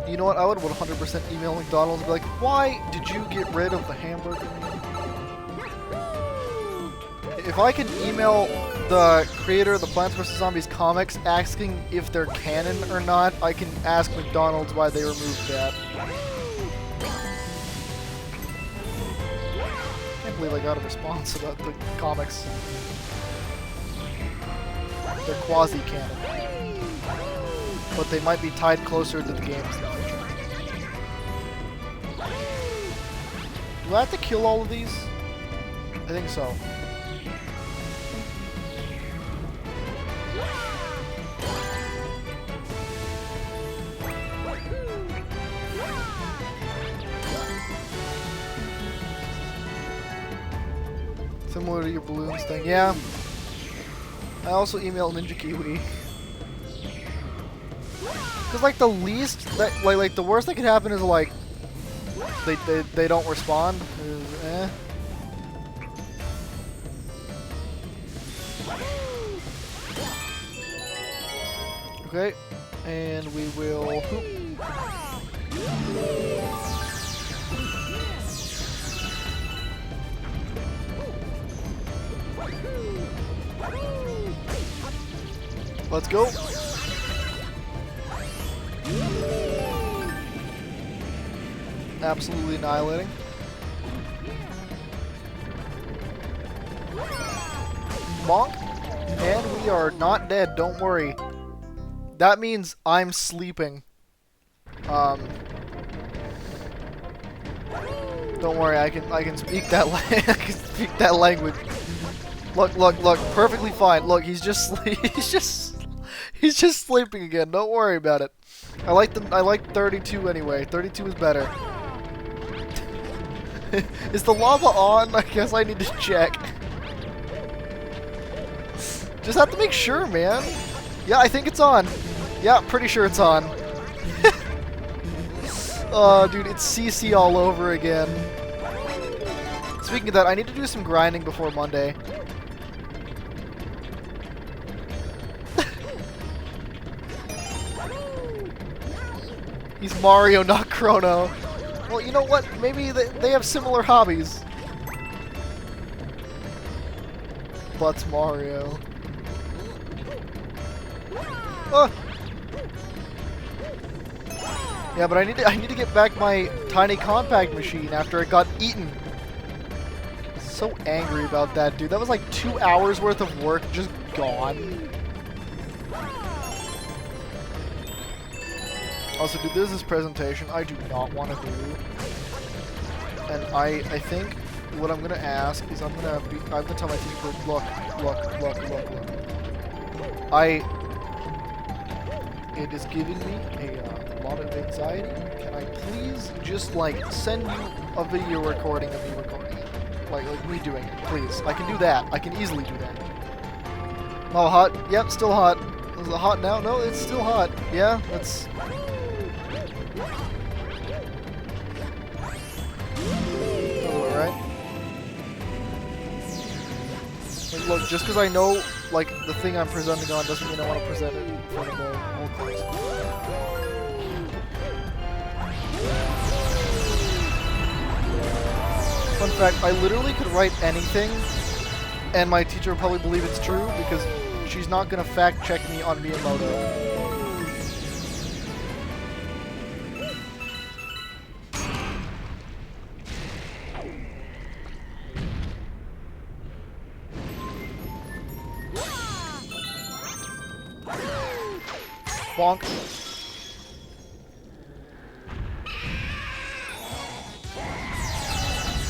You know what? I would 100% email McDonald's and be like, why did you get rid of the hamburger? If I can email the creator of the Plants vs. Zombies comics asking if they're canon or not, I can ask McDonald's why they removed that. I can't believe I got a response about the comics. They're quasi-canon. But they might be tied closer to the games in the future. Do I have to kill all of these? I think so. Similar to your balloons thing, yeah. I also emailed Ninja Kiwi. Cause like the least that like the worst that could happen is like they don't respond. Eh. Okay, and we will hoop. Let's go. Absolutely annihilating. Bonk. And we are not dead, don't worry. That means I'm sleeping. Don't worry, I can speak that I can speak that language. Look, perfectly fine. Look, he's just he's just sleeping again. Don't worry about it. I like 32 anyway. 32 is better. Is the lava on? I guess I need to check. Just have to make sure, man. Yeah, I think it's on. Yeah, pretty sure it's on. Oh, dude, it's CC all over again. Speaking of that, I need to do some grinding before Monday. He's Mario, not Chrono. Well, you know what? Maybe they have similar hobbies. Butts Mario. Oh. Yeah, but I need to get back my tiny compact machine after it got eaten. So angry about that, dude. That was like 2 hours worth of work just gone. Also, dude, this is this presentation I do not want to do. And I think what I'm gonna ask is I'm gonna tell my team, look. It is giving me a lot of anxiety. Can I please just like send you a video recording of me recording it? Like me doing it, please. I can do that. I can easily do that. Oh, hot? Yep, still hot. Is it hot now? No, it's still hot. Yeah, that's... Alright. Like, look, just because I know, like, the thing I'm presenting on doesn't mean I want to present it in front of the whole class. Fun fact, I literally could write anything, and my teacher would probably believe it's true, because she's not going to fact check me on Miyamoto. Bonk.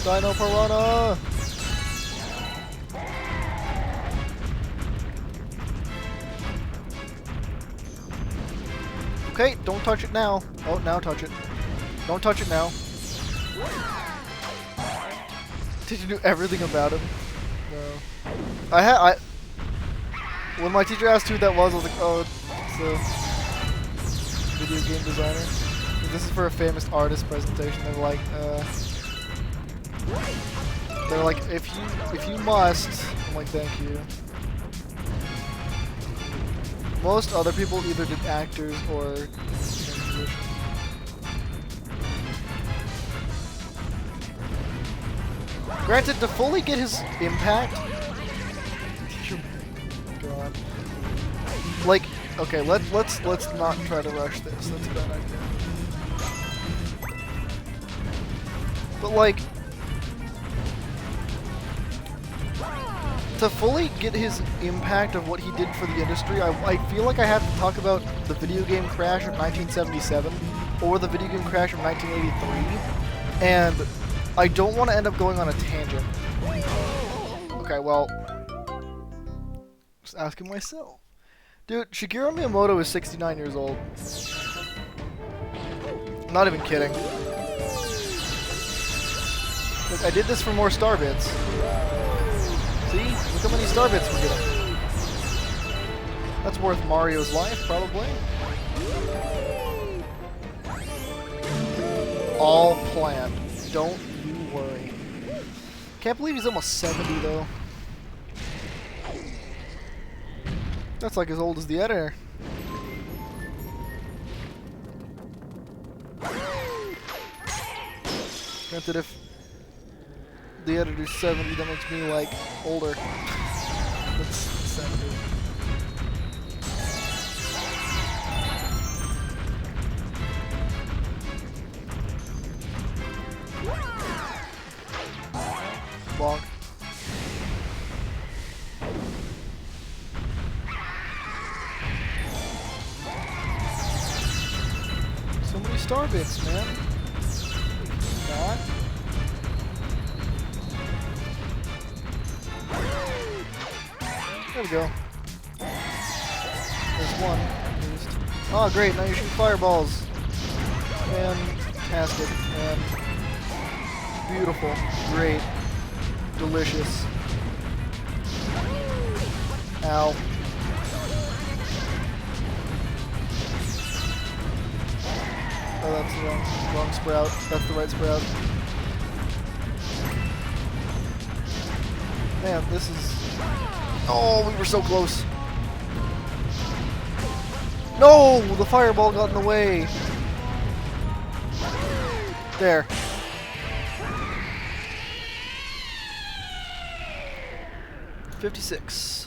Dino Piranha! Okay, don't touch it now. Oh, now touch it. Don't touch it now. Did you do everything about him? No. When my teacher asked who that was, I was like, oh, it's a video game designer. This is for a famous artist presentation. They're like, if you must, I'm like, thank you. Most other people either did actors or musicians. Granted, to fully get his impact, God. Like, okay, let's not try to rush this. That's a bad idea. But like, to fully get his impact of what he did for the industry, I feel like I have to talk about the video game crash of 1977 or the video game crash of 1983, and I don't want to end up going on a tangent. Okay, well, just asking myself. Dude, Shigeru Miyamoto is 69 years old. I'm not even kidding. Look, I did this for more star bits. See? Look how many star bits we're getting. That's worth Mario's life, probably. All planned. Don't you worry. Can't believe he's almost 70, though. That's like as old as the editor. Granted, if the editor's 70, that makes me, like, older. That's 70. Bonk. So many star bits, man. God. There we go. There's one, at least. Oh, great, now you shoot fireballs. Fantastic, man. Beautiful. Great. Delicious. Ow. Oh, that's the wrong sprout. That's the right sprout. Man, this is... Oh, we were so close. No! The fireball got in the way. There. $56.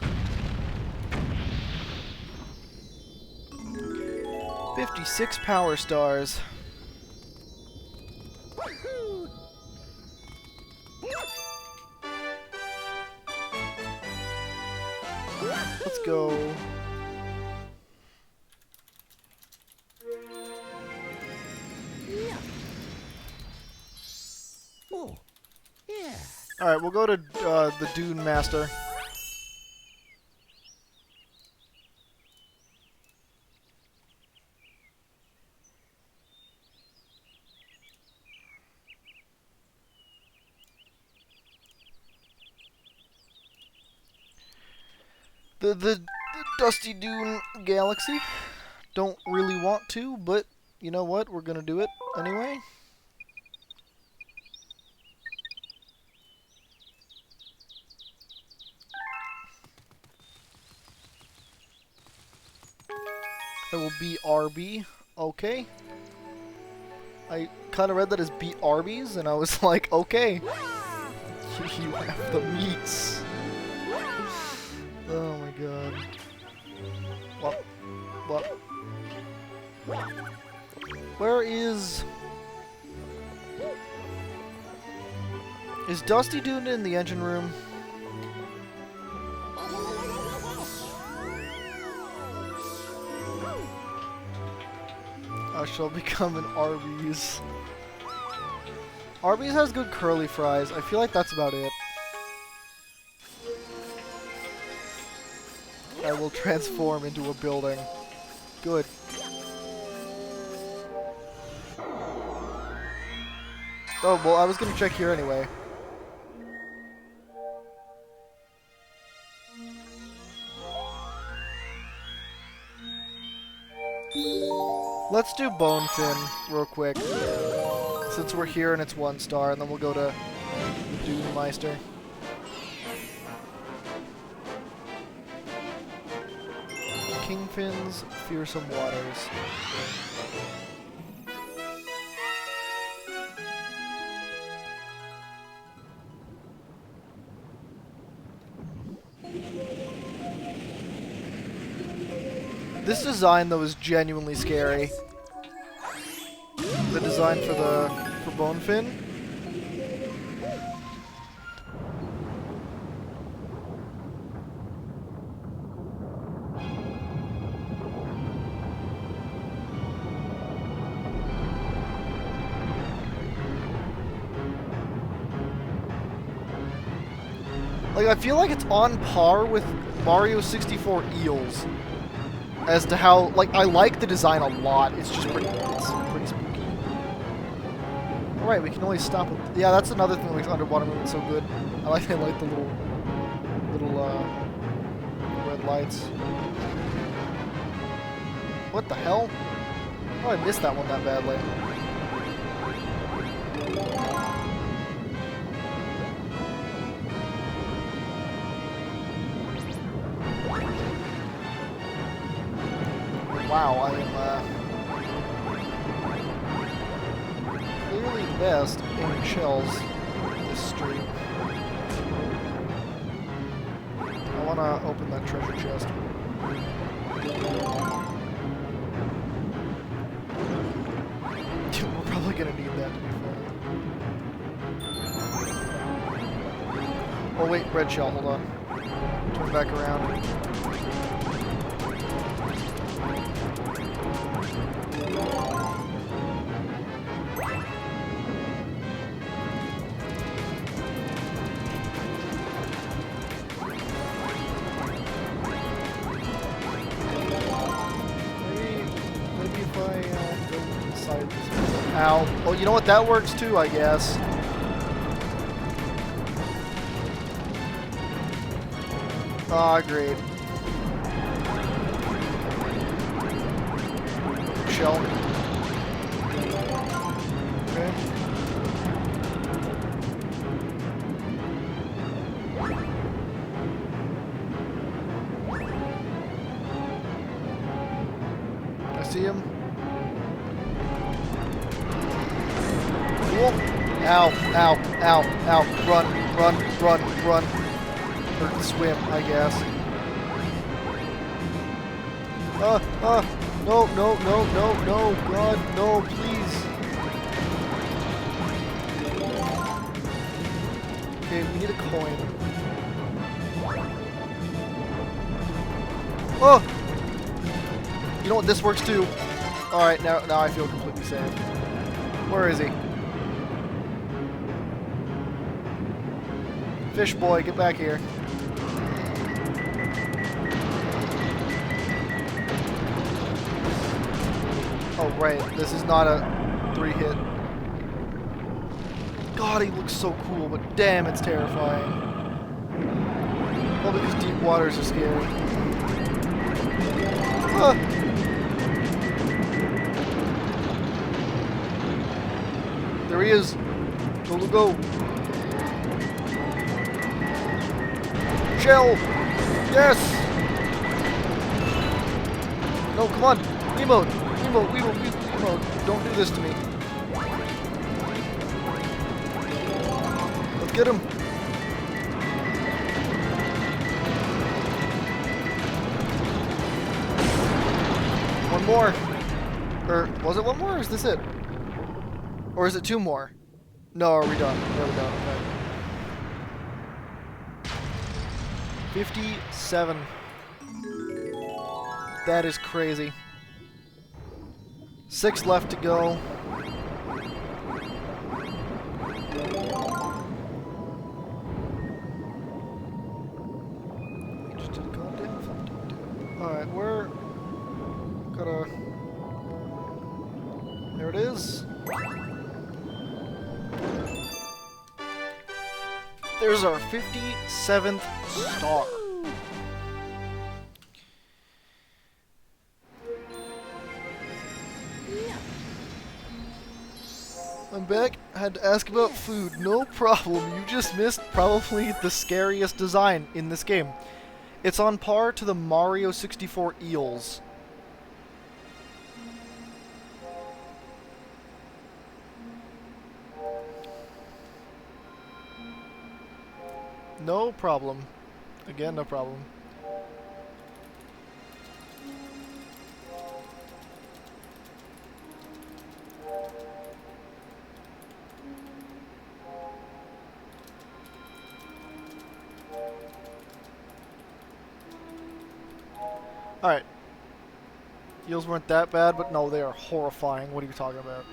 56 power stars. Let's go. Yeah. Oh, yeah. Alright, we'll go to the Dune Master. The Dusty Dune Galaxy. Don't really want to, but you know what? We're gonna do it anyway. It will be RB. Okay. I kind of read that as be Arby's, and I was like, okay. You have the meats. Oh my god. What? What? Where is... Is Dusty Dune in the engine room? I shall become an Arby's. Arby's has good curly fries. I feel like that's about it. I will transform into a building. Good. Oh, well, I was gonna check here anyway. Let's do Bonefin real quick. Since we're here and it's 1 star, and then we'll go to the Dune Meister. Kingfin's Fearsome Waters. This design though is genuinely scary. The design for Bonefin. Like, I feel like it's on par with Mario 64 Eels. As to how, like, I like the design a lot. It's just pretty spooky. Alright, we can always stop it. Yeah, that's another thing that makes underwater movement so good. I like the little red lights. What the hell? Oh, I missed that one that badly. Wow, I am clearly best aiming shells this stream. I want to open that treasure chest. We're probably going to need that, to be fair. Oh wait, red shell, hold on. Turn back around. Maybe if I go inside this. Ow. Oh, you know what? That works too, I guess. Ah, great. Shell. Okay. I see him. Cool. Ow, ow, ow, ow. Run, run, run, run. Or swim, I guess. No, no, no, no, no, God, no, please. Okay, we need a coin. Oh! You know what, this works too. Alright, now I feel completely safe. Where is he? Fish boy, get back here. Oh, right. This is not a 3-hit. God, he looks so cool, but damn, it's terrifying. All because deep waters are scary. Ah! There he is. Go, go, go. Shell! Yes! No, come on. Remote. Remote. Don't do this to me. Let's get him. One more. Or, was it one more, or is this it? Or is it 2 more? No, are we done? There we go, okay. 57. That is crazy. 6 left to go. Alright, we're gotta... There it is. There's our 57th star. I'm back. I had to ask about food. No problem. You just missed probably the scariest design in this game. It's on par to the Mario 64 eels. No problem. Again, no problem. Alright. Eels weren't that bad, but no, they are horrifying. What are you talking about?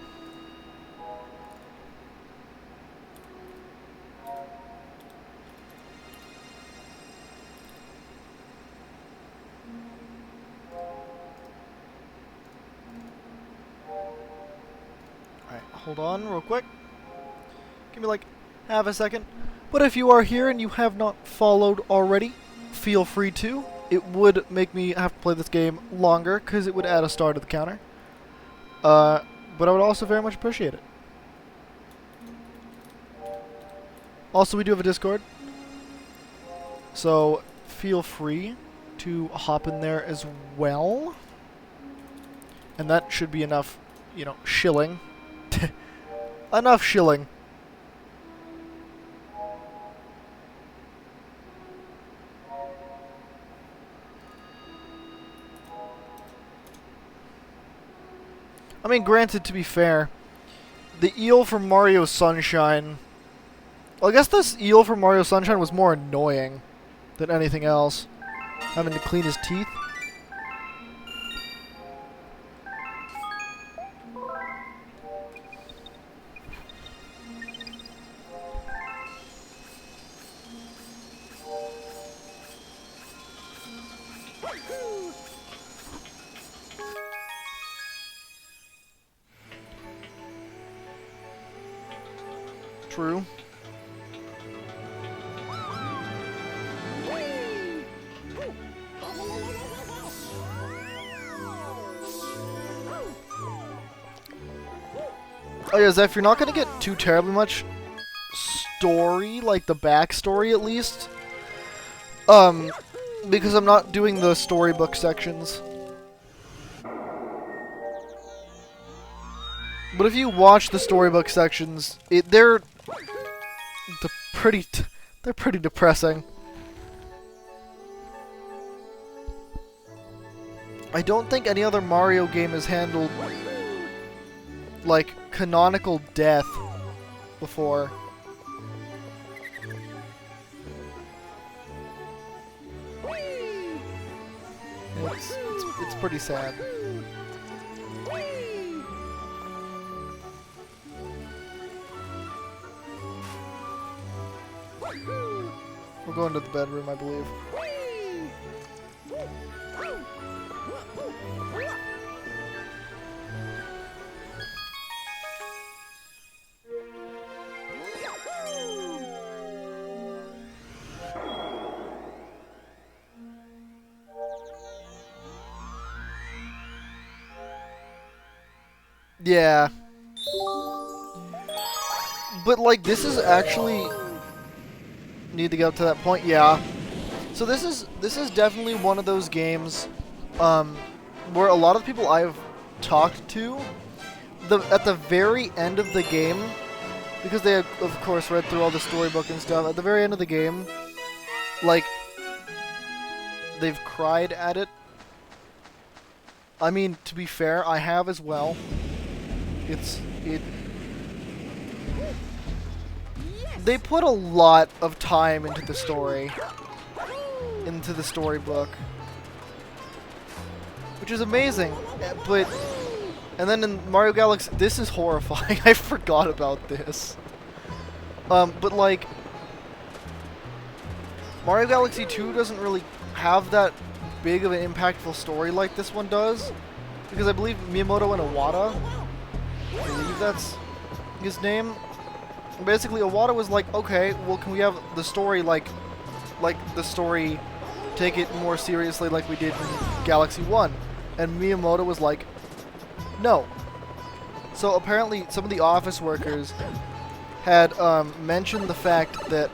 Alright, hold on real quick. Give me like half a second. But if you are here and you have not followed already, feel free to. It would make me have to play this game longer, because it would add a star to the counter. But I would also very much appreciate it. Also, we do have a Discord. So, feel free to hop in there as well. And that should be enough, you know, shilling Enough shilling. I mean, granted, to be fair, the eel from Mario Sunshine... Well, I guess this eel from Mario Sunshine was more annoying than anything else. Having to clean his teeth. True. Oh yeah, Zeph, you're not gonna get too terribly much story, like the backstory at least. Because I'm not doing the storybook sections. But if you watch the storybook sections, they're pretty depressing. I don't think any other Mario game has handled like canonical death before. It's pretty sad. We're going to the bedroom, I believe. Yeah. But, like, this is actually... Need to get up to that point? Yeah. So this is definitely one of those games where a lot of people I've talked to, at the very end of the game, because they have, of course, read through all the storybook and stuff, at the very end of the game, like, they've cried at it. I mean, to be fair, I have as well. They put a lot of time into the story, into the storybook, which is amazing. And then in Mario Galaxy, this is horrifying. I forgot about this. But like, Mario Galaxy 2 doesn't really have that big of an impactful story like this one does, because I believe Miyamoto and Iwata, I believe that's his name. Basically, Iwata was like, okay, well, can we have the story like the story, take it more seriously like we did in Galaxy 1? And Miyamoto was like, no. So apparently, some of the office workers had mentioned the fact that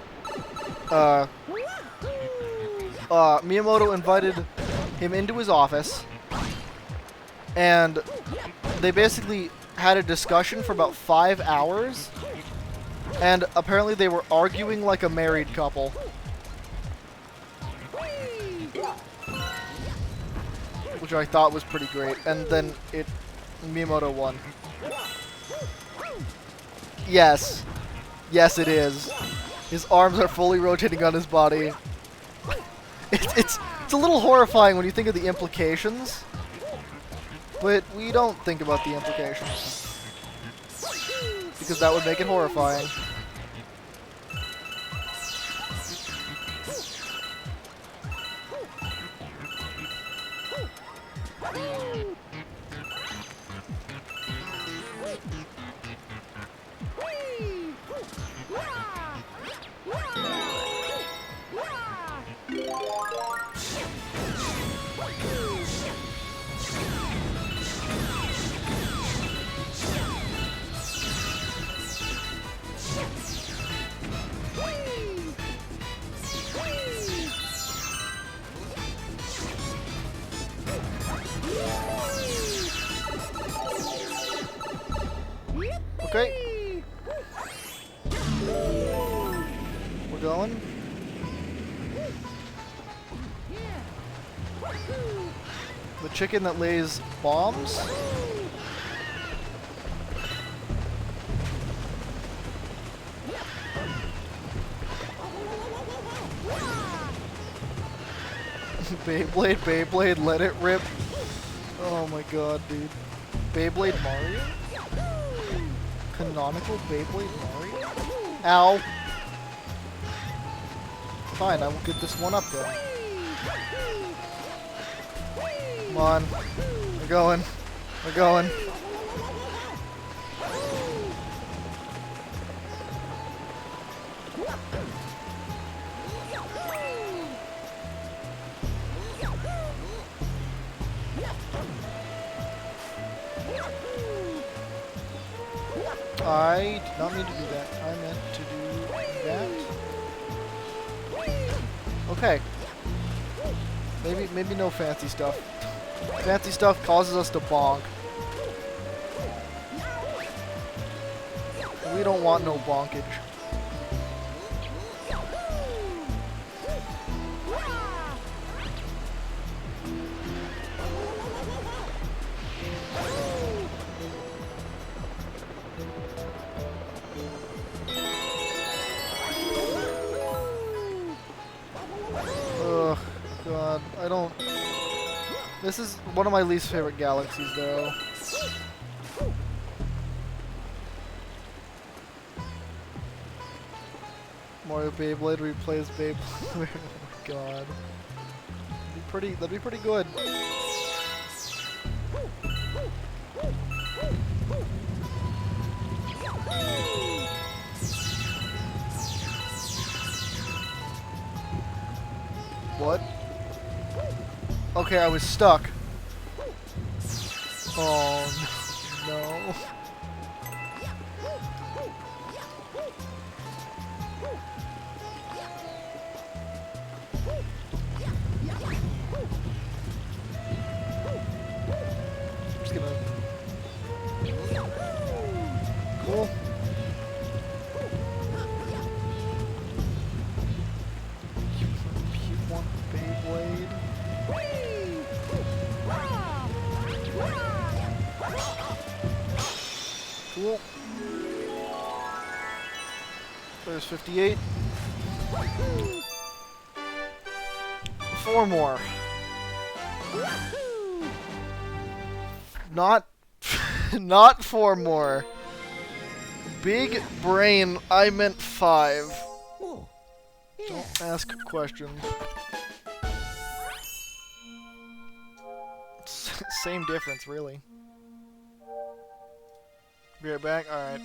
Miyamoto invited him into his office, and they basically had a discussion for about 5 hours. And apparently they were arguing like a married couple. Which I thought was pretty great. And then Miyamoto won. Yes. Yes, it is. His arms are fully rotating on his body. It's a little horrifying when you think of the implications. But we don't think about the implications. Because that would make it horrifying. Okay. going. The chicken that lays bombs. Beyblade, Beyblade, let it rip. Oh my god, dude. Beyblade Mario? Canonical Beyblade Mario? Ow. Fine, I will get this one up then. Come on. We're going. We're going. I did not mean to do that. I meant to do that. Okay. Maybe no fancy stuff. Fancy stuff causes us to bonk. We don't want no bonkage. Ugh, God, I don't... This is one of my least favorite galaxies, though. Mario Beyblade replays Beyblade. Oh my god. That'd be pretty good. What? Okay, I was stuck. Oh no. I'm just gonna... Cool. You want Beyblade? Cool. There's 58. 4 more. Not 4 more. Big brain, I meant 5. Oh, yeah. Don't ask questions. Same difference, really. Be right back? Alright.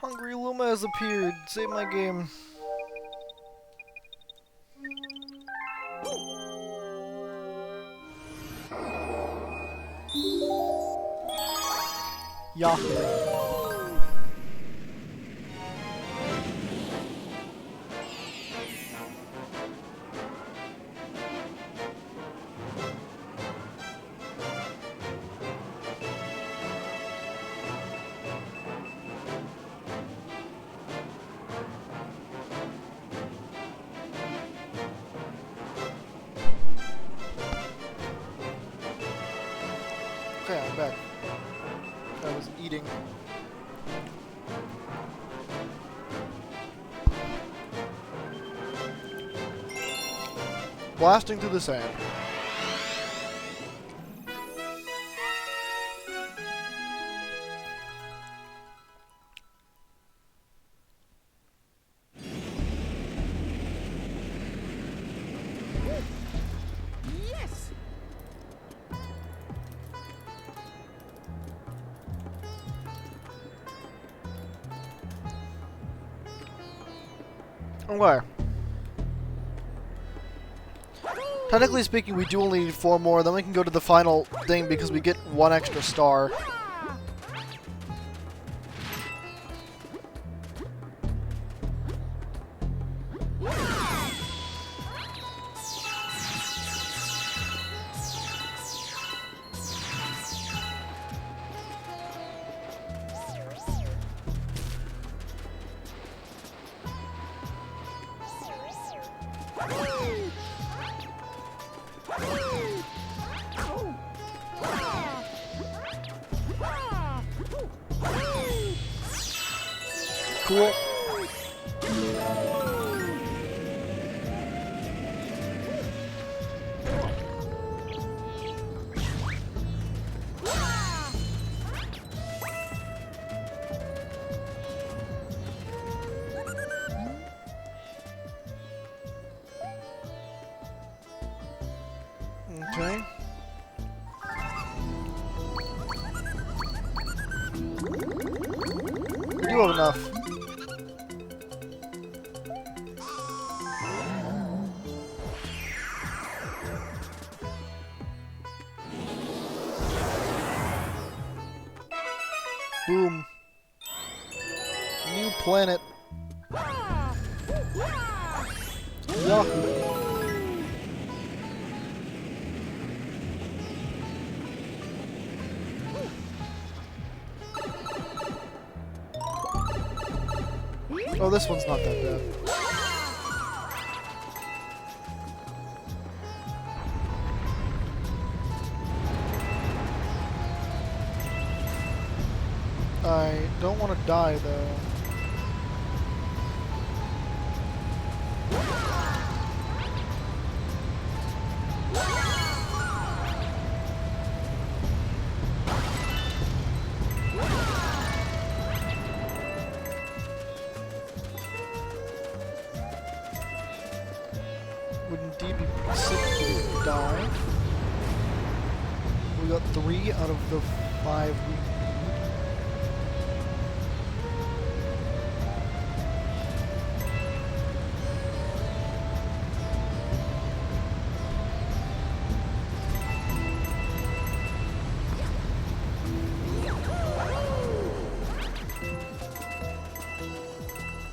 Hungry Luma has appeared. Save my game. Yahoo. Okay, I'm back. I was eating. Blasting through the sand. Yes. Okay. Technically speaking, we do only need 4 more, then we can go to the final thing because we get 1 extra star. Cool. Okay. We do have enough. Boom. New planet. Yahoo. Oh, this one's not that bad. I don't want to die, though. Wouldn't D be sick to die? We got 3 out of the 5 we need.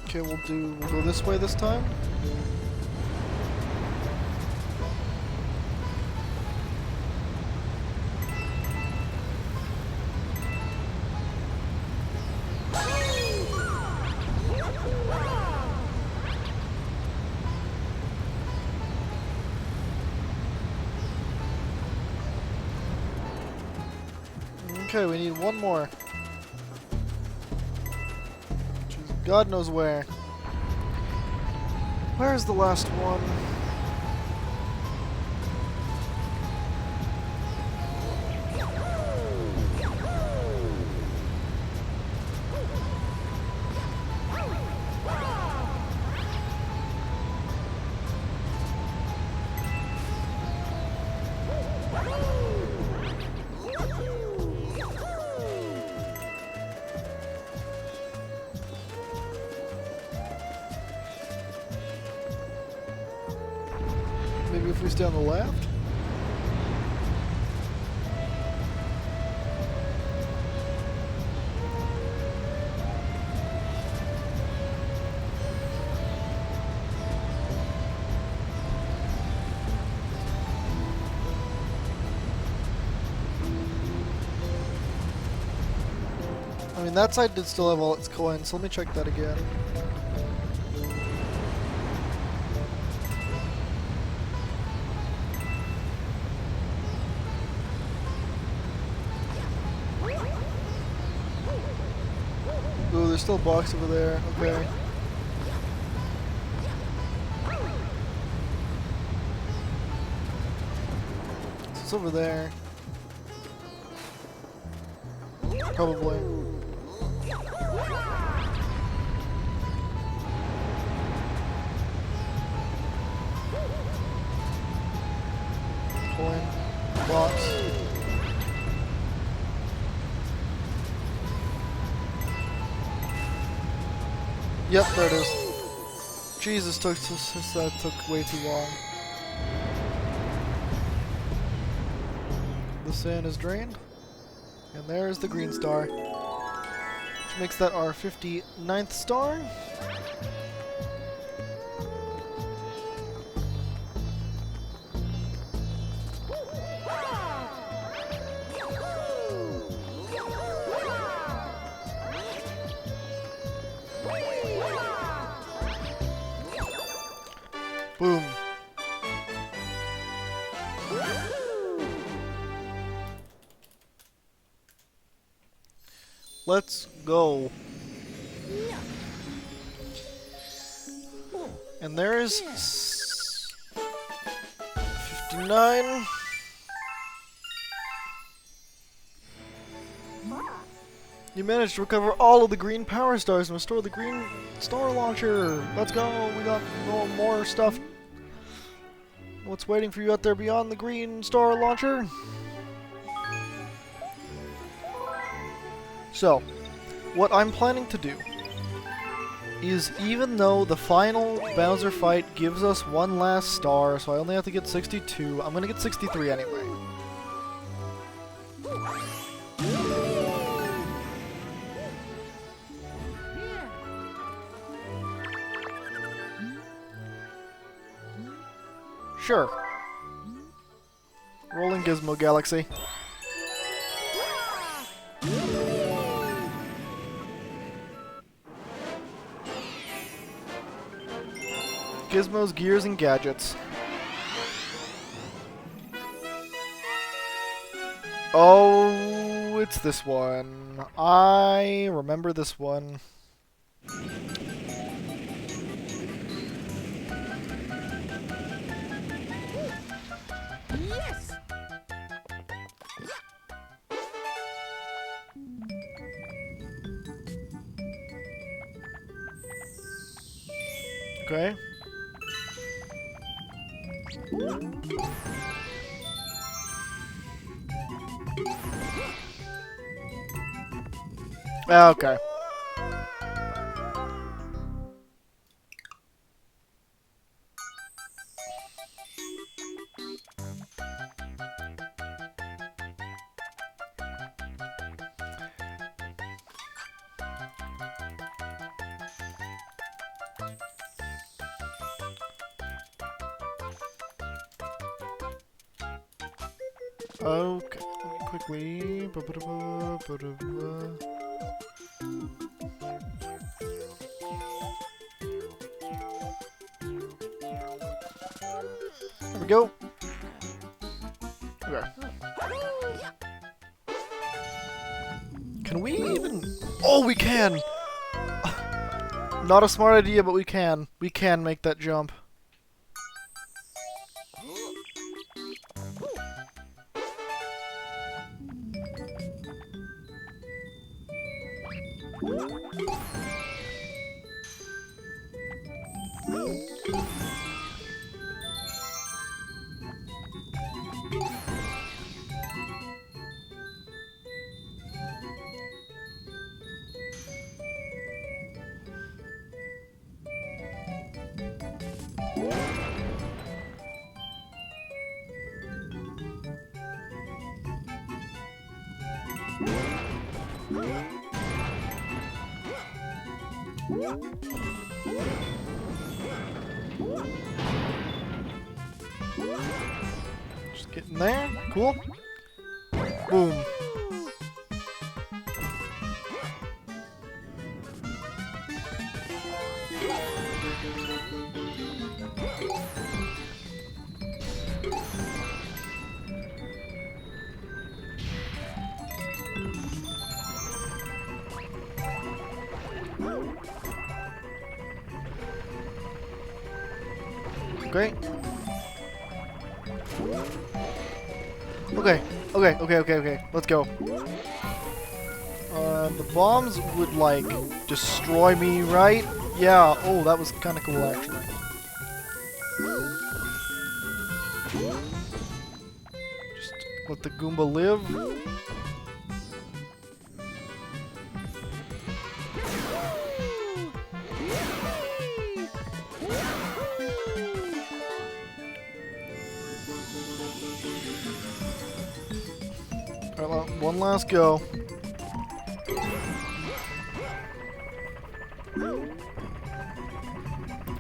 Okay, we'll go this way this time. Okay, we need one more. Which is God knows where. Where's the last one? Maybe if we stay on the left? I mean, that side did still have all its coins, so let me check that again. Ooh, there's still a box over there. Okay. So it's over there. Probably. Coin. Box. Yep, there it is. Jesus, that took way too long. The sand is drained. And there's the green star. Which makes that our 59th star. Boom. Let's go. And there's 59. You managed to recover all of the green power stars and restore the green star launcher. Let's go. We got more stuff. What's waiting for you out there beyond the green star launcher? So, what I'm planning to do is, even though the final Bowser fight gives us one last star, so I only have to get 62, I'm gonna get 63 anyway. Sure. Rolling Gizmo Galaxy. Gizmo's Gears and Gadgets. Oh, it's this one. I remember this one. Yes. Okay. Okay. Okay, let me quickly. There we go. Okay. Can we even? Oh, we can! Not a smart idea, but we can. We can make that jump. Just get in there. Cool. Boom. Great. Okay. Let's go. The bombs would, like, destroy me, right? Yeah. Oh, that was kind of cool, actually. Just let the Goomba live. Alright, well, one last go.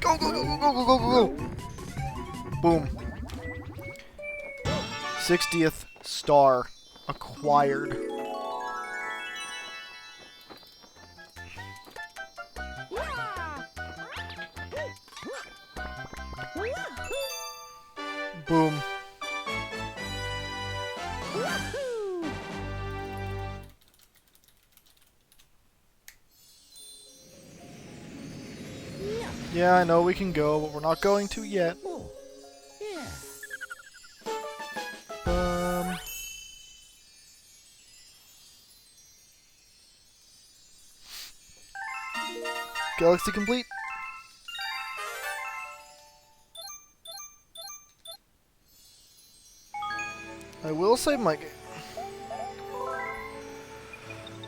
Go. Boom. 60th star acquired. Boom. Yeah. Yeah, I know we can go, but we're not going to yet. Oh, yeah. Galaxy complete. I will save my game.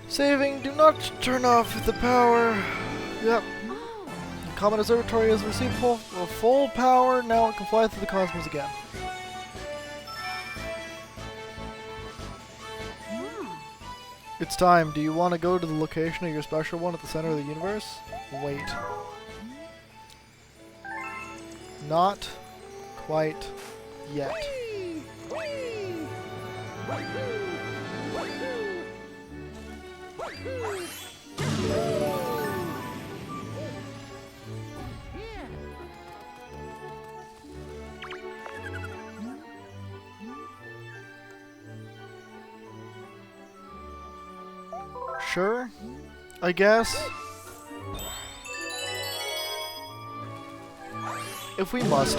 Saving, do not turn off the power. Yep. Oh, The Comet Observatory has received full power. Now it can fly through the cosmos again. yeah. It's time. Do you want to go to the location of your special one at the center of the universe? Wait. Not quite yet. Whee! Whee! Wahoo! Wahoo! Wahoo! Yeah. Sure. I guess. If we must.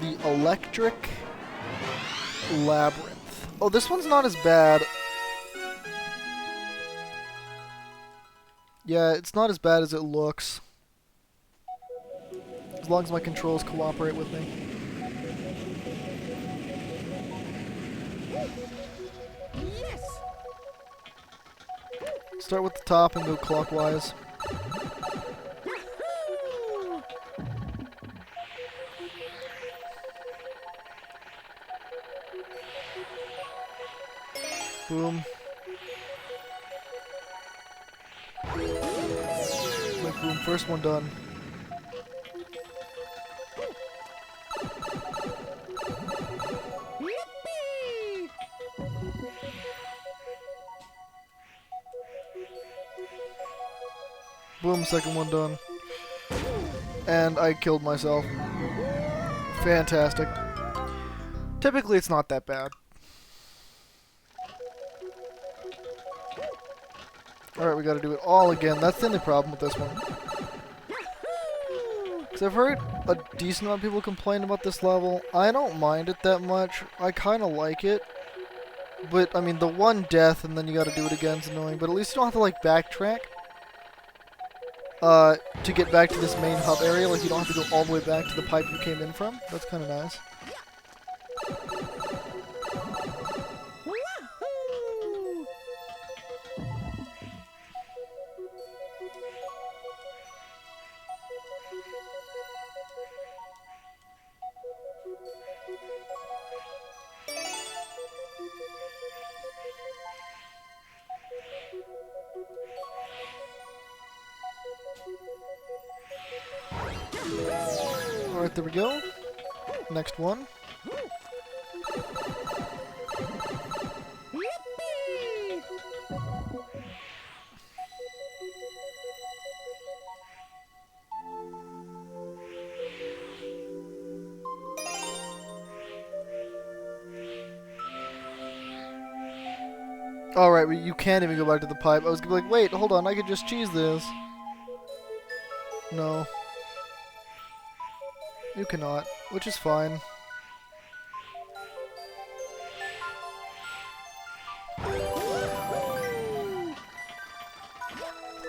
The Electric Labyrinth. Oh, this one's not as bad. Yeah, it's not as bad as it looks. As long as my controls cooperate with me. Yes. Start with the top and go clockwise. Yahoo! Boom. Like boom, first one done. Yippee! Boom, second one done. And I killed myself. Fantastic. Typically it's not that bad. Alright, we gotta do it all again. That's the only problem with this one. Because I've heard a decent amount of people complain about this level. I don't mind it that much. I kinda like it. But, I mean, the one death and then you gotta do it again is annoying. But at least you don't have to, like, backtrack. To get back to this main hub area. Like, you don't have to go all the way back to the pipe you came in from. That's kinda nice. Wahoo! Alright, there we go. Next one. Yippee! Alright, you can't even go back to the pipe. I was gonna be like, wait, hold on, I could just cheese this. No. You cannot, which is fine.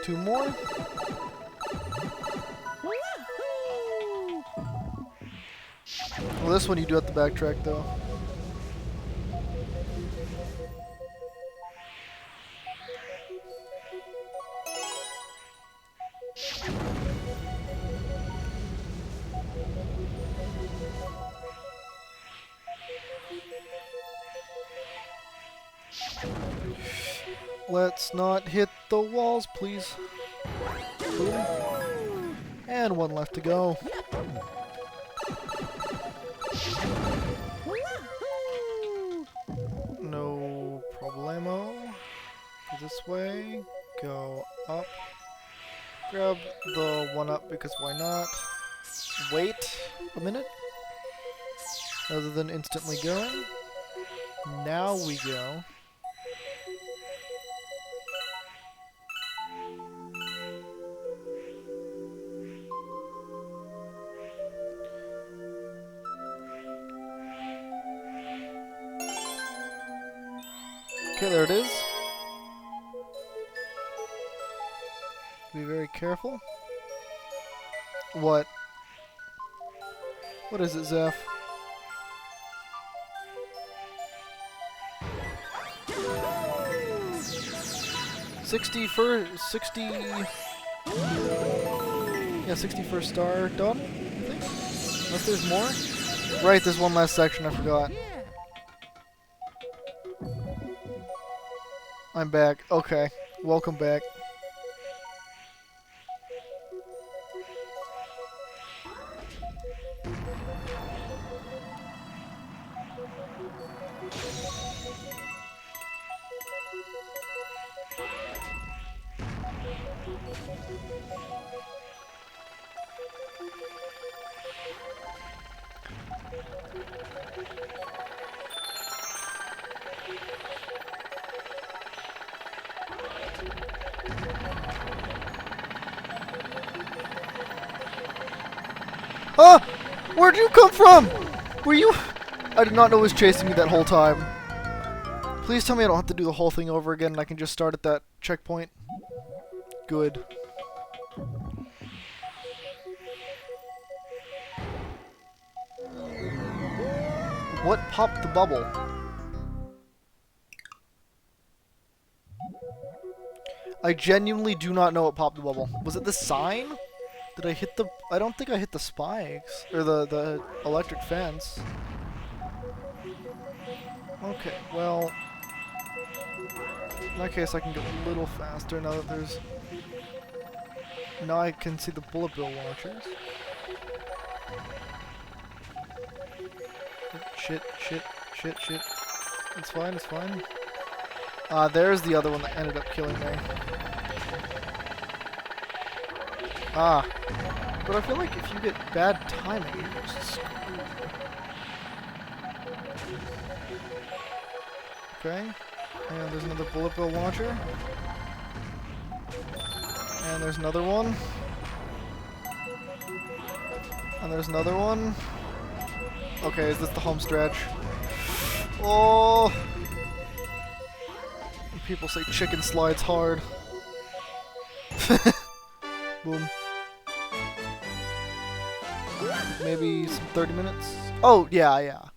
Two more. Wahoo! Well, this one you do have to backtrack, though. Let's not hit the walls, please. Boom. And one left to go. Wahoo! No problemo. Go this way. Go up. Grab the one up because why not? Wait a minute. Rather than instantly going. Now we go. Okay, there it is. Be very careful. What? What is it, Zeph? $60 for 60. Yeah, 61st star done, I think. Unless there's more. Right, there's one last section I forgot. I'm back. Okay. Welcome back. Ah! Where'd you come from? Were you... I did not know it was chasing me that whole time. Please tell me I don't have to do the whole thing over again and I can just start at that checkpoint. Good. What popped the bubble? I genuinely do not know what popped the bubble. Was it the sign? Did I hit the... I don't think I hit the spikes. Or the electric fence. Okay, well... in that case I can go a little faster now that there's... Now I can see the bullet bill launchers. Shit, shit, shit, shit. It's fine, it's fine. There's the other one that ended up killing me. Ah. But I feel like if you get bad timing, you're just screwed. Okay. And there's another bullet bill launcher. And there's another one. And there's another one. Okay, is this the home stretch? Oh! People say chicken slides hard. Boom. Maybe some 30 minutes? Oh, yeah.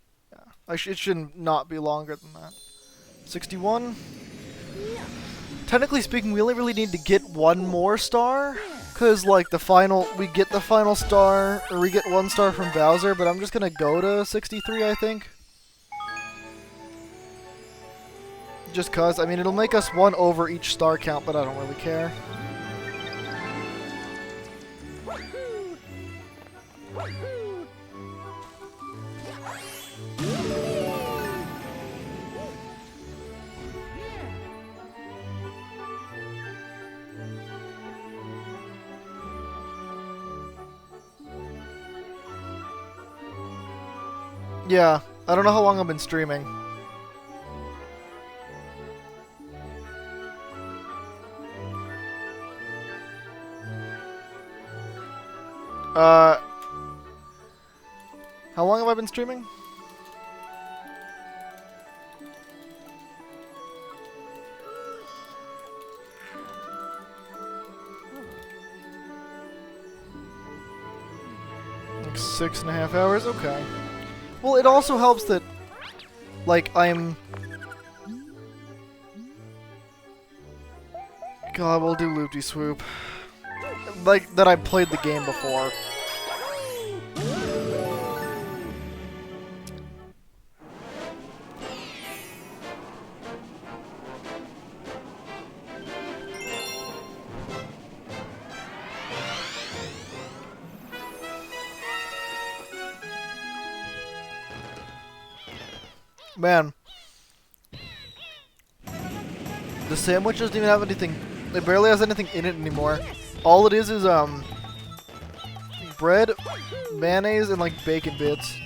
It should not be longer than that. 61? Technically speaking, we only really need to get one more star. Because, like, we get the final star, or we get 1 star from Bowser, but I'm just gonna go to 63, I think. Just cause, I mean, it'll make us 1 over each star count, but I don't really care. Yeah, I don't know how long I've been streaming. How long have I been streaming? Like 6.5 hours? Okay. Well, it also helps that, like, God, we'll do Loop-de-Swoop. Like, that I played the game before. Man. The sandwich doesn't even have anything. It barely has anything in it anymore. All it is bread, mayonnaise, and like bacon bits.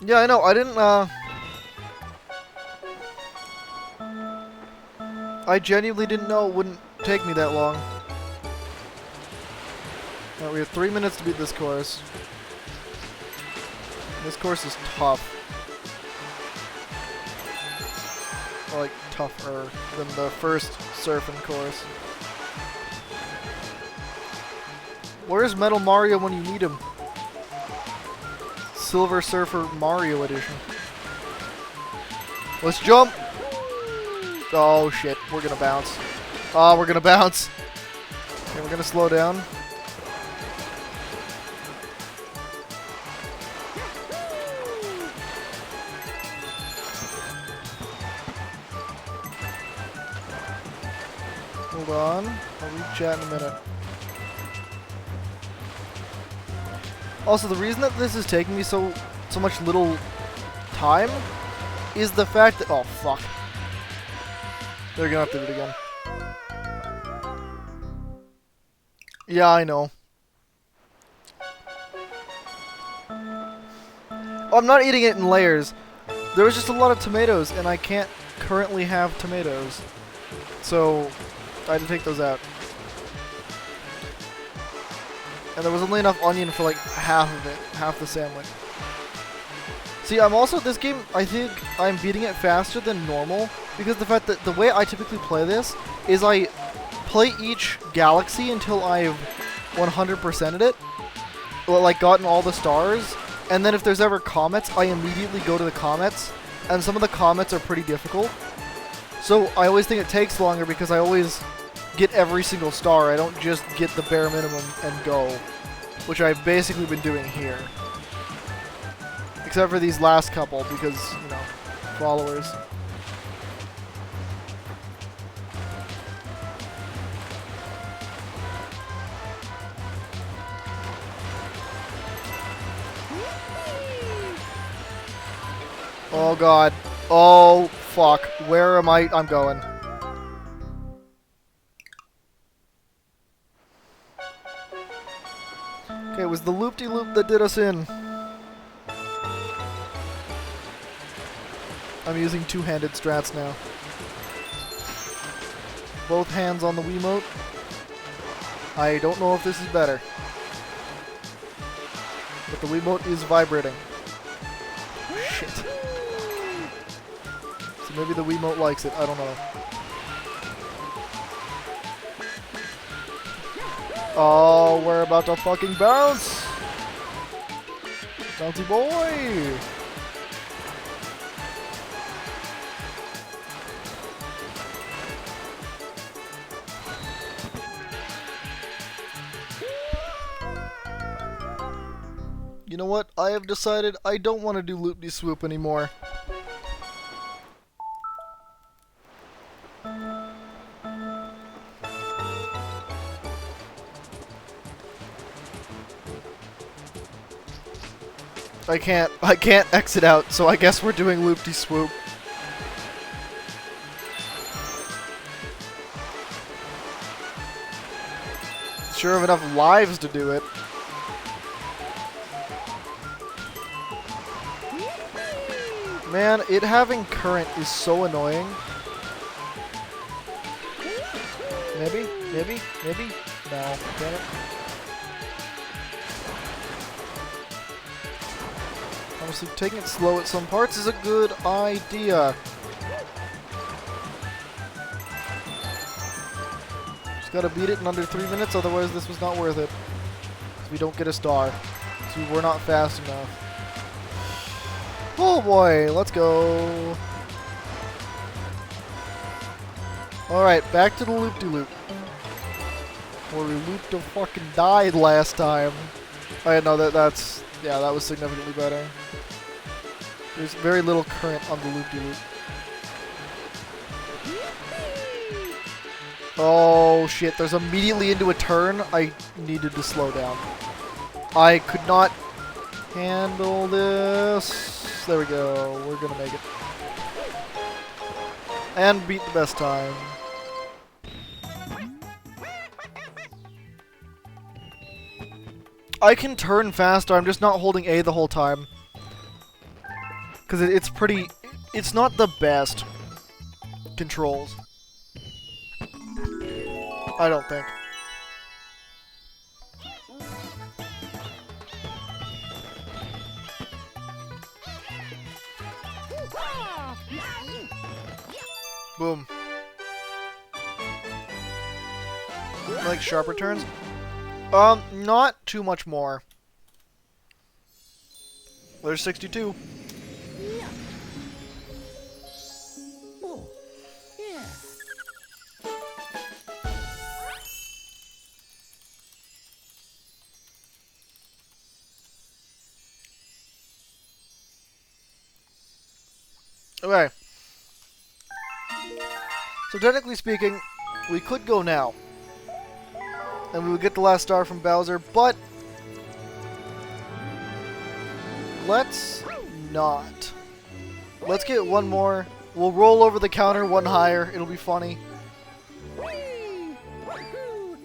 Yeah, I know. I didn't, I genuinely didn't know it wouldn't take me that long. Alright, we have 3 minutes to beat this course. This course is tough. Or like tougher than the first surfing course. Where's Metal Mario when you need him? Silver Surfer Mario Edition. Let's jump! Oh shit, we're gonna bounce. Oh, we're gonna bounce. Okay, we're gonna slow down. Hold on, I'll read chat in a minute. Also, the reason that this is taking me so much little time is the fact that— oh fuck. They're gonna have to do it again. Yeah, I know. Oh, I'm not eating it in layers. There was just a lot of tomatoes, and I can't currently have tomatoes. So, I had to take those out. And there was only enough onion for like half of it, half the sandwich. See, I'm also— this game, I think I'm beating it faster than normal, because the fact that the way I typically play this is I play each galaxy until I've 100%ed it, or like gotten all the stars, and then if there's ever comets, I immediately go to the comets, and some of the comets are pretty difficult. So I always think it takes longer because I always get every single star. I don't just get the bare minimum and go, which I've basically been doing here. Except for these last couple, because, you know, followers. Oh god. Oh fuck. Where am I? I'm going. Okay, it was the loop-de-loop that did us in. I'm using two-handed strats now. Both hands on the Wiimote. I don't know if this is better. But the Wiimote is vibrating. Shit. So maybe the Wiimote likes it, I don't know. Oh, we're about to fucking bounce! Bouncy boy! You know what? I have decided I don't want to do loop-de-swoop anymore. I can't exit out, so I guess we're doing loop-de-swoop. Sure have enough lives to do it. Man, it having current is so annoying. Maybe? Maybe? Maybe? No, damn it. Honestly, taking it slow at some parts is a good idea. Just gotta beat it in under 3 minutes, otherwise this was not worth it. So we don't get a star. So we were not fast enough. Oh boy, let's go. Alright, back to the loop-de-loop. Where we looped to fucking died last time. Oh yeah, no, that's... yeah, that was significantly better. There's very little current on the loop-de-loop. Oh shit, there's immediately into a turn. I needed to slow down. I could not handle this. There we go. We're gonna make it. And beat the best time. I can turn faster, I'm just not holding A the whole time. Because it's pretty... it's not the best controls. I don't think. Boom. Like sharper turns? Not too much more. There's 62. Oh, yeah. Okay. So technically speaking, we could go now. And we would get the last star from Bowser, but let's not. Let's get one more. We'll roll over the counter one higher. It'll be funny. Whee! Woohoo!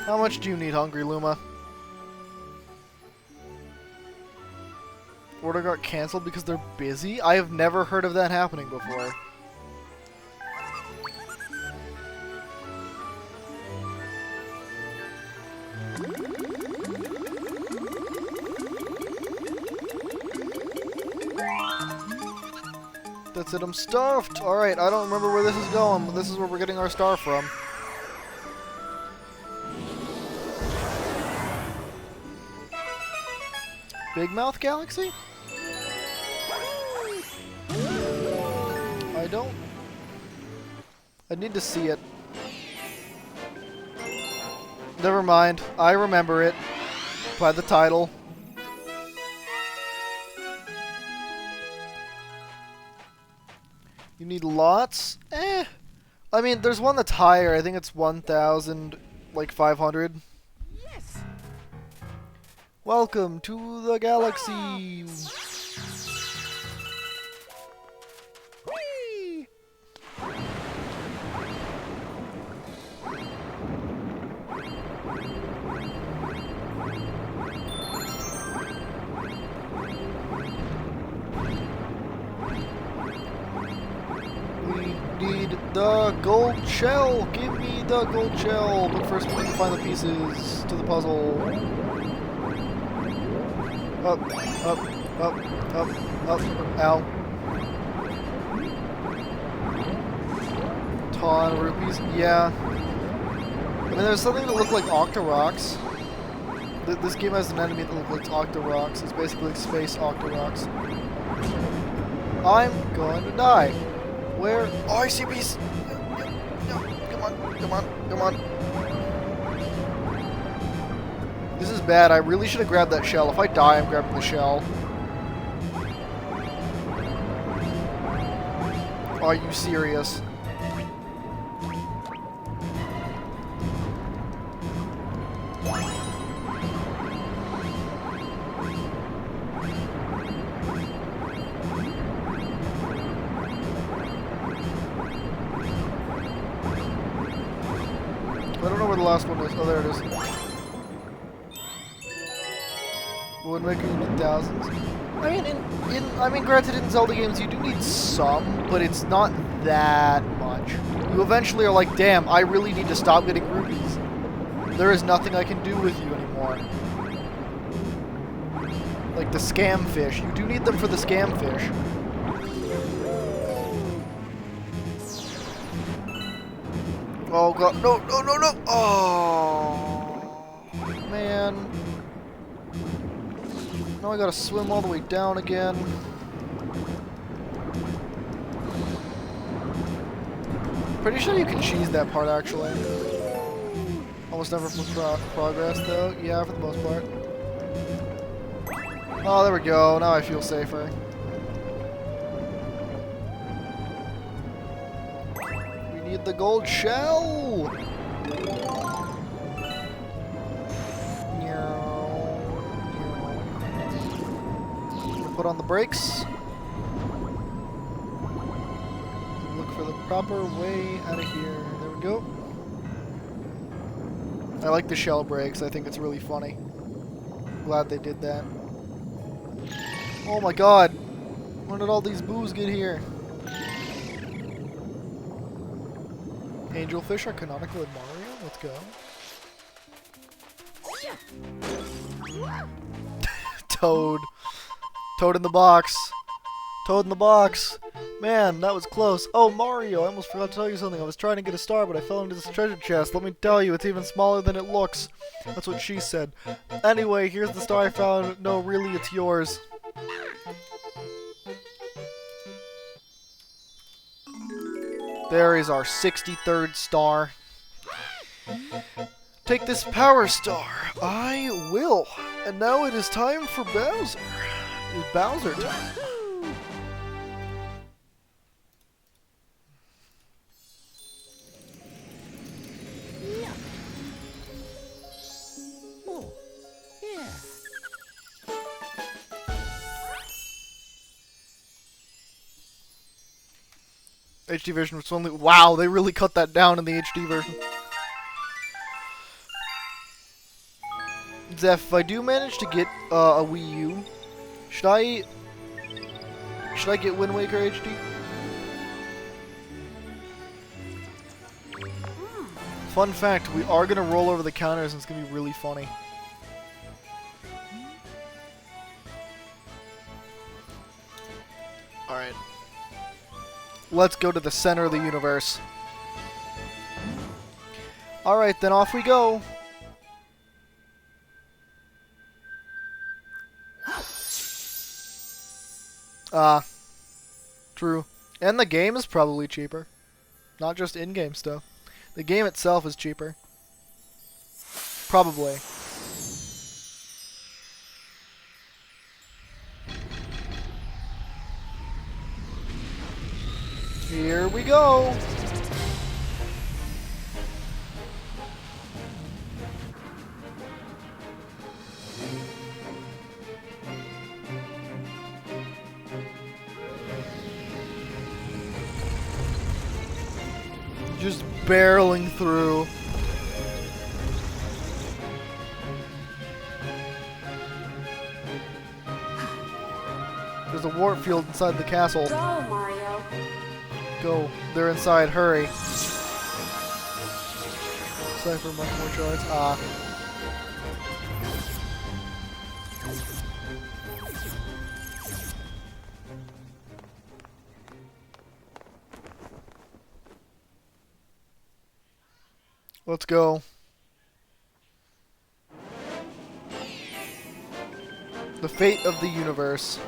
How much do you need, Hungry Luma? Order got canceled because they're busy? I have never heard of that happening before. That's it, I'm stuffed! Alright, I don't remember where this is going, but this is where we're getting our star from. Big Mouth Galaxy? I don't... I need to see it. Never mind, I remember it. By the title. You need lots? Eh. I mean, there's one that's higher. I think it's 1,000, like 500. Yes! Welcome to the galaxy. Whee! We need the gold shell. Give me the gold shell. But first we need to find the pieces to the puzzle. Up, up, up, up, up. Ow. Ton of rupees. Yeah. I mean, there's something that looked like Octoroks. This game has an enemy that looks like Octoroks. It's basically like space Octoroks. I'm going to die. Where? Oh, I see bees. No, come on, come on, come on. This is bad. I really should have grabbed that shell. If I die, I'm grabbing the shell. Are you serious? I don't know where the last one is. Oh, there it is. Would make you need thousands. I mean, granted, in Zelda games you do need some, but it's not that much. You eventually are like, damn, I really need to stop getting rupees. There is nothing I can do with you anymore. Like the scam fish. You do need them for the scam fish. Oh god, no, no, no, no! Oh, man. Now I gotta swim all the way down again. Pretty sure you can cheese that part, actually. Almost never for progress, though. Yeah, for the most part. Oh, there we go. Now I feel safer. We need the gold shell! Put on the brakes. Look for the proper way out of here. There we go. I like the shell brakes. I think it's really funny. Glad they did that. Oh my god! When did all these boos get here? Angelfish are canonical in Mario? Let's go. Toad. Toad in the box. Toad in the box. Man, that was close. Oh, Mario, I almost forgot to tell you something. I was trying to get a star, but I fell into this treasure chest. Let me tell you, it's even smaller than it looks. That's what she said. Anyway, here's the star I found. No, really, it's yours. There is our 63rd star. Take this power star. I will. And now it is time for Bowser. It's Bowser time. Oh, yeah. HD version was only... Wow, they really cut that down in the HD version. Zeph, if I do manage to get a Wii U, should I get Wind Waker HD? Fun fact, we are gonna roll over the counters and it's gonna be really funny. Alright. Let's go to the center of the universe. Alright, then off we go. True. And the game is probably cheaper. Not just in-game stuff. The game itself is cheaper. Probably. Here we go! Just barreling through. There's a warp field inside the castle. Go, Mario. Go. They're inside. Hurry. Cypher much more charge. Ah. Let's go. The fate of the universe.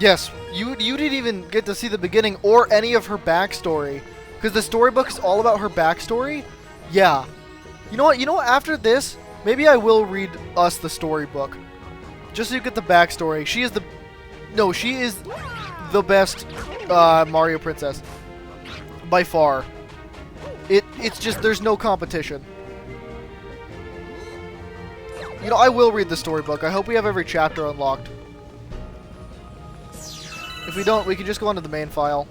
Yes, you didn't even get to see the beginning or any of her backstory, because the storybook is all about her backstory. Yeah. You know what? After this, maybe I will read us the storybook, just so you get the backstory. She is the best Mario princess by far. It's just there's no competition. I will read the storybook. I hope we have every chapter unlocked. If we don't, we can just go onto the main file.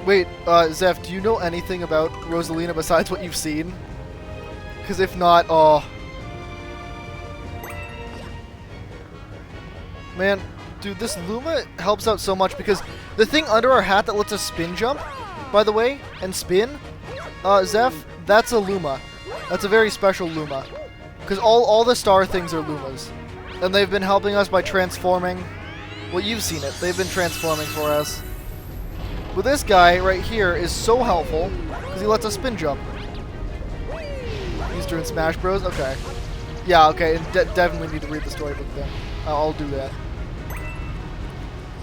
Wait, Zeph, do you know anything about Rosalina besides what you've seen? Because if not, oh. Man, dude, this Luma helps out so much because the thing under our hat that lets us spin jump, by the way, and spin, Zeph, that's a Luma. That's a very special Luma. Because all the star things are Lumas. And they've been helping us by transforming. Well, you've seen it. They've been transforming for us. But this guy right here is so helpful because he lets us spin jump. He's doing Smash Bros? Okay. Yeah, okay. Definitely need to read the storybook then. I'll do that.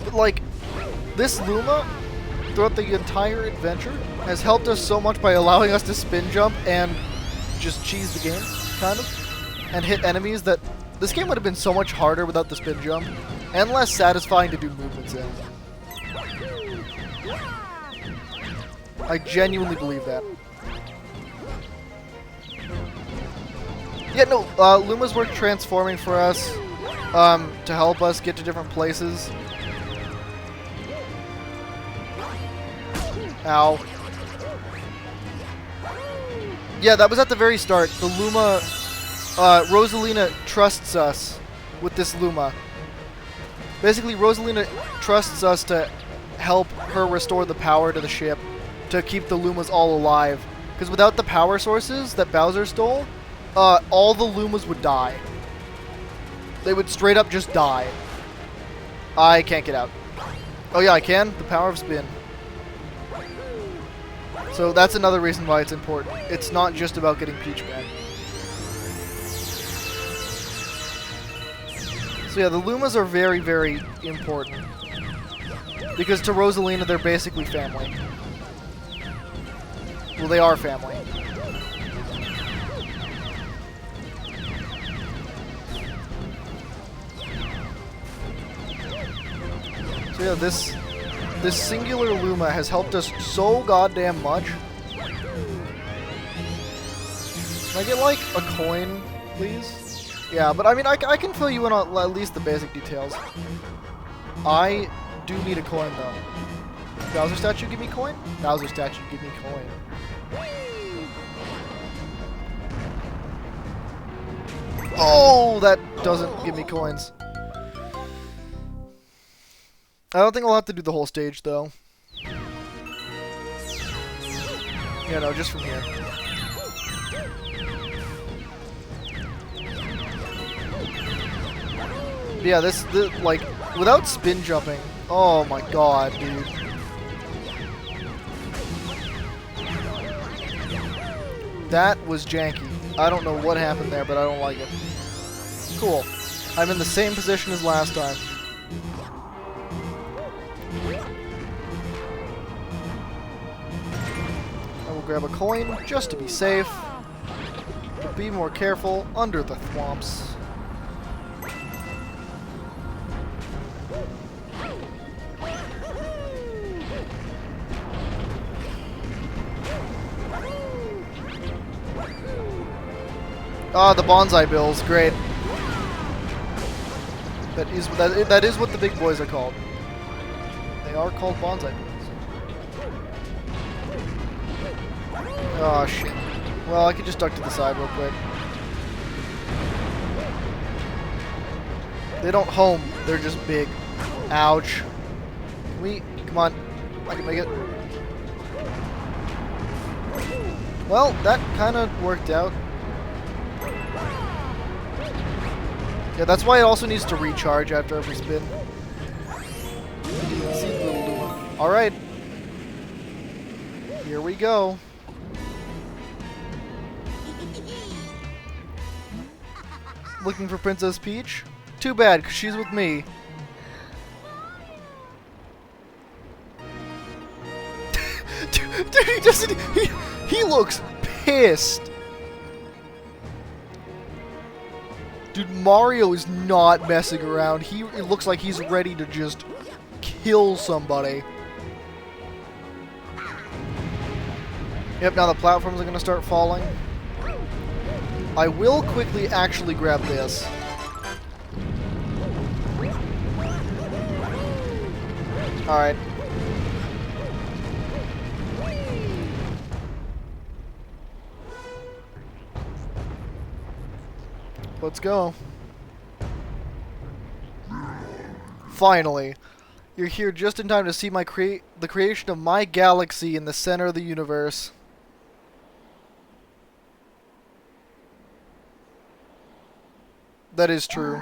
But, like, this Luma, throughout the entire adventure, has helped us so much by allowing us to spin jump and just cheese the game, kind of, and hit enemies that this game would have been so much harder without the spin jump, and less satisfying to do movements in. I genuinely believe that. Yeah, no, Lumas were transforming for us, to help us get to different places. Ow. Yeah, that was at the very start. The Luma, Rosalina trusts us with this Luma. Basically, Rosalina trusts us to help her restore the power to the ship to keep the Lumas all alive. Because without the power sources that Bowser stole, all the Lumas would die. They would straight up just die. I can't get out. Oh yeah, I can. The power of spin. So that's another reason why it's important. It's not just about getting Peach back. So yeah, the Lumas are very, very important. Because to Rosalina, they're basically family. Well, they are family. So yeah, this singular Luma has helped us so goddamn much. Can I get, like, a coin, please? Yeah, but I mean, I can fill you in on at least the basic details. I do need a coin, though. Bowser statue, give me coin? Bowser statue, give me coin. Oh, that doesn't give me coins. I don't think I'll have to do the whole stage, though. Yeah, no, just from here. But yeah, like, without spin jumping, oh my god, dude. That was janky. I don't know what happened there, but I don't like it. Cool. I'm in the same position as last time. I will grab a coin, just to be safe. But be more careful under the thwomps. Ah, the bonsai bills, great. That is what the big boys are called. They are called bonsai bills. Oh shit. Well, I could just duck to the side real quick. They don't home, they're just big. Ouch. Can we, come on, I can make it. Well, that kind of worked out. Yeah, that's why it also needs to recharge after every spin. Alright. Here we go. Looking for Princess Peach? Too bad, 'cause she's with me. Dude, he looks pissed. Dude, Mario is not messing around. It looks like he's ready to just kill somebody. Yep, now the platforms are going to start falling. I will quickly actually grab this. Alright. Let's go. Finally. You're here just in time to see the creation of my galaxy in the center of the universe. That is true.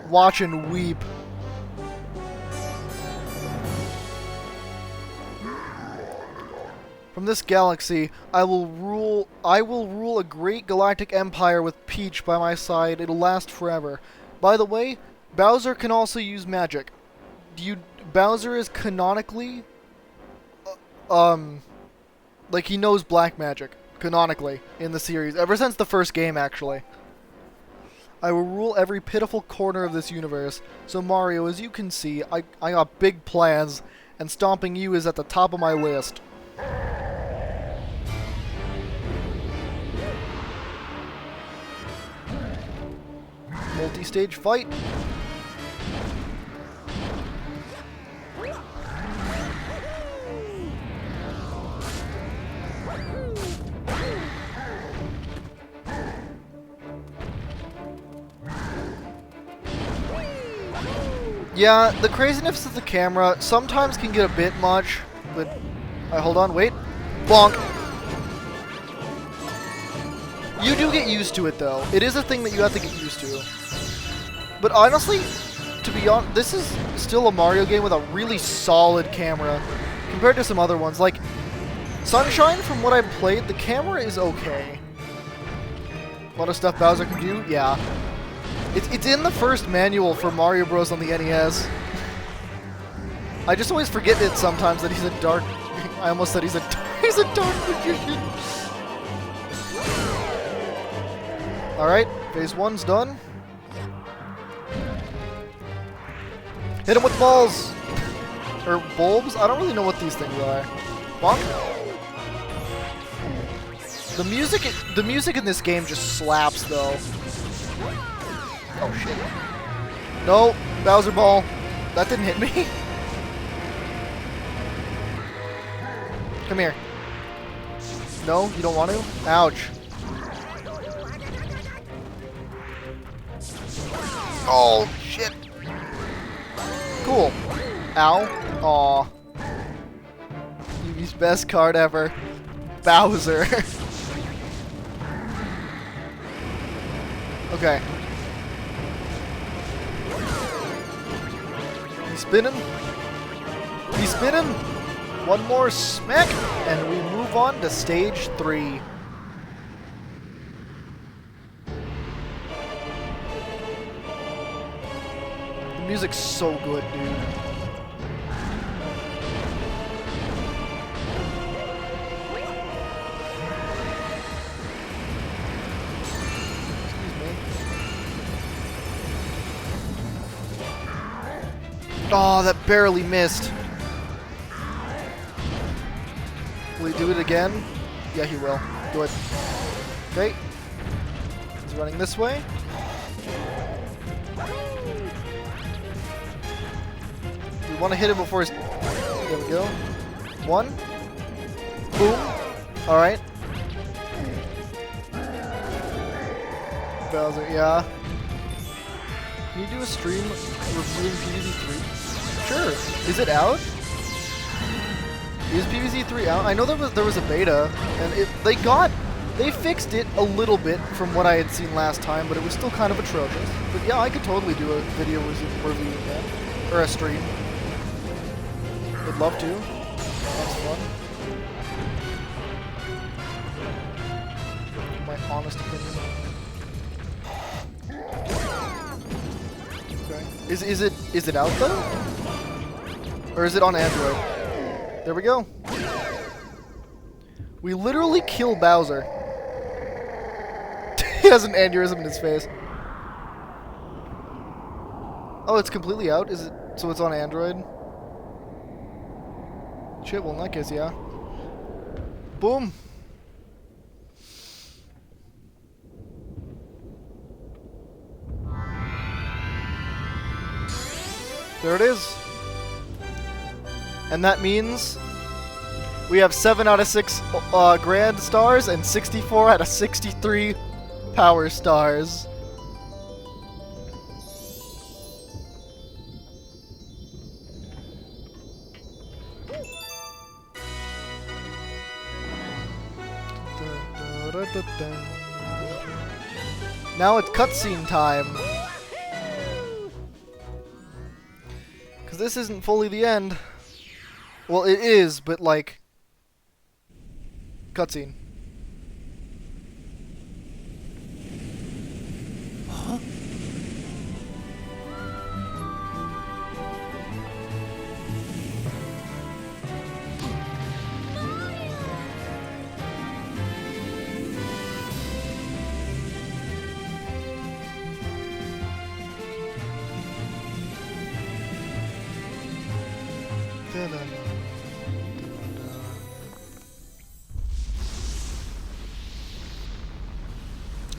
Watch and weep. From this galaxy, I will rule a great galactic empire with Peach by my side. It'll last forever. By the way, Bowser can also use magic. Bowser is canonically like he knows black magic canonically in the series ever since the first game actually. I will rule every pitiful corner of this universe. So Mario, as you can see, I got big plans, and stomping you is at the top of my list. multi-stage fight. Yeah, the craziness of the camera sometimes can get a bit much, but... hold on, wait. Bonk! You do get used to it, though. It is a thing that you have to get used to. But honestly, to be honest, this is still a Mario game with a really solid camera compared to some other ones. Like, Sunshine, from what I've played, the camera is okay. A lot of stuff Bowser can do, yeah. It's in the first manual for Mario Bros. On the NES. I just always forget it sometimes that he's a dark... I almost said he's a dark magician. Alright, phase 1's done. Hit him with balls! Or bulbs? I don't really know what these things are. Bonk? The music in this game just slaps, though. Oh shit. No, Bowser Ball. That didn't hit me. Come here. No, you don't want to? Ouch. Oh shit. Cool. Ow. Aw. Yugi's best card ever. Bowser. Okay. He's spinning. He's spinning. One more smack, and we move on to stage 3. The music's so good, dude. Oh, that barely missed. Will he do it again? Yeah, he will. Good. Okay. He's running this way. We want to hit him before he's... There we go. 1. Boom. Alright. Bowser, yeah. Can you do a stream reviewing PvZ3? Sure. Is it out? Is PvZ3 out? I know there was a beta, and they fixed it a little bit from what I had seen last time, but it was still kind of atrocious. But yeah, I could totally do a video reviewing that, or a stream. Would love to. That's fun. My honest opinion. Okay. Is it out though? Or is it on Android? There we go. We literally kill Bowser. He has an aneurysm in his face. Oh, it's completely out? Is it? So it's on Android? Shit, well in that case, yeah. Boom. There it is. And that means we have 7 out of 6 grand stars and 64 out of 63 power stars. Now it's cutscene time. Because this isn't fully the end. Well, it is, but like... Cutscene. Huh?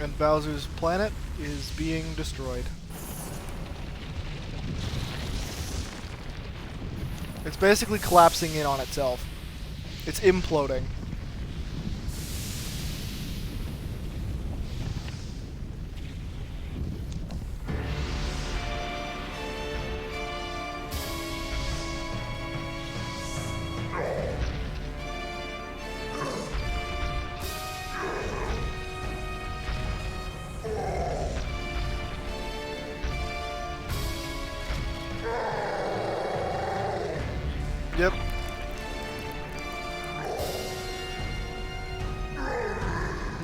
And Bowser's planet is being destroyed. It's basically collapsing in on itself. It's imploding. Yep.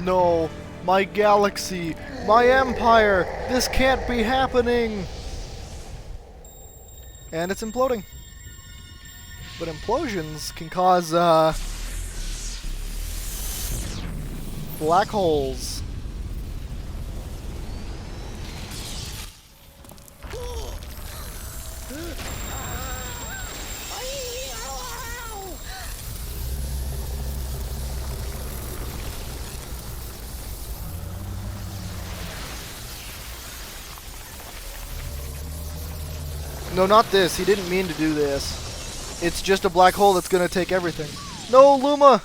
No, my galaxy, my empire, this can't be happening! And it's imploding. But implosions can cause, black holes. No, not this. He didn't mean to do this. It's just a black hole that's gonna take everything. No, Luma!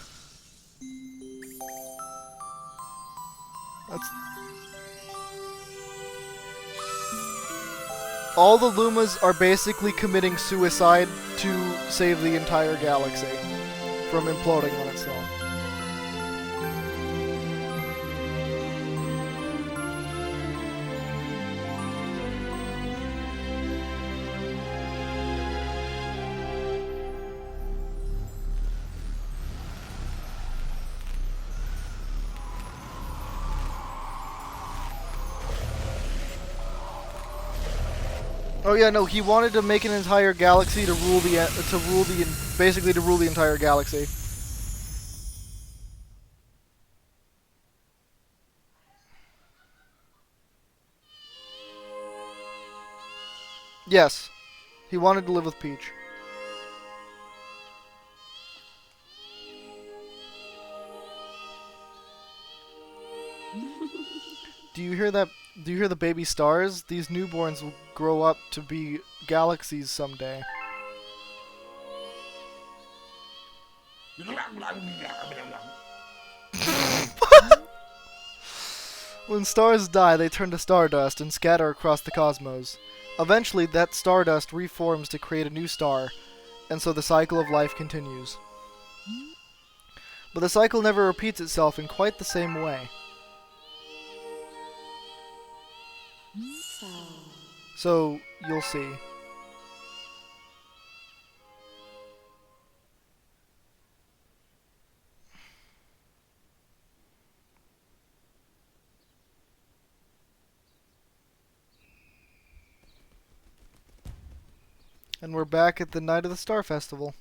That's... All the Lumas are basically committing suicide to save the entire galaxy from imploding on itself. Oh yeah, no, he wanted to make an entire galaxy to rule the basically to rule the entire galaxy. Yes, he wanted to live with Peach. Do you hear that? Do you hear the baby stars? These newborns will grow up to be galaxies someday. When stars die, they turn to stardust and scatter across the cosmos. Eventually, that stardust reforms to create a new star, and so the cycle of life continues. But the cycle never repeats itself in quite the same way. So, you'll see. And we're back at the night of the Star Festival.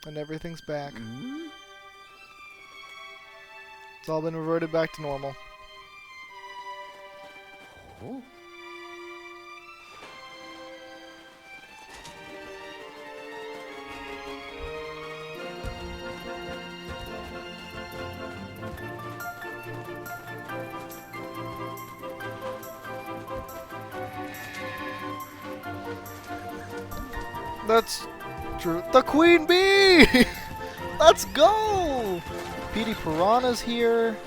And everything's back. It's all been reverted back to normal. Oh. That's true. The Queen Bee! Let's go! Petey Piranha's here.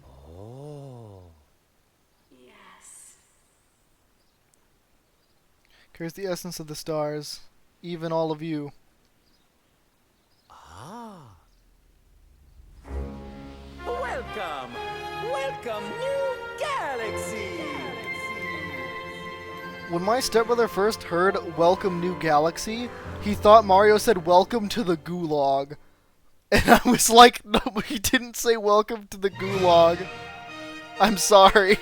Oh, Yes. Carries the essence of the stars, even all of you. Ah. Welcome! Welcome, new galaxy! When my stepbrother first heard "Welcome New Galaxy," he thought Mario said "Welcome to the Gulag." And I was like, no, he didn't say welcome to the gulag. I'm sorry.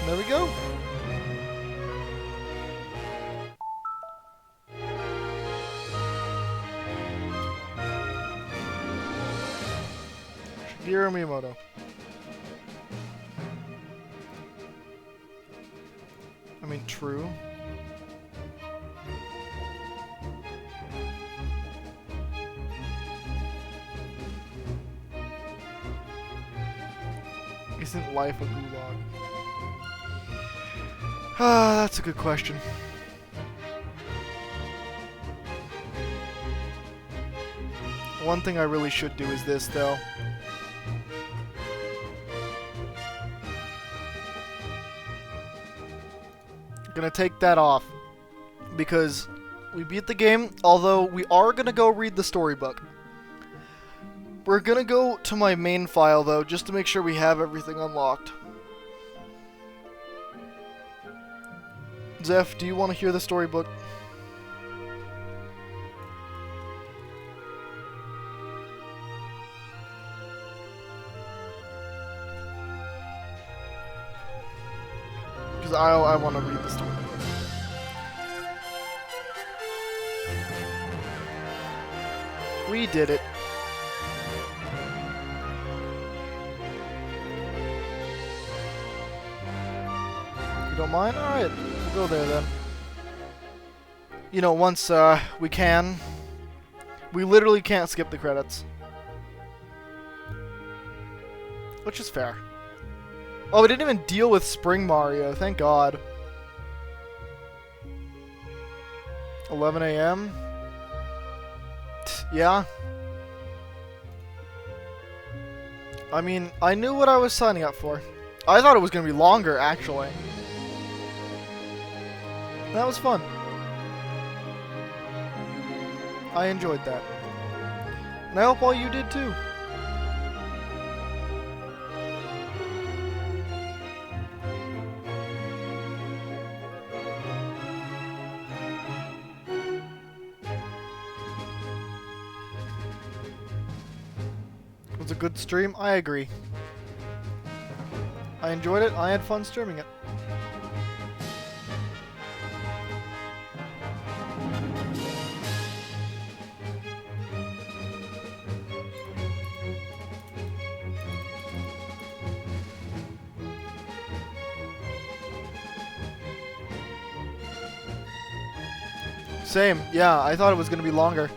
There we go. Shigeru Miyamoto. I mean, true. Isn't life a gulag? Ah, that's a good question. One thing I really should do is this, though. Gonna take that off. Because we beat the game, although we are gonna go read the storybook. We're gonna go to my main file, though, just to make sure we have everything unlocked. Zeph, do you want to hear the storybook? Because I want to read the storybook. We did it. You don't mind? Alright, we'll go there then. You know, once we can. We literally can't skip the credits. Which is fair. Oh, we didn't even deal with Spring Mario, thank God. 11 a.m.? Yeah. I mean, I knew what I was signing up for. I thought it was going to be longer, actually. That was fun. I enjoyed that. And I hope all you did too. It was a good stream, I agree. I enjoyed it, I had fun streaming it. Same, yeah, I thought it was gonna be longer.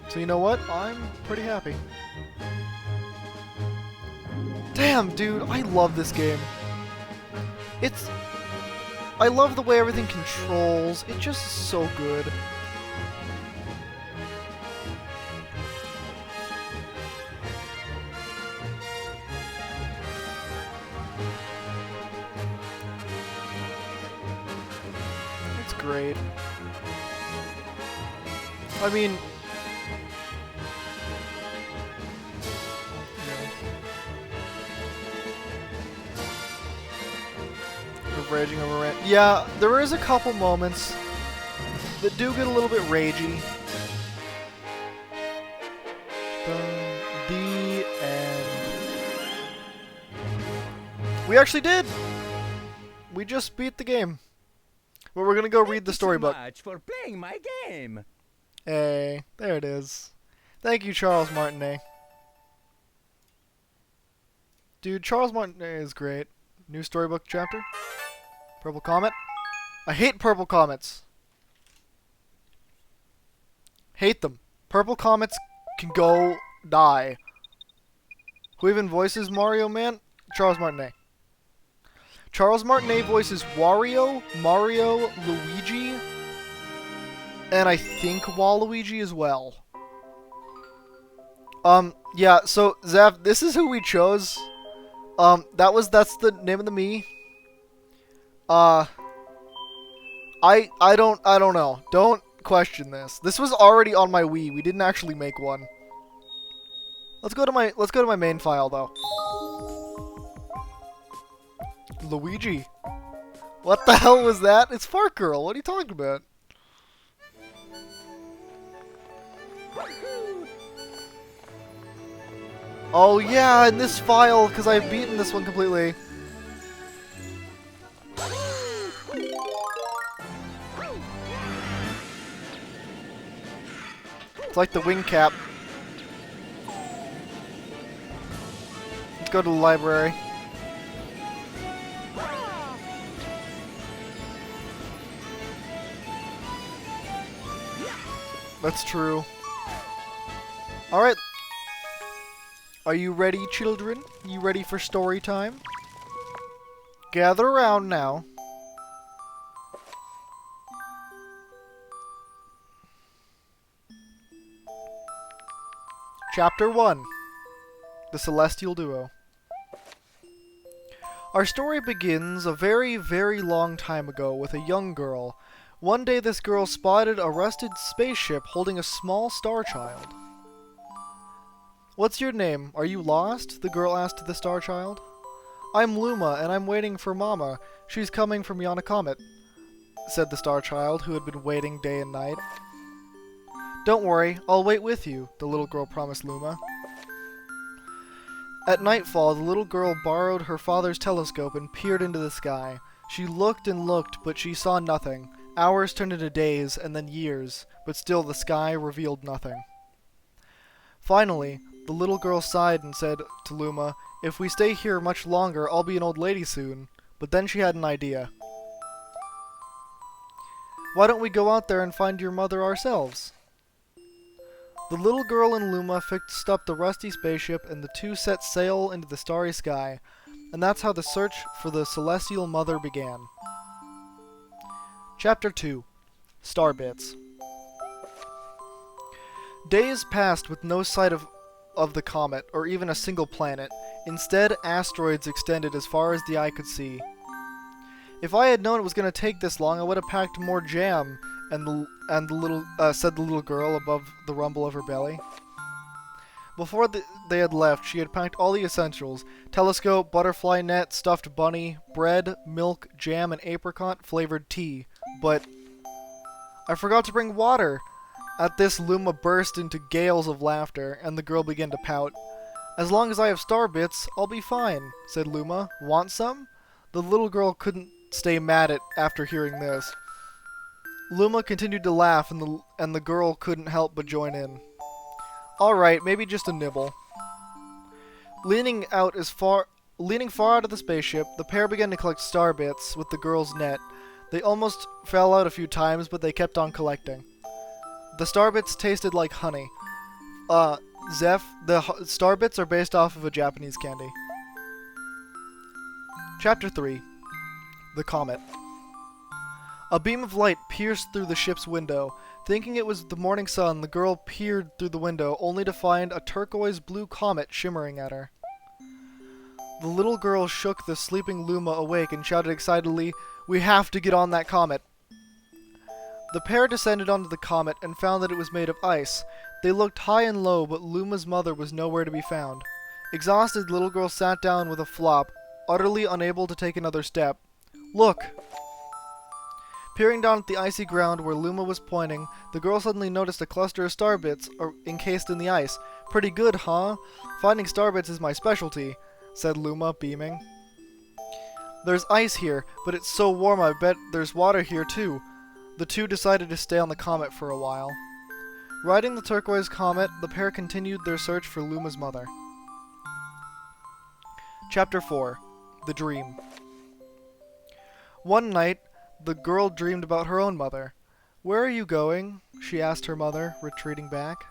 So you know what? I'm pretty happy. Damn, dude, I love this game. I love the way everything controls. It's just so good. It's great. I mean, raging over it. Yeah, there is a couple moments that do get a little bit ragey. The end. We actually did! We just beat the game. But we're gonna go read the storybook. Thank you so much for playing my game. Hey, there it is. Thank you, Charles Martinet. Dude, Charles Martinet is great. New storybook chapter. Purple Comet. I hate purple comets. Hate them. Purple comets can go die. Who even voices Mario Man? Charles Martinet. Charles Martinet voices Wario, Mario, Luigi, and I think Waluigi as well. Yeah, so Zav, this is who we chose. That's the name of the Mii. I don't know. Don't question this. This was already on my Wii. We didn't actually make one. Let's go to my main file though. Luigi. What the hell was that? It's Fart Girl. What are you talking about? Oh yeah, in this file, because I've beaten this one completely. It's like the wing cap. Let's go to the library. That's true. Alright. Are you ready, children? You ready for story time? Gather around now. Chapter 1. The Celestial Duo. Our story begins a very, very long time ago with a young girl. One day this girl spotted a rusted spaceship holding a small star child. "What's your name? Are you lost?" the girl asked the star child. "I'm Luma, and I'm waiting for Mama. She's coming from beyond a comet," said the star child, who had been waiting day and night. "Don't worry, I'll wait with you," the little girl promised Luma. At nightfall, the little girl borrowed her father's telescope and peered into the sky. She looked and looked, but she saw nothing. Hours turned into days, and then years, but still the sky revealed nothing. Finally, the little girl sighed and said to Luma, "If we stay here much longer, I'll be an old lady soon." But then she had an idea. "Why don't we go out there and find your mother ourselves?" The little girl and Luma fixed up the rusty spaceship, and the two set sail into the starry sky, and that's how the search for the celestial mother began. Chapter 2. Starbits. Days passed with no sight of the comet, or even a single planet. Instead, asteroids extended as far as the eye could see. "If I had known it was going to take this long, I would have packed more jam," said the little girl above the rumble of her belly. Before they had left, she had packed all the essentials: telescope, butterfly net, stuffed bunny, bread, milk, jam, and apricot-flavored tea. But "I forgot to bring water." At this, Luma burst into gales of laughter, and the girl began to pout. "As long as I have star bits, I'll be fine," said Luma. "Want some?" The little girl couldn't stay mad after hearing this. Luma continued to laugh, and the girl couldn't help but join in. "Alright, maybe just a nibble." Leaning far out of the spaceship, the pair began to collect star bits with the girl's net. They almost fell out a few times, but they kept on collecting. The star bits tasted like honey. Zeph, the star bits are based off of a Japanese candy. Chapter 3. The Comet. A beam of light pierced through the ship's window. Thinking it was the morning sun, the girl peered through the window, only to find a turquoise-blue comet shimmering at her. The little girl shook the sleeping Luma awake and shouted excitedly, "We have to get on that comet!" The pair descended onto the comet and found that it was made of ice. They looked high and low, but Luma's mother was nowhere to be found. Exhausted, the little girl sat down with a flop, utterly unable to take another step. "Look!" Peering down at the icy ground where Luma was pointing, the girl suddenly noticed a cluster of starbits encased in the ice. "Pretty good, huh? Finding starbits is my specialty," said Luma, beaming. "There's ice here, but it's so warm I bet there's water here too." The two decided to stay on the comet for a while. Riding the turquoise comet, the pair continued their search for Luma's mother. Chapter 4. The Dream. One night, the girl dreamed about her own mother. "Where are you going?" she asked her mother, retreating back.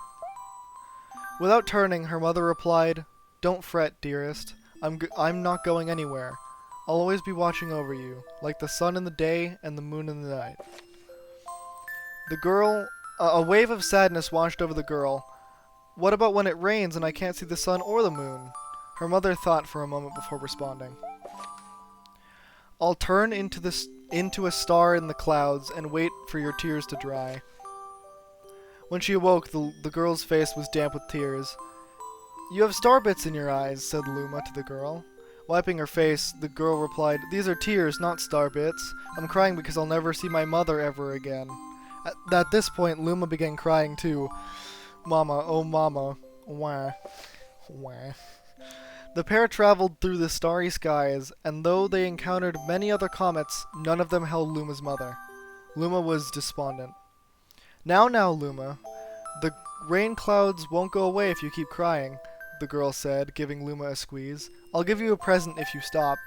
Without turning, her mother replied, "Don't fret, dearest. I'm not going anywhere. I'll always be watching over you, like the sun in the day and the moon in the night." A wave of sadness washed over the girl. "What about when it rains and I can't see the sun or the moon?" Her mother thought for a moment before responding. "I'll turn into a star in the clouds and wait for your tears to dry." When she awoke, the girl's face was damp with tears. "You have starbits in your eyes," said Luma to the girl. Wiping her face, the girl replied, "These are tears, not star bits. I'm crying because I'll never see my mother ever again." At this point, Luma began crying too. Mama, oh mama. Wah. Wah. The pair traveled through the starry skies, and though they encountered many other comets, none of them held Luma's mother. Luma was despondent. Now, Luma. The rain clouds won't go away if you keep crying," the girl said, giving Luma a squeeze. "I'll give you a present if you stop."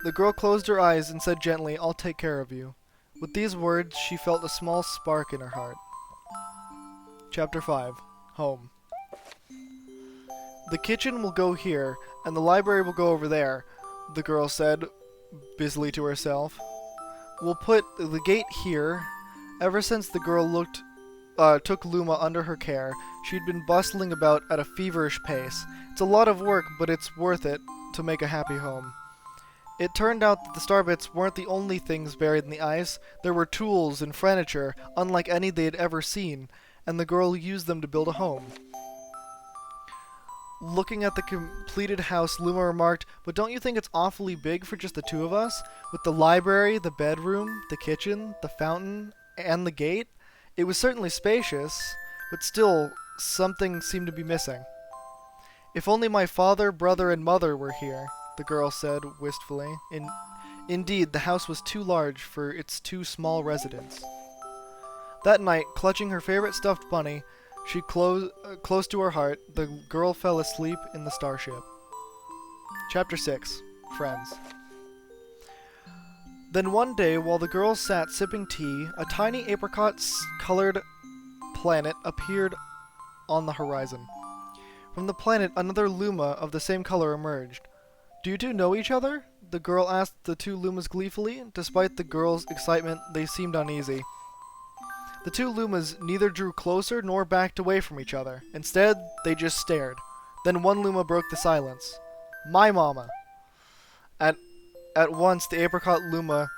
The girl closed her eyes and said gently, "I'll take care of you." With these words, she felt a small spark in her heart. Chapter 5. Home. "The kitchen will go here, and the library will go over there," the girl said, busily to herself. "We'll put the gate here." Ever since the girl took Luma under her care, she'd been bustling about at a feverish pace. It's a lot of work, but it's worth it to make a happy home. It turned out that the starbits weren't the only things buried in the ice. There were tools and furniture, unlike any they had ever seen, and the girl used them to build a home. Looking at the completed house, Luma remarked, "But don't you think it's awfully big for just the two of us? With the library, the bedroom, the kitchen, the fountain, and the gate? It was certainly spacious, but still, something seemed to be missing." "If only my father, brother, and mother were here," the girl said wistfully. Indeed, the house was too large for its two small residents. That night, clutching her favorite stuffed bunny, she close to her heart, the girl fell asleep in the starship. Chapter 6. Friends. Then one day, while the girls sat sipping tea, a tiny apricot-colored planet appeared on the horizon. From the planet, another Luma of the same color emerged. "Do you two know each other?" the girl asked the two Lumas gleefully. Despite the girls' excitement, they seemed uneasy. The two Lumas neither drew closer nor backed away from each other. Instead, they just stared. Then one Luma broke the silence. "My mama." At once, the apricot Luma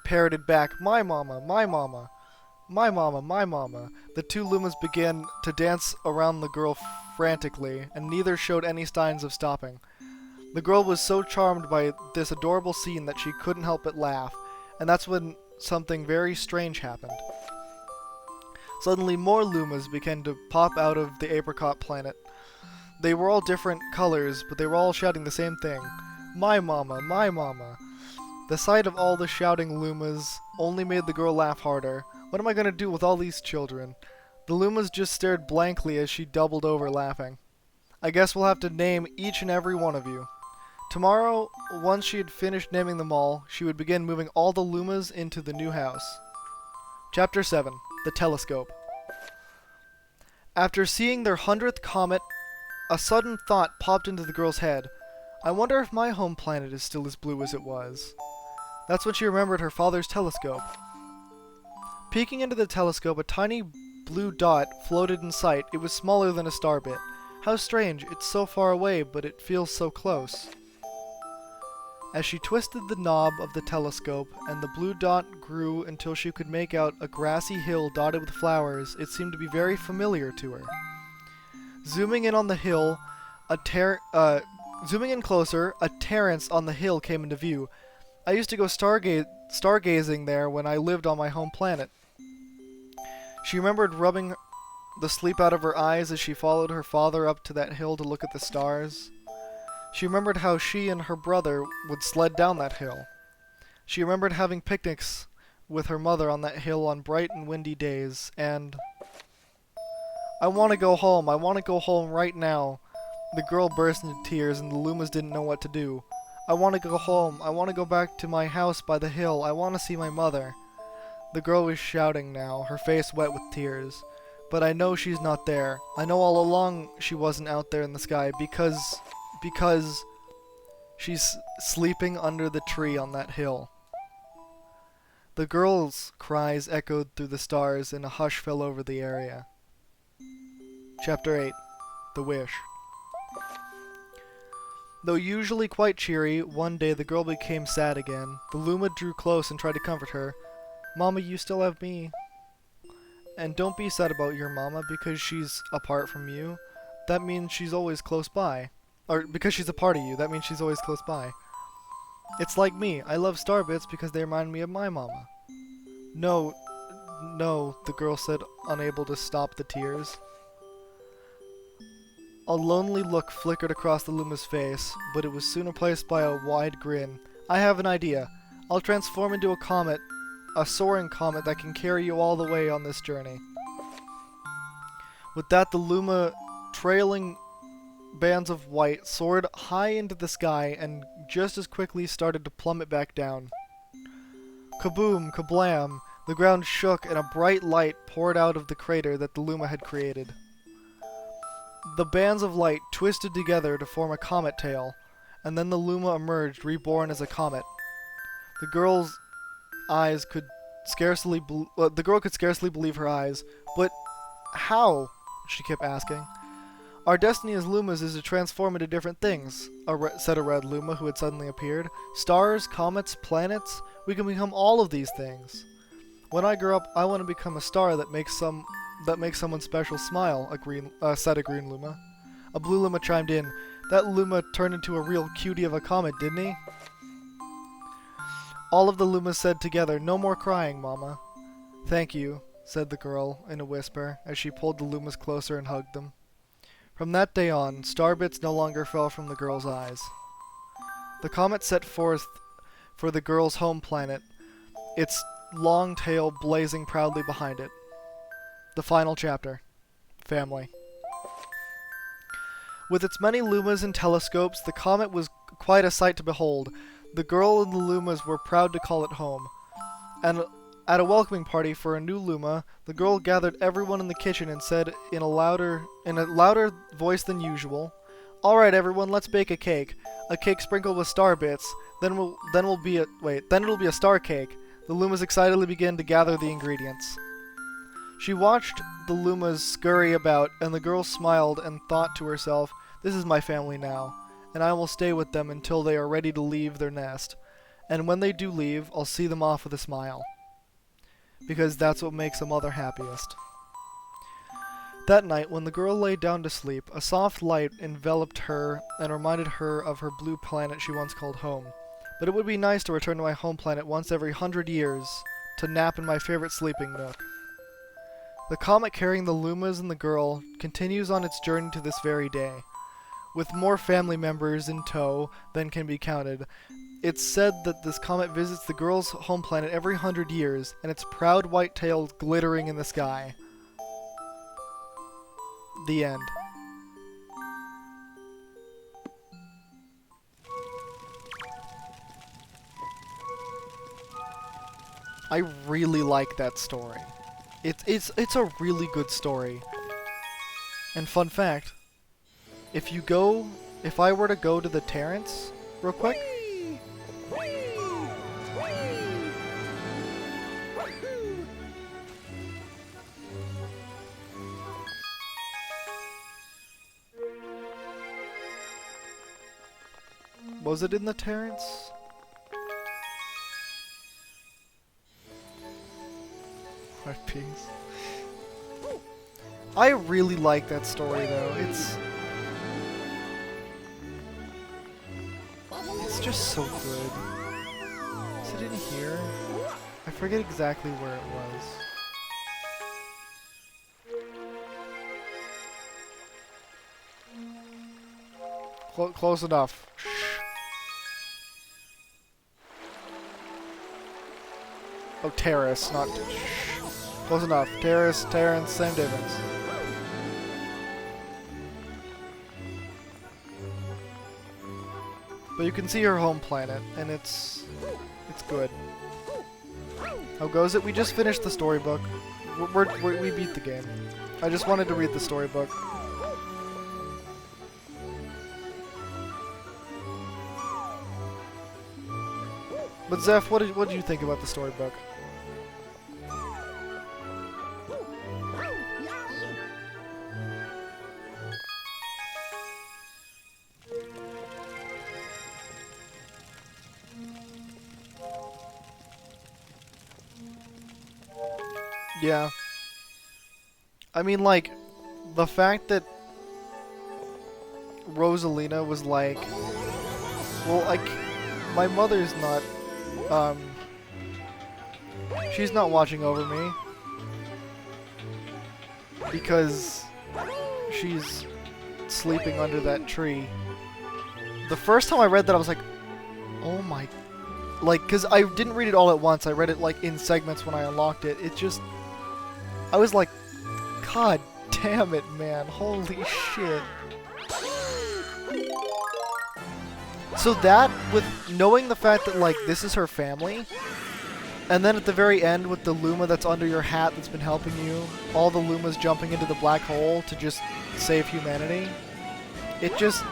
parroted back, "My mama, my mama, my mama, my mama." The two Lumas began to dance around the girl frantically, and neither showed any signs of stopping. The girl was so charmed by this adorable scene that she couldn't help but laugh, and that's when something very strange happened. Suddenly, more Lumas began to pop out of the apricot planet. They were all different colors, but they were all shouting the same thing. "My mama, my mama." The sight of all the shouting Lumas only made the girl laugh harder. "What am I going to do with all these children?" The Lumas just stared blankly as she doubled over laughing. "I guess we'll have to name each and every one of you." Tomorrow, once she had finished naming them all, she would begin moving all the Lumas into the new house. Chapter 7. The Telescope. After seeing their 100th comet, a sudden thought popped into the girl's head. "I wonder if my home planet is still as blue as it was." That's when she remembered her father's telescope. Peeking into the telescope, a tiny blue dot floated in sight. It was smaller than a starbit. "How strange, it's so far away, but it feels so close." As she twisted the knob of the telescope, and the blue dot grew until she could make out a grassy hill dotted with flowers, it seemed to be very familiar to her. Zooming in closer, a terrace on the hill came into view. "I used to go stargazing there when I lived on my home planet." She remembered rubbing the sleep out of her eyes as she followed her father up to that hill to look at the stars. She remembered how she and her brother would sled down that hill. She remembered having picnics with her mother on that hill on bright and windy days, and... "I want to go home. I want to go home right now." The girl burst into tears, and the Lumas didn't know what to do. "I want to go home. I want to go back to my house by the hill. I want to see my mother." The girl was shouting now, her face wet with tears. "But I know she's not there. I know all along she wasn't out there in the sky because she's sleeping under the tree on that hill." The girl's cries echoed through the stars, and a hush fell over the area. Chapter 8. The Wish. Though usually quite cheery, one day the girl became sad again. The Luma drew close and tried to comfort her. "Mama, you still have me. And don't be sad about your mama because she's apart from you. That means she's always close by." Or because she's a part of you, that means she's always close by. It's like me. I love Starbits because they remind me of my mama. No, no, the girl said, unable to stop the tears. A lonely look flickered across the Luma's face, but it was soon replaced by a wide grin. I have an idea. I'll transform into a comet, a soaring comet that can carry you all the way on this journey. With that, the Luma, trailing bands of white, soared high into the sky and just as quickly started to plummet back down. Kaboom, kablam! The ground shook and a bright light poured out of the crater that the Luma had created. The bands of light twisted together to form a comet tail, and then the Luma emerged, reborn as a comet. The girl could scarcely believe her eyes. But how? She kept asking. Our destiny as Lumas is to transform into different things, said a red Luma who had suddenly appeared. Stars, comets, planets, we can become all of these things. When I grow up, I want to become a star that makes someone special smile, said a green Luma. A blue Luma chimed in. That Luma turned into a real cutie of a comet, didn't he? All of the Lumas said together, no more crying, Mama. Thank you, said the girl in a whisper, as she pulled the Lumas closer and hugged them. From that day on, starbits no longer fell from the girl's eyes. The comet set forth for the girl's home planet, its long tail blazing proudly behind it. The final chapter. Family. With its many Lumas and telescopes, the comet was quite a sight to behold. The girl and the Lumas were proud to call it home. And at a welcoming party for a new Luma, the girl gathered everyone in the kitchen and said in a louder voice than usual, "All right, everyone, let's bake a cake sprinkled with star bits. Then it'll be a star cake." The Lumas excitedly began to gather the ingredients. She watched the Lumas scurry about, and the girl smiled and thought to herself, "This is my family now, and I will stay with them until they are ready to leave their nest. And when they do leave, I'll see them off with a smile." Because that's what makes a mother happiest. That night, when the girl lay down to sleep, a soft light enveloped her and reminded her of her blue planet she once called home. But it would be nice to return to my home planet once every 100 years, to nap in my favorite sleeping nook. The comet carrying the Lumas and the girl continues on its journey to this very day, with more family members in tow than can be counted. It's said that this comet visits the girl's home planet every 100 years, and its proud white tail glittering in the sky. The end. I really like that story. It's a really good story. And fun fact, if I were to go to the Terrence real quick, was it in the Terrence? Art piece. I really like that story though. It's just so good. Is it in here? I forget exactly where it was. Close enough. Oh, Terrace, not... Close enough. Terrace, Terrence, same difference. But you can see her home planet, and it's good. How goes it? We just finished the storybook. We beat the game. I just wanted to read the storybook. But Zeph, what did you think about the storybook? Yeah. I mean, like, the fact that... Rosalina was like, well, my mother's not, she's not watching over me because she's sleeping under that tree. The first time I read that, I was like, oh my, like, because I didn't read it all at once. I read it, like, in segments when I unlocked it. It just, I was like, God damn it, man. Holy shit. So that, with knowing the fact that, like, this is her family, and then at the very end with the Luma that's under your hat that's been helping you, all the Lumas jumping into the black hole to just save humanity, it just...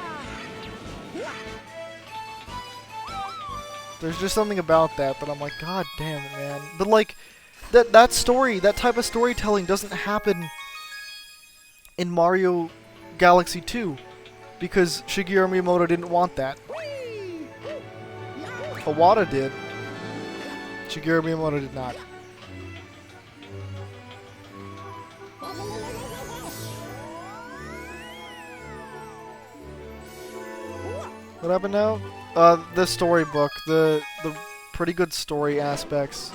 There's just something about that I'm like, God damn it, man. But, like, that story, that type of storytelling doesn't happen in Mario Galaxy 2, because Shigeru Miyamoto didn't want that. Iwata did. Shigeru Miyamoto did not. What happened now? The storybook, the pretty good story aspects.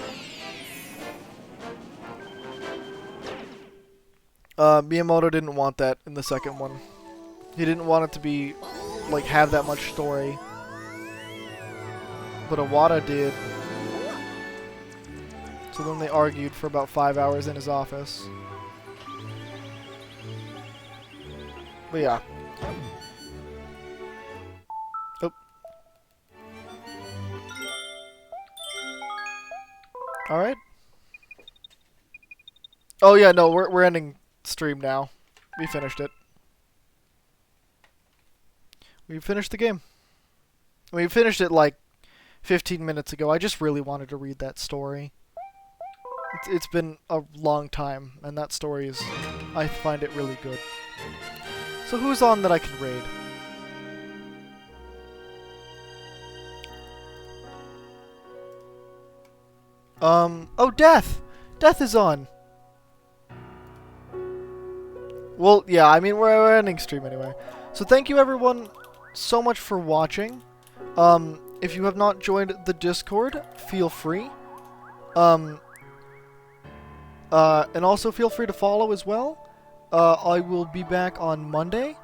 Miyamoto didn't want that in the second one. He didn't want it to be, like, have that much story. But Iwata did. So then they argued for about 5 hours in his office. But yeah. Oh. Alright. Oh yeah, no, we're ending stream now. We finished it. We finished the game. We finished it like 15 minutes ago. I just really wanted to read that story. It's been a long time, and that story is... I find it really good. So who's on that I can raid? Oh, Death! Death is on! Well, yeah, I mean, we're ending stream anyway. So thank you everyone so much for watching. If you have not joined the Discord, feel free. And also feel free to follow as well. I will be back on Monday.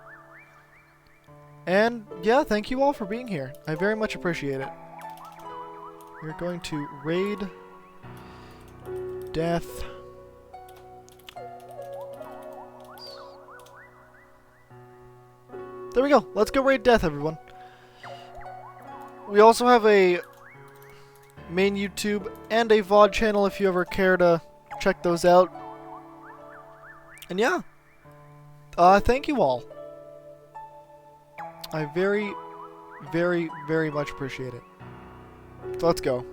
And yeah, thank you all for being here. I very much appreciate it. We're going to raid Death. There we go. Let's go raid Death, everyone. We also have a main YouTube and a VOD channel if you ever care to check those out. And yeah. Thank you all. I very, very, very much appreciate it. So let's go.